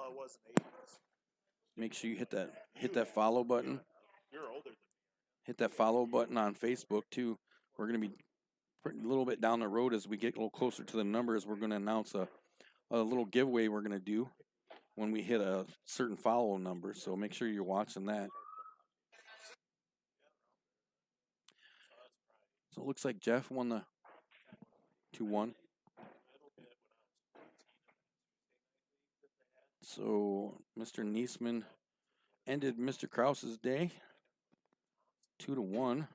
[SPEAKER 5] it wasn't 80s.
[SPEAKER 1] make sure you hit that follow button.
[SPEAKER 5] You're older than
[SPEAKER 1] Hit that follow button on Facebook too. We're going to be a little bit down the road as we get a little closer to the numbers. We're going to announce a little giveaway we're going to do when we hit a certain follow number. So make sure you're watching that. So it looks like Jeff won the 2-1. So Mr. Niesman ended Mr. Krause's day 2-1.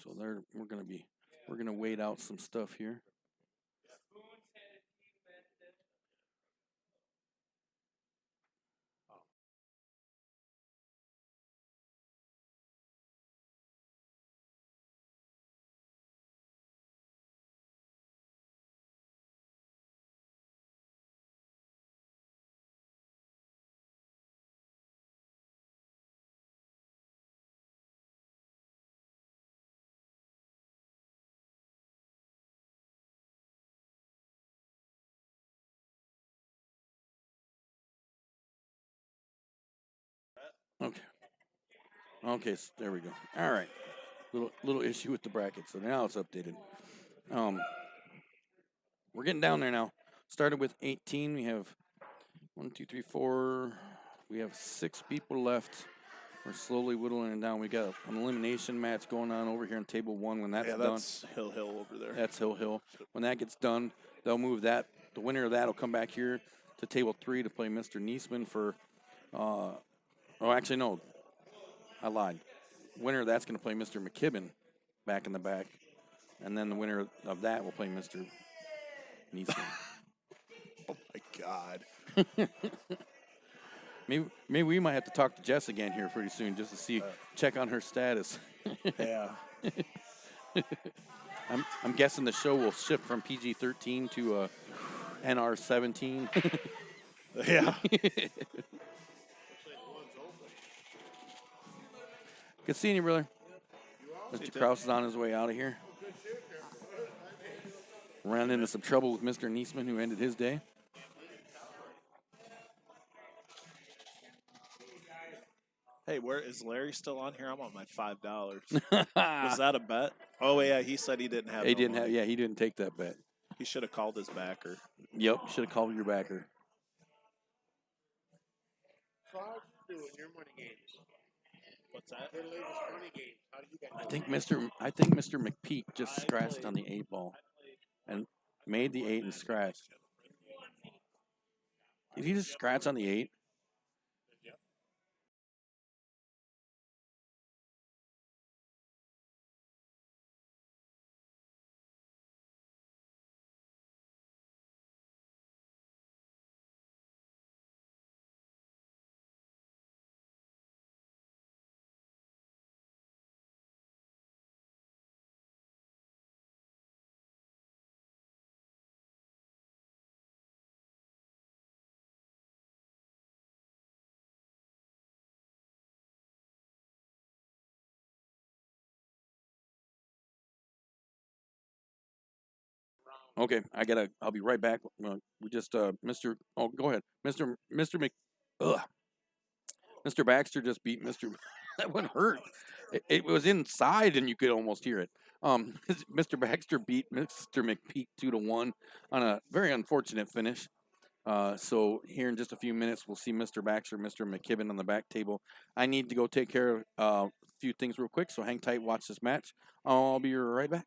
[SPEAKER 1] So we're gonna wait out some stuff here. Okay. Okay, so there we go. All right. Little issue with the bracket, so now it's updated. We're getting down there now. Started with 18. We have 1, 2, 3, 4. We have 6 people left. We're slowly whittling it down. We got an elimination match going on over here on table 1. When that's done,
[SPEAKER 5] that's Hill over there.
[SPEAKER 1] that's Hill. When that gets done, they'll move that. The winner of that will come back here to table 3 to play Mr. Niesman for. Oh, actually no, I lied. Winner of that's going to play Mr. McKibben back in the back, and then the winner of that will play Mr. Niesman.
[SPEAKER 5] Oh my God.
[SPEAKER 1] Maybe we might have to talk to Jess again here pretty soon just to check on her status.
[SPEAKER 5] Yeah.
[SPEAKER 1] I'm guessing the show will shift from PG-13 to NR-17.
[SPEAKER 5] Yeah.
[SPEAKER 1] Good seeing you, brother. Mr. Krause is on his way out of here. Ran into some trouble with Mr. Niesman, who ended his day.
[SPEAKER 5] Hey, where is Larry still on here? I want my $5. Was that a bet? Oh yeah, he said he didn't have.
[SPEAKER 1] He
[SPEAKER 5] no
[SPEAKER 1] didn't
[SPEAKER 5] money.
[SPEAKER 1] have. Yeah, he didn't take that bet.
[SPEAKER 5] He should have called his backer.
[SPEAKER 1] Yep, should have called your backer.
[SPEAKER 6] So how do you do in your money games?
[SPEAKER 5] What's that?
[SPEAKER 6] Your latest money games. How do you guys
[SPEAKER 1] I think Mr. McPeak just scratched on the 8 ball and made the 8 and scratched. Did he just scratch on the 8? Okay, I'll be right back. We just, Mr. Oh, go ahead. Mr. Baxter just beat Mr. that one hurt. It was inside, and you could almost hear it. Mr. Baxter beat Mr. McPeak 2-1 on a very unfortunate finish. So here in just a few minutes, we'll see Mr. Baxter, Mr. McKibben on the back table. I need to go take care of a few things real quick, so hang tight, watch this match. I'll be right back.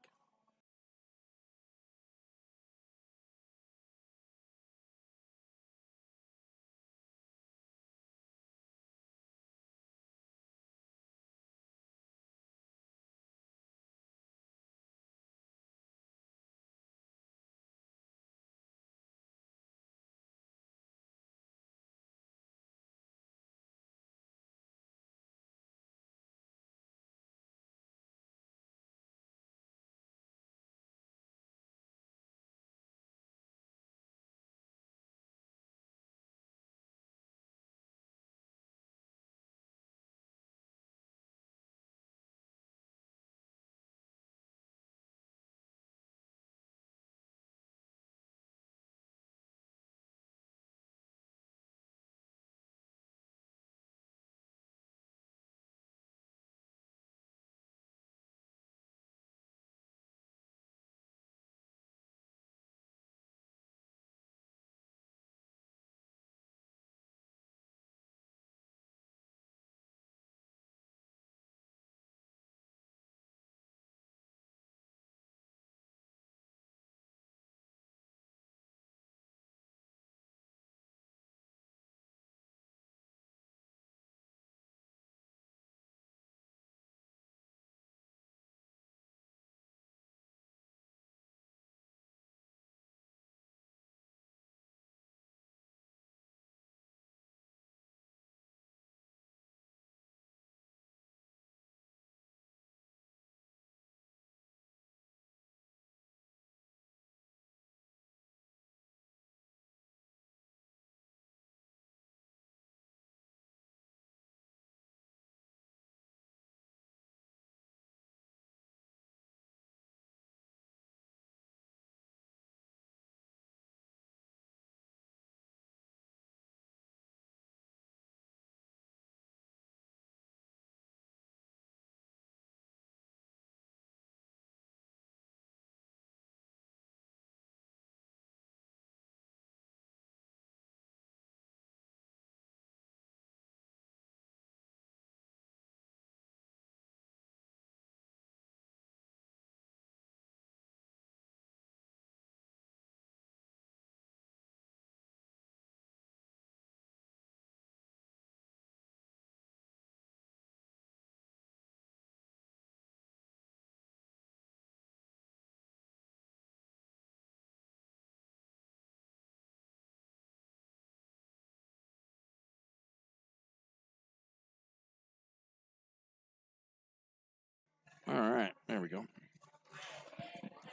[SPEAKER 1] All right, there we go.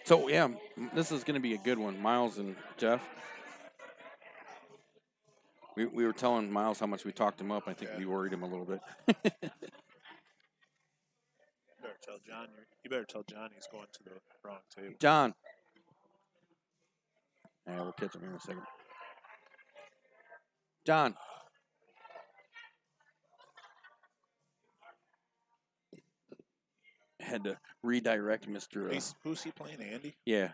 [SPEAKER 1] So yeah, this is going to be a good one, Miles and Jeff. We were telling Miles how much we talked him up. I think we worried him a little bit.
[SPEAKER 5] You better tell John he's going to the wrong table.
[SPEAKER 1] John. Yeah, we'll catch him here in a second. John. Had to redirect Mr.
[SPEAKER 5] Who's he playing, Andy?
[SPEAKER 1] Yeah.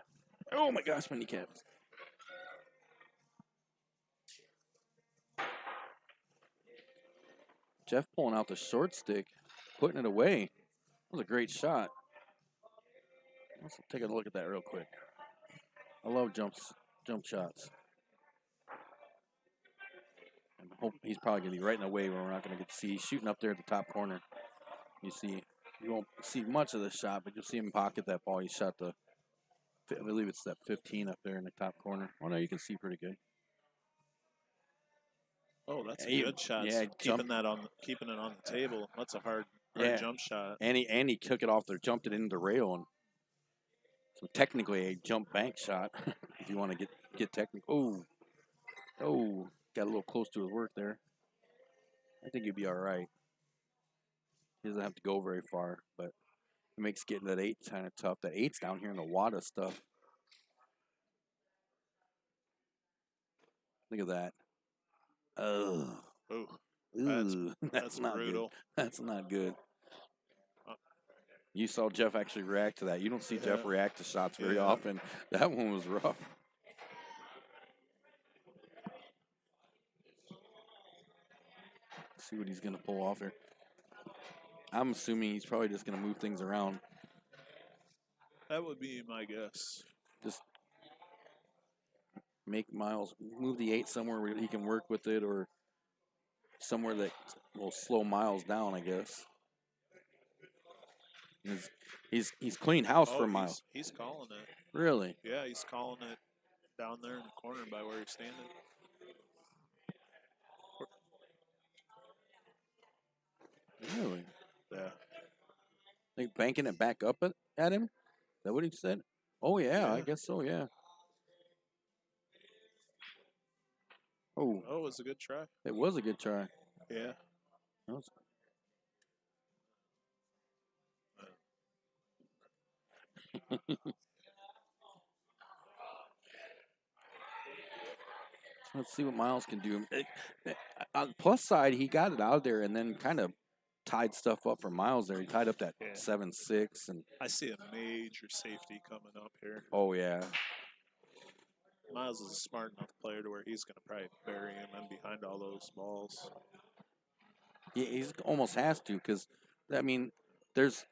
[SPEAKER 1] Oh my gosh, many caps. Jeff pulling out the short stick, putting it away. That was a great shot. Let's take a look at that real quick. I love jump shots. And hope he's probably gonna be right in the way where we're not gonna get to see. He's shooting up there at the top corner. You won't see much of the shot, but you'll see him pocket that ball. He shot I believe it's that 15 up there in the top corner. Oh no, you can see pretty good.
[SPEAKER 5] Oh, that's a good shot.
[SPEAKER 1] Yeah,
[SPEAKER 5] keeping it on the table. That's a hard jump shot.
[SPEAKER 1] And he took it off there, jumped it into the rail, and so technically a jump bank shot. If you want to get technical. Oh, got a little close to his work there. I think he'd be all right. He doesn't have to go very far, but it makes getting that 8 kind of tough. That 8's down here in the WADA stuff. Look at that. Oh.
[SPEAKER 5] That's-
[SPEAKER 1] Ooh,
[SPEAKER 5] That's
[SPEAKER 1] not
[SPEAKER 5] brutal.
[SPEAKER 1] good. That's not good.
[SPEAKER 5] Uh,
[SPEAKER 1] You saw Jeff actually react to that. You don't see Jeff
[SPEAKER 5] Yeah.
[SPEAKER 1] react to shots very
[SPEAKER 5] Yeah.
[SPEAKER 1] often. That one was rough. See what he's gonna pull off here. I'm assuming he's probably just gonna move things around.
[SPEAKER 5] That would be my guess.
[SPEAKER 1] Just make Miles move the 8 somewhere where he can work with it, or somewhere that will slow Miles down, I guess. He's clean house for Miles.
[SPEAKER 5] He's calling it.
[SPEAKER 1] Really?
[SPEAKER 5] Yeah, he's calling it down there in the corner by where he's standing.
[SPEAKER 1] Really?
[SPEAKER 5] Yeah.
[SPEAKER 1] Like banking it back up at him? Is that what he said? Oh yeah, I
[SPEAKER 5] Yeah.
[SPEAKER 1] guess so, yeah. Oh,
[SPEAKER 5] Oh, it was a good try.
[SPEAKER 1] it was a good try.
[SPEAKER 5] Yeah.
[SPEAKER 1] That was- Let's see what Miles can do. On the plus side, he got it out there and then kind of tied stuff up for Miles there. He tied up that
[SPEAKER 5] Yeah.
[SPEAKER 1] 7-6 and
[SPEAKER 5] I see a major safety coming up here.
[SPEAKER 1] oh yeah.
[SPEAKER 5] Miles is a smart enough player to where he's going to probably bury him in behind all those balls.
[SPEAKER 1] He's almost has to because, I mean, there's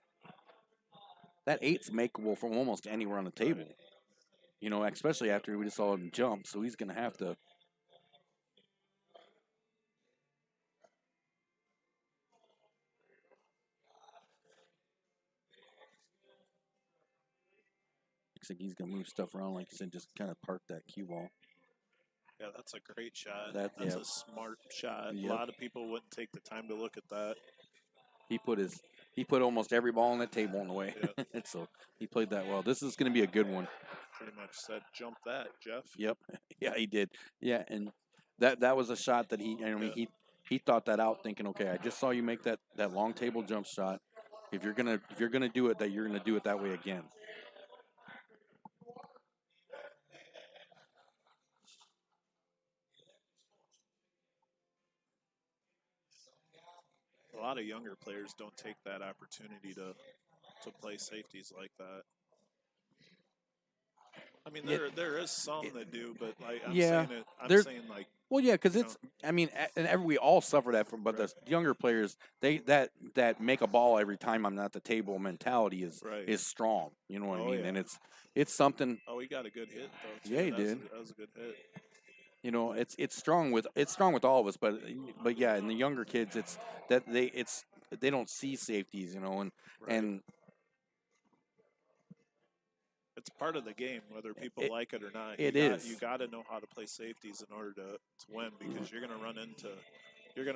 [SPEAKER 1] that 8's makeable from almost anywhere on the table.
[SPEAKER 5] Right.
[SPEAKER 1] You know, especially after we just saw him jump, so he's going to have to. Looks like he's going to move stuff around, like you said, just kind of park that cue ball.
[SPEAKER 5] Yeah, that's a great shot.
[SPEAKER 1] That-
[SPEAKER 5] That's
[SPEAKER 1] yeah.
[SPEAKER 5] a smart shot.
[SPEAKER 1] Yep.
[SPEAKER 5] A lot of people wouldn't take the time to look at that.
[SPEAKER 1] He put almost every ball on the table in the way. So he played that well. This is going to be a good one.
[SPEAKER 5] Pretty much said, jump that, Jeff.
[SPEAKER 1] Yep. Yeah, he did. Yeah, and that was a shot that he. I mean,
[SPEAKER 5] Yeah.
[SPEAKER 1] he thought that out, thinking, okay, I just saw you make that long table jump shot. If you're gonna do it, that you're gonna do it that way again.
[SPEAKER 5] A lot of younger players don't take that opportunity to play safeties like that. I mean,
[SPEAKER 1] Yeah.
[SPEAKER 5] there is some that do, but like I'm
[SPEAKER 1] Yeah,
[SPEAKER 5] saying it. I'm
[SPEAKER 1] there-
[SPEAKER 5] saying like
[SPEAKER 1] Well, yeah, because
[SPEAKER 5] You
[SPEAKER 1] it's. I mean, we all suffer that from, but the younger players, that make a ball every time I'm at the table mentality is
[SPEAKER 5] Right.
[SPEAKER 1] is strong. You know what I
[SPEAKER 5] Oh,
[SPEAKER 1] mean?
[SPEAKER 5] yeah.
[SPEAKER 1] And it's something.
[SPEAKER 5] oh, he got a good hit though. Too.
[SPEAKER 1] Yeah, he
[SPEAKER 5] That was
[SPEAKER 1] did.
[SPEAKER 5] that was a good hit.
[SPEAKER 1] You know, it's strong with all of us, but yeah, in the younger kids, it's that they don't see safeties, you know,
[SPEAKER 5] Right.
[SPEAKER 1] and
[SPEAKER 5] It's part of the game, whether people
[SPEAKER 1] It-
[SPEAKER 5] like it or not.
[SPEAKER 1] it
[SPEAKER 5] you
[SPEAKER 1] is.
[SPEAKER 5] You got to know how to play safeties in order to win because you're going to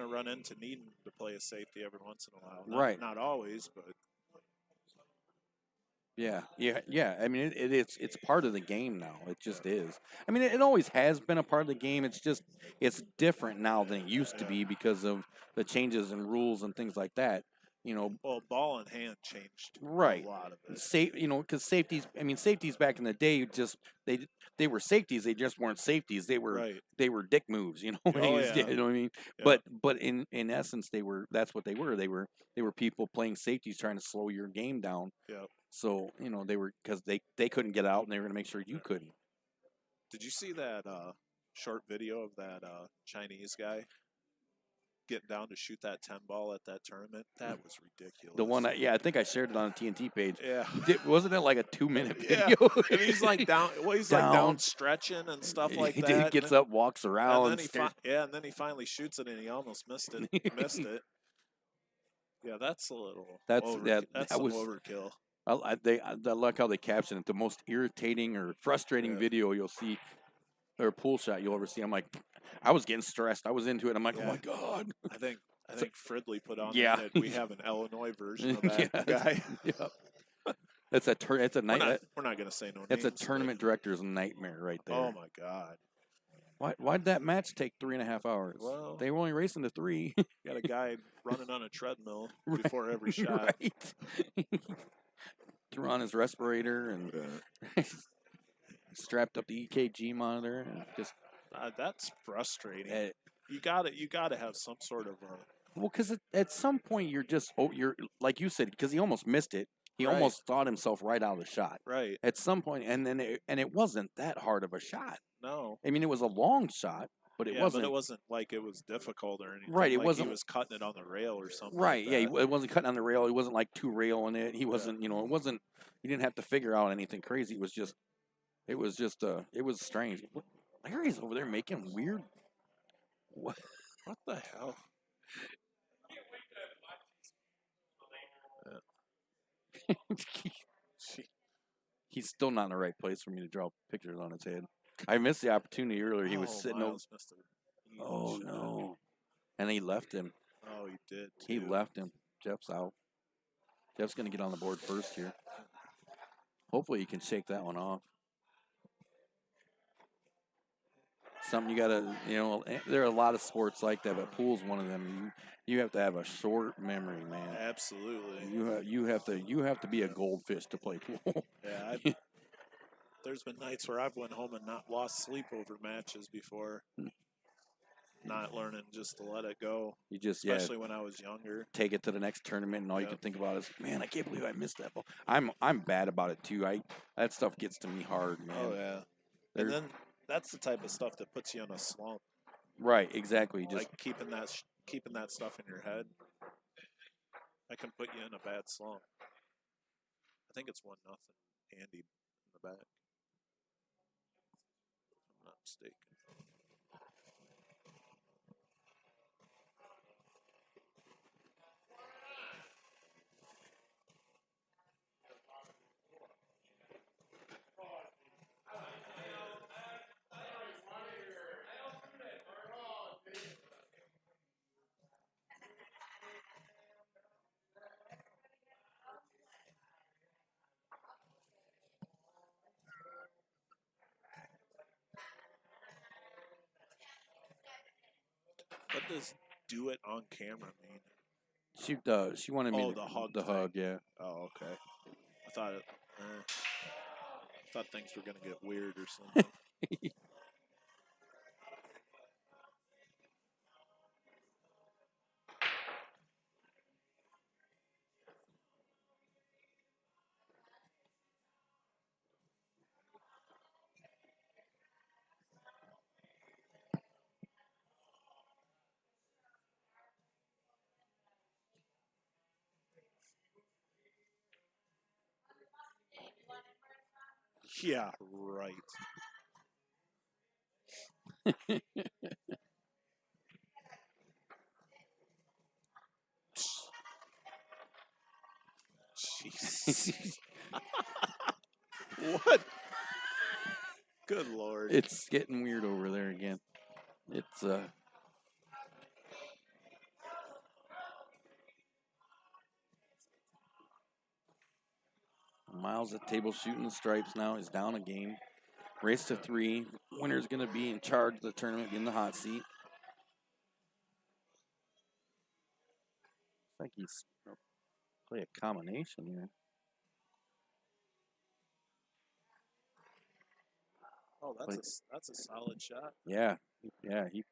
[SPEAKER 5] run into needing to play a safety every once in a while.
[SPEAKER 1] Right.
[SPEAKER 5] Not always, but
[SPEAKER 1] yeah. I mean, it's part of the game now. It just is. I mean, it always has been a part of the game. It's just it's different now than it used to be because of the changes in rules and things like that. You know,
[SPEAKER 5] well, ball in hand changed
[SPEAKER 1] Right.
[SPEAKER 5] a lot of it.
[SPEAKER 1] you know, because safeties. I mean, safeties back in the day just they were safeties. They just weren't safeties. They were
[SPEAKER 5] Right.
[SPEAKER 1] they were dick moves. You know, when he
[SPEAKER 5] Oh,
[SPEAKER 1] was,
[SPEAKER 5] yeah.
[SPEAKER 1] you know what I mean.
[SPEAKER 5] Yeah.
[SPEAKER 1] But in essence, that's what they were. They were people playing safeties trying to slow your game down.
[SPEAKER 5] Yeah.
[SPEAKER 1] So you know they were because they couldn't get out and they were going to make sure you couldn't.
[SPEAKER 5] Did you see that short video of that Chinese guy getting down to shoot that 10 ball at that tournament? That was ridiculous.
[SPEAKER 1] The one, I think I shared it on the TNT page.
[SPEAKER 5] Yeah.
[SPEAKER 1] Wasn't it like a 2-minute
[SPEAKER 5] Yeah.
[SPEAKER 1] video?
[SPEAKER 5] And he's like down. Well, he's like
[SPEAKER 1] Down.
[SPEAKER 5] down stretching and stuff like
[SPEAKER 1] he
[SPEAKER 5] that.
[SPEAKER 1] gets
[SPEAKER 5] and
[SPEAKER 1] up, walks around,
[SPEAKER 5] then he
[SPEAKER 1] stares-
[SPEAKER 5] and then he finally shoots it, and he almost missed it. Missed it. Yeah, that's a little.
[SPEAKER 1] That's-
[SPEAKER 5] that's
[SPEAKER 1] that
[SPEAKER 5] some
[SPEAKER 1] was-
[SPEAKER 5] overkill.
[SPEAKER 1] I like how they caption it. The most irritating or frustrating
[SPEAKER 5] Yeah.
[SPEAKER 1] video you'll see, or pool shot you'll ever see. I'm like, I was getting stressed. I was into it. I'm like, oh
[SPEAKER 5] Yeah.
[SPEAKER 1] my god.
[SPEAKER 5] I think
[SPEAKER 1] So-
[SPEAKER 5] Fridley put on
[SPEAKER 1] Yeah.
[SPEAKER 5] there that we have an Illinois version of that
[SPEAKER 1] Yeah,
[SPEAKER 5] guy.
[SPEAKER 1] Yeah. It's a it's a
[SPEAKER 5] We're
[SPEAKER 1] night.
[SPEAKER 5] not, we're not gonna say no
[SPEAKER 1] That's a
[SPEAKER 5] names. but-
[SPEAKER 1] tournament director's nightmare right there.
[SPEAKER 5] Oh my god!
[SPEAKER 1] Why'd that match take 3.5 hours?
[SPEAKER 5] Well-
[SPEAKER 1] they were only racing to 3.
[SPEAKER 5] You got a guy running on a treadmill
[SPEAKER 1] Right,
[SPEAKER 5] before every shot.
[SPEAKER 1] Right. Threw on his respirator and strapped up the EKG monitor and just
[SPEAKER 5] That's frustrating. you gotta have some sort of a
[SPEAKER 1] Well, because at some point you're like you said, because he almost missed it. He
[SPEAKER 5] Right.
[SPEAKER 1] almost thought himself right out of the shot.
[SPEAKER 5] right.
[SPEAKER 1] At some point, and then it wasn't that hard of a shot.
[SPEAKER 5] No.
[SPEAKER 1] I mean, it was a long shot, but it
[SPEAKER 5] Yeah,
[SPEAKER 1] wasn't.
[SPEAKER 5] but it wasn't like it was difficult or anything.
[SPEAKER 1] Right, it
[SPEAKER 5] like
[SPEAKER 1] wasn't-
[SPEAKER 5] he was cutting it on the rail or something.
[SPEAKER 1] Right,
[SPEAKER 5] like
[SPEAKER 1] yeah,
[SPEAKER 5] that.
[SPEAKER 1] it wasn't cutting on the rail. He wasn't like two railing it. He wasn't, it wasn't. He didn't have to figure out anything crazy. It was just, it was strange. Larry's over there making weird. What?
[SPEAKER 5] What the hell? Gee,
[SPEAKER 1] He's still not in the right place for me to draw pictures on his head. I missed the opportunity earlier. He was
[SPEAKER 5] oh,
[SPEAKER 1] sitting over.
[SPEAKER 5] Miles missed a easy
[SPEAKER 1] Oh
[SPEAKER 5] shot.
[SPEAKER 1] no! And he left him.
[SPEAKER 5] Oh, he did.
[SPEAKER 1] He
[SPEAKER 5] too.
[SPEAKER 1] left him. Jeff's out. Jeff's gonna get on the board first here. Hopefully he can shake that one off. Something you gotta, there are a lot of sports like that, but pool's one of them. You have to have a short memory, man.
[SPEAKER 5] Absolutely.
[SPEAKER 1] You have to be a goldfish to play pool.
[SPEAKER 5] Yeah. There's been nights where I've went home and not lost sleep over matches before. Not learning just to let it go,
[SPEAKER 1] You just
[SPEAKER 5] especially when I was younger.
[SPEAKER 1] take it to the next tournament, and all you
[SPEAKER 5] Yep.
[SPEAKER 1] can think about is, man, I can't believe I missed that ball. I'm bad about it too. That stuff gets to me hard, man.
[SPEAKER 5] Oh yeah.
[SPEAKER 1] There-
[SPEAKER 5] And then that's the type of stuff that puts you in a slump.
[SPEAKER 1] Right, exactly. Just
[SPEAKER 5] Like keeping that stuff in your head. That can put you in a bad slump. I think it's 1-0. Andy in the back. If I'm not mistaken. What does do it on camera mean?
[SPEAKER 1] she wanted me
[SPEAKER 5] Oh,
[SPEAKER 1] to,
[SPEAKER 5] the hug
[SPEAKER 1] the
[SPEAKER 5] thing.
[SPEAKER 1] hug, yeah.
[SPEAKER 5] Oh, okay. I thought things were gonna get weird or something. Yeah, right. Jeez. What? Good lord.
[SPEAKER 1] It's getting weird over there again. It's Miles at table shooting the stripes now. He's down a game. Race to 3. Winner's gonna be in charge of the tournament in the hot seat. Looks like he's gonna play a combination here.
[SPEAKER 5] Oh, that's a solid shot.
[SPEAKER 1] Yeah, he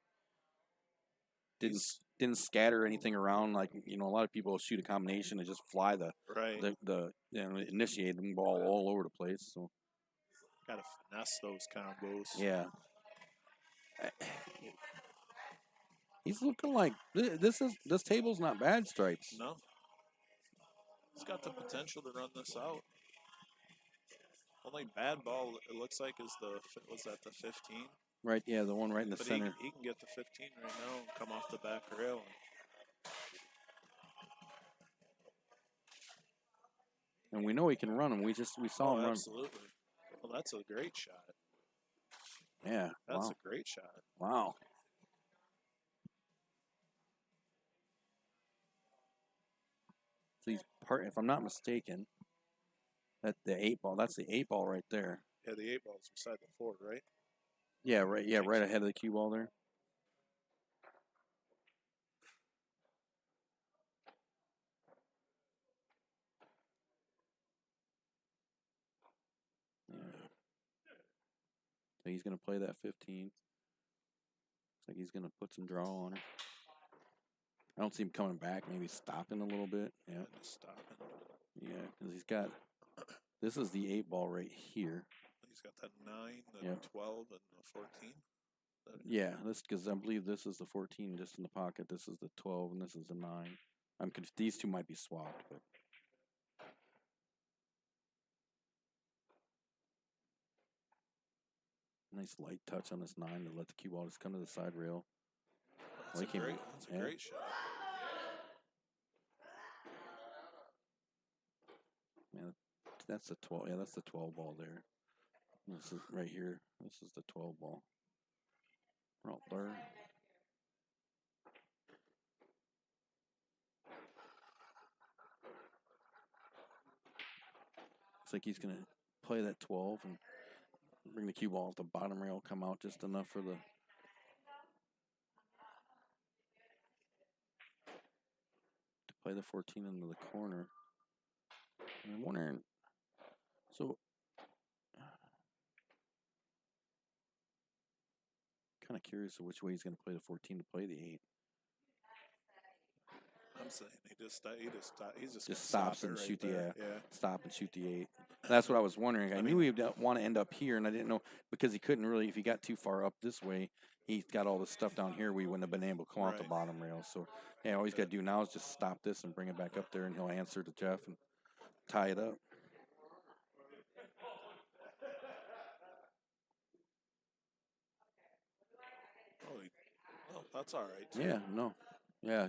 [SPEAKER 1] didn't scatter anything around like a lot of people shoot a combination and just fly the
[SPEAKER 5] Right.
[SPEAKER 1] initiating ball all over the place. So
[SPEAKER 5] Gotta finesse those combos.
[SPEAKER 1] yeah, he's looking like this table's not bad, Stripes.
[SPEAKER 5] No. He's got the potential to run this out. Only bad ball it looks like is was that the 15?
[SPEAKER 1] Right, yeah, the one right in the
[SPEAKER 5] But
[SPEAKER 1] center.
[SPEAKER 5] he can get the 15 right now and come off the back rail.
[SPEAKER 1] And we know he can run him. We saw him run.
[SPEAKER 5] Absolutely. Well, that's a great shot.
[SPEAKER 1] Yeah,
[SPEAKER 5] That's
[SPEAKER 1] wow.
[SPEAKER 5] a great shot.
[SPEAKER 1] Wow. So he's if I'm not mistaken, that's the 8 ball right there.
[SPEAKER 5] Yeah, the 8 ball's beside the 4, right?
[SPEAKER 1] Yeah, right. Yeah, right ahead of the cue ball there. Yeah. So he's gonna play that 15. like he's gonna put some draw on her. I don't see him coming back. Maybe stopping a little bit. Yeah,
[SPEAKER 5] And just stopping.
[SPEAKER 1] yeah, because he's got. This is the 8 ball right here.
[SPEAKER 5] He's got the 9, the
[SPEAKER 1] Yeah.
[SPEAKER 5] 12, and the 14.
[SPEAKER 1] Yeah, this because I believe this is the 14 just in the pocket. This is the 12, and this is the 9. These two might be swapped, but nice light touch on this 9 to let the cue ball just come to the side rail.
[SPEAKER 5] That's
[SPEAKER 1] Like
[SPEAKER 5] a
[SPEAKER 1] him,
[SPEAKER 5] great, that's a
[SPEAKER 1] yeah.
[SPEAKER 5] great shot.
[SPEAKER 1] Yeah, that's the 12. Yeah, that's the 12 ball there. This is right here. This is the 12 ball. Right there. Looks like he's gonna play that 12 and bring the cue ball off the bottom rail, come out just enough for the. To play the 14 into the corner. And I'm wondering. So. Kind of curious of which way he's going to play the 14 to play the 8.
[SPEAKER 5] I'm saying he's just
[SPEAKER 1] Just
[SPEAKER 5] gonna
[SPEAKER 1] stops
[SPEAKER 5] stop it
[SPEAKER 1] and
[SPEAKER 5] right
[SPEAKER 1] shoot the
[SPEAKER 5] there.
[SPEAKER 1] yeah. Stop and shoot the 8. That's what I was wondering. I knew he'd want to end up here, and I didn't know because he couldn't really. If he got too far up this way, he's got all this stuff down here. We wouldn't have been able to come out the
[SPEAKER 5] Right.
[SPEAKER 1] bottom rail. So, yeah, all he's got to do now is just stop this and bring it back up there, and he'll answer to Jeff and tie it up.
[SPEAKER 5] Oh, that's all right. Too.
[SPEAKER 1] Yeah, no. Yeah,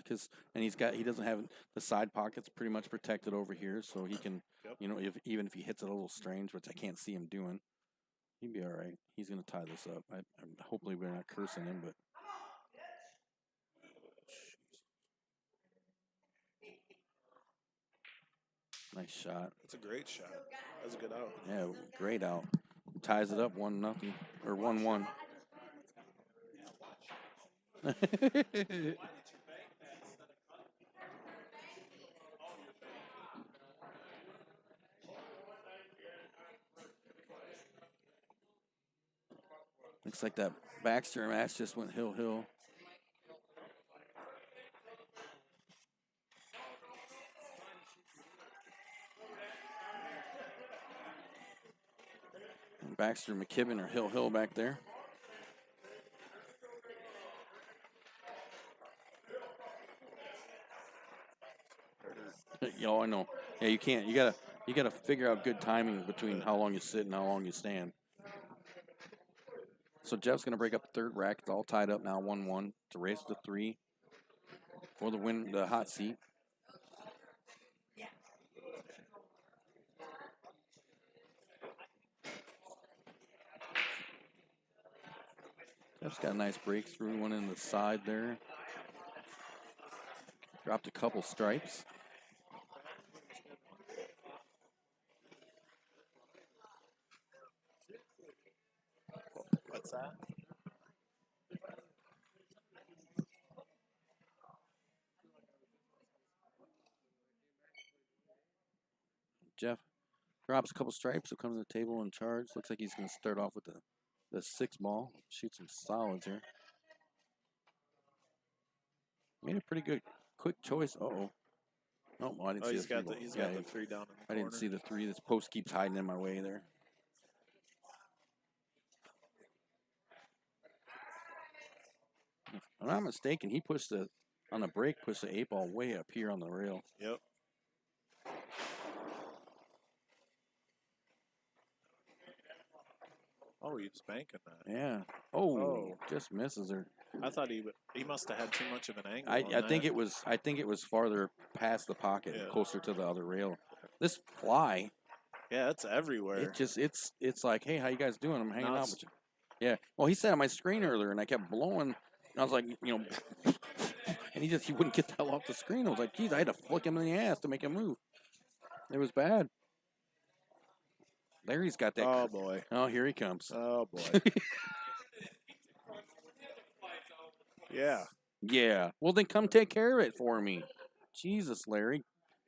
[SPEAKER 1] and he doesn't have the side pockets pretty much protected over here, so he can,
[SPEAKER 5] Yep.
[SPEAKER 1] you know, even if he hits it a little strange, which I can't see him doing, he'd be all right. He's gonna tie this up. Hopefully we're not cursing him, but nice shot.
[SPEAKER 5] That's a great shot. That's a good out.
[SPEAKER 1] Yeah, great out. Ties it up 1-0 or 1-1. Looks like that Baxter match just went hill. And Baxter and McKibben are hill back there. Yeah, I know. Yeah, you can't. You gotta figure out good timing between how long you sit and how long you stand. So Jeff's gonna break up the third rack. It's all tied up now, 1-1. It's a race to 3 for the win, the hot seat. Jeff's got a nice breakthrough, one in the side there. Dropped a couple stripes.
[SPEAKER 5] What's that?
[SPEAKER 1] Jeff drops a couple stripes, so comes to the table and charge. Looks like he's going to start off with the 6 ball. Shoot some solids here. Made a pretty good, quick choice. Uh-oh. No, I didn't see
[SPEAKER 5] He's
[SPEAKER 1] the 3
[SPEAKER 5] got
[SPEAKER 1] ball.
[SPEAKER 5] the 3 down in the
[SPEAKER 1] I didn't
[SPEAKER 5] corner.
[SPEAKER 1] see the 3. This post keeps hiding in my way there. If I'm not mistaken, he pushed on the break, pushed the 8 ball way up here on the rail.
[SPEAKER 5] Yep. Oh, he's banking that.
[SPEAKER 1] Yeah. Oh,
[SPEAKER 5] Oh.
[SPEAKER 1] just misses her.
[SPEAKER 5] I thought he must have had too much of an angle.
[SPEAKER 1] I think it was farther past the pocket,
[SPEAKER 5] Yeah.
[SPEAKER 1] closer to the other rail. This fly,
[SPEAKER 5] Yeah, it's everywhere.
[SPEAKER 1] it's like, hey, how you guys doing? I'm hanging
[SPEAKER 5] Now
[SPEAKER 1] out
[SPEAKER 5] it's-
[SPEAKER 1] with you. Yeah. Well, he sat on my screen earlier, and I kept blowing. And I was like, you know, and he wouldn't get the hell off the screen. I was like, geez, I had to flick him in the ass to make him move. It was bad. Larry's got that.
[SPEAKER 5] Oh boy.
[SPEAKER 1] Oh, here he comes.
[SPEAKER 5] Oh boy. Yeah.
[SPEAKER 1] Yeah. Well, then come take care of it for me. Jesus, Larry.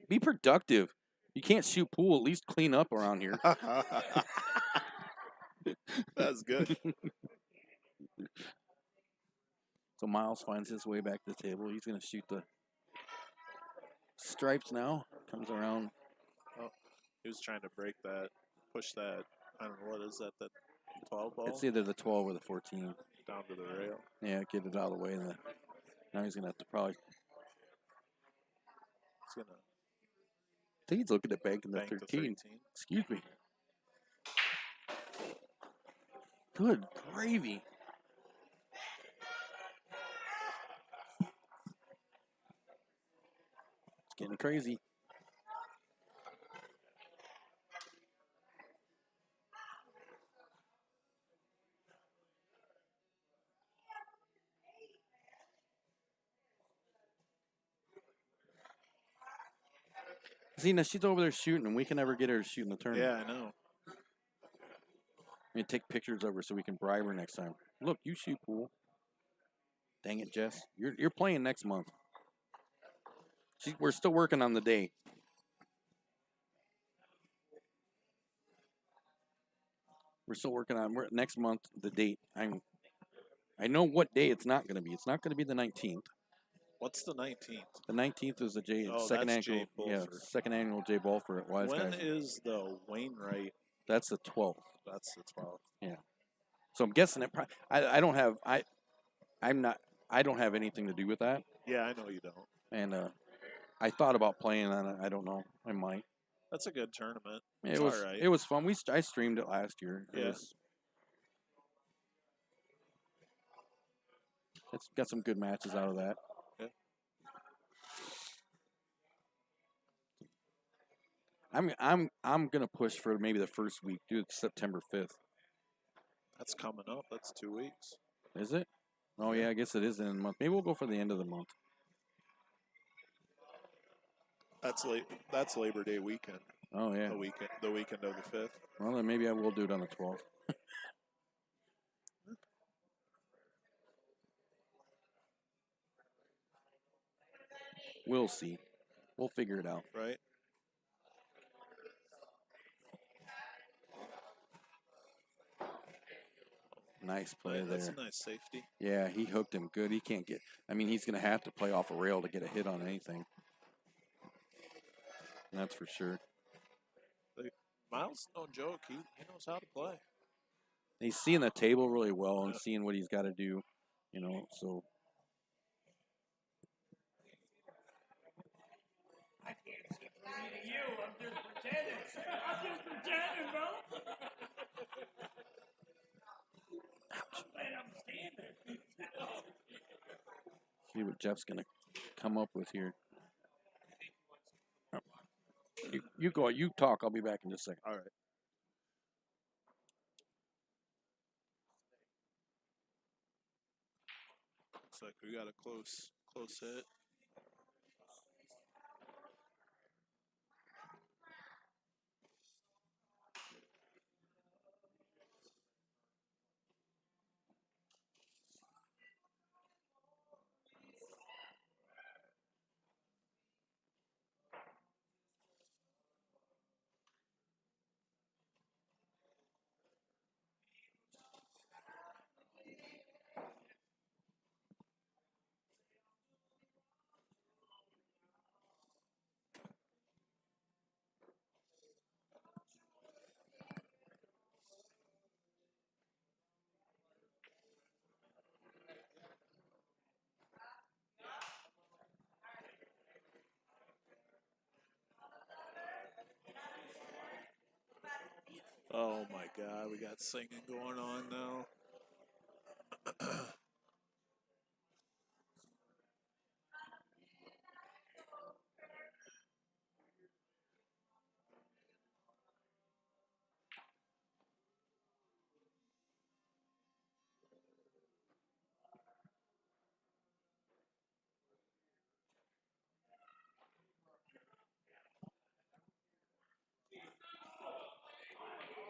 [SPEAKER 1] Be productive. You can't shoot pool. At least clean up around here.
[SPEAKER 5] That's good.
[SPEAKER 1] So Miles finds his way back to the table. He's going to shoot the stripes now. Comes around.
[SPEAKER 5] He was trying to break that, push that. I don't know what is that. That 12 ball
[SPEAKER 1] It's either the 12 or the 14.
[SPEAKER 5] down to the rail.
[SPEAKER 1] Yeah, get it out of the way. Now he's going to have to probably.
[SPEAKER 5] He's gonna
[SPEAKER 1] I think he's looking at banking the
[SPEAKER 5] bank the
[SPEAKER 1] 13.
[SPEAKER 5] 13.
[SPEAKER 1] Excuse me. Good gravy. It's getting crazy. See, now she's over there shooting, and we can never get her to shoot in the tournament.
[SPEAKER 5] Yeah, I know.
[SPEAKER 1] I mean, take pictures of her so we can bribe her next time. Look, you shoot pool. Dang it, Jess. You're playing next month. We're still working on the day. We're still working on next month the date. I know what day it's not going to be. It's not going to be the 19th.
[SPEAKER 5] What's the 19th?
[SPEAKER 1] The 19th is the
[SPEAKER 5] Oh,
[SPEAKER 1] second
[SPEAKER 5] that's
[SPEAKER 1] annual.
[SPEAKER 5] Jay
[SPEAKER 1] Yeah,
[SPEAKER 5] Bulford.
[SPEAKER 1] second annual Jay Bulford at Wise
[SPEAKER 5] When
[SPEAKER 1] Guys.
[SPEAKER 5] is the Wainwright?
[SPEAKER 1] That's the 12th.
[SPEAKER 5] That's the 12th.
[SPEAKER 1] So I'm guessing it. I don't have I don't have anything to do with that.
[SPEAKER 5] Yeah, I know you don't.
[SPEAKER 1] And I thought about playing on it. I don't know. I might.
[SPEAKER 5] That's a good tournament.
[SPEAKER 1] It
[SPEAKER 5] It's
[SPEAKER 1] was
[SPEAKER 5] all right.
[SPEAKER 1] it was fun. I streamed it last year.
[SPEAKER 5] Yeah.
[SPEAKER 1] It's got some good matches out of that.
[SPEAKER 5] Yeah.
[SPEAKER 1] I'm gonna push for maybe the first week. Do it September 5th.
[SPEAKER 5] That's coming up. That's 2 weeks.
[SPEAKER 1] Is it? Oh yeah, I guess it is in a month. Maybe we'll go for the end of the month.
[SPEAKER 5] That's Labor Day weekend.
[SPEAKER 1] Oh yeah.
[SPEAKER 5] The weekend of the 5th.
[SPEAKER 1] Well then maybe I will do it on the 12th. We'll see. We'll figure it out.
[SPEAKER 5] Right?
[SPEAKER 1] Nice play
[SPEAKER 5] That's
[SPEAKER 1] there.
[SPEAKER 5] a nice safety.
[SPEAKER 1] Yeah, he hooked him good. He can't get. I mean, he's going to have to play off a rail to get a hit on anything. That's for sure.
[SPEAKER 5] Miles, no joke. He knows how to play.
[SPEAKER 1] He's seeing the table really well and seeing what he's got to do, so.
[SPEAKER 2] I can't see through you. I'm just pretending. I'm just pretending, bro. I'm standing.
[SPEAKER 1] See what Jeff's going to come up with here. Oh. You go. You talk. I'll be back in just a second.
[SPEAKER 5] All right. Looks like we got a close hit. Oh my God, we got singing going on now.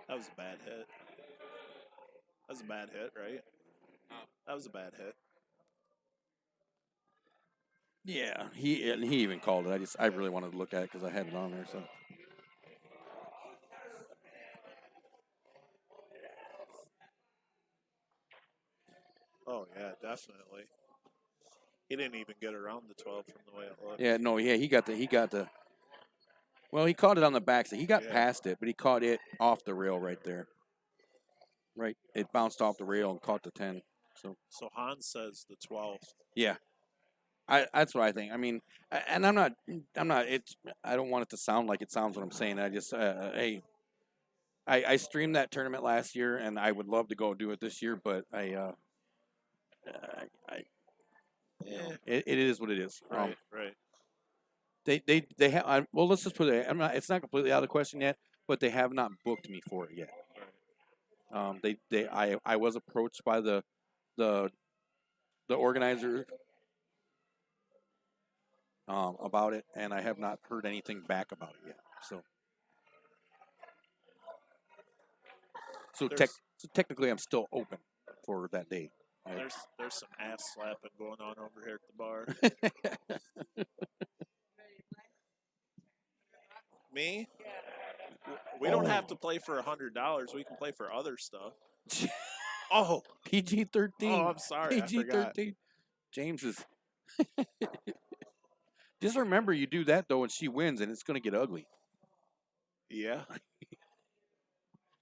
[SPEAKER 5] That was a bad hit. That was a bad hit, right? That was a bad hit.
[SPEAKER 1] Yeah, he even called it. I really wanted to look at it because I had it on there. So.
[SPEAKER 5] Oh yeah, definitely. He didn't even get around the 12 from the way it looked.
[SPEAKER 1] Yeah, no, yeah, he got the. Well, he caught it on the backside. He got
[SPEAKER 5] Yeah.
[SPEAKER 1] past it, but he caught it off the rail right there. Right, it bounced off the rail and caught the 10. So
[SPEAKER 5] So Hans says the 12.
[SPEAKER 1] yeah, that's what I think. I mean, and I'm not. It's. I don't want it to sound like it sounds what I'm saying. I just hey. I streamed that tournament last year, and I would love to go do it this year, but I
[SPEAKER 5] Yeah.
[SPEAKER 1] it is what it is.
[SPEAKER 5] Right, right.
[SPEAKER 1] They have. Well, let's just put it. I'm not. It's not completely out of the question yet, but they have not booked me for it yet. I was approached by the organizer about it, and I have not heard anything back about it yet. So technically, I'm still open for that day. Right?
[SPEAKER 5] There's some ass slapping going on over here at the bar. Me? We don't have to play for $100. We can play for other stuff. Oh,
[SPEAKER 1] PG-13.
[SPEAKER 5] Oh, I'm sorry. I forgot.
[SPEAKER 1] PG-13. James is. Just remember, you do that though, and she wins, and it's going to get ugly.
[SPEAKER 5] Yeah.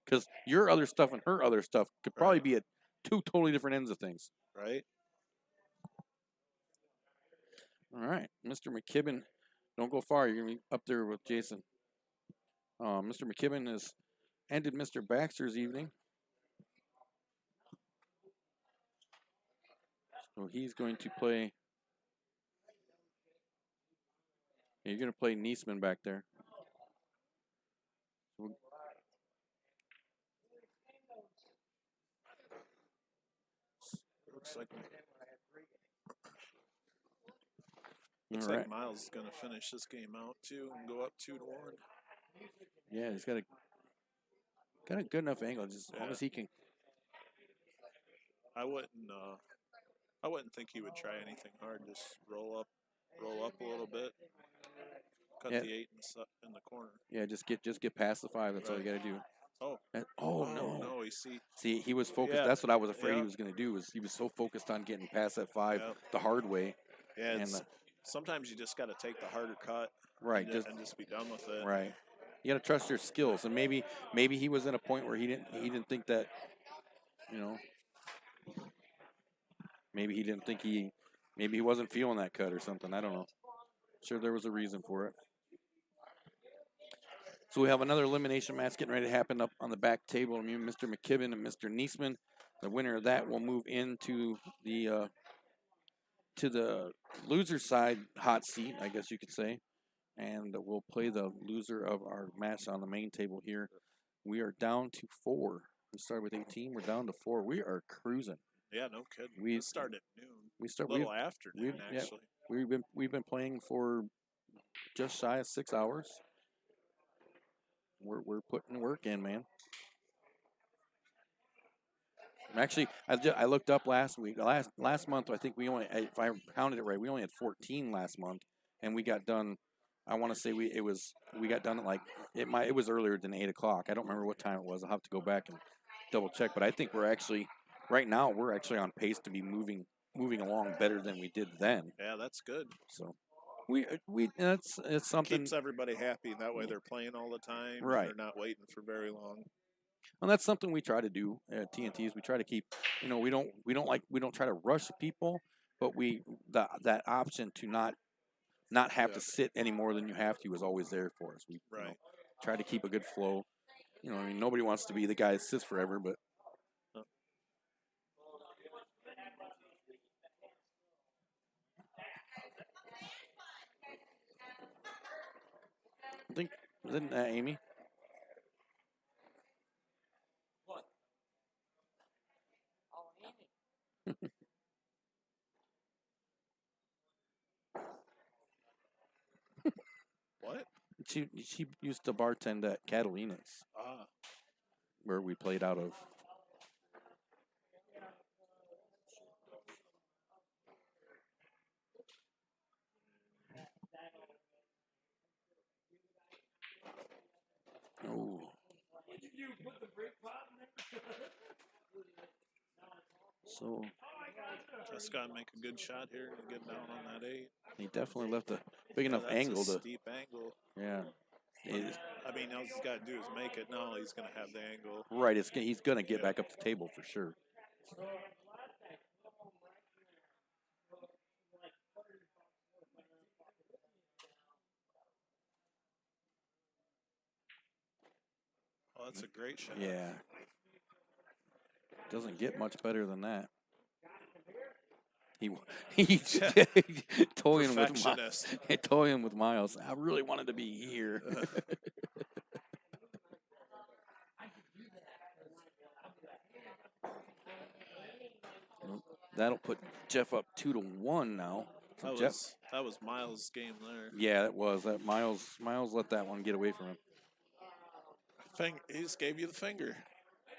[SPEAKER 1] Because your other stuff and her other stuff could probably be at two totally different ends of things.
[SPEAKER 5] Right.
[SPEAKER 1] All right, Mr. McKibben, don't go far. You're going to be up there with Jason. Mr. McKibben has ended Mr. Baxter's evening. So he's going to play. You're going to play Niesman back there.
[SPEAKER 5] Looks
[SPEAKER 1] All
[SPEAKER 5] like
[SPEAKER 1] right.
[SPEAKER 5] Miles is going to finish this game out too and go up 2-1.
[SPEAKER 1] Yeah, he's got a good enough angle, just as long as he can.
[SPEAKER 5] I wouldn't think he would try anything hard. Just roll up a little bit, cut the 8 in the corner.
[SPEAKER 1] Yeah, just get past the 5. That's all you got to do.
[SPEAKER 5] Oh,
[SPEAKER 1] No!
[SPEAKER 5] No,
[SPEAKER 1] See, he was focused.
[SPEAKER 5] Yeah.
[SPEAKER 1] That's what I was afraid he
[SPEAKER 5] Yeah.
[SPEAKER 1] was going to do. Was he was so focused on getting past that 5
[SPEAKER 5] Yeah.
[SPEAKER 1] the hard way.
[SPEAKER 5] Yeah,
[SPEAKER 1] and
[SPEAKER 5] sometimes you just got to take the harder cut,
[SPEAKER 1] right,
[SPEAKER 5] and just be done with it.
[SPEAKER 1] right. You got to trust your skills, and maybe he was in a point where he didn't think that, maybe he didn't think maybe he wasn't feeling that cut or something. I don't know. Sure, there was a reason for it. So we have another elimination match getting ready to happen up on the back table. I mean, Mr. McKibben and Mr. Niesman. The winner of that will move into the loser side hot seat, I guess you could say, and we'll play the loser of our match on the main table here. We are down to 4. We started with 18. We're down to 4. We are cruising.
[SPEAKER 5] Yeah, no kidding.
[SPEAKER 1] We
[SPEAKER 5] We started at noon.
[SPEAKER 1] We start
[SPEAKER 5] A little after noon, actually.
[SPEAKER 1] We've been playing for just shy of 6 hours. We're putting work in, man. Actually, I looked up last week. Last month, I think we only, if I counted it right, we only had 14 last month, and we got done. I want to say we got done at like it was earlier than 8 o'clock. I don't remember what time it was. I'll have to go back and double check. But I think we're actually right now on pace to be moving along better than we did then.
[SPEAKER 5] Yeah, that's good.
[SPEAKER 1] So it's something.
[SPEAKER 5] Keeps everybody happy. That way they're playing all the time.
[SPEAKER 1] Right.
[SPEAKER 5] And they're not waiting for very long.
[SPEAKER 1] And that's something we try to do at TNTs. We try to keep, we don't try to rush people, but that option to not have to sit any more than you have to is always there for us. We try to keep a good flow. I mean, nobody wants to be the guy that sits forever, but. I think, isn't that Amy?
[SPEAKER 2] What? Oh, Amy.
[SPEAKER 5] What?
[SPEAKER 1] She used to bartend at Catalina's, where we played out of. Oh. So
[SPEAKER 5] Just got to make a good shot here and get down on that 8.
[SPEAKER 1] He definitely left a big enough
[SPEAKER 5] that's
[SPEAKER 1] angle
[SPEAKER 5] a
[SPEAKER 1] to.
[SPEAKER 5] steep angle.
[SPEAKER 1] Yeah. It-
[SPEAKER 5] I mean, all he's got to do is make it. Now he's going to have the angle.
[SPEAKER 1] right. He's gonna get
[SPEAKER 5] Yeah.
[SPEAKER 1] back up the table for sure.
[SPEAKER 5] Oh, that's a great shot.
[SPEAKER 1] Yeah. Doesn't get much better than that. He toying with
[SPEAKER 5] Perfectionist.
[SPEAKER 1] toying with Miles. I really wanted to be here. That'll put Jeff up 2-1 now. So Jeff,
[SPEAKER 5] That was Miles' game there.
[SPEAKER 1] yeah, it was that Miles let that one get away from him.
[SPEAKER 5] He just gave you the finger.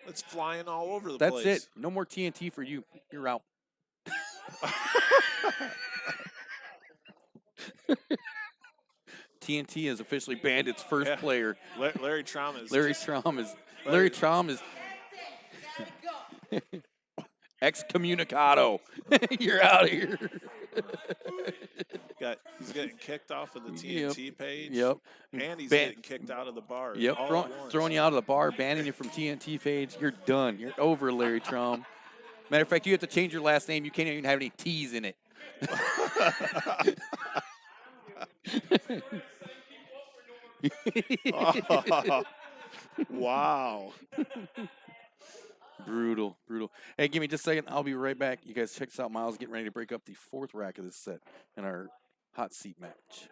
[SPEAKER 5] It's flying all over the
[SPEAKER 1] That's
[SPEAKER 5] place.
[SPEAKER 1] it. No more TNT for you. You're out. TNT has officially banned its first
[SPEAKER 5] Yeah.
[SPEAKER 1] player.
[SPEAKER 5] Larry Traum is.
[SPEAKER 1] Larry Traum is excommunicado. You're out of here.
[SPEAKER 5] He's getting kicked off of the TNT page.
[SPEAKER 1] Yep.
[SPEAKER 5] And he's
[SPEAKER 1] Ban-
[SPEAKER 5] getting kicked out of the bar.
[SPEAKER 1] Yep.
[SPEAKER 5] all at once.
[SPEAKER 1] Throwing you out of the bar, banning you from TNT page. You're done. You're over, Larry Traum. Matter of fact, you have to change your last name. You can't even have any T's in it.
[SPEAKER 5] Wow.
[SPEAKER 1] Brutal. Hey, give me just a second. I'll be right back. You guys check this out. Miles getting ready to break up the 4th rack of this set in our hot seat match.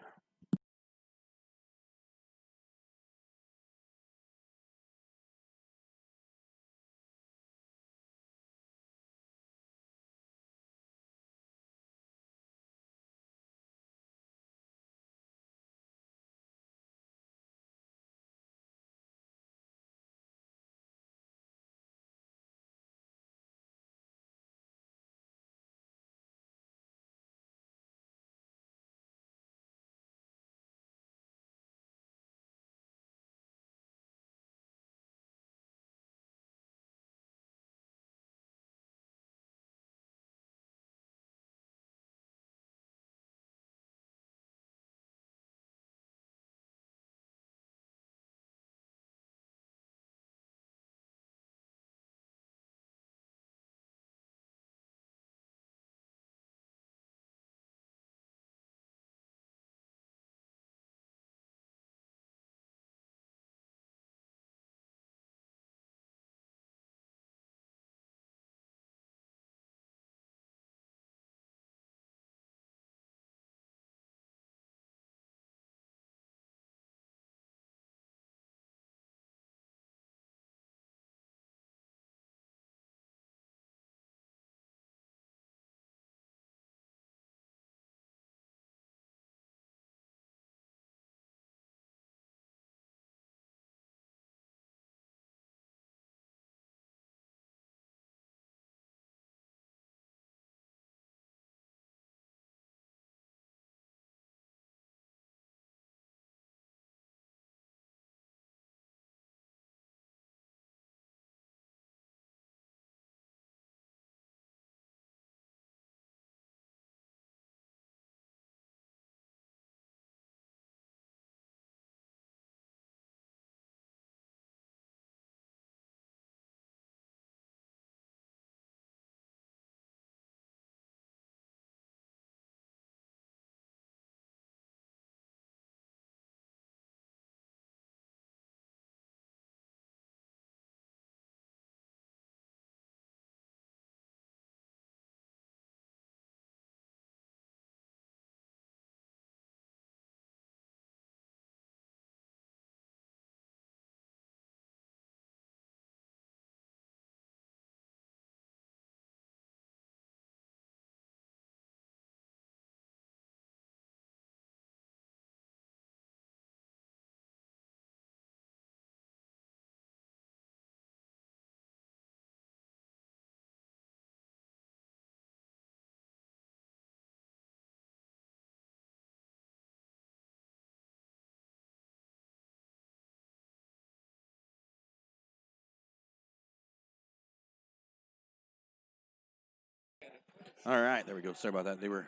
[SPEAKER 1] All right, there we go. Sorry about that. I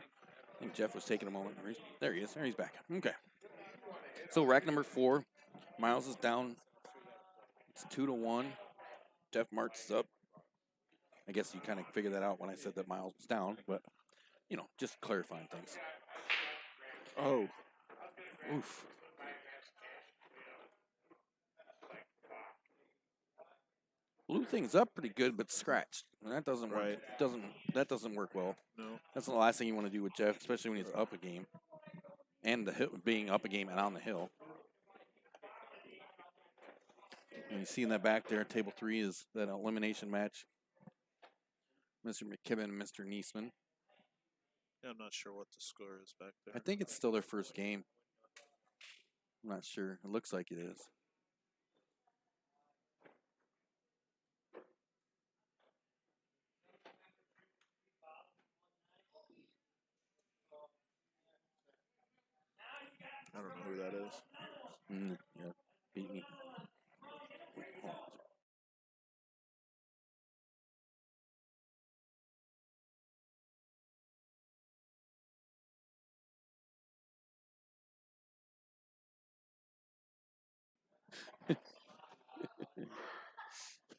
[SPEAKER 1] think Jeff was taking a moment. There he is. There he's back. Okay. So rack number 4, Miles is down. It's 2-1. Jeff Marks is up. I guess you kind of figured that out when I said that Miles was down, but just clarifying things.
[SPEAKER 5] Oh,
[SPEAKER 1] Oof. Blew things up pretty good, but scratched. And that doesn't work.
[SPEAKER 5] Right.
[SPEAKER 1] That doesn't work well.
[SPEAKER 5] no.
[SPEAKER 1] That's the last thing you want to do with Jeff, especially when he's up a game, and the hill, being up a game and on the hill. And you see in that back there, table 3 is that elimination match. Mr. McKibben and Mr. Niesman.
[SPEAKER 5] Yeah, I'm not sure what the score is back there.
[SPEAKER 1] I think it's still their first game. I'm not sure. It looks like it is.
[SPEAKER 5] I don't know who that is.
[SPEAKER 1] Yeah, beat me.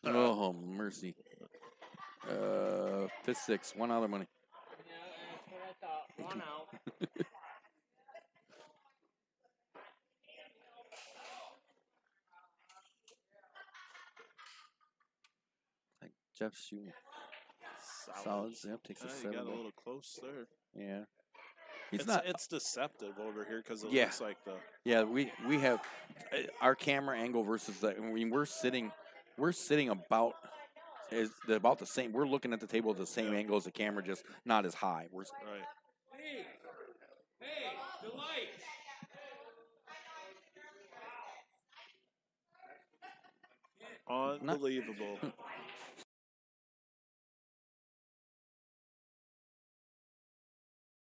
[SPEAKER 1] Oh, mercy. 5th, 6, 1 out of money.
[SPEAKER 2] Yeah, that's what I thought. One out.
[SPEAKER 1] Jeff's shooting solids. Yep, takes a
[SPEAKER 5] You
[SPEAKER 1] 7.
[SPEAKER 5] got a
[SPEAKER 1] ball.
[SPEAKER 5] little close there.
[SPEAKER 1] Yeah. He's
[SPEAKER 5] It's,
[SPEAKER 1] not.
[SPEAKER 5] it's deceptive over here because it
[SPEAKER 1] Yeah.
[SPEAKER 5] looks like the.
[SPEAKER 1] Yeah, we have our camera angle versus that. I mean, we're sitting about about the same. We're looking at the table at the same
[SPEAKER 5] Yeah.
[SPEAKER 1] angle as the camera, just not as high. We're
[SPEAKER 5] Right.
[SPEAKER 4] Hey, the lights.
[SPEAKER 5] Unbelievable.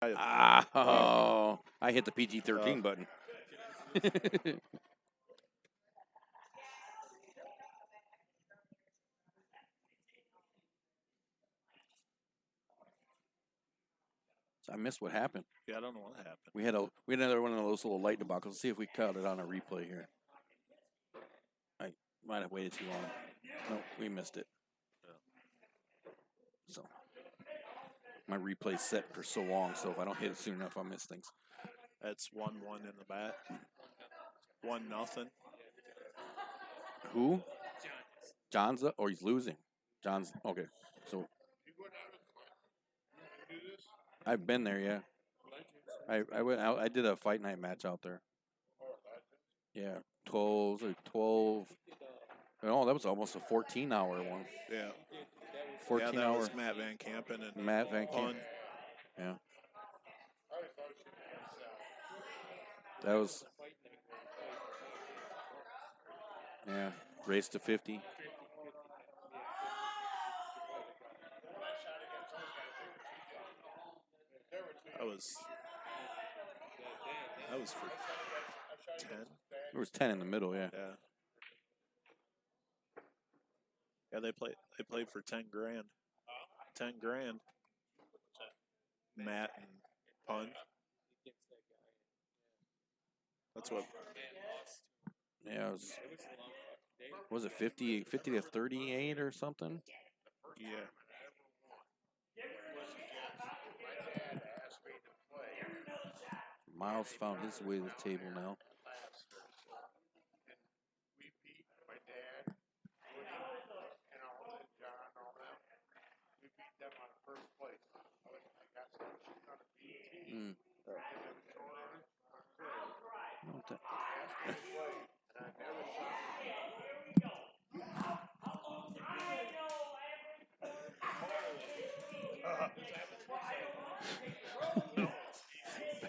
[SPEAKER 1] oh, I hit the PG-13 button. So I missed what happened.
[SPEAKER 5] Yeah, I don't know what happened.
[SPEAKER 1] We had another one of those little light debacles. Let's see if we caught it on a replay here. I might have waited too long. No, we missed it. So my replay's set for so long, so if I don't hit it soon enough, I'll miss things.
[SPEAKER 5] That's 1-1 in the back. 1-0.
[SPEAKER 1] Who? John's up, or he's losing. John's okay. So I've been there, yeah. I went out. I did a fight night match out there. Yeah, 12. Oh, that was almost a 14-hour one.
[SPEAKER 5] Yeah.
[SPEAKER 1] 14
[SPEAKER 5] that
[SPEAKER 1] hour.
[SPEAKER 5] was Matt Van Kampen and
[SPEAKER 1] Matt Van Kampen.
[SPEAKER 5] Pun.
[SPEAKER 1] Yeah. That was. Yeah, race to 50.
[SPEAKER 5] That was for 10.
[SPEAKER 1] There was 10 in the middle, yeah.
[SPEAKER 5] Yeah. Yeah, they played for 10 grand. 10 grand. Matt and Pun. That's what.
[SPEAKER 1] Yeah, it was it 50 to 38 or something?
[SPEAKER 5] Yeah.
[SPEAKER 1] Miles found his way to the table now.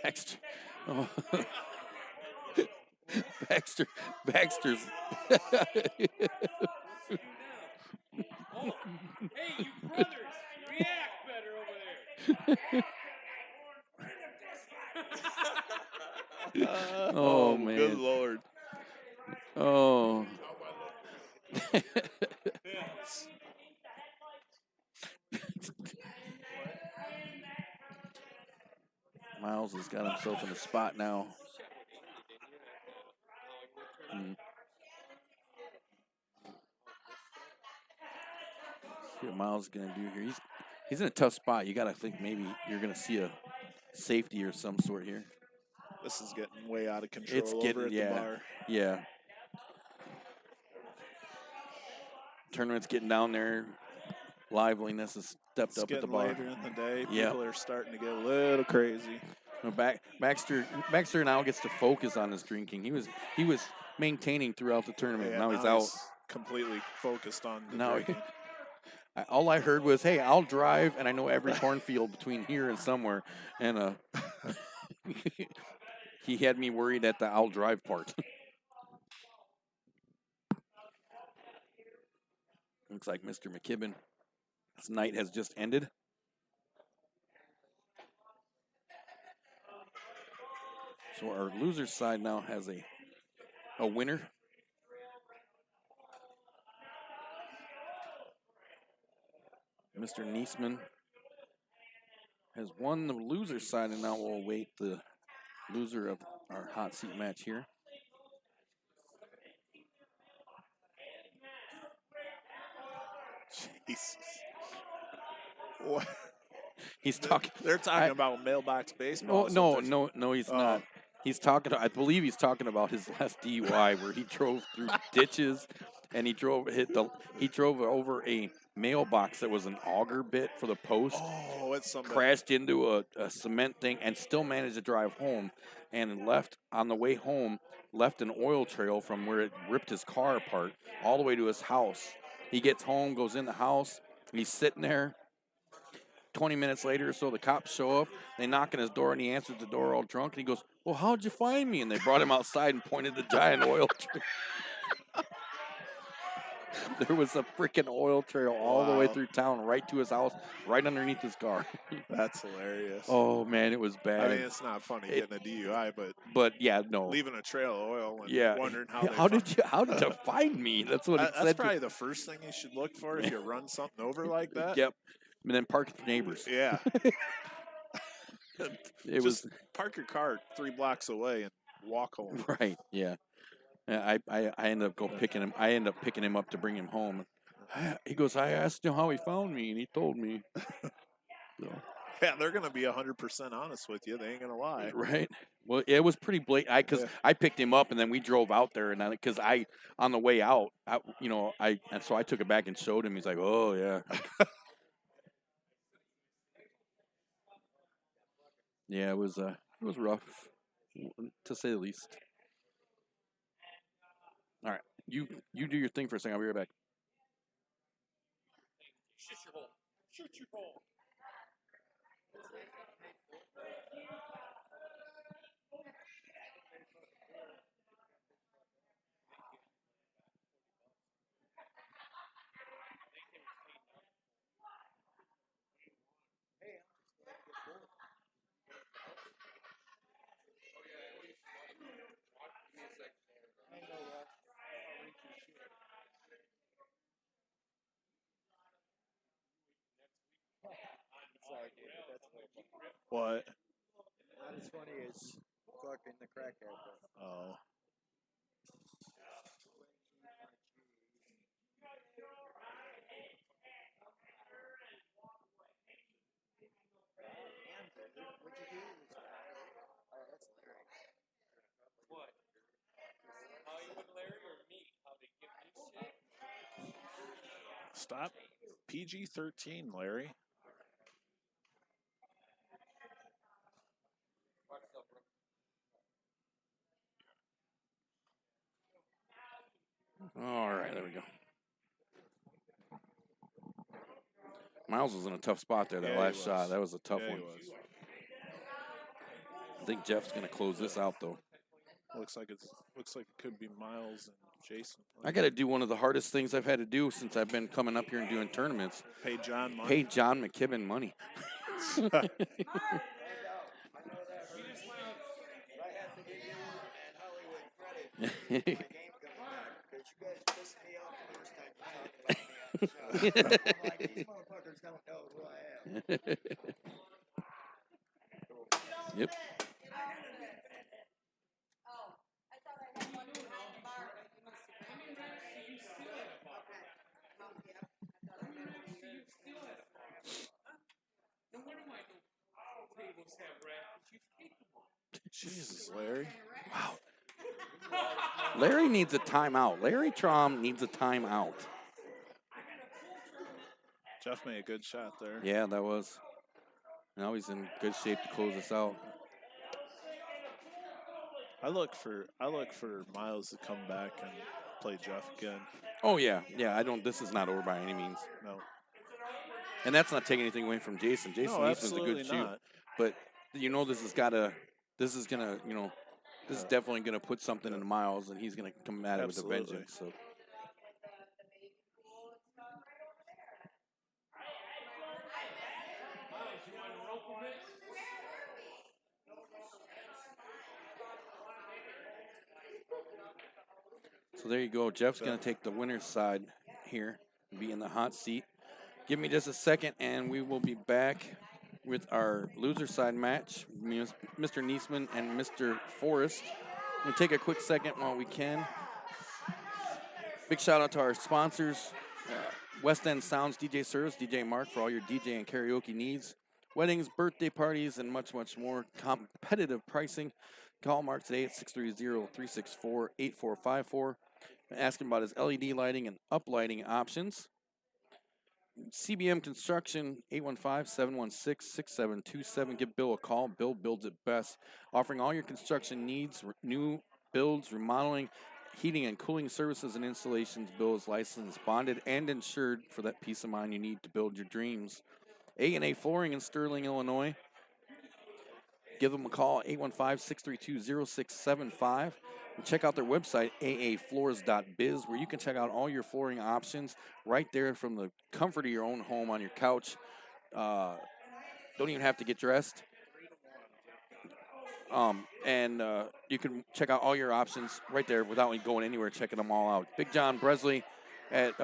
[SPEAKER 1] Baxter. Oh. Baxter's.
[SPEAKER 4] Oh, hey, you brothers, react better over there.
[SPEAKER 1] Oh, man.
[SPEAKER 5] Good Lord.
[SPEAKER 1] Oh. Miles has got himself in a spot now. Mm. See what Miles is gonna do here. He's in a tough spot. You gotta think maybe you're gonna see a safety or some sort here.
[SPEAKER 5] This is getting way out of control
[SPEAKER 1] It's
[SPEAKER 5] over
[SPEAKER 1] getting,
[SPEAKER 5] at the
[SPEAKER 1] yeah,
[SPEAKER 5] bar.
[SPEAKER 1] yeah. Tournament's getting down there. Liveliness has stepped
[SPEAKER 5] It's
[SPEAKER 1] up at the
[SPEAKER 5] getting
[SPEAKER 1] bar.
[SPEAKER 5] later in the day.
[SPEAKER 1] Yeah.
[SPEAKER 5] People are starting to get a little crazy.
[SPEAKER 1] No, Baxter now gets to focus on his drinking. He was maintaining throughout the tournament.
[SPEAKER 5] Yeah,
[SPEAKER 1] now he's out.
[SPEAKER 5] completely focused on the
[SPEAKER 1] Now
[SPEAKER 5] drinking.
[SPEAKER 1] all I heard was, "Hey, I'll drive," and I know every cornfield between here and somewhere. And he had me worried at the "I'll drive" part. Looks like Mr. McKibben. His night has just ended. So our loser's side now has a winner. Mr. Niesman has won the loser's side, and now we'll await the loser of our hot seat match here.
[SPEAKER 5] Jesus. What?
[SPEAKER 1] He's talking.
[SPEAKER 5] They're talking about mailbox baseball.
[SPEAKER 1] No, he's
[SPEAKER 5] Oh.
[SPEAKER 1] not. He's talking. I believe he's talking about his last DUI where he drove through ditches, and he drove over a mailbox that was an auger bit for the post.
[SPEAKER 5] Oh, it's something.
[SPEAKER 1] Crashed into a cement thing and still managed to drive home, and left on the way home left an oil trail from where it ripped his car apart all the way to his house. He gets home, goes in the house, and he's sitting there. 20 minutes later or so, the cops show up. They knock on his door, and he answers the door all drunk. And he goes, "Well, how'd you find me?" And they brought him outside and pointed the giant oil trail. There was a freaking oil trail all the way
[SPEAKER 5] Wow.
[SPEAKER 1] through town, right to his house, right underneath his car.
[SPEAKER 5] That's hilarious.
[SPEAKER 1] Oh man, it was
[SPEAKER 5] I
[SPEAKER 1] bad.
[SPEAKER 5] mean, it's not funny
[SPEAKER 1] It-
[SPEAKER 5] getting a DUI, but
[SPEAKER 1] But yeah, no.
[SPEAKER 5] leaving a trail of oil and
[SPEAKER 1] Yeah.
[SPEAKER 5] wondering how
[SPEAKER 1] How
[SPEAKER 5] they
[SPEAKER 1] did you find me? That's what it
[SPEAKER 5] That's
[SPEAKER 1] said.
[SPEAKER 5] probably the first thing you should look for if you run something over like that.
[SPEAKER 1] Yep. And then park with your neighbors.
[SPEAKER 5] Yeah.
[SPEAKER 1] It was
[SPEAKER 5] Just park your car 3 blocks away and walk home.
[SPEAKER 1] right. Yeah. I ended up picking him. I ended up picking him up to bring him home. He goes, "I asked him how he found me, and he told me." So,
[SPEAKER 5] Yeah, they're gonna be 100% honest with you. They ain't gonna lie.
[SPEAKER 1] right. Well, it was pretty blatant. Because
[SPEAKER 5] Yeah.
[SPEAKER 1] I picked him up, and then we drove out there, and because on the way out, so I took it back and showed him. He's like, "Oh yeah." Yeah, it was rough, to say the least. All right, you do your thing for a second. I'll be right back.
[SPEAKER 2] Shoot your hole. Shoot your hole.
[SPEAKER 5] What?
[SPEAKER 7] Not as funny as fucking the crackhead.
[SPEAKER 5] Oh.
[SPEAKER 2] What? How you with Larry or me? How they give me shit?
[SPEAKER 5] Stop. PG-13, Larry.
[SPEAKER 1] All right, there we go. Miles was in a tough spot there. That
[SPEAKER 5] Yeah, he
[SPEAKER 1] last shot,
[SPEAKER 5] was.
[SPEAKER 1] that was a tough
[SPEAKER 5] Yeah,
[SPEAKER 1] one.
[SPEAKER 5] he was.
[SPEAKER 1] I think Jeff's gonna close this out though.
[SPEAKER 5] Looks like it could be Miles and Jason.
[SPEAKER 1] I got to do one of the hardest things I've had to do since I've been coming up here and doing tournaments.
[SPEAKER 5] Pay John money.
[SPEAKER 1] Pay John McKibben money. Yep.
[SPEAKER 4] No wonder why no tables have rackets. You take them all.
[SPEAKER 5] Jesus, Larry.
[SPEAKER 1] Wow. Larry needs a timeout. Larry Trom needs a timeout.
[SPEAKER 5] Jeff made a good shot there.
[SPEAKER 1] Yeah, that was. Now he's in good shape to close this out.
[SPEAKER 5] I look for Miles to come back and play Jeff again.
[SPEAKER 1] Oh yeah, yeah. I don't. This is not over by any means,
[SPEAKER 5] No,
[SPEAKER 1] and that's not taking anything away from Jason. Jason
[SPEAKER 5] no,
[SPEAKER 1] Neesman's a
[SPEAKER 5] absolutely
[SPEAKER 1] good shoot,
[SPEAKER 5] not.
[SPEAKER 1] but you know this has got to. This is gonna. You know, this is definitely gonna put something into Miles, and he's gonna come at it with a
[SPEAKER 5] Absolutely.
[SPEAKER 1] vengeance. So. So there you go. Jeff's going to take the winner's side here, be in the hot seat. Give me just a second, and we will be back with our loser side match, Mr. Neesman and Mr. Forrest. We'll take a quick second while we can. Big shout out to our sponsors, West End Sounds DJ Service, DJ Mark, for all your DJ and karaoke needs. Weddings, birthday parties, and much, much more. Competitive pricing. Call Mark today at 630-364-8454. Ask him about his LED lighting and uplighting options. CBM Construction, 815-716-6727. Give Bill a call. Bill builds it best. Offering all your construction needs, new builds, remodeling, heating and cooling services and installations. Bill is licensed, bonded, and insured for that peace of mind you need to build your dreams. A&A Flooring in Sterling, Illinois. Give them a call, 815-632-0675. And check out their website, aafloors.biz, where you can check out all your flooring options right there from the comfort of your own home on your couch. Don't even have to get dressed. And you can check out all your options right there without going anywhere, checking them all out. Big John Bresley at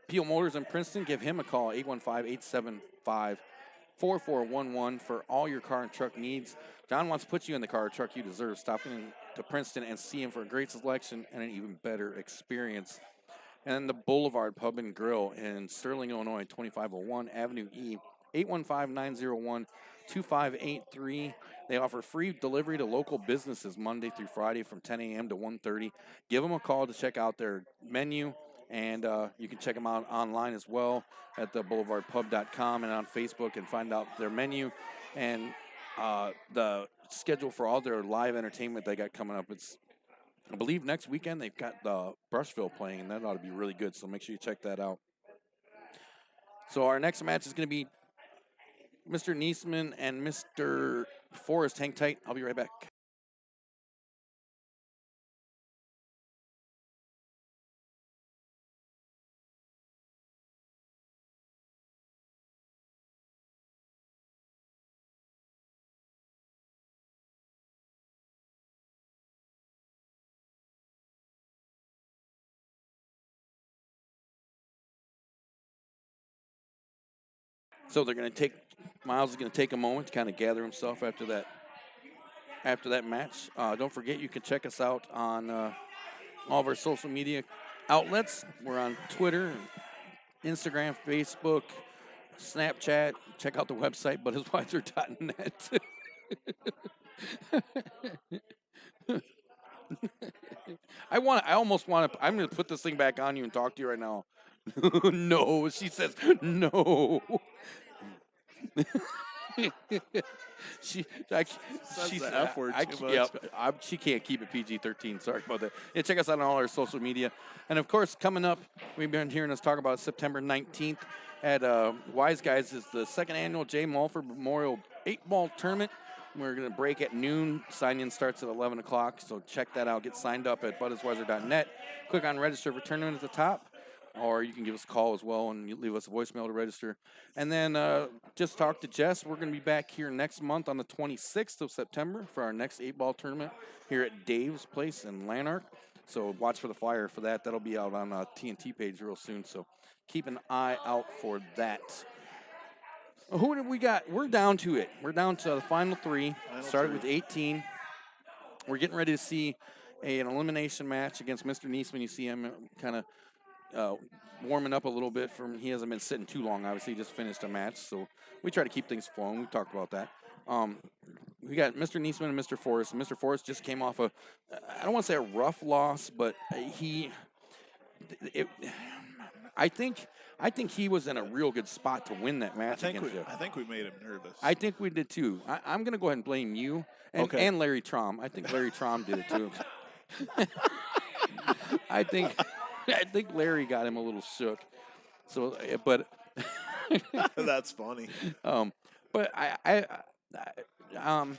[SPEAKER 1] Peel Motors in Princeton. Give him a call, 815-875-4411 for all your car and truck needs. John wants to put you in the car or truck you deserve. Stop in to Princeton and see him for a great selection and an even better experience. And the Boulevard Pub and Grill in Sterling, Illinois, 2501 Avenue E, 815-901-2583. They offer free delivery to local businesses Monday through Friday from 10 a.m. to 1:30. Give them a call to check out their menu, and you can check them out online as well at the boulevardpub.com and on Facebook and find out their menu and the schedule for all their live entertainment they got coming up. It's, I believe, next weekend they've got the Brushville playing, and that ought to be really good, so make sure you check that out. So our next match is going to be Mr. Neesman and Mr. Forrest. Hang tight. I'll be right back. So they're going to take, Miles is going to take a moment to kind of gather himself after that match. Don't forget, you can check us out on all of our social media outlets. We're on Twitter, Instagram, Facebook, Snapchat. Check out the website, BudisWeiser.net. I almost want to, I'm going to put this thing back on you and talk to you right now. No, she says no. She
[SPEAKER 5] Says the F word too much.
[SPEAKER 1] Yep, she can't keep it PG-13. Sorry about that. Yeah, check us out on all our social media. And, of course, coming up, we've been hearing us talk about September 19th at Wise Guys is the second annual Jay Mulford Memorial 8-Ball Tournament. We're going to break at noon. Sign-in starts at 11 o'clock, so check that out. Get signed up at budisweiser.net. Click on Register for Tournament at the top, or you can give us a call as well and you leave us a voicemail to register. And then just talk to Jess. We're going to be back here next month on the 26th of September for our next 8-Ball Tournament here at Dave's Place in Lanark. So watch for the flyer for that. That'll be out on TNT page real soon, so keep an eye out for that. Who did we got? We're down to it. We're down to the final three.
[SPEAKER 5] Final
[SPEAKER 1] Started
[SPEAKER 5] three.
[SPEAKER 1] with 18. We're getting ready to see an elimination match against Mr. Niesman. You see him kind of warming up a little bit. He hasn't been sitting too long. Obviously, he just finished a match, so we try to keep things flowing. We talked about that. We got Mr. Niesman and Mr. Forrest. Mr. Forrest just came off I don't want to say a rough loss, but I think he was in a real good spot to win that match against Jeff.
[SPEAKER 5] I think we made him nervous.
[SPEAKER 1] I think we did too. I'm going to go ahead and blame you
[SPEAKER 5] Okay.
[SPEAKER 1] and Larry Traum. I think Larry Traum did it too. I think Larry got him a little shook. So, but
[SPEAKER 5] That's funny.
[SPEAKER 1] but I'm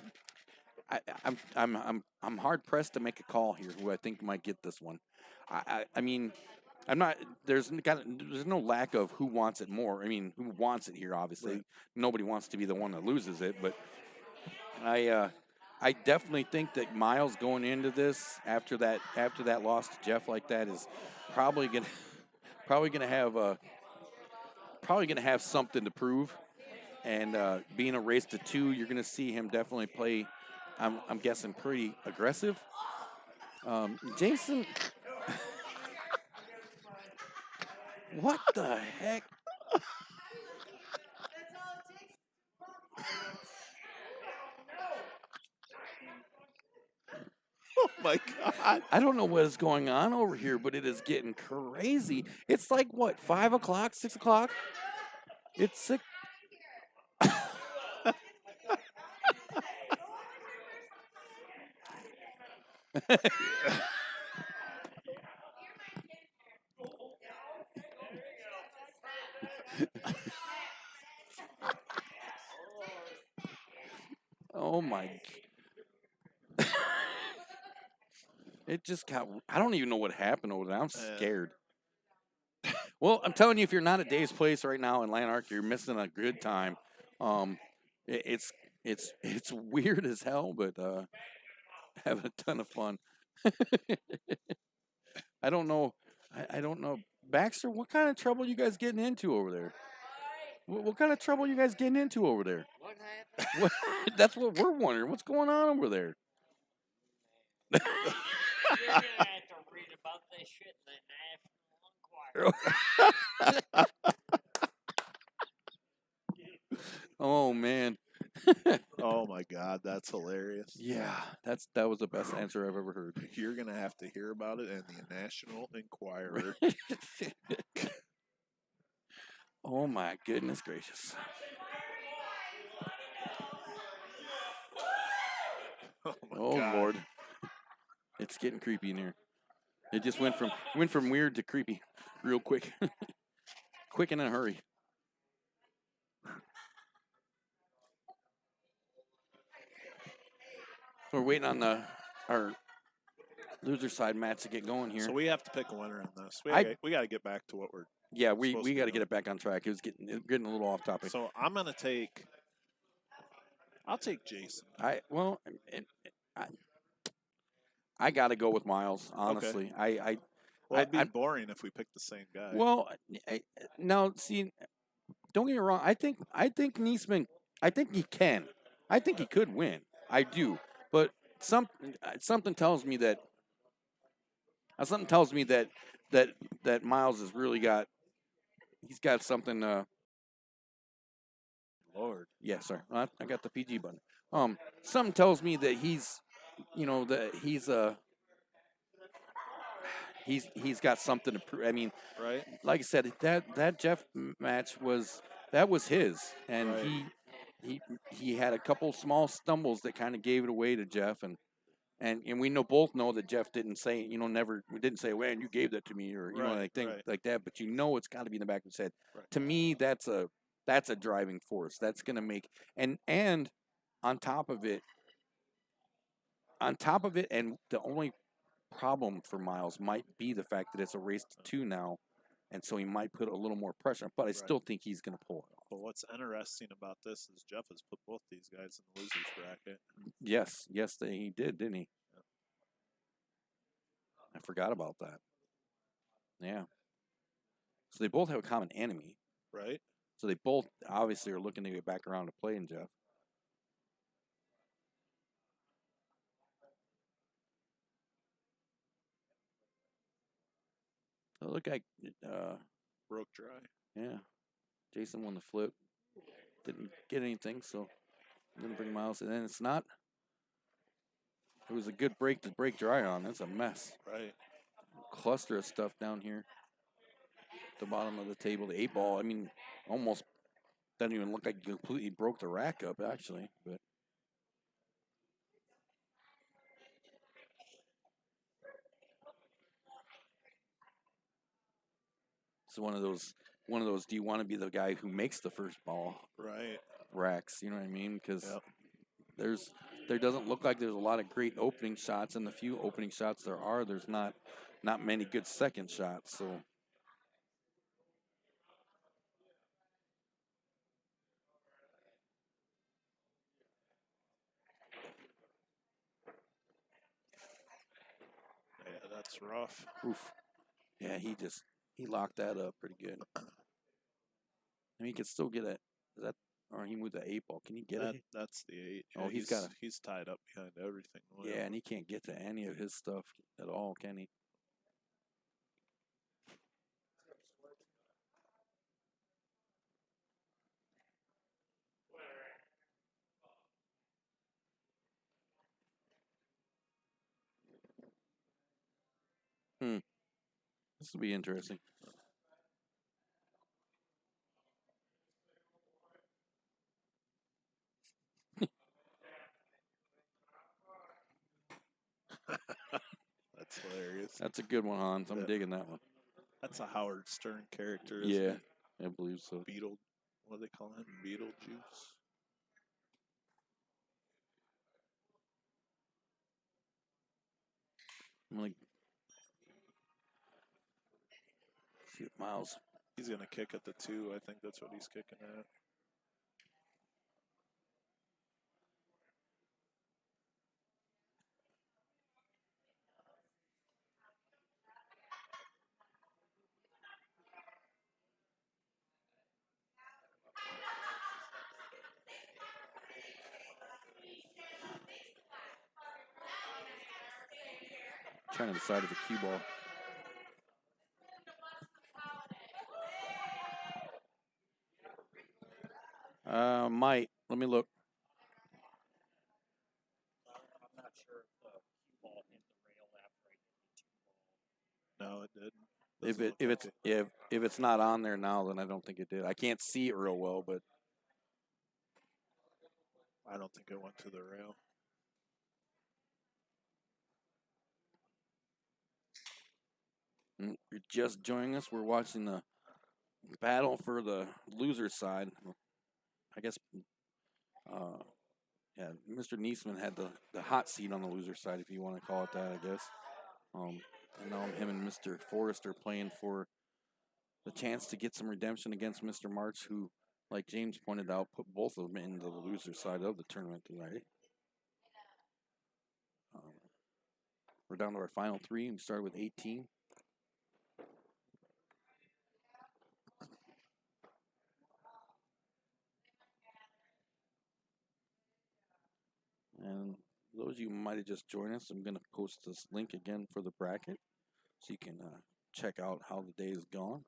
[SPEAKER 1] hard pressed to make a call here. Who I think might get this one. I mean, I'm not. There's no lack of who wants it more. I mean, who wants it here? Obviously,
[SPEAKER 5] Right.
[SPEAKER 1] nobody wants to be the one that loses it. But I definitely think that Miles going into this after that loss to Jeff like that is probably gonna have something to prove. And being a race to 2, you're gonna see him definitely play. I'm guessing pretty aggressive. Jason. What the heck?
[SPEAKER 5] Oh my God.
[SPEAKER 1] I don't know what is going on over here, but it is getting crazy. It's like what, 5 o'clock, 6 o'clock? It's 6. Oh my. It just got. I don't even know what happened over there. I'm scared. Well, I'm telling you, if you're not at Dave's Place right now in Lanark, you're missing a good time. It's weird as hell, but having a ton of fun. I don't know. I don't know, Baxter. What kind of trouble you guys getting into over there? What kind of trouble you guys getting into over there?
[SPEAKER 6] What happened?
[SPEAKER 1] That's what we're wondering. What's going on over there?
[SPEAKER 2] You're gonna have to read about this shit in the National Enquirer.
[SPEAKER 1] Oh man.
[SPEAKER 5] Oh my God, that's hilarious.
[SPEAKER 1] Yeah, that was the best answer I've ever heard.
[SPEAKER 5] You're gonna have to hear about it in the National Enquirer.
[SPEAKER 1] Oh my goodness gracious.
[SPEAKER 5] Oh my
[SPEAKER 1] Oh
[SPEAKER 5] God.
[SPEAKER 1] Lord. It's getting creepy in here. It just went from weird to creepy real quick. Quick and in a hurry. So we're waiting on our loser side match to get going here.
[SPEAKER 5] So we have to pick a winner on this. We got to get back to what we're.
[SPEAKER 1] Yeah, we
[SPEAKER 5] supposed to
[SPEAKER 1] got to
[SPEAKER 5] do.
[SPEAKER 1] get it back on track. It was getting a little off topic.
[SPEAKER 5] So I'm gonna take. I'll take Jason.
[SPEAKER 1] I got to go with Miles. Honestly,
[SPEAKER 5] Well, it'd be
[SPEAKER 1] I-
[SPEAKER 5] boring if we picked the same guy.
[SPEAKER 1] well, now see, don't get me wrong. I think Niesman. I think he can. I think he could win. I do, but something tells me that that Miles has really got. He's got something.
[SPEAKER 5] Lord.
[SPEAKER 1] Yeah, sorry. I got the PG button. Something tells me that he's got something to prove. I mean,
[SPEAKER 5] Right.
[SPEAKER 1] like I said, that Jeff match was his, and
[SPEAKER 5] Right.
[SPEAKER 1] he had a couple small stumbles that kind of gave it away to Jeff, and we both know that Jeff didn't say, we didn't say, "Man, you gave that to me," or
[SPEAKER 5] Right,
[SPEAKER 1] like that. But it's got to be in the back of his head.
[SPEAKER 5] Right.
[SPEAKER 1] To me, that's a driving force. That's gonna make and on top of it, and the only problem for Miles might be the fact that it's a race to 2 now, and so he might put a little more pressure. But I still think he's gonna pull it off.
[SPEAKER 5] But what's interesting about this is Jeff has put both these guys in the losers bracket.
[SPEAKER 1] Yes, he did, didn't he? I forgot about that. Yeah. So they both have a common enemy.
[SPEAKER 5] Right.
[SPEAKER 1] So they both obviously are looking to get back around to playing, Jeff. So look like,
[SPEAKER 5] Broke dry.
[SPEAKER 1] yeah, Jason won the flip. Didn't get anything, so didn't bring Miles. And then it's not. It was a good break to break dry on. That's a mess.
[SPEAKER 5] Right.
[SPEAKER 1] Cluster of stuff down here. At the bottom of the table, the 8-ball. I mean, almost doesn't even look like you completely broke the rack up, actually. But it's one of those. Do you want to be the guy who makes the first ball
[SPEAKER 5] Right.
[SPEAKER 1] racks? You know what I mean? Because
[SPEAKER 5] Yep.
[SPEAKER 1] there doesn't look like there's a lot of great opening shots, and the few opening shots there's not many good second shots. So
[SPEAKER 5] Yeah, that's rough.
[SPEAKER 1] oof. Yeah, he locked that up pretty good. I mean, he could still get it. Is that, or he moved the 8-ball? Can he get
[SPEAKER 5] That,
[SPEAKER 1] it?
[SPEAKER 5] that's the 8.
[SPEAKER 1] Oh, he's got a-
[SPEAKER 5] he's tied up behind everything.
[SPEAKER 1] Yeah, and he can't get to any of his stuff at all, can he? This will be interesting.
[SPEAKER 5] That's hilarious.
[SPEAKER 1] That's a good one, Hans. I'm
[SPEAKER 5] Yeah.
[SPEAKER 1] digging that one.
[SPEAKER 5] That's a Howard Stern character. Isn't
[SPEAKER 1] Yeah,
[SPEAKER 5] it?
[SPEAKER 1] I believe so.
[SPEAKER 5] Beetle. What do they call him? Beetlejuice.
[SPEAKER 1] I'm like, see if Miles.
[SPEAKER 5] He's gonna kick at the 2. I think that's what he's kicking at.
[SPEAKER 1] Trying to decide if a cue ball. Might. Let me look.
[SPEAKER 2] I'm not sure if the cue ball hit the rail after I hit the 2 ball.
[SPEAKER 5] No, it didn't.
[SPEAKER 1] If
[SPEAKER 5] Doesn't
[SPEAKER 1] it
[SPEAKER 5] look
[SPEAKER 1] if
[SPEAKER 5] like
[SPEAKER 1] it's if it's not on there now, then I don't think it did. I can't see it real well, but
[SPEAKER 5] I don't think it went to the rail.
[SPEAKER 1] you're just joining us. We're watching the battle for the loser side. I guess. Yeah, Mr. Niesman had the hot seat on the loser side, if you want to call it that. I guess. And now him and Mr. Forrest are playing for the chance to get some redemption against Mr. March, who, like James pointed out, put both of them into the loser side of the tournament tonight. We're down to our final 3. We started with 18. And those of you who might have just joined us, I'm going to post this link again for the bracket so you can check out how the day has gone.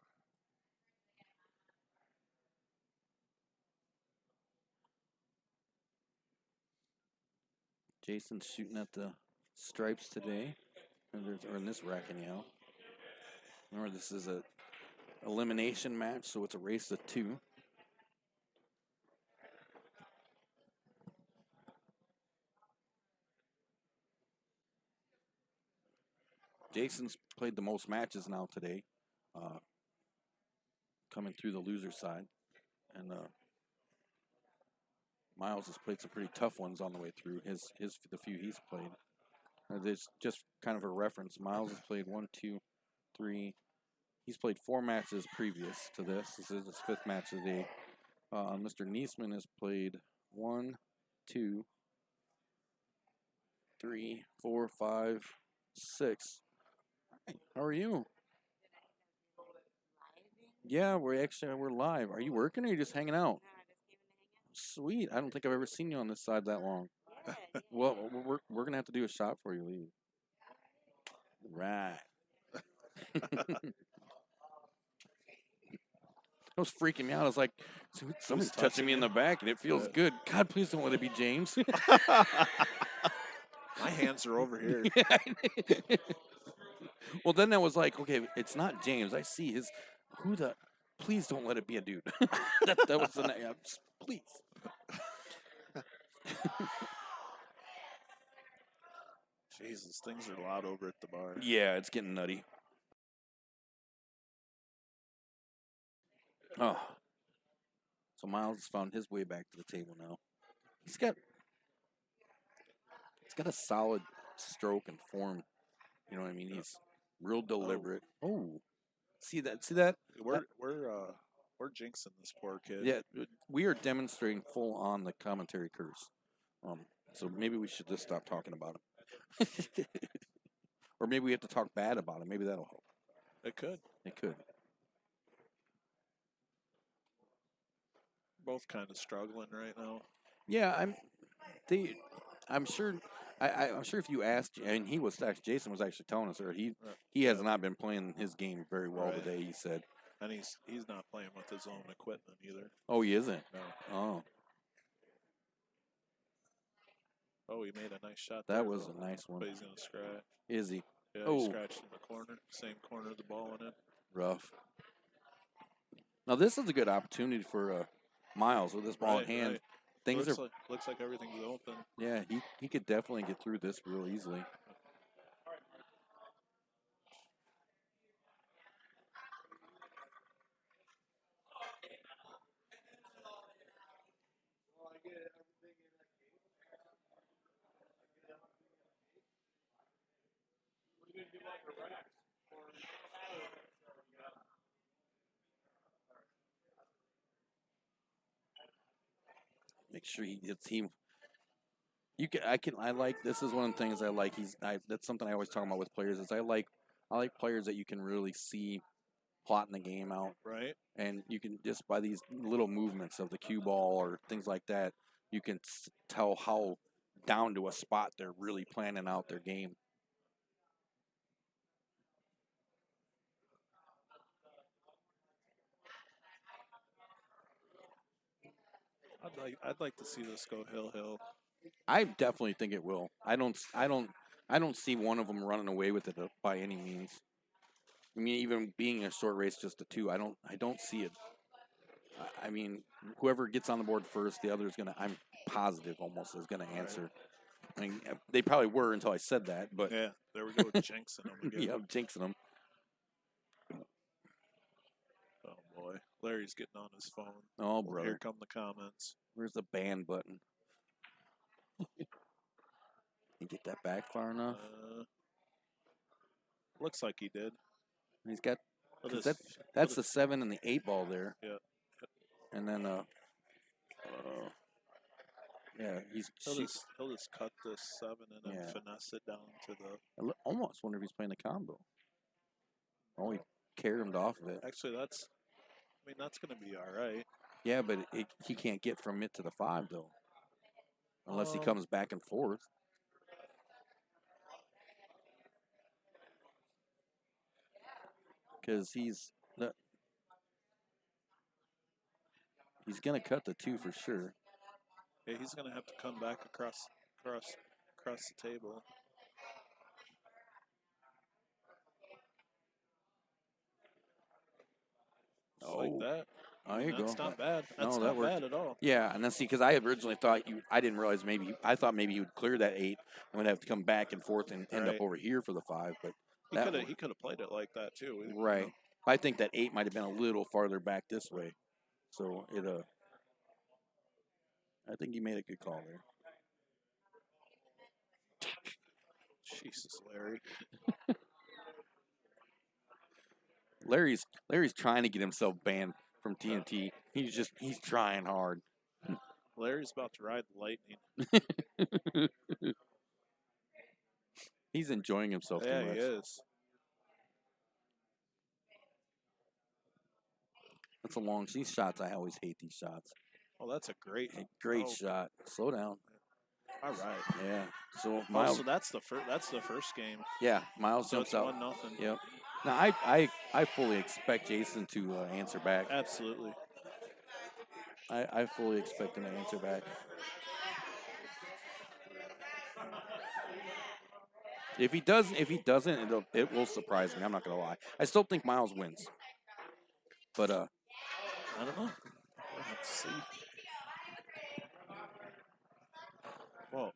[SPEAKER 1] Jason's shooting at the stripes today, or in this rack anyhow. Remember, this is a elimination match, so it's a race of 2. Jason's played the most matches now today, coming through the loser side, and Miles has played some pretty tough ones on the way through. The few he's played. There's just kind of a reference. Miles has played 1, 2, 3. He's played 4 matches previous to this. This is his 5th match of the day. Mr. Niesman has played 1, 2, 3, 4, 5, 6. Hi, how are you? Yeah, we're live. Are you working or are you just hanging out? Sweet. I don't think I've ever seen you on this side that long. Well, we're gonna have to do a shot for you, leave. Right. It was freaking me out. I was like, somebody's touching me in the back, and it feels good. God, please don't let it be James.
[SPEAKER 5] My hands are over here.
[SPEAKER 1] Well, then I was like, okay, it's not James. I see his. Who the? Please don't let it be a dude. that was the name. Please.
[SPEAKER 5] Jesus, things are loud over at the bar.
[SPEAKER 1] Yeah, it's getting nutty. Oh. So Miles has found his way back to the table now. He's got a solid stroke and form. You know what I mean? He's real deliberate. Oh. See that?
[SPEAKER 5] We're jinxing this poor kid.
[SPEAKER 1] Yeah, we are demonstrating full on the commentary curse. So maybe we should just stop talking about him. Or maybe we have to talk bad about him. Maybe that'll help.
[SPEAKER 5] It could.
[SPEAKER 1] It could.
[SPEAKER 5] Both kind of struggling right now.
[SPEAKER 1] Yeah, I'm sure. I'm sure if you asked, and Jason was actually telling us, or he has not been playing his game very well
[SPEAKER 5] Right.
[SPEAKER 1] today. He said,
[SPEAKER 5] And he's not playing with his own equipment either.
[SPEAKER 1] "Oh, he isn't."
[SPEAKER 5] No.
[SPEAKER 1] Oh,
[SPEAKER 5] Oh, he made a nice shot.
[SPEAKER 1] that
[SPEAKER 5] there,
[SPEAKER 1] was
[SPEAKER 5] though.
[SPEAKER 1] a nice one.
[SPEAKER 5] But he's gonna scratch.
[SPEAKER 1] Is he
[SPEAKER 5] Yeah,
[SPEAKER 1] Oh.
[SPEAKER 5] he scratched in the corner. Same corner the ball went in.
[SPEAKER 1] rough? Now this is a good opportunity for Miles with this ball in hand.
[SPEAKER 5] Right.
[SPEAKER 1] Things
[SPEAKER 5] Looks like everything's open.
[SPEAKER 1] Yeah, he could definitely get through this real easily. Make sure he gets him. I like this is one of the things I like. That's something I always talk about with players is I like players that you can really see plotting the game out,
[SPEAKER 5] Right.
[SPEAKER 1] and you can just by these little movements of the cue ball or things like that, you can tell how down to a spot they're really planning out their game.
[SPEAKER 5] I'd like to see this go hill.
[SPEAKER 1] I definitely think it will. I don't see one of them running away with it by any means. I mean, even being a short race, just a 2, I don't see it. I mean, whoever gets on the board first, the other is gonna. I'm positive almost is gonna answer. I mean, they probably were until I said that, but
[SPEAKER 5] Yeah, there we go, jinxing him again.
[SPEAKER 1] yeah, I'm jinxing them.
[SPEAKER 5] Oh boy, Larry's getting on his phone.
[SPEAKER 1] Oh,
[SPEAKER 5] Here
[SPEAKER 1] brother,
[SPEAKER 5] come the comments.
[SPEAKER 1] where's the ban button? You get that back far enough?
[SPEAKER 5] Looks like he did.
[SPEAKER 1] He's got.
[SPEAKER 5] Look
[SPEAKER 1] 'Cause
[SPEAKER 5] at this-
[SPEAKER 1] that's the 7 and the 8 ball there.
[SPEAKER 5] Yeah.
[SPEAKER 1] And then yeah,
[SPEAKER 5] He'll just cut this 7 and then
[SPEAKER 1] Yeah.
[SPEAKER 5] finesse it down to the.
[SPEAKER 1] I almost wonder if he's playing the combo. Oh, he carried him off of it.
[SPEAKER 5] Actually, that's going to be all right.
[SPEAKER 1] Yeah, but he can't get from it to the 5 though, unless he
[SPEAKER 5] Um,
[SPEAKER 1] comes back and forth. Because he's gonna cut the 2 for sure.
[SPEAKER 5] Yeah, he's going to have to come back across the table. Just like
[SPEAKER 1] Oh.
[SPEAKER 5] that.
[SPEAKER 1] There you go.
[SPEAKER 5] That's not bad. That's
[SPEAKER 1] that
[SPEAKER 5] not
[SPEAKER 1] worked.
[SPEAKER 5] bad at all.
[SPEAKER 1] Yeah, and that's because I originally thought I didn't realize I thought maybe he would clear that 8 and would have to come back and forth and end up
[SPEAKER 5] Right.
[SPEAKER 1] over here for the 5. But
[SPEAKER 5] He could have played it like that too. you know.
[SPEAKER 1] right, I think that 8 might have been a little farther back this way, so I think you made a good call there.
[SPEAKER 5] Jesus, Larry.
[SPEAKER 1] Larry's trying to get himself banned from TNT. He's trying hard.
[SPEAKER 5] Larry's about to ride the lightning.
[SPEAKER 1] He's enjoying himself
[SPEAKER 5] Yeah,
[SPEAKER 1] too much.
[SPEAKER 5] he is.
[SPEAKER 1] That's a long. These shots, I always hate these shots.
[SPEAKER 5] Oh, that's a great,
[SPEAKER 1] Great
[SPEAKER 5] oh,
[SPEAKER 1] shot. Slow down.
[SPEAKER 5] All right.
[SPEAKER 1] Yeah. So
[SPEAKER 5] Oh,
[SPEAKER 1] Miles.
[SPEAKER 5] so that's the first. That's the first game.
[SPEAKER 1] Yeah, Miles
[SPEAKER 5] So
[SPEAKER 1] jumps
[SPEAKER 5] it's
[SPEAKER 1] out.
[SPEAKER 5] 1-0.
[SPEAKER 1] Yep. Now I fully expect Jason to answer back.
[SPEAKER 5] Absolutely.
[SPEAKER 1] I fully expect him to answer back. If he doesn't, it will surprise me. I'm not gonna lie. I still think Miles wins, but
[SPEAKER 5] I don't know. Let's see. Well,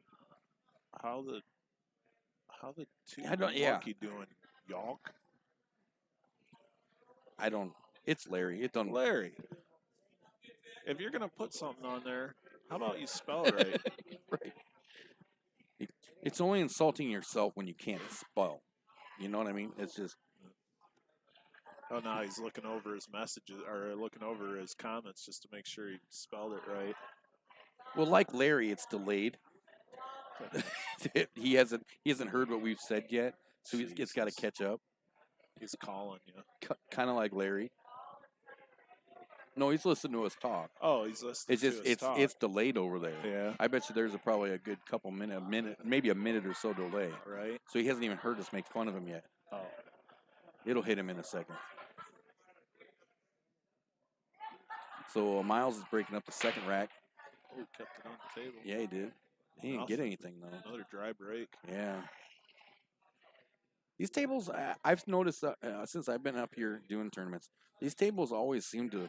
[SPEAKER 5] how the two
[SPEAKER 1] I don't- yeah.
[SPEAKER 5] monkey doing, Yawk?
[SPEAKER 1] I don't. It's Larry. It don't.
[SPEAKER 5] Larry, if you're gonna put something on there, how about you spell it right?
[SPEAKER 1] Right. It's only insulting yourself when you can't spell. You know what I mean? It's just
[SPEAKER 5] Oh, now he's looking over his messages or looking over his comments just to make sure he spelled it right.
[SPEAKER 1] well, like Larry, it's delayed. he hasn't heard what we've said yet, so it's got to
[SPEAKER 5] Jesus.
[SPEAKER 1] catch up.
[SPEAKER 5] He's calling you.
[SPEAKER 1] Kind of like Larry. No, he's listening to us talk.
[SPEAKER 5] Oh, he's listening
[SPEAKER 1] It's just
[SPEAKER 5] to us talk.
[SPEAKER 1] it's delayed over there.
[SPEAKER 5] Yeah.
[SPEAKER 1] I bet you there's probably a good couple minute, maybe a minute or so delay.
[SPEAKER 5] Right.
[SPEAKER 1] So he hasn't even heard us make fun of him yet.
[SPEAKER 5] Oh.
[SPEAKER 1] It'll hit him in a second. So Miles is breaking up the second rack.
[SPEAKER 5] Oh, kept it on the table.
[SPEAKER 1] Yeah, he did. He didn't get anything though.
[SPEAKER 5] Another dry break.
[SPEAKER 1] Yeah. These tables, I've noticed since I've been up here doing tournaments, these tables always seem to.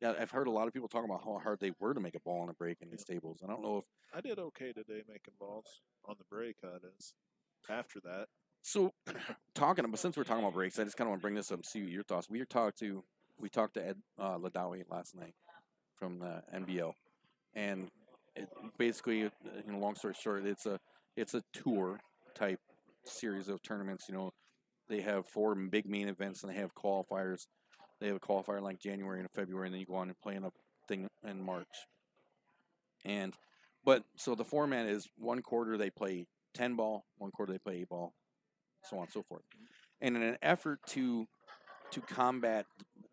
[SPEAKER 1] I've heard a lot of people talking about how hard they were to make a ball on a break in these tables. I don't know if
[SPEAKER 5] I did okay today making balls on the break. That is. After that,
[SPEAKER 1] so. Since we're talking about breaks, I just kind of want to bring this up and see your thoughts. We talked to Ed Ladawi last night from the NBL, and basically, long story short, it's a tour type series of tournaments. They have 4 big main events and they have qualifiers. They have a qualifier like January and February, and then you go on and play in a thing in March. So the format is 1 quarter they play 10 ball, 1 quarter they play 8 ball, so on and so forth. And in an effort to combat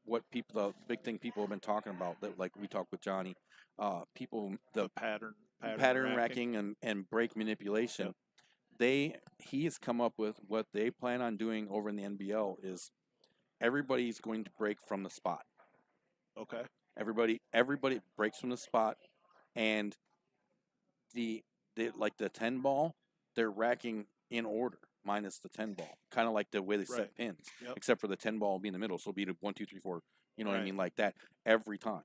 [SPEAKER 1] what the big thing people have been talking about, that like we talked with Johnny, the pattern racking and break manipulation.
[SPEAKER 5] Yep.
[SPEAKER 1] He has come up with what they plan on doing over in the NBL is everybody's going to break from the spot.
[SPEAKER 5] Okay.
[SPEAKER 1] Everybody breaks from the spot, and the 10 ball, they're racking in order minus the 10 ball, kind of like the way they set
[SPEAKER 5] Right.
[SPEAKER 1] pins,
[SPEAKER 5] Yep.
[SPEAKER 1] except for the 10 ball will be in the middle, so it'll be the 1, 2, 3, 4. You know what I
[SPEAKER 5] Right.
[SPEAKER 1] mean, like that every time,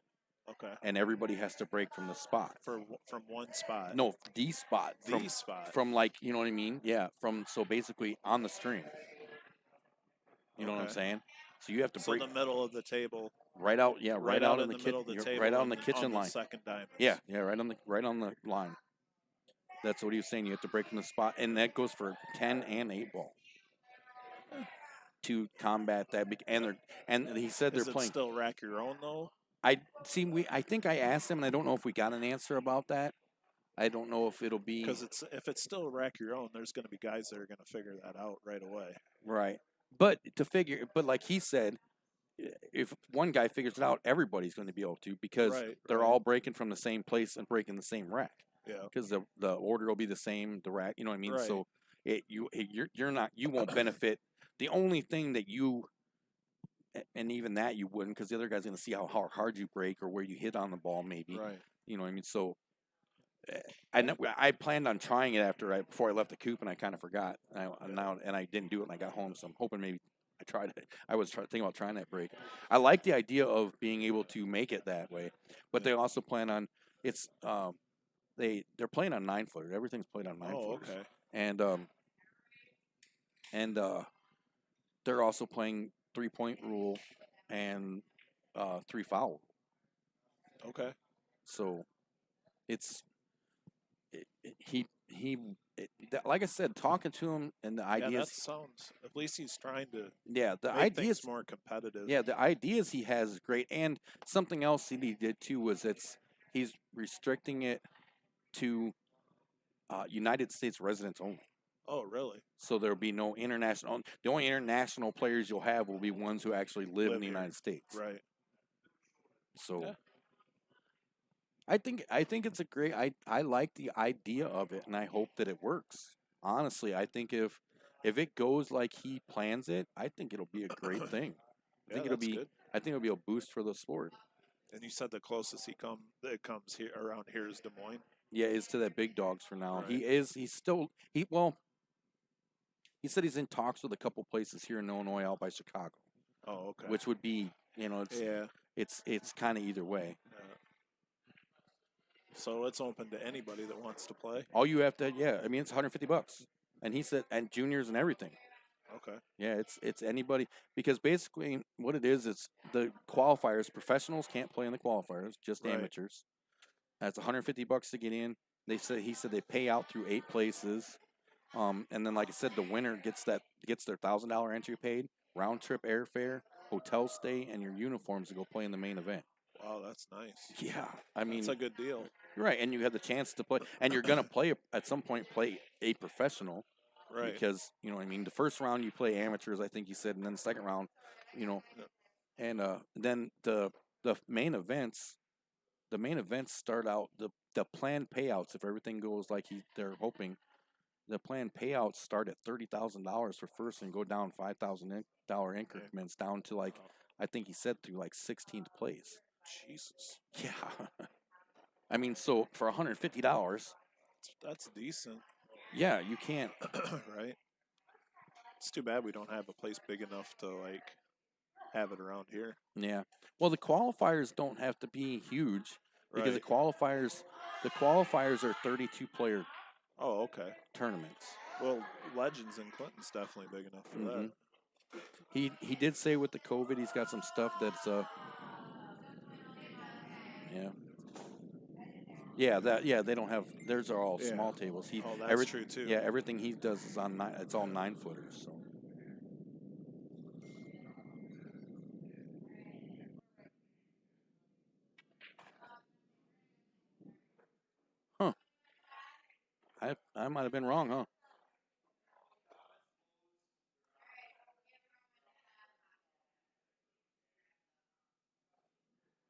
[SPEAKER 5] Okay.
[SPEAKER 1] and everybody has to break from the spot.
[SPEAKER 5] From one spot.
[SPEAKER 1] No, the spot.
[SPEAKER 5] The spot.
[SPEAKER 1] From like, you know what I mean? Yeah, so basically on the string. You know what I'm
[SPEAKER 5] Okay.
[SPEAKER 1] saying? So you have to
[SPEAKER 5] So
[SPEAKER 1] break
[SPEAKER 5] the middle of the table.
[SPEAKER 1] right out. Yeah, right out in the
[SPEAKER 5] middle of the
[SPEAKER 1] kitchen.
[SPEAKER 5] table.
[SPEAKER 1] Right out in
[SPEAKER 5] and
[SPEAKER 1] the kitchen
[SPEAKER 5] on
[SPEAKER 1] line.
[SPEAKER 5] The second diamond.
[SPEAKER 1] Yeah, right on the line. That's what he was saying. You have to break from the spot, and that goes for 10 and 8 ball to combat that. And he said
[SPEAKER 5] Is
[SPEAKER 1] they're
[SPEAKER 5] it
[SPEAKER 1] playing.
[SPEAKER 5] still rack your own though?
[SPEAKER 1] I think I asked him, and I don't know if we got an answer about that. I don't know if it'll be
[SPEAKER 5] Because if it's still rack your own, there's going to be guys that are going to figure that out right away.
[SPEAKER 1] right. But like he said, if one guy figures it out, everybody's going to be able to because they're
[SPEAKER 5] right.
[SPEAKER 1] all breaking from the same place and breaking the same rack.
[SPEAKER 5] Yeah.
[SPEAKER 1] Because the order will be the same, the rack. You know what I mean?
[SPEAKER 5] Right.
[SPEAKER 1] So you won't benefit. The only thing that and even that you wouldn't, because the other guy's going to see how hard you break or where you hit on the ball, maybe.
[SPEAKER 5] Right.
[SPEAKER 1] You know what I mean? So I planned on trying it before I left the coop, and I kind of forgot. And I didn't do it, and I got home. So I'm hoping maybe I tried it. I was thinking about trying that break. I like the idea of being able to make it that way, but they also plan on they're playing on 9-footer. Everything's played on 9-footers.
[SPEAKER 5] Okay.
[SPEAKER 1] And they're also playing 3-point rule and 3 foul.
[SPEAKER 5] Okay.
[SPEAKER 1] So like I said, talking to him and the
[SPEAKER 5] Yeah,
[SPEAKER 1] ideas.
[SPEAKER 5] that sounds. At least he's trying to.
[SPEAKER 1] Yeah, the
[SPEAKER 5] make
[SPEAKER 1] ideas
[SPEAKER 5] things more competitive.
[SPEAKER 1] Yeah, the ideas he has is great. And something else he did too was he's restricting it to United States residents only.
[SPEAKER 5] Oh, really?
[SPEAKER 1] So there'll be no international. The only international players you'll have will be ones who actually live in the
[SPEAKER 5] here.
[SPEAKER 1] United States.
[SPEAKER 5] Right.
[SPEAKER 1] So
[SPEAKER 5] Yeah.
[SPEAKER 1] I think it's a great. I like the idea of it, and I hope that it works. Honestly, I think if it goes like he plans it, I think it'll be a great thing. I
[SPEAKER 5] Yeah,
[SPEAKER 1] think it'll
[SPEAKER 5] that's
[SPEAKER 1] be.
[SPEAKER 5] good.
[SPEAKER 1] I think it'll be a boost for the sport.
[SPEAKER 5] And you said the closest it comes here around here is Des Moines.
[SPEAKER 1] Yeah, is to that big dogs for now.
[SPEAKER 5] Right.
[SPEAKER 1] He is. He's still. Well, he said he's in talks with a couple places here in Illinois, out by Chicago,
[SPEAKER 5] Oh, okay.
[SPEAKER 1] which would be,
[SPEAKER 5] yeah.
[SPEAKER 1] it's kind of either way.
[SPEAKER 5] So it's open to anybody that wants to play.
[SPEAKER 1] All you have to, yeah, I mean, it's $150, and he said, and juniors and everything.
[SPEAKER 5] Okay.
[SPEAKER 1] Yeah, it's anybody, because basically what it is, it's the qualifiers. Professionals can't play in the qualifiers, just
[SPEAKER 5] Right.
[SPEAKER 1] amateurs. That's $150 to get in. He said they pay out through 8 places, and then like I said, the winner gets their $1,000 entry paid, round trip airfare, hotel stay, and your uniforms to go play in the main event.
[SPEAKER 5] Wow, that's nice.
[SPEAKER 1] Yeah, I mean,
[SPEAKER 5] That's a good deal.
[SPEAKER 1] right, and you have the chance to play, and you're gonna play at some point play a professional.
[SPEAKER 5] Right.
[SPEAKER 1] Because, I mean, the first round you play amateurs, I think you said, and then the second round,
[SPEAKER 5] Yep.
[SPEAKER 1] and then the main events, start out the planned payouts, if everything goes like they're hoping. The planned payouts start at $30,000 for first and go down $5,000 increments down to like, I think he said through like 16th place.
[SPEAKER 5] Jesus.
[SPEAKER 1] Yeah, I mean, so for $150,
[SPEAKER 5] That's decent.
[SPEAKER 1] yeah, you can't.
[SPEAKER 5] Right. It's too bad we don't have a place big enough to like have it around here.
[SPEAKER 1] Yeah. Well, the qualifiers don't have to be huge because
[SPEAKER 5] Right.
[SPEAKER 1] the qualifiers are 32 player
[SPEAKER 5] Oh, okay.
[SPEAKER 1] tournaments.
[SPEAKER 5] Well, Legends in Clinton's definitely big enough for that.
[SPEAKER 1] He did say with the COVID, he's got some stuff that's yeah, they don't have, theirs are all
[SPEAKER 5] Yeah.
[SPEAKER 1] small tables.
[SPEAKER 5] Oh, that's true too.
[SPEAKER 1] Yeah, everything he does is on it's all 9-footers. So. Huh. I might have been wrong, huh?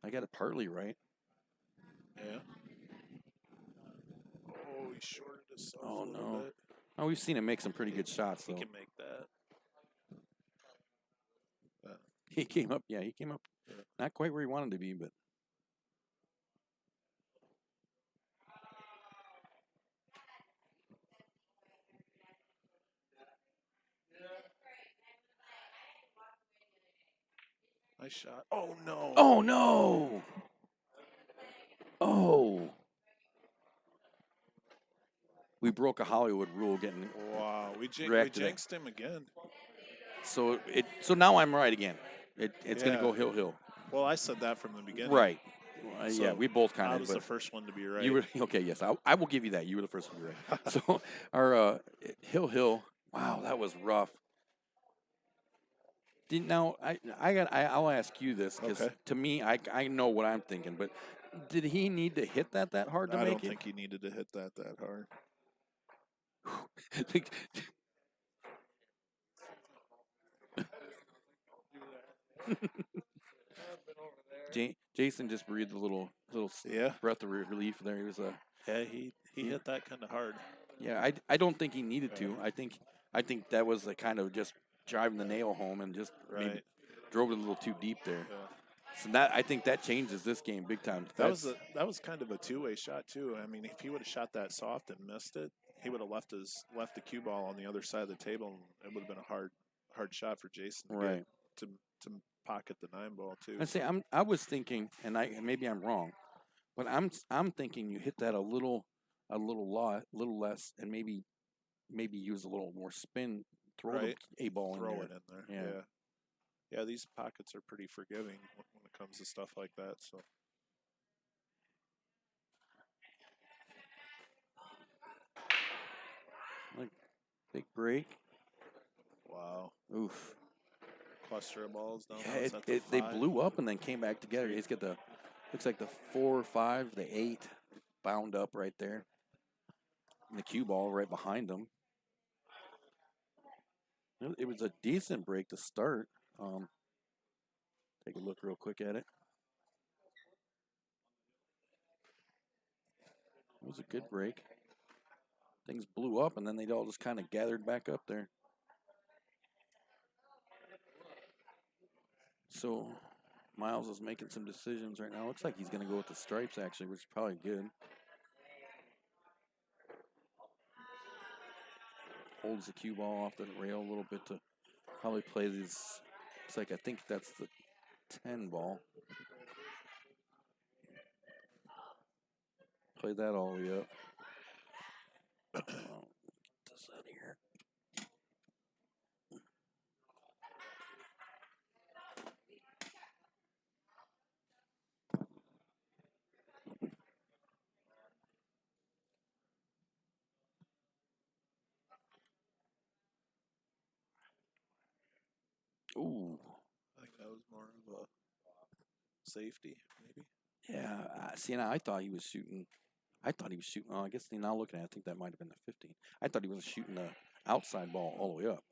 [SPEAKER 1] I got it partly right.
[SPEAKER 5] Yeah. Oh, he shorted himself
[SPEAKER 1] Oh,
[SPEAKER 5] a little
[SPEAKER 1] no.
[SPEAKER 5] bit.
[SPEAKER 1] Oh, we've seen him make some pretty good shots,
[SPEAKER 5] He
[SPEAKER 1] though.
[SPEAKER 5] can make that.
[SPEAKER 1] He came up, yeah,
[SPEAKER 5] Yeah.
[SPEAKER 1] not quite where he wanted to be, but
[SPEAKER 5] Nice shot. Oh no.
[SPEAKER 1] oh no! Oh, we broke a Hollywood rule getting
[SPEAKER 5] Wow. We
[SPEAKER 1] Wrecked today.
[SPEAKER 5] jinxed him again.
[SPEAKER 1] so now I'm right again. It's gonna
[SPEAKER 5] Yeah.
[SPEAKER 1] go hill.
[SPEAKER 5] Well, I said that from the beginning.
[SPEAKER 1] Right. Yeah,
[SPEAKER 5] So,
[SPEAKER 1] we both kind
[SPEAKER 5] I
[SPEAKER 1] of.
[SPEAKER 5] was the first one to be right.
[SPEAKER 1] You were okay. Yes, I will give you that. You were the first one to be right. So our Hill. Wow, that was rough. I'll ask you this because
[SPEAKER 5] Okay.
[SPEAKER 1] to me, I know what I'm thinking, but did he need to hit that hard to
[SPEAKER 5] I
[SPEAKER 1] make
[SPEAKER 5] don't
[SPEAKER 1] it?
[SPEAKER 5] think he needed to hit that hard.
[SPEAKER 1] Jason just breathed a little
[SPEAKER 5] Yeah.
[SPEAKER 1] breath of relief there. He was
[SPEAKER 5] Yeah, he hit that kind of hard.
[SPEAKER 1] yeah. I don't think he needed to. I think that was a kind of just driving the nail home and just maybe
[SPEAKER 5] Right.
[SPEAKER 1] drove it a little too deep there.
[SPEAKER 5] Yeah.
[SPEAKER 1] So I think that changes this game big time.
[SPEAKER 5] That was kind of a two-way shot too. I mean, if he would have shot that soft and missed it, he would have left the cue ball on the other side of the table, and it would have been a hard shot for Jason to
[SPEAKER 1] Right.
[SPEAKER 5] get to pocket the 9 ball too.
[SPEAKER 1] I say I was thinking, and maybe I'm wrong, but I'm thinking you hit that a little less, and maybe use a little more spin, throw
[SPEAKER 5] Right.
[SPEAKER 1] the A ball in
[SPEAKER 5] Throw
[SPEAKER 1] there.
[SPEAKER 5] it in there.
[SPEAKER 1] Yeah.
[SPEAKER 5] Yeah, these pockets are pretty forgiving when it comes to stuff like that. So
[SPEAKER 1] Big break.
[SPEAKER 5] wow,
[SPEAKER 1] Oof.
[SPEAKER 5] cluster of balls down.
[SPEAKER 1] Yeah,
[SPEAKER 5] there. Is that the
[SPEAKER 1] they
[SPEAKER 5] 5?
[SPEAKER 1] blew up and then came back together. He's got looks like the 4 or 5, the 8 bound up right there. And the cue ball right behind them. It was a decent break to start. Take a look real quick at it. It was a good break. Things blew up, and then they all just kind of gathered back up there. So Miles is making some decisions right now. Looks like he's going to go with the stripes, actually, which is probably good. Holds the cue ball off the rail a little bit to probably play these. It's like I think that's the 10 ball. Play that all the way up. Get this out of here. Ooh.
[SPEAKER 5] I think that was more of a safety, maybe.
[SPEAKER 1] Yeah, see, now I thought he was shooting. Oh, I guess now looking at it, I think that might have been the 15. I thought he was shooting the outside ball all the way up.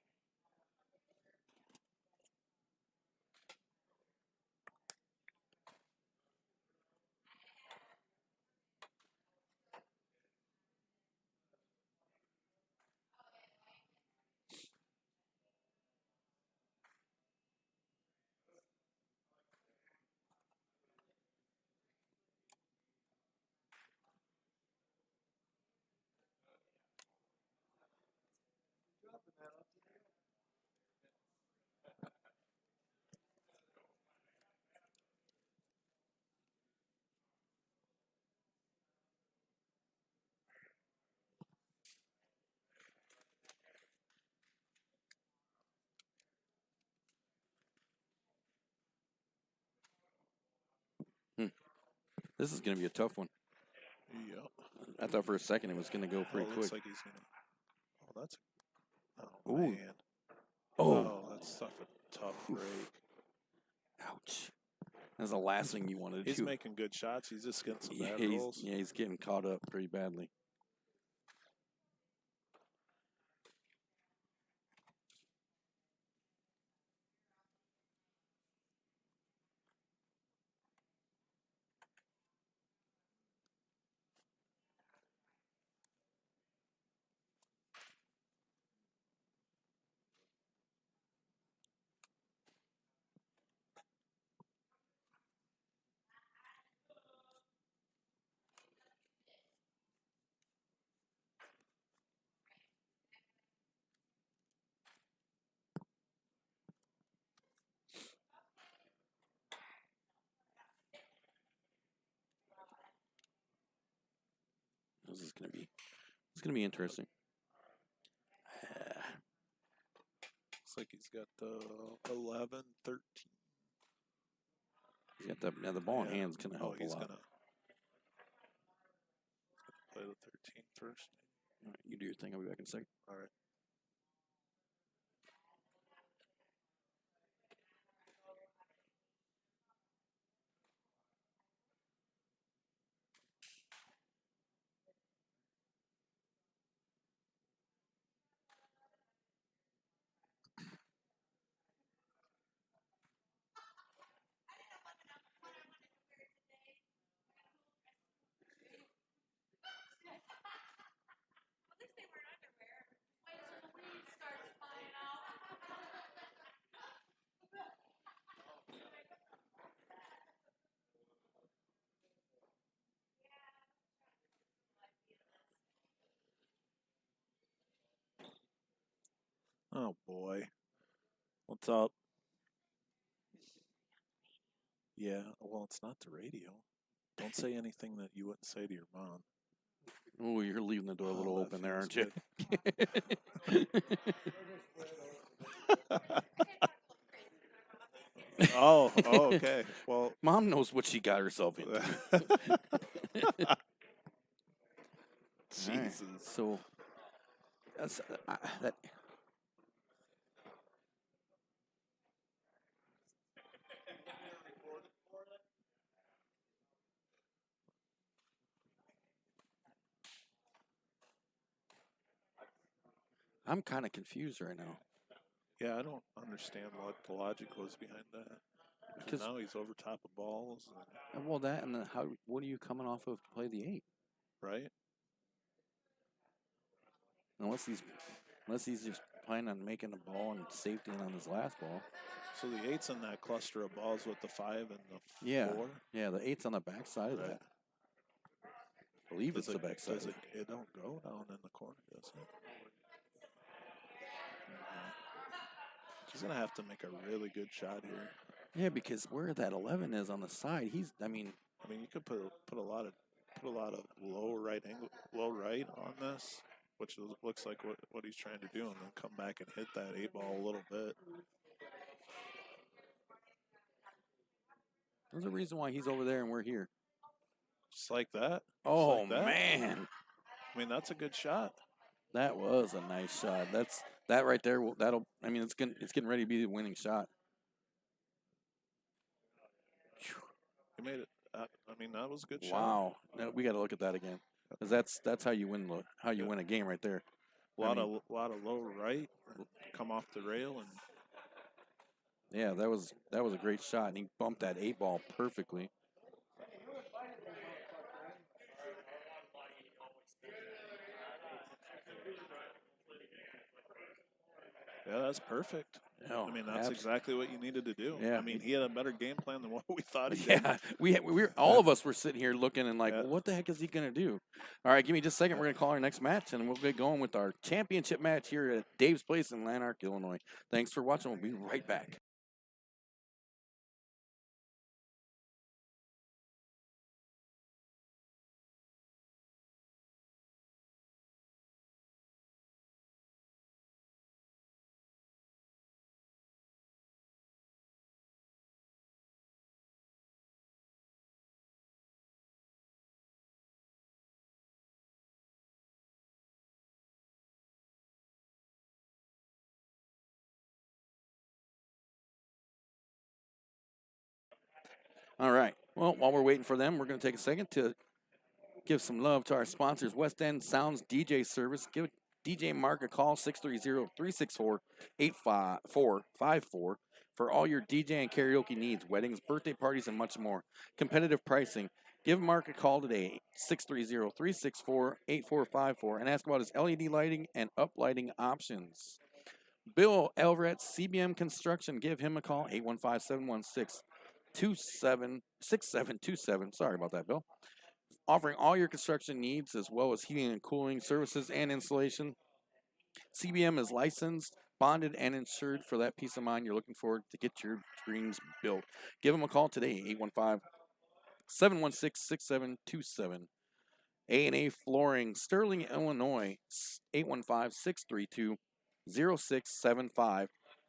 [SPEAKER 1] This is going to be a tough one.
[SPEAKER 5] Yep.
[SPEAKER 1] I thought for a second it was going to go pretty
[SPEAKER 5] Looks
[SPEAKER 1] quick.
[SPEAKER 5] like he's gonna. Oh, that's. Oh
[SPEAKER 1] Ooh.
[SPEAKER 5] man.
[SPEAKER 1] Oh,
[SPEAKER 5] That's a tough break.
[SPEAKER 1] ouch. That's the last thing you wanted to
[SPEAKER 5] He's
[SPEAKER 1] do.
[SPEAKER 5] making good shots. He's just getting some bad
[SPEAKER 1] he's,
[SPEAKER 5] rolls.
[SPEAKER 1] yeah, he's getting caught up pretty badly. It's gonna be interesting.
[SPEAKER 5] Looks like he's got 11, 13.
[SPEAKER 1] He's got the ball in hand's gonna help a
[SPEAKER 5] he's
[SPEAKER 1] lot.
[SPEAKER 5] gonna play the 13 first.
[SPEAKER 1] All right, you do your thing. I'll be back in a second.
[SPEAKER 5] All right. Oh boy. What's up? Yeah, well, it's not the radio. Don't say anything that you wouldn't say to your mom.
[SPEAKER 1] Oh, you're leaving the door a
[SPEAKER 5] Oh,
[SPEAKER 1] little
[SPEAKER 5] that
[SPEAKER 1] open there,
[SPEAKER 5] feels
[SPEAKER 1] aren't you?
[SPEAKER 5] Oh, okay. Well,
[SPEAKER 1] Mom knows what she got herself into.
[SPEAKER 5] Jesus.
[SPEAKER 1] So that's that. I'm kind of confused right now.
[SPEAKER 5] Yeah, I don't understand what the logic was behind that. Because now he's over top of balls,
[SPEAKER 1] Well, that and then what are you coming off of to play the 8?
[SPEAKER 5] right?
[SPEAKER 1] Unless he's just planning on making a ball and safety on his last ball.
[SPEAKER 5] So the 8's in that cluster of balls with the 5 and the
[SPEAKER 1] Yeah.
[SPEAKER 5] 4.
[SPEAKER 1] Yeah, the 8's on the backside of
[SPEAKER 5] Right.
[SPEAKER 1] that. I believe it's the backside.
[SPEAKER 5] Does it don't go down in the corner, does it? He's gonna have to make a really good shot here.
[SPEAKER 1] Yeah, because where that 11 is on the side, I mean,
[SPEAKER 5] you could put a lot of low right on this, which looks like what he's trying to do, and then come back and hit that 8 ball a little bit.
[SPEAKER 1] there's a reason why he's over there and we're here.
[SPEAKER 5] Just like that.
[SPEAKER 1] Oh,
[SPEAKER 5] like that.
[SPEAKER 1] man.
[SPEAKER 5] I mean, that's a good shot.
[SPEAKER 1] That was a nice shot. That right there. It's getting ready to be the winning shot.
[SPEAKER 5] He made it. That was a good shot.
[SPEAKER 1] Wow. Now, we got to look at that again, because that's how you win. How you win a game right there.
[SPEAKER 5] A lot of low right, come off the rail, and
[SPEAKER 1] Yeah, that was a great shot, and he bumped that 8 ball perfectly.
[SPEAKER 5] yeah, that's perfect.
[SPEAKER 1] Oh,
[SPEAKER 5] That's exactly what you needed to do.
[SPEAKER 1] Yeah.
[SPEAKER 5] He had a better game plan than what we thought he did.
[SPEAKER 1] Yeah, we're all of us were sitting here looking and like,
[SPEAKER 5] Yeah.
[SPEAKER 1] well, what the heck is he gonna do? All right, give me just a second. We're gonna call our next match, and we'll get going with our championship match here at Dave's Place in Lanark, Illinois. Thanks for watching. We'll be right back. All right. Well, while we're waiting for them, we're going to take a second to give some love to our sponsors, West End Sounds DJ Service. Give DJ Mark a call, 630-364-8454 for all your DJ and karaoke needs, weddings, birthday parties, and much more. Competitive pricing. Give Mark a call today, 630-364-8454, and ask about his LED lighting and uplighting options. Bill Elver CBM Construction. Give him a call, 815-716-6727. Sorry about that, Bill. Offering all your construction needs as well as heating and cooling services and installation. CBM is licensed, bonded, and insured for that peace of mind you're looking for to get your dreams built. Give them a call today, 815-716-6727. A&A Flooring, Sterling, Illinois, 815-632-0675.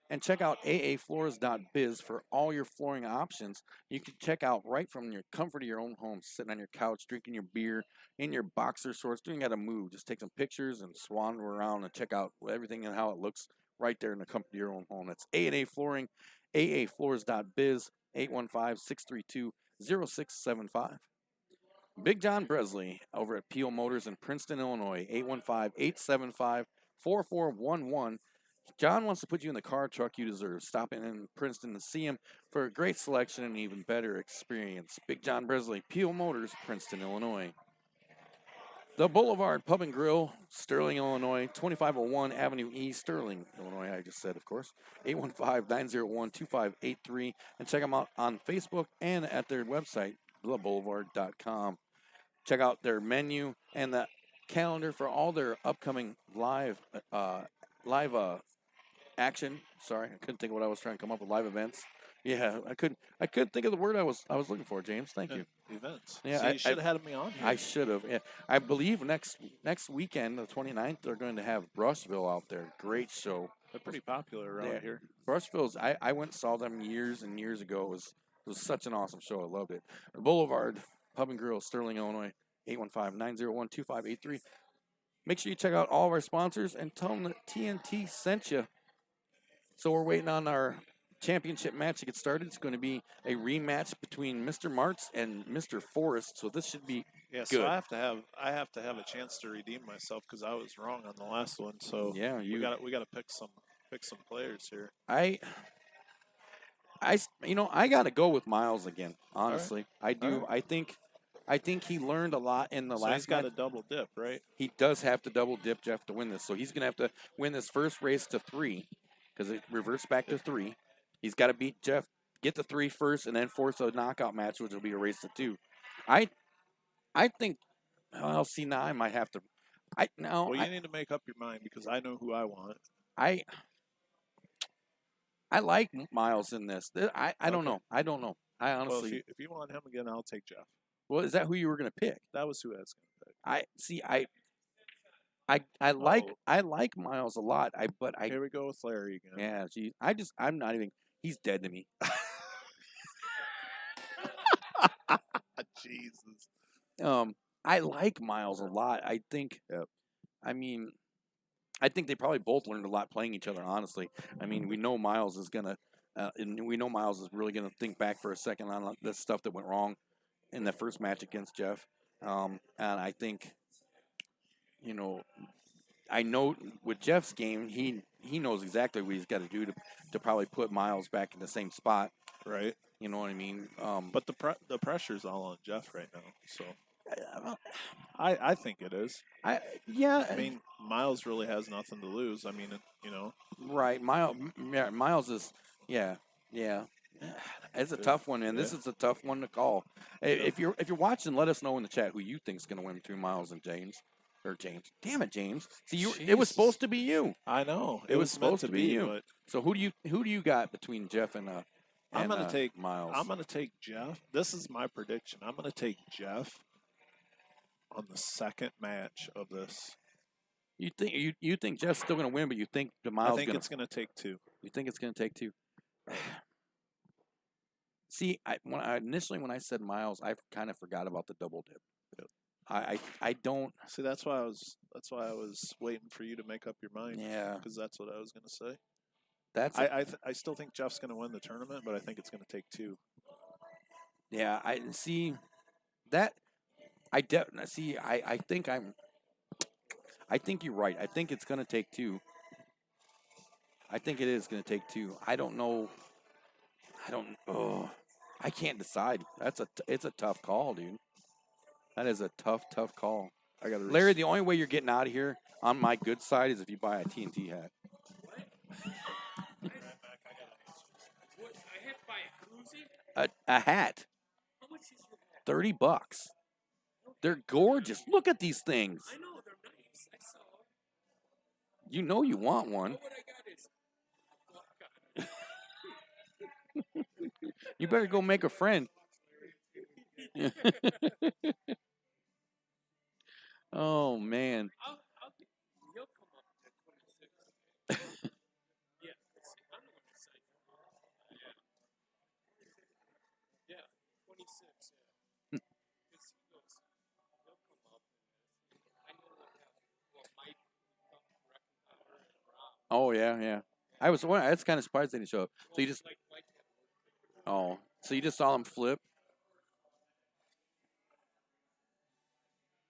[SPEAKER 1] And check out aafloors.biz for all your flooring options. You can check out right from your comfort of your own home, sitting on your couch, drinking your beer, in your boxer shorts, doing got to move. Just take some pictures and swan around and check out everything and how it looks right there in the comfort of your own home. That's A&A Flooring, aafloors.biz, 815-632-0675. Big John Bresley over at Peel Motors in Princeton, Illinois, 815-875-4411. John wants to put you in the car truck you deserve. Stop in Princeton to see him for a great selection and an even better experience. Big John Bresley, Peel Motors, Princeton, Illinois. The Boulevard Pub and Grill, Sterling, Illinois, 2501 Avenue E, Sterling, Illinois, I just said, of course. 815-901-2583. And check them out on Facebook and at their website, theboulevard.com. Check out their menu and the calendar for all their upcoming live action. Sorry, I couldn't think of what I was trying to come up with. Live events. Yeah, I couldn't think of the word I was looking for. James, thank you.
[SPEAKER 5] Events.
[SPEAKER 1] Yeah,
[SPEAKER 5] So you should have had me on here.
[SPEAKER 1] I should have. Yeah, I believe next weekend, the 29th, they're going to have Brushville out there. Great show.
[SPEAKER 5] They're pretty popular around
[SPEAKER 1] Yeah.
[SPEAKER 5] here.
[SPEAKER 1] Brushville's. I went and saw them years and years ago. It was such an awesome show. I loved it. The Boulevard Pub and Grill, Sterling, Illinois, 815-901-2583. Make sure you check out all of our sponsors and tell them that TNT sent you. So we're waiting on our championship match to get started. It's going to be a rematch between Mr. Martz and Mr. Forrest. So this should be
[SPEAKER 5] Yeah,
[SPEAKER 1] good.
[SPEAKER 5] so I have to have a chance to redeem myself because I was wrong on the last one. So
[SPEAKER 1] Yeah,
[SPEAKER 5] we got to pick some players here.
[SPEAKER 1] I got to go with Miles again. Honestly, I do.
[SPEAKER 5] All right.
[SPEAKER 1] I think I think he learned a lot in the
[SPEAKER 5] So
[SPEAKER 1] last
[SPEAKER 5] he's got
[SPEAKER 1] match.
[SPEAKER 5] a double dip, right?
[SPEAKER 1] He does have to double dip Jeff to win this. So he's going to have to win this first race to 3 because it reverts back to 3. He's got to beat Jeff, get to 3 first, and then force a knockout match, which will be a race to 2. I think, well, see, now I might have to.
[SPEAKER 5] Well, you need to make up your mind because I know who I want.
[SPEAKER 1] I like Miles in this. I don't
[SPEAKER 5] Okay.
[SPEAKER 1] know. I don't know. I
[SPEAKER 5] Well,
[SPEAKER 1] honestly.
[SPEAKER 5] if you want him again, I'll take Jeff.
[SPEAKER 1] Well, is that who you were going to pick?
[SPEAKER 5] That was who I was going to pick.
[SPEAKER 1] I see. I like Miles a lot. But
[SPEAKER 5] Here we go with Larry again.
[SPEAKER 1] yeah. Gee, I'm not even. He's dead to me.
[SPEAKER 5] Jesus.
[SPEAKER 1] I like Miles a lot. I think. I mean, I think they probably both learned a lot playing each other. Honestly, I mean, we know Miles is gonna, and we know Miles is really gonna think back for a second on the stuff that went wrong in the first match against Jeff. And I think, you know, I know with Jeff's game, he knows exactly what he's got to do to probably put Miles back in the same spot.
[SPEAKER 5] Right.
[SPEAKER 1] You know what I mean?
[SPEAKER 5] But the pressure's all on Jeff right now. So I think it is.
[SPEAKER 1] I
[SPEAKER 5] mean, Miles really has nothing to lose. I mean, you know.
[SPEAKER 1] right. Miles is yeah. It's a tough one, man. This is a tough one to call. If you're watching, let us know in the chat who you think's going to win between Miles and James. Or James. Damn it, James. See, it was supposed to be you.
[SPEAKER 5] I know.
[SPEAKER 1] It was supposed to be you.
[SPEAKER 5] But
[SPEAKER 1] So who do you got between Jeff and
[SPEAKER 5] I'm going to take
[SPEAKER 1] Miles?
[SPEAKER 5] I'm going to take Jeff. This is my prediction. I'm going to take Jeff on the second match of this.
[SPEAKER 1] You think Jeff's still going to win, but you think the Miles?
[SPEAKER 5] I think it's going to take 2.
[SPEAKER 1] You think it's going to take 2? See, initially when I said Miles, I kind of forgot about the double dip. I don't.
[SPEAKER 5] See, that's why I was waiting for you to make up your mind.
[SPEAKER 1] Yeah.
[SPEAKER 5] Because that's what I was going to say.
[SPEAKER 1] That's
[SPEAKER 5] I still think Jeff's going to win the tournament, but I think it's going to take 2.
[SPEAKER 1] yeah. I see that. I think I think you're right. I think it's going to take 2. I think it is going to take 2. I don't know. I can't decide. It's a tough call, dude. That is a tough call.
[SPEAKER 5] I got to
[SPEAKER 1] Larry, the only way you're getting out of here on my good side is if you buy a TNT hat.
[SPEAKER 4] What? I have to buy a koozie?
[SPEAKER 1] A hat.
[SPEAKER 4] How much is your hat?
[SPEAKER 1] $30. They're gorgeous. Look at these things.
[SPEAKER 4] I know, they're nice. I saw them.
[SPEAKER 1] You know you want one.
[SPEAKER 4] But what I got is
[SPEAKER 1] You better go make a friend. Oh man.
[SPEAKER 4] He'll come up to 26. Yeah, I'm the one that signed him. Yeah, 26. Yeah. 'Cause he goes, he'll come up. I know Mike come Breckenbauer and Rob.
[SPEAKER 1] Oh yeah. I was kind of surprised they didn't show up. So you just
[SPEAKER 4] Like Mike had work.
[SPEAKER 1] so you just saw them flip.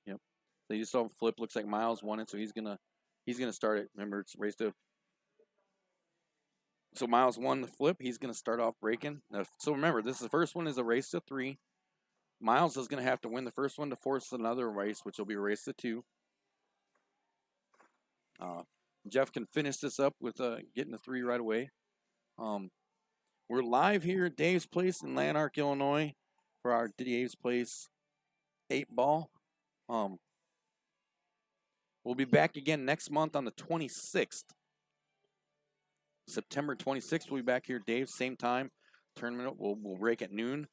[SPEAKER 1] Yep. So you just saw him flip. Looks like Miles won it, so he's gonna start it. Remember, it's race to. So Miles won the flip. He's gonna start off breaking. So remember, the first one is a race to 3. Miles is gonna have to win the first one to force another race, which will be a race to 2. Jeff can finish this up with getting a 3 right away. We're live here at Dave's Place in Lanark, Illinois, for our Dave's Place 8-ball. We'll be back again next month on the 26th. September 26th, we'll be back here, Dave, same time. Tournament will break at noon.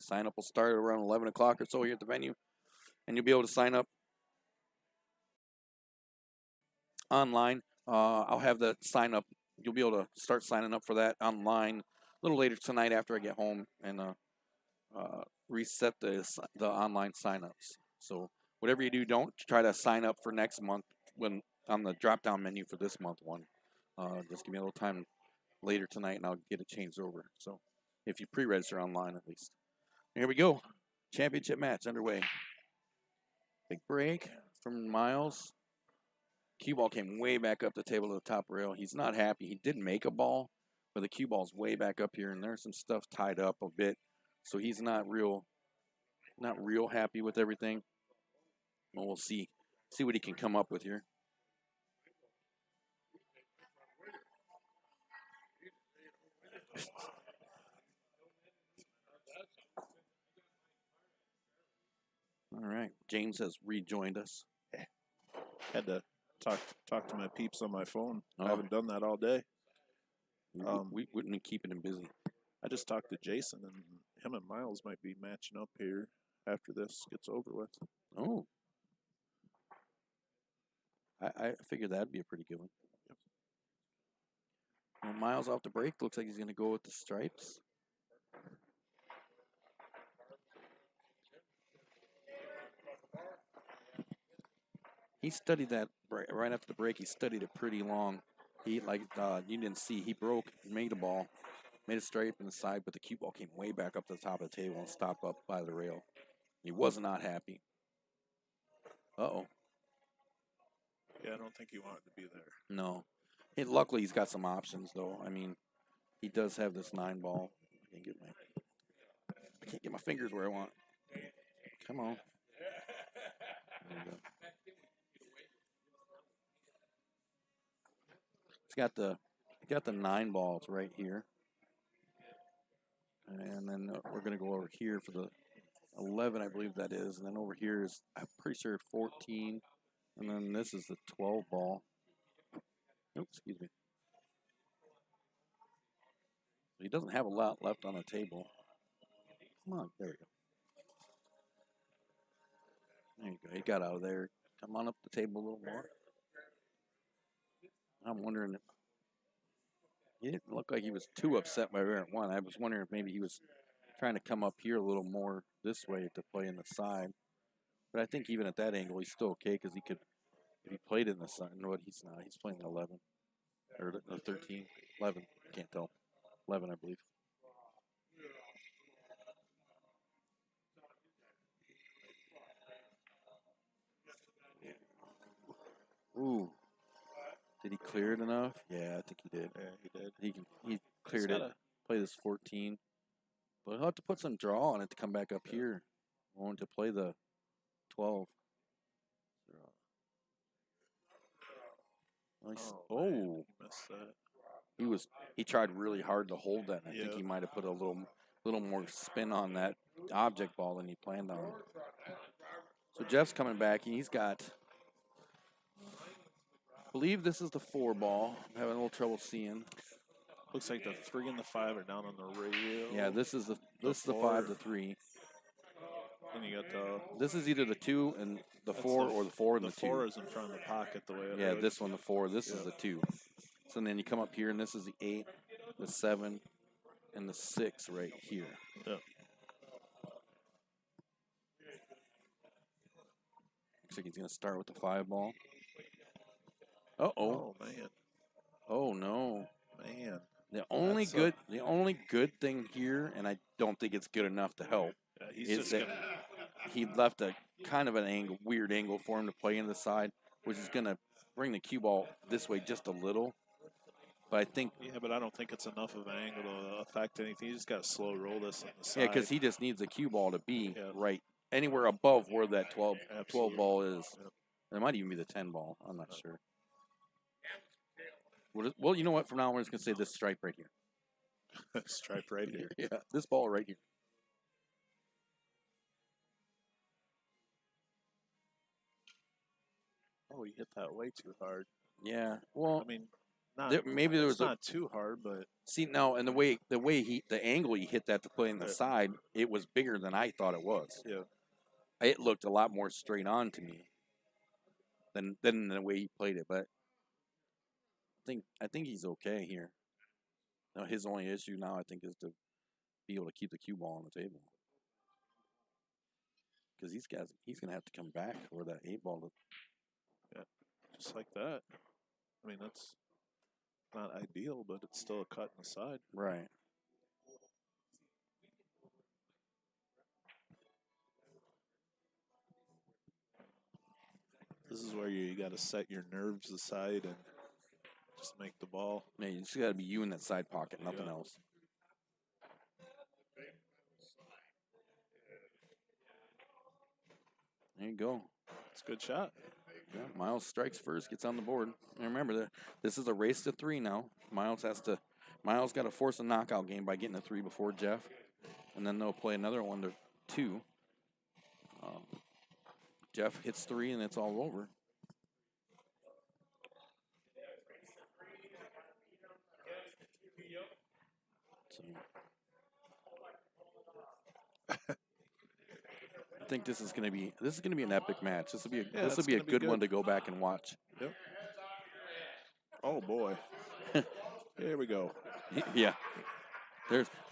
[SPEAKER 1] Sign up will start around 11 o'clock or so here at the venue. And you'll be able to sign up online. I'll have the sign up. You'll be able to start signing up for that online a little later tonight after I get home and reset the online signups. So whatever you do, don't try to sign up for next month when on the drop-down menu for this month one. Just give me a little time later tonight and I'll get it changed over. So if you pre-register online at least. Here we go. Championship match underway. Big break from Miles. Cue ball came way back up the table to the top rail. He's not happy. He did make a ball, but the cue ball's way back up here, and there's some stuff tied up a bit. So he's not real not real happy with everything. Well, we'll see what he can come up with here. All right, James has rejoined us.
[SPEAKER 5] Had to talk to my peeps on my phone.
[SPEAKER 1] Oh.
[SPEAKER 5] I haven't done that all day.
[SPEAKER 1] We wouldn't be keeping him busy.
[SPEAKER 5] I just talked to Jason, and him and Miles might be matching up here after this gets over with.
[SPEAKER 1] Oh, I figured that'd be a pretty good one. Well, Miles off the break. Looks like he's going to go with the stripes. He studied that right after the break. He studied it pretty long. He you didn't see. He broke, made a ball, made a stripe in the side, but the cue ball came way back up to the top of the table and stopped up by the rail. He was not happy. Uh-oh.
[SPEAKER 5] Yeah, I don't think he wanted to be there.
[SPEAKER 1] No. Luckily, he's got some options, though. I mean, he does have this 9-ball. I can't get my fingers where I want. Come on. There we go. He's got the 9 balls right here. And then we're going to go over here for the 11, I believe that is. And then over here is, I'm pretty sure, 14. And then this is the 12 ball. Oops, excuse me. He doesn't have a lot left on the table. Come on, there we go. There you go. He got out of there. Come on up the table a little more. I'm wondering if he didn't look like he was too upset by variant 1. I was wondering if maybe he was trying to come up here a little more this way to play in the side. But I think even at that angle, he's still okay because he could, if he played in the side, no, he's not. He's playing the 11 or the 13, 11. Can't tell. 11, I believe. Ooh. Did he clear it enough? Yeah, I think he did.
[SPEAKER 5] Yeah, he did.
[SPEAKER 1] He cleared it. Play this 14. But he'll have to put some draw on it to come back up here. I want to play the 12. Nice. Oh.
[SPEAKER 5] Man, he missed that.
[SPEAKER 1] He tried really hard to hold that. I think he might have put a little more spin on that object ball than he planned on. So Jeff's coming back. He's got, I believe this is the 4 ball. I'm having a little trouble seeing.
[SPEAKER 5] Looks like the 3 and the 5 are down on the radio.
[SPEAKER 1] Yeah, this is the 5, the 3.
[SPEAKER 5] And you got the.
[SPEAKER 1] This is either the 2 and the 4 or the 4 and the 2.
[SPEAKER 5] The 4 is in front of the pocket the way it
[SPEAKER 1] Yeah,
[SPEAKER 5] looks.
[SPEAKER 1] this one, the 4. This is the 2. So then you come up here, and this is the 8, the 7, and the 6 right here.
[SPEAKER 5] Yep.
[SPEAKER 1] Looks like he's going to start with the 5 ball. Uh-oh.
[SPEAKER 5] Oh, man.
[SPEAKER 1] Oh, no.
[SPEAKER 5] Man.
[SPEAKER 1] The only good thing here, and I don't think it's good enough to help,
[SPEAKER 5] Yeah, he's
[SPEAKER 1] is
[SPEAKER 5] just
[SPEAKER 1] that he left a kind of an weird angle for him to play in the side, which is going to bring the cue ball this way just a little. But I think...
[SPEAKER 5] Yeah, but I don't think it's enough of an angle to affect anything. You just got to slow roll this on the side.
[SPEAKER 1] Yeah, because he just needs the cue ball to be
[SPEAKER 5] Yeah.
[SPEAKER 1] right anywhere above where that 12
[SPEAKER 5] Absolutely.
[SPEAKER 1] ball is.
[SPEAKER 5] Yep.
[SPEAKER 1] It might even be the 10 ball. I'm not sure. Well, you know what? From now on, we're just going to say this stripe right here.
[SPEAKER 5] Stripe right here.
[SPEAKER 1] Yeah, this ball right here.
[SPEAKER 5] Oh, he hit that way too hard.
[SPEAKER 1] Yeah. Well,
[SPEAKER 5] I mean, not
[SPEAKER 1] maybe there was
[SPEAKER 5] it's not too hard, but
[SPEAKER 1] see now, and the angle he hit that to play in the side, it was bigger than I thought it was.
[SPEAKER 5] yeah.
[SPEAKER 1] It looked a lot more straight on to me than the way he played it. But I think he's okay here. Now his only issue now, I think, is to be able to keep the cue ball on the table. Because he's gonna have to come back for that 8 ball.
[SPEAKER 5] Just like that. I mean, that's not ideal, but it's still a cut in the side.
[SPEAKER 1] Right.
[SPEAKER 5] This is where you got to set your nerves aside and just make the ball.
[SPEAKER 1] Yeah, you just got to be you in that side pocket, nothing
[SPEAKER 5] Yeah.
[SPEAKER 1] else. There you go.
[SPEAKER 5] It's a good shot.
[SPEAKER 1] Yeah, Miles strikes first, gets on the board. And remember that this is a race to 3 now. Miles got to force a knockout game by getting a 3 before Jeff, and then they'll play another one to 2. Jeff hits 3, and it's all over. So, I think this is going to be an epic match. This will be
[SPEAKER 5] it's
[SPEAKER 1] a
[SPEAKER 5] gonna be
[SPEAKER 1] good one
[SPEAKER 5] good.
[SPEAKER 1] to go back and watch.
[SPEAKER 5] Yep. Oh boy. Here we go.
[SPEAKER 1] Yeah.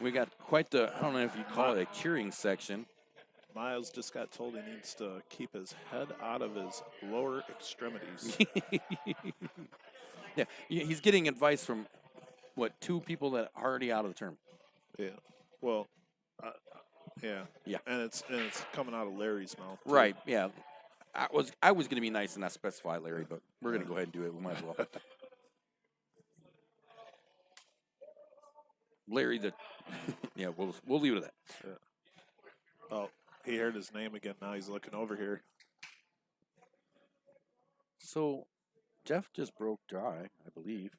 [SPEAKER 1] We got quite the, I don't know if you call it a cheering section.
[SPEAKER 5] Miles just got told he needs to keep his head out of his lower extremities.
[SPEAKER 1] Yeah, he's getting advice from, 2 people that are already out of the term.
[SPEAKER 5] Yeah. Well, yeah.
[SPEAKER 1] Yeah.
[SPEAKER 5] And it's coming out of Larry's mouth. too.
[SPEAKER 1] Right, yeah. I was going to be nice and not specify Larry, but we're going to go ahead and do it. We might as well. Larry, yeah, we'll leave it at that.
[SPEAKER 5] Oh, he heard his name again. Now he's looking over here.
[SPEAKER 1] So, Jeff just broke dry, I believe.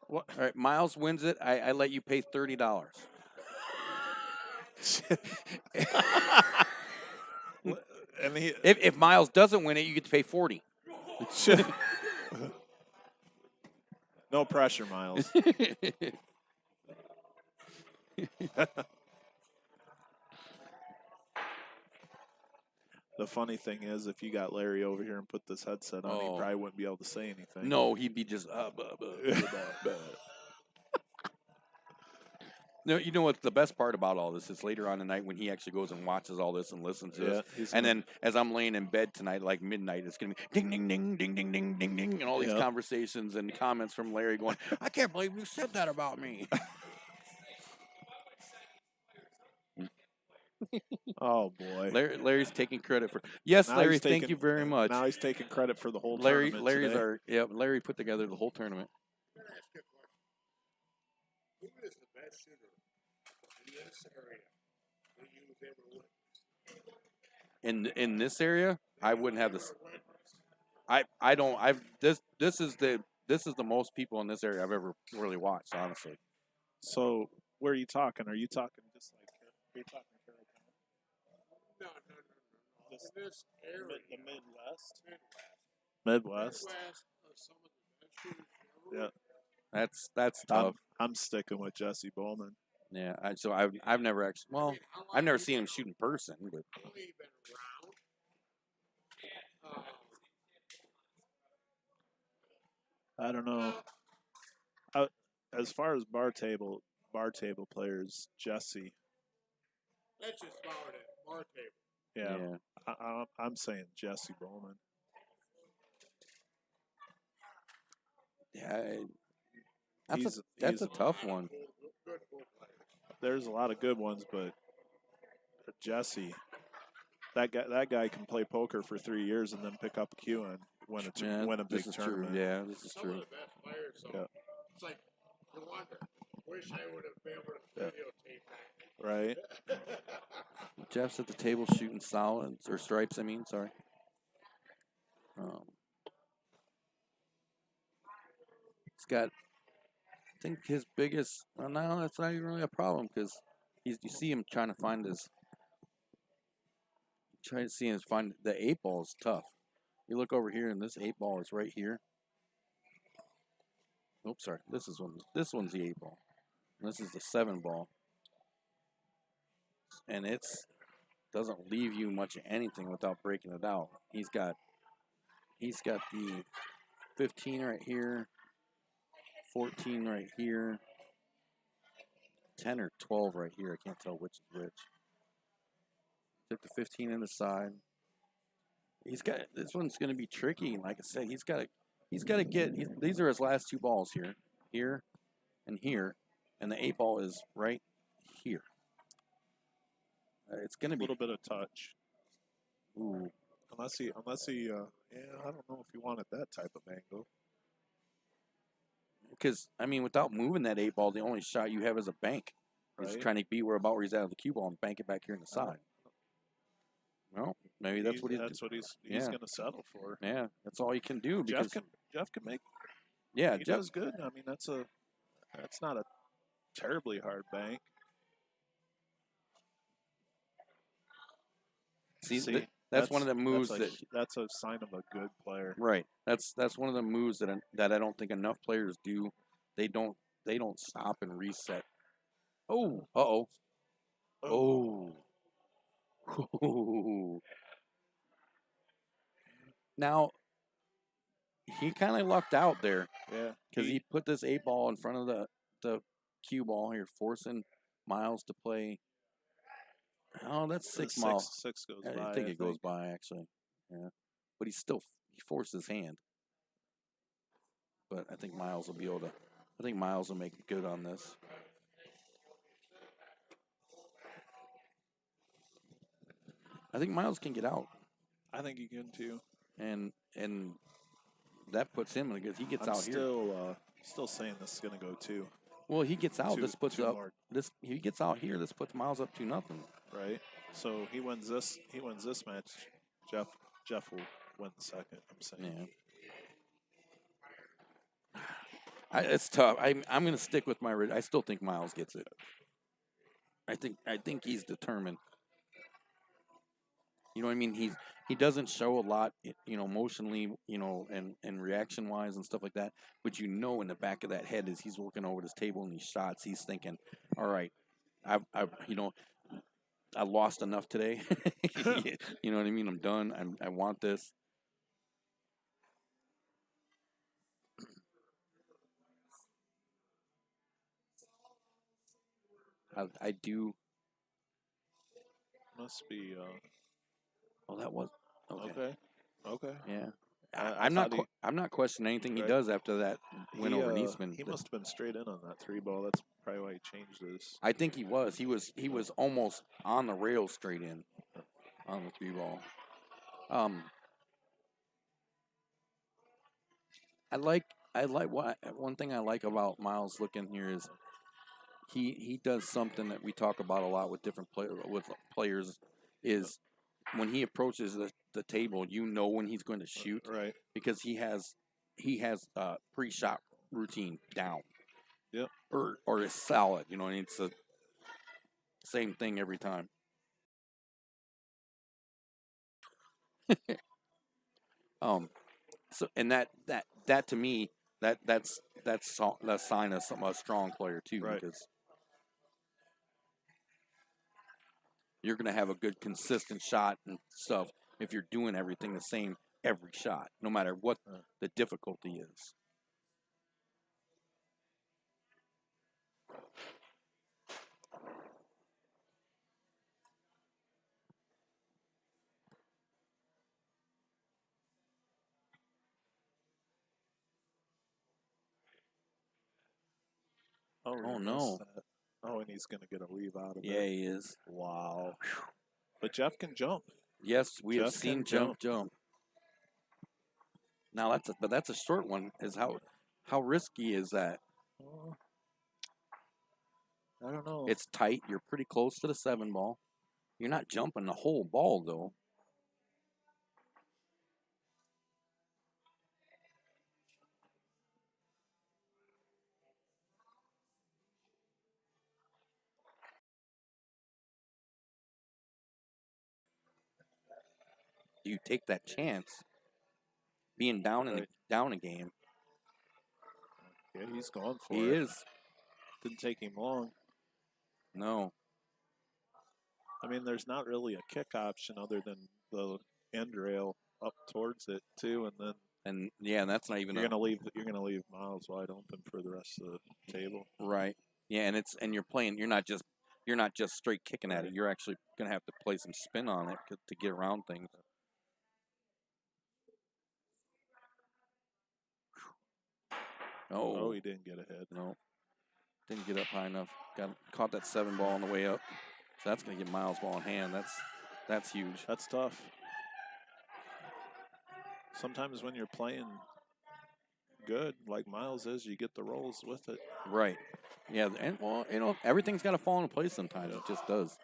[SPEAKER 5] What?
[SPEAKER 1] All right, Miles wins it. I let you pay $30.
[SPEAKER 5] And he,
[SPEAKER 1] If Miles doesn't win it, you get to pay 40.
[SPEAKER 5] no pressure, Miles. The funny thing is, if you got Larry over here and put this headset on,
[SPEAKER 1] Oh.
[SPEAKER 5] he probably wouldn't be able to say anything.
[SPEAKER 1] No, he'd be just. No, you know what the best part about all this is later on tonight when he actually goes and watches all this and listens to this.
[SPEAKER 5] he's
[SPEAKER 1] And
[SPEAKER 5] gonna-
[SPEAKER 1] then as I'm laying in bed tonight, like midnight, it's gonna be ding ding ding ding ding ding ding ding, and all these
[SPEAKER 5] Yep.
[SPEAKER 1] conversations and comments from Larry going, "I can't believe you said that about me."
[SPEAKER 5] Oh boy.
[SPEAKER 1] Larry's taking credit for. Yes,
[SPEAKER 5] Now
[SPEAKER 1] Larry,
[SPEAKER 5] he's
[SPEAKER 1] thank
[SPEAKER 5] taking-
[SPEAKER 1] you very much.
[SPEAKER 5] Now he's taking credit for the whole
[SPEAKER 1] Larry,
[SPEAKER 5] tournament today.
[SPEAKER 1] Larry put together the whole tournament.
[SPEAKER 6] I'm gonna ask you a question. Who is the best shooter in this area that you've ever witnessed?
[SPEAKER 1] In this area, I wouldn't have this.
[SPEAKER 6] Ever witnessed?
[SPEAKER 1] I don't. This is the most people in this area I've ever really watched. Honestly,
[SPEAKER 5] So where are you talking? Are you talking just like are you talking Carroll County?
[SPEAKER 6] No.
[SPEAKER 5] This-
[SPEAKER 6] In this area,
[SPEAKER 5] The Midwest.
[SPEAKER 6] Midwest.
[SPEAKER 5] Midwest.
[SPEAKER 6] Midwest are some of the best shooters you ever
[SPEAKER 5] Yeah.
[SPEAKER 1] that's tough.
[SPEAKER 5] I'm sticking with Jesse Bowman.
[SPEAKER 1] Yeah. I've never actually. Well,
[SPEAKER 6] witnessed. How long
[SPEAKER 1] I've never
[SPEAKER 6] have you
[SPEAKER 1] seen him
[SPEAKER 6] been-
[SPEAKER 1] shoot in person, but
[SPEAKER 6] How long have you been around?
[SPEAKER 5] I don't know. As far as bar table players, Jesse.
[SPEAKER 6] That's just about it. Bar table.
[SPEAKER 5] Yeah, I'm saying Jesse Bowman.
[SPEAKER 1] Yeah.
[SPEAKER 5] He's
[SPEAKER 1] That's a tough one.
[SPEAKER 6] Good pool player.
[SPEAKER 5] There's a lot of good ones, but Jesse, that guy can play poker for 3 years and then pick up a cue and
[SPEAKER 1] Yeah,
[SPEAKER 5] win a big
[SPEAKER 1] this is true.
[SPEAKER 5] tournament.
[SPEAKER 1] Yeah, this is
[SPEAKER 6] Some
[SPEAKER 1] true.
[SPEAKER 6] of the best players, so
[SPEAKER 5] Yeah.
[SPEAKER 6] it's like, you wonder, wish I would have been able to
[SPEAKER 5] Yeah.
[SPEAKER 6] videotape
[SPEAKER 5] Right?
[SPEAKER 6] that.
[SPEAKER 1] Jeff's at the table shooting solids or stripes. I mean, sorry. He's got. I think his biggest. Well, no, that's not even really a problem because you see him trying to find his. Trying to see him find the 8-ball is tough. You look over here and this 8-ball is right here. Oops, sorry. This one's the 8-ball. This is the 7-ball. And it's doesn't leave you much of anything without breaking it out. He's got the 15 right here, 14 right here, 10 or 12 right here. I can't tell which is which. Took the 15 in the side. He's got this one's going to be tricky. Like I said, he's got to get. These are his last 2 balls here, and here, and the 8-ball is right here. It's going to
[SPEAKER 5] A
[SPEAKER 1] be.
[SPEAKER 5] little bit of touch.
[SPEAKER 1] Ooh.
[SPEAKER 5] Unless he, yeah, I don't know if he wanted that type of angle.
[SPEAKER 1] Because I mean, without moving that 8-ball, the only shot you have is a bank. He's
[SPEAKER 5] Right.
[SPEAKER 1] trying to be where he's at on the cue ball and bank it back here in the
[SPEAKER 5] I know.
[SPEAKER 1] side. Well, maybe that's what he's.
[SPEAKER 5] That's what he's
[SPEAKER 1] Yeah.
[SPEAKER 5] going to settle for.
[SPEAKER 1] Yeah, that's all he can do because
[SPEAKER 5] Jeff can make.
[SPEAKER 1] yeah,
[SPEAKER 5] He
[SPEAKER 1] Jeff.
[SPEAKER 5] does good. I mean, that's not a terribly hard bank.
[SPEAKER 1] See, that's one of the moves
[SPEAKER 5] that's a sign of a good player.
[SPEAKER 1] right. That's one of the moves that I don't think enough players do. They don't stop and reset. Oh, uh-oh. Oh. Now, he kind of lucked out there
[SPEAKER 5] Yeah.
[SPEAKER 1] because he put this 8 ball in front of the cue ball here, forcing Miles to play. Oh, that's 6 miles.
[SPEAKER 5] Six goes
[SPEAKER 1] I
[SPEAKER 5] by.
[SPEAKER 1] think it goes by, actually. Yeah. But he forced his hand. But I think Miles will be able to. I think Miles will make it good on this. I think Miles can get out,
[SPEAKER 5] I think he can too.
[SPEAKER 1] and that puts him in a good. He gets
[SPEAKER 5] I'm
[SPEAKER 1] out here.
[SPEAKER 5] still saying this is going to go 2.
[SPEAKER 1] Well, he gets out. This puts
[SPEAKER 5] two
[SPEAKER 1] up.
[SPEAKER 5] more.
[SPEAKER 1] This he gets out here. This puts Miles up 2-0.
[SPEAKER 5] Right. So he wins this. He wins this match. Jeff will win the second. I'm saying.
[SPEAKER 1] Yeah. It's tough. I'm going to stick with my. I still think Miles gets it. I think he's determined. You know what I mean? He doesn't show a lot, emotionally, and reaction wise and stuff like that. But in the back of that head as he's working over this table and these shots, he's thinking, all right, I lost enough today. You know what I mean? I'm done. I want this. I do.
[SPEAKER 5] Must be.
[SPEAKER 1] Oh, that was okay.
[SPEAKER 5] Okay.
[SPEAKER 1] Yeah.
[SPEAKER 5] I
[SPEAKER 1] I'm not.
[SPEAKER 5] thought
[SPEAKER 1] I'm not questioning anything he
[SPEAKER 5] Right.
[SPEAKER 1] does after that win over Niesman.
[SPEAKER 5] He must have been straight in on that 3 ball. That's probably why he changed this.
[SPEAKER 1] I think he was. He was almost on the rails straight in on the 3 ball. I like one thing I like about Miles looking here is he does something that we talk about a lot with different players is when he approaches the table, when he's going to shoot
[SPEAKER 5] Right.
[SPEAKER 1] because he has pre-shot routine down.
[SPEAKER 5] Yep.
[SPEAKER 1] Or is solid, and it's the same thing every time. So and that to me that's a sign of a strong player too,
[SPEAKER 5] Right.
[SPEAKER 1] because you're going to have a good consistent shot and stuff if you're doing everything the same every shot, no matter what the difficulty is.
[SPEAKER 5] Oh,
[SPEAKER 1] Oh,
[SPEAKER 5] he
[SPEAKER 1] no.
[SPEAKER 5] missed that. Oh, and he's going to get a leave out of
[SPEAKER 1] Yeah,
[SPEAKER 5] it.
[SPEAKER 1] he is.
[SPEAKER 5] Wow. But Jeff can jump.
[SPEAKER 1] Yes, we have
[SPEAKER 5] Jeff
[SPEAKER 1] seen
[SPEAKER 5] can
[SPEAKER 1] jump. Now that's a short one. Is how risky is that?
[SPEAKER 5] I don't know.
[SPEAKER 1] It's tight. You're pretty close to the 7 ball. You're not jumping the whole ball though. You take that chance being down down a game.
[SPEAKER 5] Yeah, he's going for
[SPEAKER 1] He
[SPEAKER 5] it.
[SPEAKER 1] is.
[SPEAKER 5] Didn't take him long.
[SPEAKER 1] No.
[SPEAKER 5] I mean, there's not really a kick option other than the end rail up towards it too, and
[SPEAKER 1] that's not even
[SPEAKER 5] you're gonna leave Miles wide open for the rest of the table.
[SPEAKER 1] right. Yeah, and you're playing. You're not just straight kicking at it. You're actually gonna have to play some spin on it to get around things.
[SPEAKER 5] Oh, he didn't get ahead.
[SPEAKER 1] No. Didn't get up high enough. Caught that 7 ball on the way up. So that's going to get Miles' ball in hand. That's huge.
[SPEAKER 5] That's tough. Sometimes when you're playing good, like Miles is, you get the rolls with it.
[SPEAKER 1] Right. Yeah, and well, everything's got to fall into place sometimes. It just does.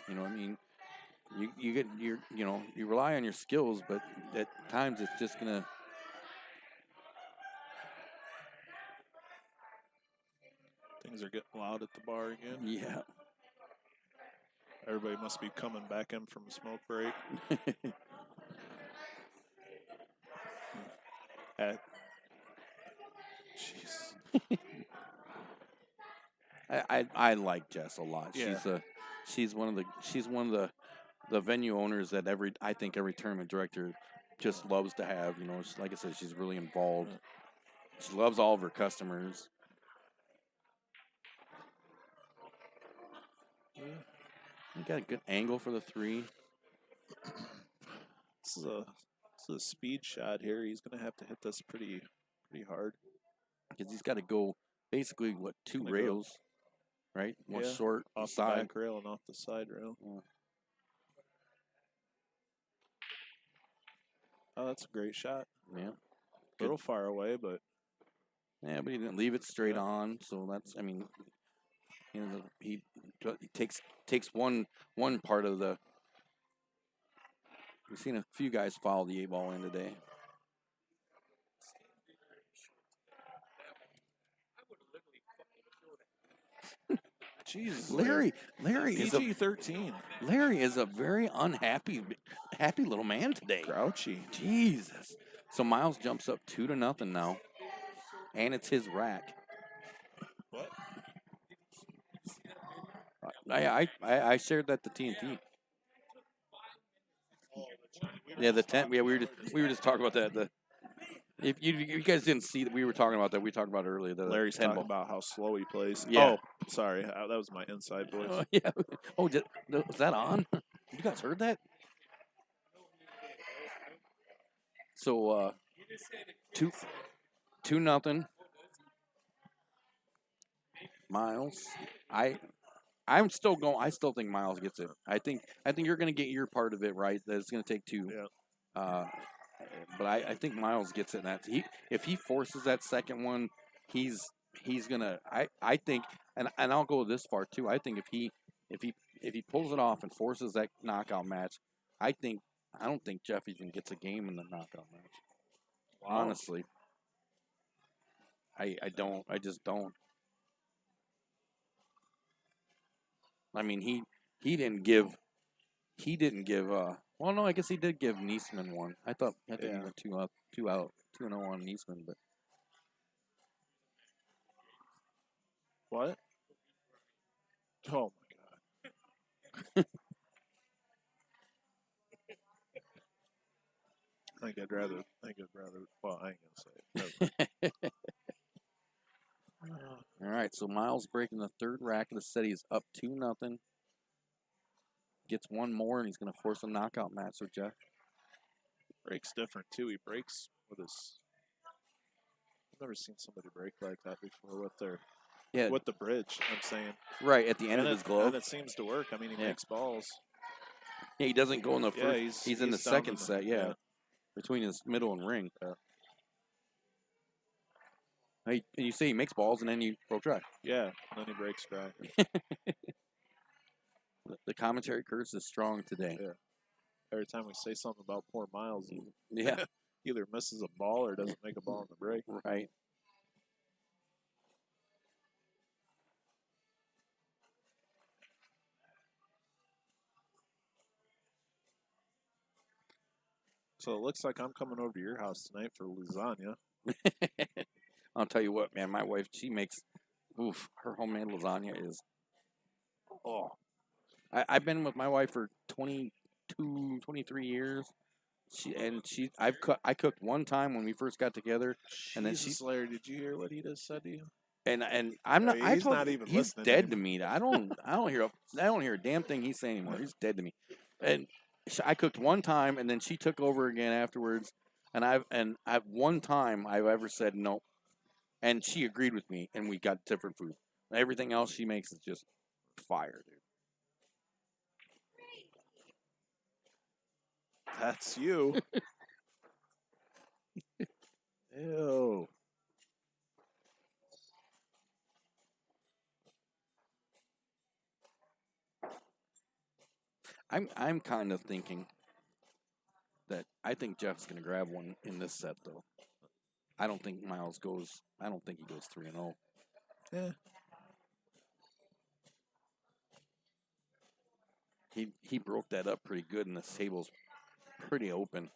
[SPEAKER 1] You know, what I mean, you get you rely on your skills, but at times it's just gonna.
[SPEAKER 5] Things are getting loud at the bar again.
[SPEAKER 1] Yeah.
[SPEAKER 5] Everybody must be coming back in from a smoke break. Jeez.
[SPEAKER 1] I like Jess a lot.
[SPEAKER 5] Yeah.
[SPEAKER 1] She's one of the venue owners that I think every tournament director just loves to have. You know, like I said, she's really involved. She loves all of her customers. You got a good angle for the 3.
[SPEAKER 5] This is a speed shot here. He's gonna have to hit this pretty hard.
[SPEAKER 1] Because he's got to go basically what 2
[SPEAKER 5] Gonna go-
[SPEAKER 1] rails, right? One
[SPEAKER 5] Yeah,
[SPEAKER 1] short
[SPEAKER 5] off the
[SPEAKER 1] side.
[SPEAKER 5] back rail and off the side rail.
[SPEAKER 1] Yeah.
[SPEAKER 5] Oh, that's a great shot.
[SPEAKER 1] Yeah.
[SPEAKER 5] A little far away, but
[SPEAKER 1] Yeah, but he didn't leave it straight
[SPEAKER 5] Yeah.
[SPEAKER 1] on, so that's. I mean, he takes one part of the. We've seen a few guys follow the 8-ball in today.
[SPEAKER 5] jeez,
[SPEAKER 1] Larry is
[SPEAKER 5] PG-13.
[SPEAKER 1] Larry is a very happy little man today.
[SPEAKER 5] Grouchy.
[SPEAKER 1] Jesus. So Miles jumps up 2-0 now, and it's his rack.
[SPEAKER 5] What?
[SPEAKER 1] I shared that to TNT. Yeah, the 10. Yeah, we were just talking about that. If you guys didn't see that, we were talking about that. We talked about it earlier. The
[SPEAKER 5] Larry's
[SPEAKER 1] 10
[SPEAKER 5] talking
[SPEAKER 1] ball.
[SPEAKER 5] about how slow he plays.
[SPEAKER 1] Yeah.
[SPEAKER 5] Oh, sorry. That was my inside voice.
[SPEAKER 1] Oh, yeah. Oh, was that on? You guys heard that? So 2-0. Miles. I'm still going. I still think Miles gets it. I think you're going to get your part of it right. That it's going to take 2.
[SPEAKER 5] Yeah.
[SPEAKER 1] But I think Miles gets it. If he forces that second one, he's gonna. I think, and I'll go this far too. I think if he pulls it off and forces that knockout match, I don't think Jeff even gets a game in the knockout match.
[SPEAKER 5] Wow.
[SPEAKER 1] Honestly, I don't. I just don't. I mean, he didn't give. Well, no, I guess he did give Niesman one. I thought he
[SPEAKER 5] Yeah.
[SPEAKER 1] went 2 out, 2-0 on Niesman, but
[SPEAKER 5] What? Oh my god. I think I'd rather. Well, I ain't gonna say it.
[SPEAKER 1] all right. So Miles breaking the 3rd rack of the set. He's up 2-0. Gets one more, and he's going to force a knockout match with Jeff.
[SPEAKER 5] Breaks different too. He breaks with his. I've never seen somebody break like that before with the bridge. I'm saying.
[SPEAKER 1] Right at the end
[SPEAKER 5] And
[SPEAKER 1] of his glove.
[SPEAKER 5] and it seems to work. I mean, he
[SPEAKER 1] Yeah.
[SPEAKER 5] makes balls.
[SPEAKER 1] Yeah, he doesn't go in the
[SPEAKER 5] Yeah,
[SPEAKER 1] first. He's in the
[SPEAKER 5] down
[SPEAKER 1] second set. Yeah,
[SPEAKER 5] yeah.
[SPEAKER 1] between his middle and ring. And you say he makes balls, and then you broke dry.
[SPEAKER 5] Yeah, and then he breaks dry.
[SPEAKER 1] The commentary curse is strong today.
[SPEAKER 5] Yeah. Every time we say something about poor Miles, he
[SPEAKER 1] Yeah,
[SPEAKER 5] either misses a ball or doesn't make a ball in the break.
[SPEAKER 1] right.
[SPEAKER 5] So it looks like I'm coming over to your house tonight for lasagna.
[SPEAKER 1] I'll tell you what, man. My wife, she makes. Oof, her homemade lasagna is. Oh, I've been with my wife for 22, 23 years. I cooked one time when we first got together, and then
[SPEAKER 5] Jesus, Larry, did you hear what he just said to you?
[SPEAKER 1] and I'm not.
[SPEAKER 5] He's
[SPEAKER 1] I
[SPEAKER 5] not even
[SPEAKER 1] he's
[SPEAKER 5] listening
[SPEAKER 1] dead to me. I don't hear a damn thing he's saying anymore. He's dead to me. And I cooked one time, and then she took over again afterwards. And I've one time I've ever said no, and she agreed with me, and we got different food. Everything else she makes is just fire, dude.
[SPEAKER 5] That's you. Ew.
[SPEAKER 1] I'm kind of thinking that I think Jeff's gonna grab one in this set though. I don't think Miles goes. I don't think he goes 3-0.
[SPEAKER 5] Yeah.
[SPEAKER 1] He broke that up pretty good, and the table's pretty open.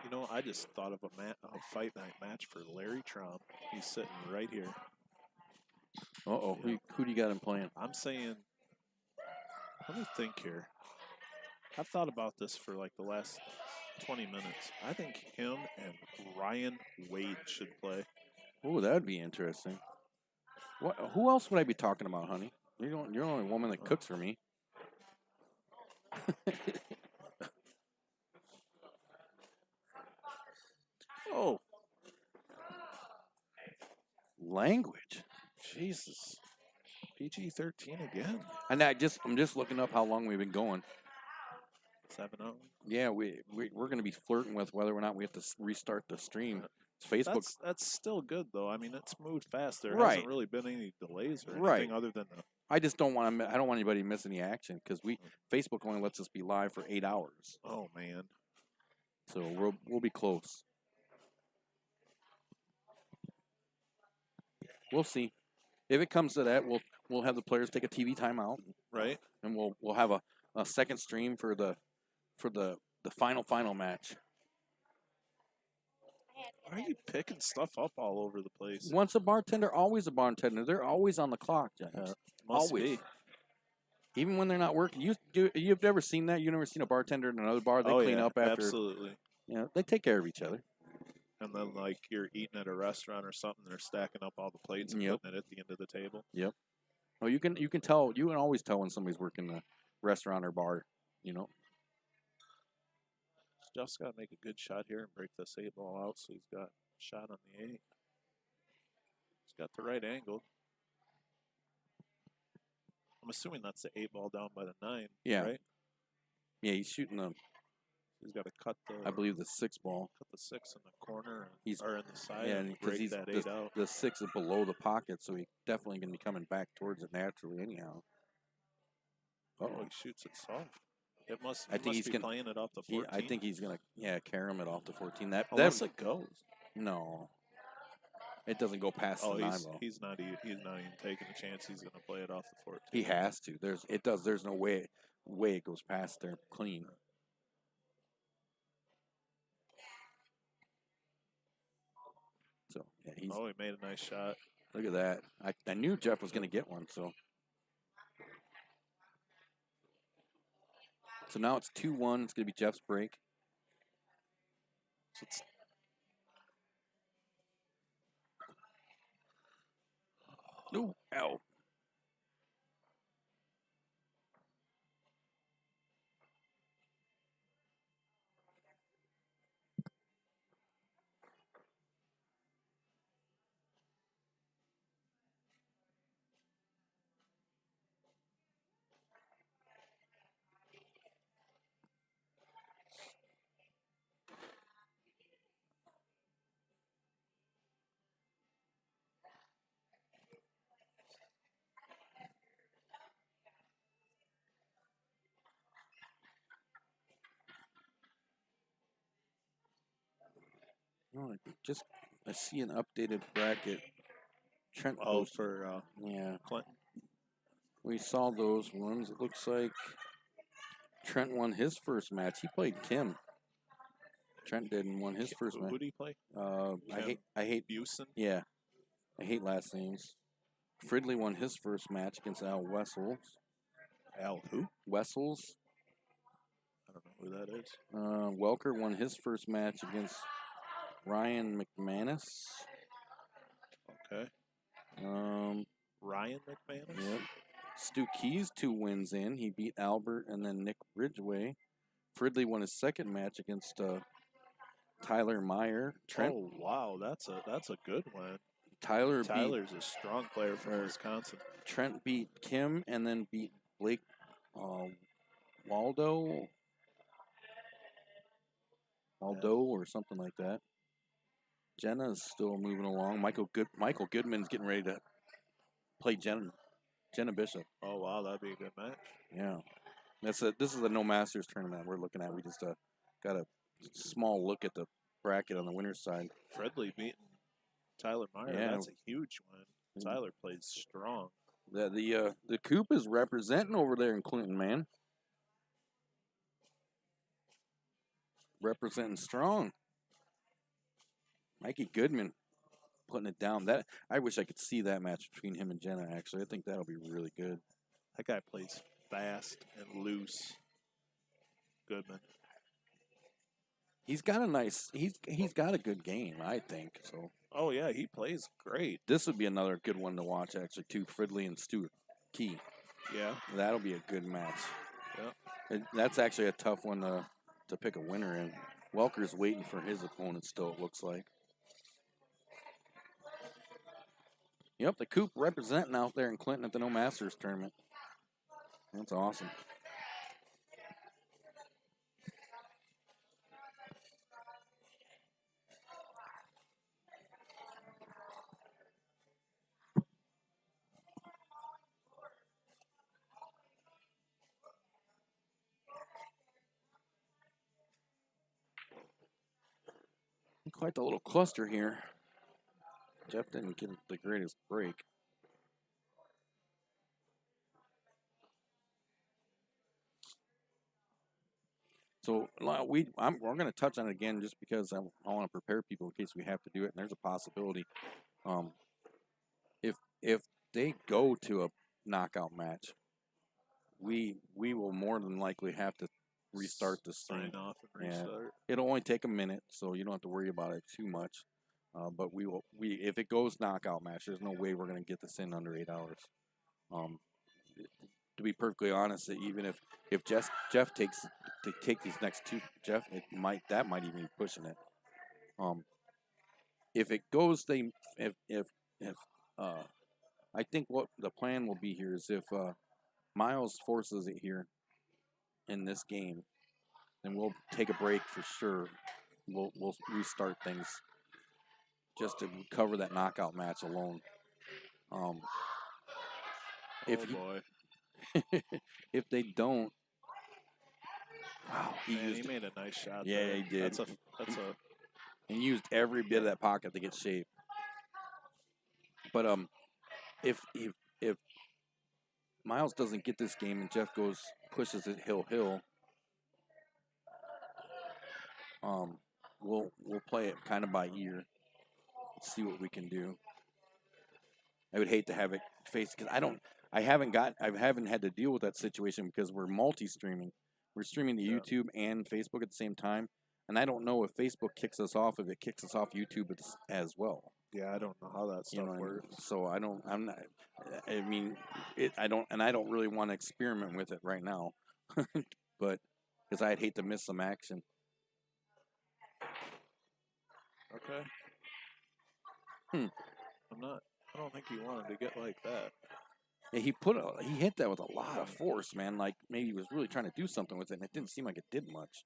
[SPEAKER 5] You know, I just thought of a fight night match for Larry Trump. He's sitting right here.
[SPEAKER 1] Uh-oh.
[SPEAKER 5] Yeah.
[SPEAKER 1] Who do you got him playing?
[SPEAKER 5] I'm saying, let me think here. I've thought about this for like the last 20 minutes. I think him and Ryan Wade should play.
[SPEAKER 1] Oh, that'd be interesting. What? Who else would I be talking about, honey? You're the only woman that cooks for me.
[SPEAKER 5] Oh,
[SPEAKER 1] Language.
[SPEAKER 5] Jesus. PG-13 again.
[SPEAKER 1] And I'm just looking up how long we've been going.
[SPEAKER 5] 7-0.
[SPEAKER 1] Yeah, we're going to be flirting with whether or not we have to restart the stream. It's Facebook.
[SPEAKER 5] That's still good though. I mean, it's moved fast. There
[SPEAKER 1] Right.
[SPEAKER 5] hasn't really been any delays or
[SPEAKER 1] Right.
[SPEAKER 5] anything other than the.
[SPEAKER 1] I just don't want to. I don't want anybody to miss any action because Facebook only lets us be live for 8 hours,
[SPEAKER 5] Oh man.
[SPEAKER 1] so we'll be close. We'll see. If it comes to that, we'll have the players take a TV timeout,
[SPEAKER 5] Right.
[SPEAKER 1] and we'll have a second stream for the final match.
[SPEAKER 5] Why are you picking stuff up all over the place?
[SPEAKER 1] Once a bartender, always a bartender. They're always on the clock, James.
[SPEAKER 5] Must
[SPEAKER 1] always.
[SPEAKER 5] be.
[SPEAKER 1] Even when they're not working. You've never seen that? You've never seen a bartender in another bar? They clean up after.
[SPEAKER 5] Absolutely.
[SPEAKER 1] You know, they take care of each other.
[SPEAKER 5] And then like you're eating at a restaurant or something, they're stacking up all the plates and
[SPEAKER 1] Yep.
[SPEAKER 5] putting it at the end of the table.
[SPEAKER 1] Oh, you can tell. You can always tell when somebody's working the restaurant or bar. You know.
[SPEAKER 5] Jeff's got to make a good shot here and break this 8 ball out, so he's got a shot on the 8. He's got the right angle. I'm assuming that's the 8 ball down by the 9.
[SPEAKER 1] Yeah.
[SPEAKER 5] Right.
[SPEAKER 1] Yeah, he's shooting the.
[SPEAKER 5] He's got to cut the.
[SPEAKER 1] I believe the 6 ball.
[SPEAKER 5] Cut the 6 in the corner.
[SPEAKER 1] He's-
[SPEAKER 5] or in the side.
[SPEAKER 1] Yeah,
[SPEAKER 5] and
[SPEAKER 1] because
[SPEAKER 5] break
[SPEAKER 1] he's
[SPEAKER 5] that 8 out.
[SPEAKER 1] the 6 is below the pocket, so he's definitely going to be coming back towards it naturally anyhow.
[SPEAKER 5] Oh, he shoots it soft. It must.
[SPEAKER 1] I think he's
[SPEAKER 5] be
[SPEAKER 1] gonna-
[SPEAKER 5] playing it off the 14.
[SPEAKER 1] I think he's going to carom it off the 14.
[SPEAKER 5] Unless it goes.
[SPEAKER 1] No. It doesn't go past
[SPEAKER 5] Oh,
[SPEAKER 1] the 9
[SPEAKER 5] he's
[SPEAKER 1] ball.
[SPEAKER 5] he's not even taking a chance. He's going to play it off the 14.
[SPEAKER 1] He has to. There's no way it goes past there clean. So yeah,
[SPEAKER 5] Oh, he made a nice shot.
[SPEAKER 1] look at that. I knew Jeff was going to get one. So now it's 2-1. It's going to be Jeff's break.
[SPEAKER 5] So it's
[SPEAKER 1] Ooh, ow. No, I see an updated bracket. Trent
[SPEAKER 5] oh
[SPEAKER 1] posted-
[SPEAKER 5] for
[SPEAKER 1] yeah.
[SPEAKER 5] Clinton.
[SPEAKER 1] We saw those ones. It looks like Trent won his first match. He played Kim. Trent did and won his first
[SPEAKER 5] Who
[SPEAKER 1] match.
[SPEAKER 5] did he play?
[SPEAKER 1] I hate
[SPEAKER 5] Busen.
[SPEAKER 1] yeah. I hate last names. Fridley won his first match against Al Wessels.
[SPEAKER 5] Al who?
[SPEAKER 1] Wessels.
[SPEAKER 5] I don't know who that is.
[SPEAKER 1] Welker won his first match against Ryan McManus.
[SPEAKER 5] Okay. Ryan McManus.
[SPEAKER 1] Yep. Stu Keys 2 wins in. He beat Albert and then Nick Ridgway. Fridley won his second match against Tyler Meyer. Trent
[SPEAKER 5] Oh wow, that's a good one.
[SPEAKER 1] Tyler's
[SPEAKER 5] Tyler's a strong player from Wisconsin.
[SPEAKER 1] Trent beat Kim and then beat Blake Waldo or something like that. Jenna's still moving along. Michael Goodman's getting ready to play Jenna Bishop.
[SPEAKER 5] Oh wow, that'd be a good match.
[SPEAKER 1] Yeah, this is the No Masters tournament we're looking at. We just got a small look at the bracket on the winner's side.
[SPEAKER 5] Fredley beating Tyler Meyer.
[SPEAKER 1] Yeah.
[SPEAKER 5] That's a huge win.
[SPEAKER 1] Mm.
[SPEAKER 5] Tyler plays strong.
[SPEAKER 1] The Coop is representing over there in Clinton, man. Representing strong. Mikey Goodman putting it down. That I wish I could see that match between him and Jenna. Actually, I think that'll be really good.
[SPEAKER 5] That guy plays fast and loose. Goodman.
[SPEAKER 1] He's got a nice. He's got a good game, I think. So
[SPEAKER 5] Oh yeah, he plays great.
[SPEAKER 1] this would be another good one to watch. Actually, too. Fridley and Stuart Key.
[SPEAKER 5] Yeah.
[SPEAKER 1] That'll be a good match.
[SPEAKER 5] Yeah.
[SPEAKER 1] That's actually a tough one to pick a winner in. Welker's waiting for his opponent still. It looks like. Yep, the Coop representing out there in Clinton at the No Masters tournament. That's awesome. Quite the little cluster here. Jeff didn't get the greatest break. So we're going to touch on it again just because I want to prepare people in case we have to do it. And there's a possibility, if they go to a knockout match, we will more than likely have to restart the stream.
[SPEAKER 5] Sign off and
[SPEAKER 1] Yeah.
[SPEAKER 5] restart.
[SPEAKER 1] It'll only take a minute, so you don't have to worry about it too much. But if it goes knockout match, there's no way we're going to get this in under 8 hours. To be perfectly honest, even if Jeff takes to take these next two, Jeff, that might even be pushing it. If it goes, if I think what the plan will be here is if Miles forces it here in this game, then we'll take a break for sure. We'll restart things just to cover that knockout match alone. If
[SPEAKER 5] boy.
[SPEAKER 1] if they don't, wow,
[SPEAKER 5] Man, he made a nice shot.
[SPEAKER 1] Yeah,
[SPEAKER 5] there.
[SPEAKER 1] he did.
[SPEAKER 5] That's a
[SPEAKER 1] and used every bit of that pocket to get shape. But if Miles doesn't get this game and Jeff pushes it hill, we'll play it kind of by ear. See what we can do. I would hate to have it face because I haven't had to deal with that situation because we're multi-streaming. We're streaming to YouTube and Facebook at the same time, and I don't know if Facebook kicks us off if it kicks us off YouTube as well.
[SPEAKER 5] Yeah, I don't know how that stuff works.
[SPEAKER 1] So I don't really want to experiment with it right now, but because I'd hate to miss some action.
[SPEAKER 5] Okay. I don't think he wanted to get like that.
[SPEAKER 1] Yeah, he hit that with a lot of force, man. Like maybe he was really trying to do something with it, and it didn't seem like it did much.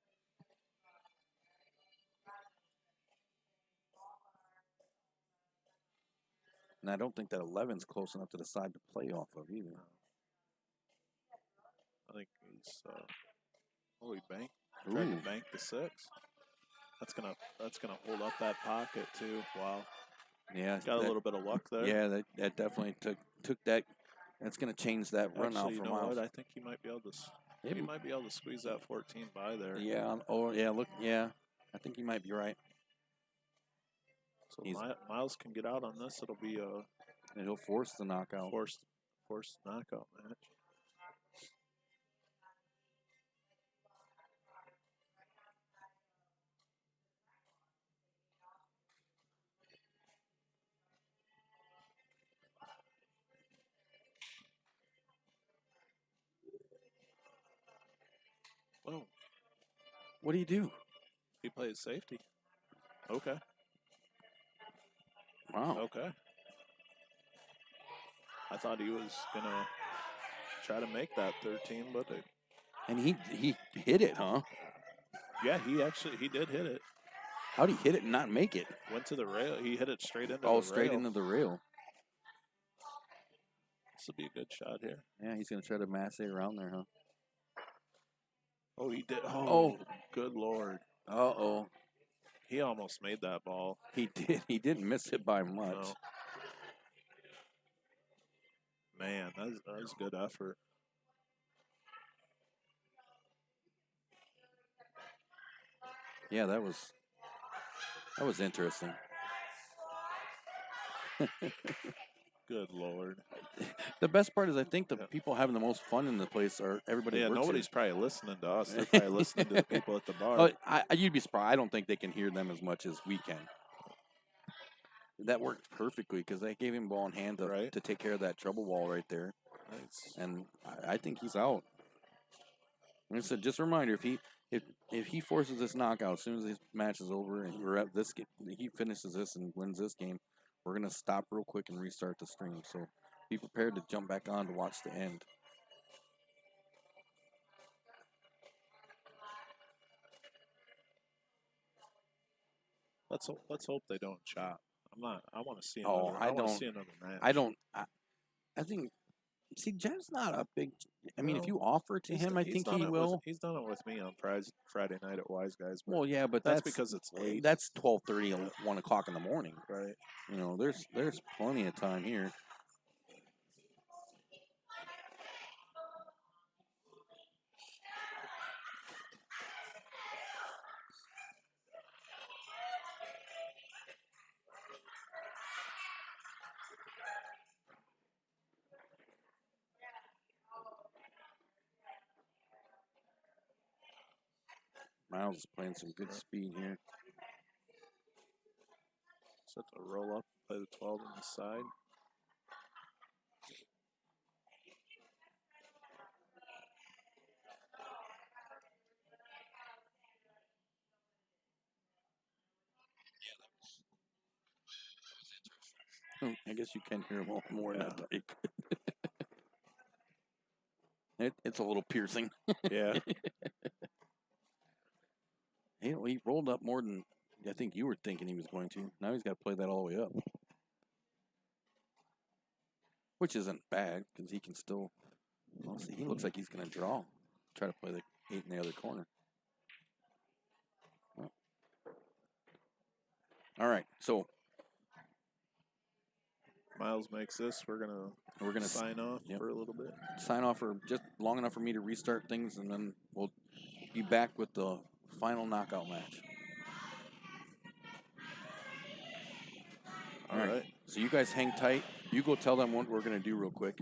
[SPEAKER 1] And I don't think that 11's close enough to the side to play off of either.
[SPEAKER 5] I think he's he tried to bank the 6. That's gonna hold up that pocket too. Wow.
[SPEAKER 1] Yeah,
[SPEAKER 5] Got a little bit of luck there.
[SPEAKER 1] Yeah, that definitely took that. That's going to change that run out
[SPEAKER 5] Actually,
[SPEAKER 1] for
[SPEAKER 5] you know
[SPEAKER 1] Miles.
[SPEAKER 5] what? I think he might be able to. He might be able to squeeze that 14 by there.
[SPEAKER 1] Yeah. Oh, yeah. Look. Yeah. I think you might be right.
[SPEAKER 5] So Miles can get out on this. It'll be a.
[SPEAKER 1] And he'll force the knockout.
[SPEAKER 5] Forced knockout match. Oh.
[SPEAKER 1] What do you do?
[SPEAKER 5] He plays safety. Okay.
[SPEAKER 1] Wow.
[SPEAKER 5] Okay. I thought he was gonna try to make that 13, but
[SPEAKER 1] and he hit it, huh?
[SPEAKER 5] Yeah, he did hit it.
[SPEAKER 1] How'd he hit it and not make it?
[SPEAKER 5] Went to the rail. He hit it straight into
[SPEAKER 1] Oh,
[SPEAKER 5] the
[SPEAKER 1] straight
[SPEAKER 5] rail.
[SPEAKER 1] into the rail.
[SPEAKER 5] This will be a good shot here.
[SPEAKER 1] Yeah, he's gonna try to mass it around there, huh?
[SPEAKER 5] Oh, he did.
[SPEAKER 1] Oh.
[SPEAKER 5] Good Lord.
[SPEAKER 1] Uh-oh.
[SPEAKER 5] He almost made that ball.
[SPEAKER 1] He did. He didn't miss it by much.
[SPEAKER 5] No. Man, that was a good effort.
[SPEAKER 1] Yeah, that was interesting.
[SPEAKER 5] Good Lord.
[SPEAKER 1] The best part is I think the people having the most fun in the place are everybody.
[SPEAKER 5] Yeah,
[SPEAKER 1] that works
[SPEAKER 5] nobody's
[SPEAKER 1] here.
[SPEAKER 5] probably listening to us. They're probably listening to the people at the bar.
[SPEAKER 1] You'd be surprised. I don't think they can hear them as much as we can. That worked perfectly because they gave him ball in hand
[SPEAKER 5] Right.
[SPEAKER 1] to take care of that trouble ball right there,
[SPEAKER 5] Nice.
[SPEAKER 1] and I think he's out. And so just a reminder, if he forces this knockout as soon as this match is over and we're at this game, he finishes this and wins this game, we're gonna stop real quick and restart the stream. So be prepared to jump back on to watch the end.
[SPEAKER 5] Let's hope they don't chop. I want to see
[SPEAKER 1] Oh,
[SPEAKER 5] another.
[SPEAKER 1] I
[SPEAKER 5] want to
[SPEAKER 1] don't-
[SPEAKER 5] see another match.
[SPEAKER 1] I think. See, Jeff's not a big. I mean, if
[SPEAKER 5] No.
[SPEAKER 1] you offer to him, I
[SPEAKER 5] He's
[SPEAKER 1] think
[SPEAKER 5] done
[SPEAKER 1] he
[SPEAKER 5] it
[SPEAKER 1] will.
[SPEAKER 5] He's done it with me on Friday night at Wise Guys. But
[SPEAKER 1] Well, yeah, but
[SPEAKER 5] that's because it's late.
[SPEAKER 1] That's 12:30 and 1 o'clock in the morning.
[SPEAKER 5] right.
[SPEAKER 1] You know, there's plenty of time here. Miles is playing some good speed here.
[SPEAKER 5] Set to roll up, play the 12 on the side.
[SPEAKER 1] I guess you can hear him a little more in that
[SPEAKER 5] Yeah.
[SPEAKER 1] mic. It's a little piercing.
[SPEAKER 5] Yeah.
[SPEAKER 1] He rolled up more than I think you were thinking he was going to. Now he's got to play that all the way up. Which isn't bad because he can still. Well, see, he looks like he's going to draw. Try to play the 8 in the other corner. Oh. All right, so
[SPEAKER 5] Miles makes this. We're gonna sign off
[SPEAKER 1] yep.
[SPEAKER 5] for a little bit.
[SPEAKER 1] Sign off for just long enough for me to restart things, and then we'll be back with the final knockout match.
[SPEAKER 5] All right.
[SPEAKER 1] So you guys hang tight. You go tell them what we're going to do real quick.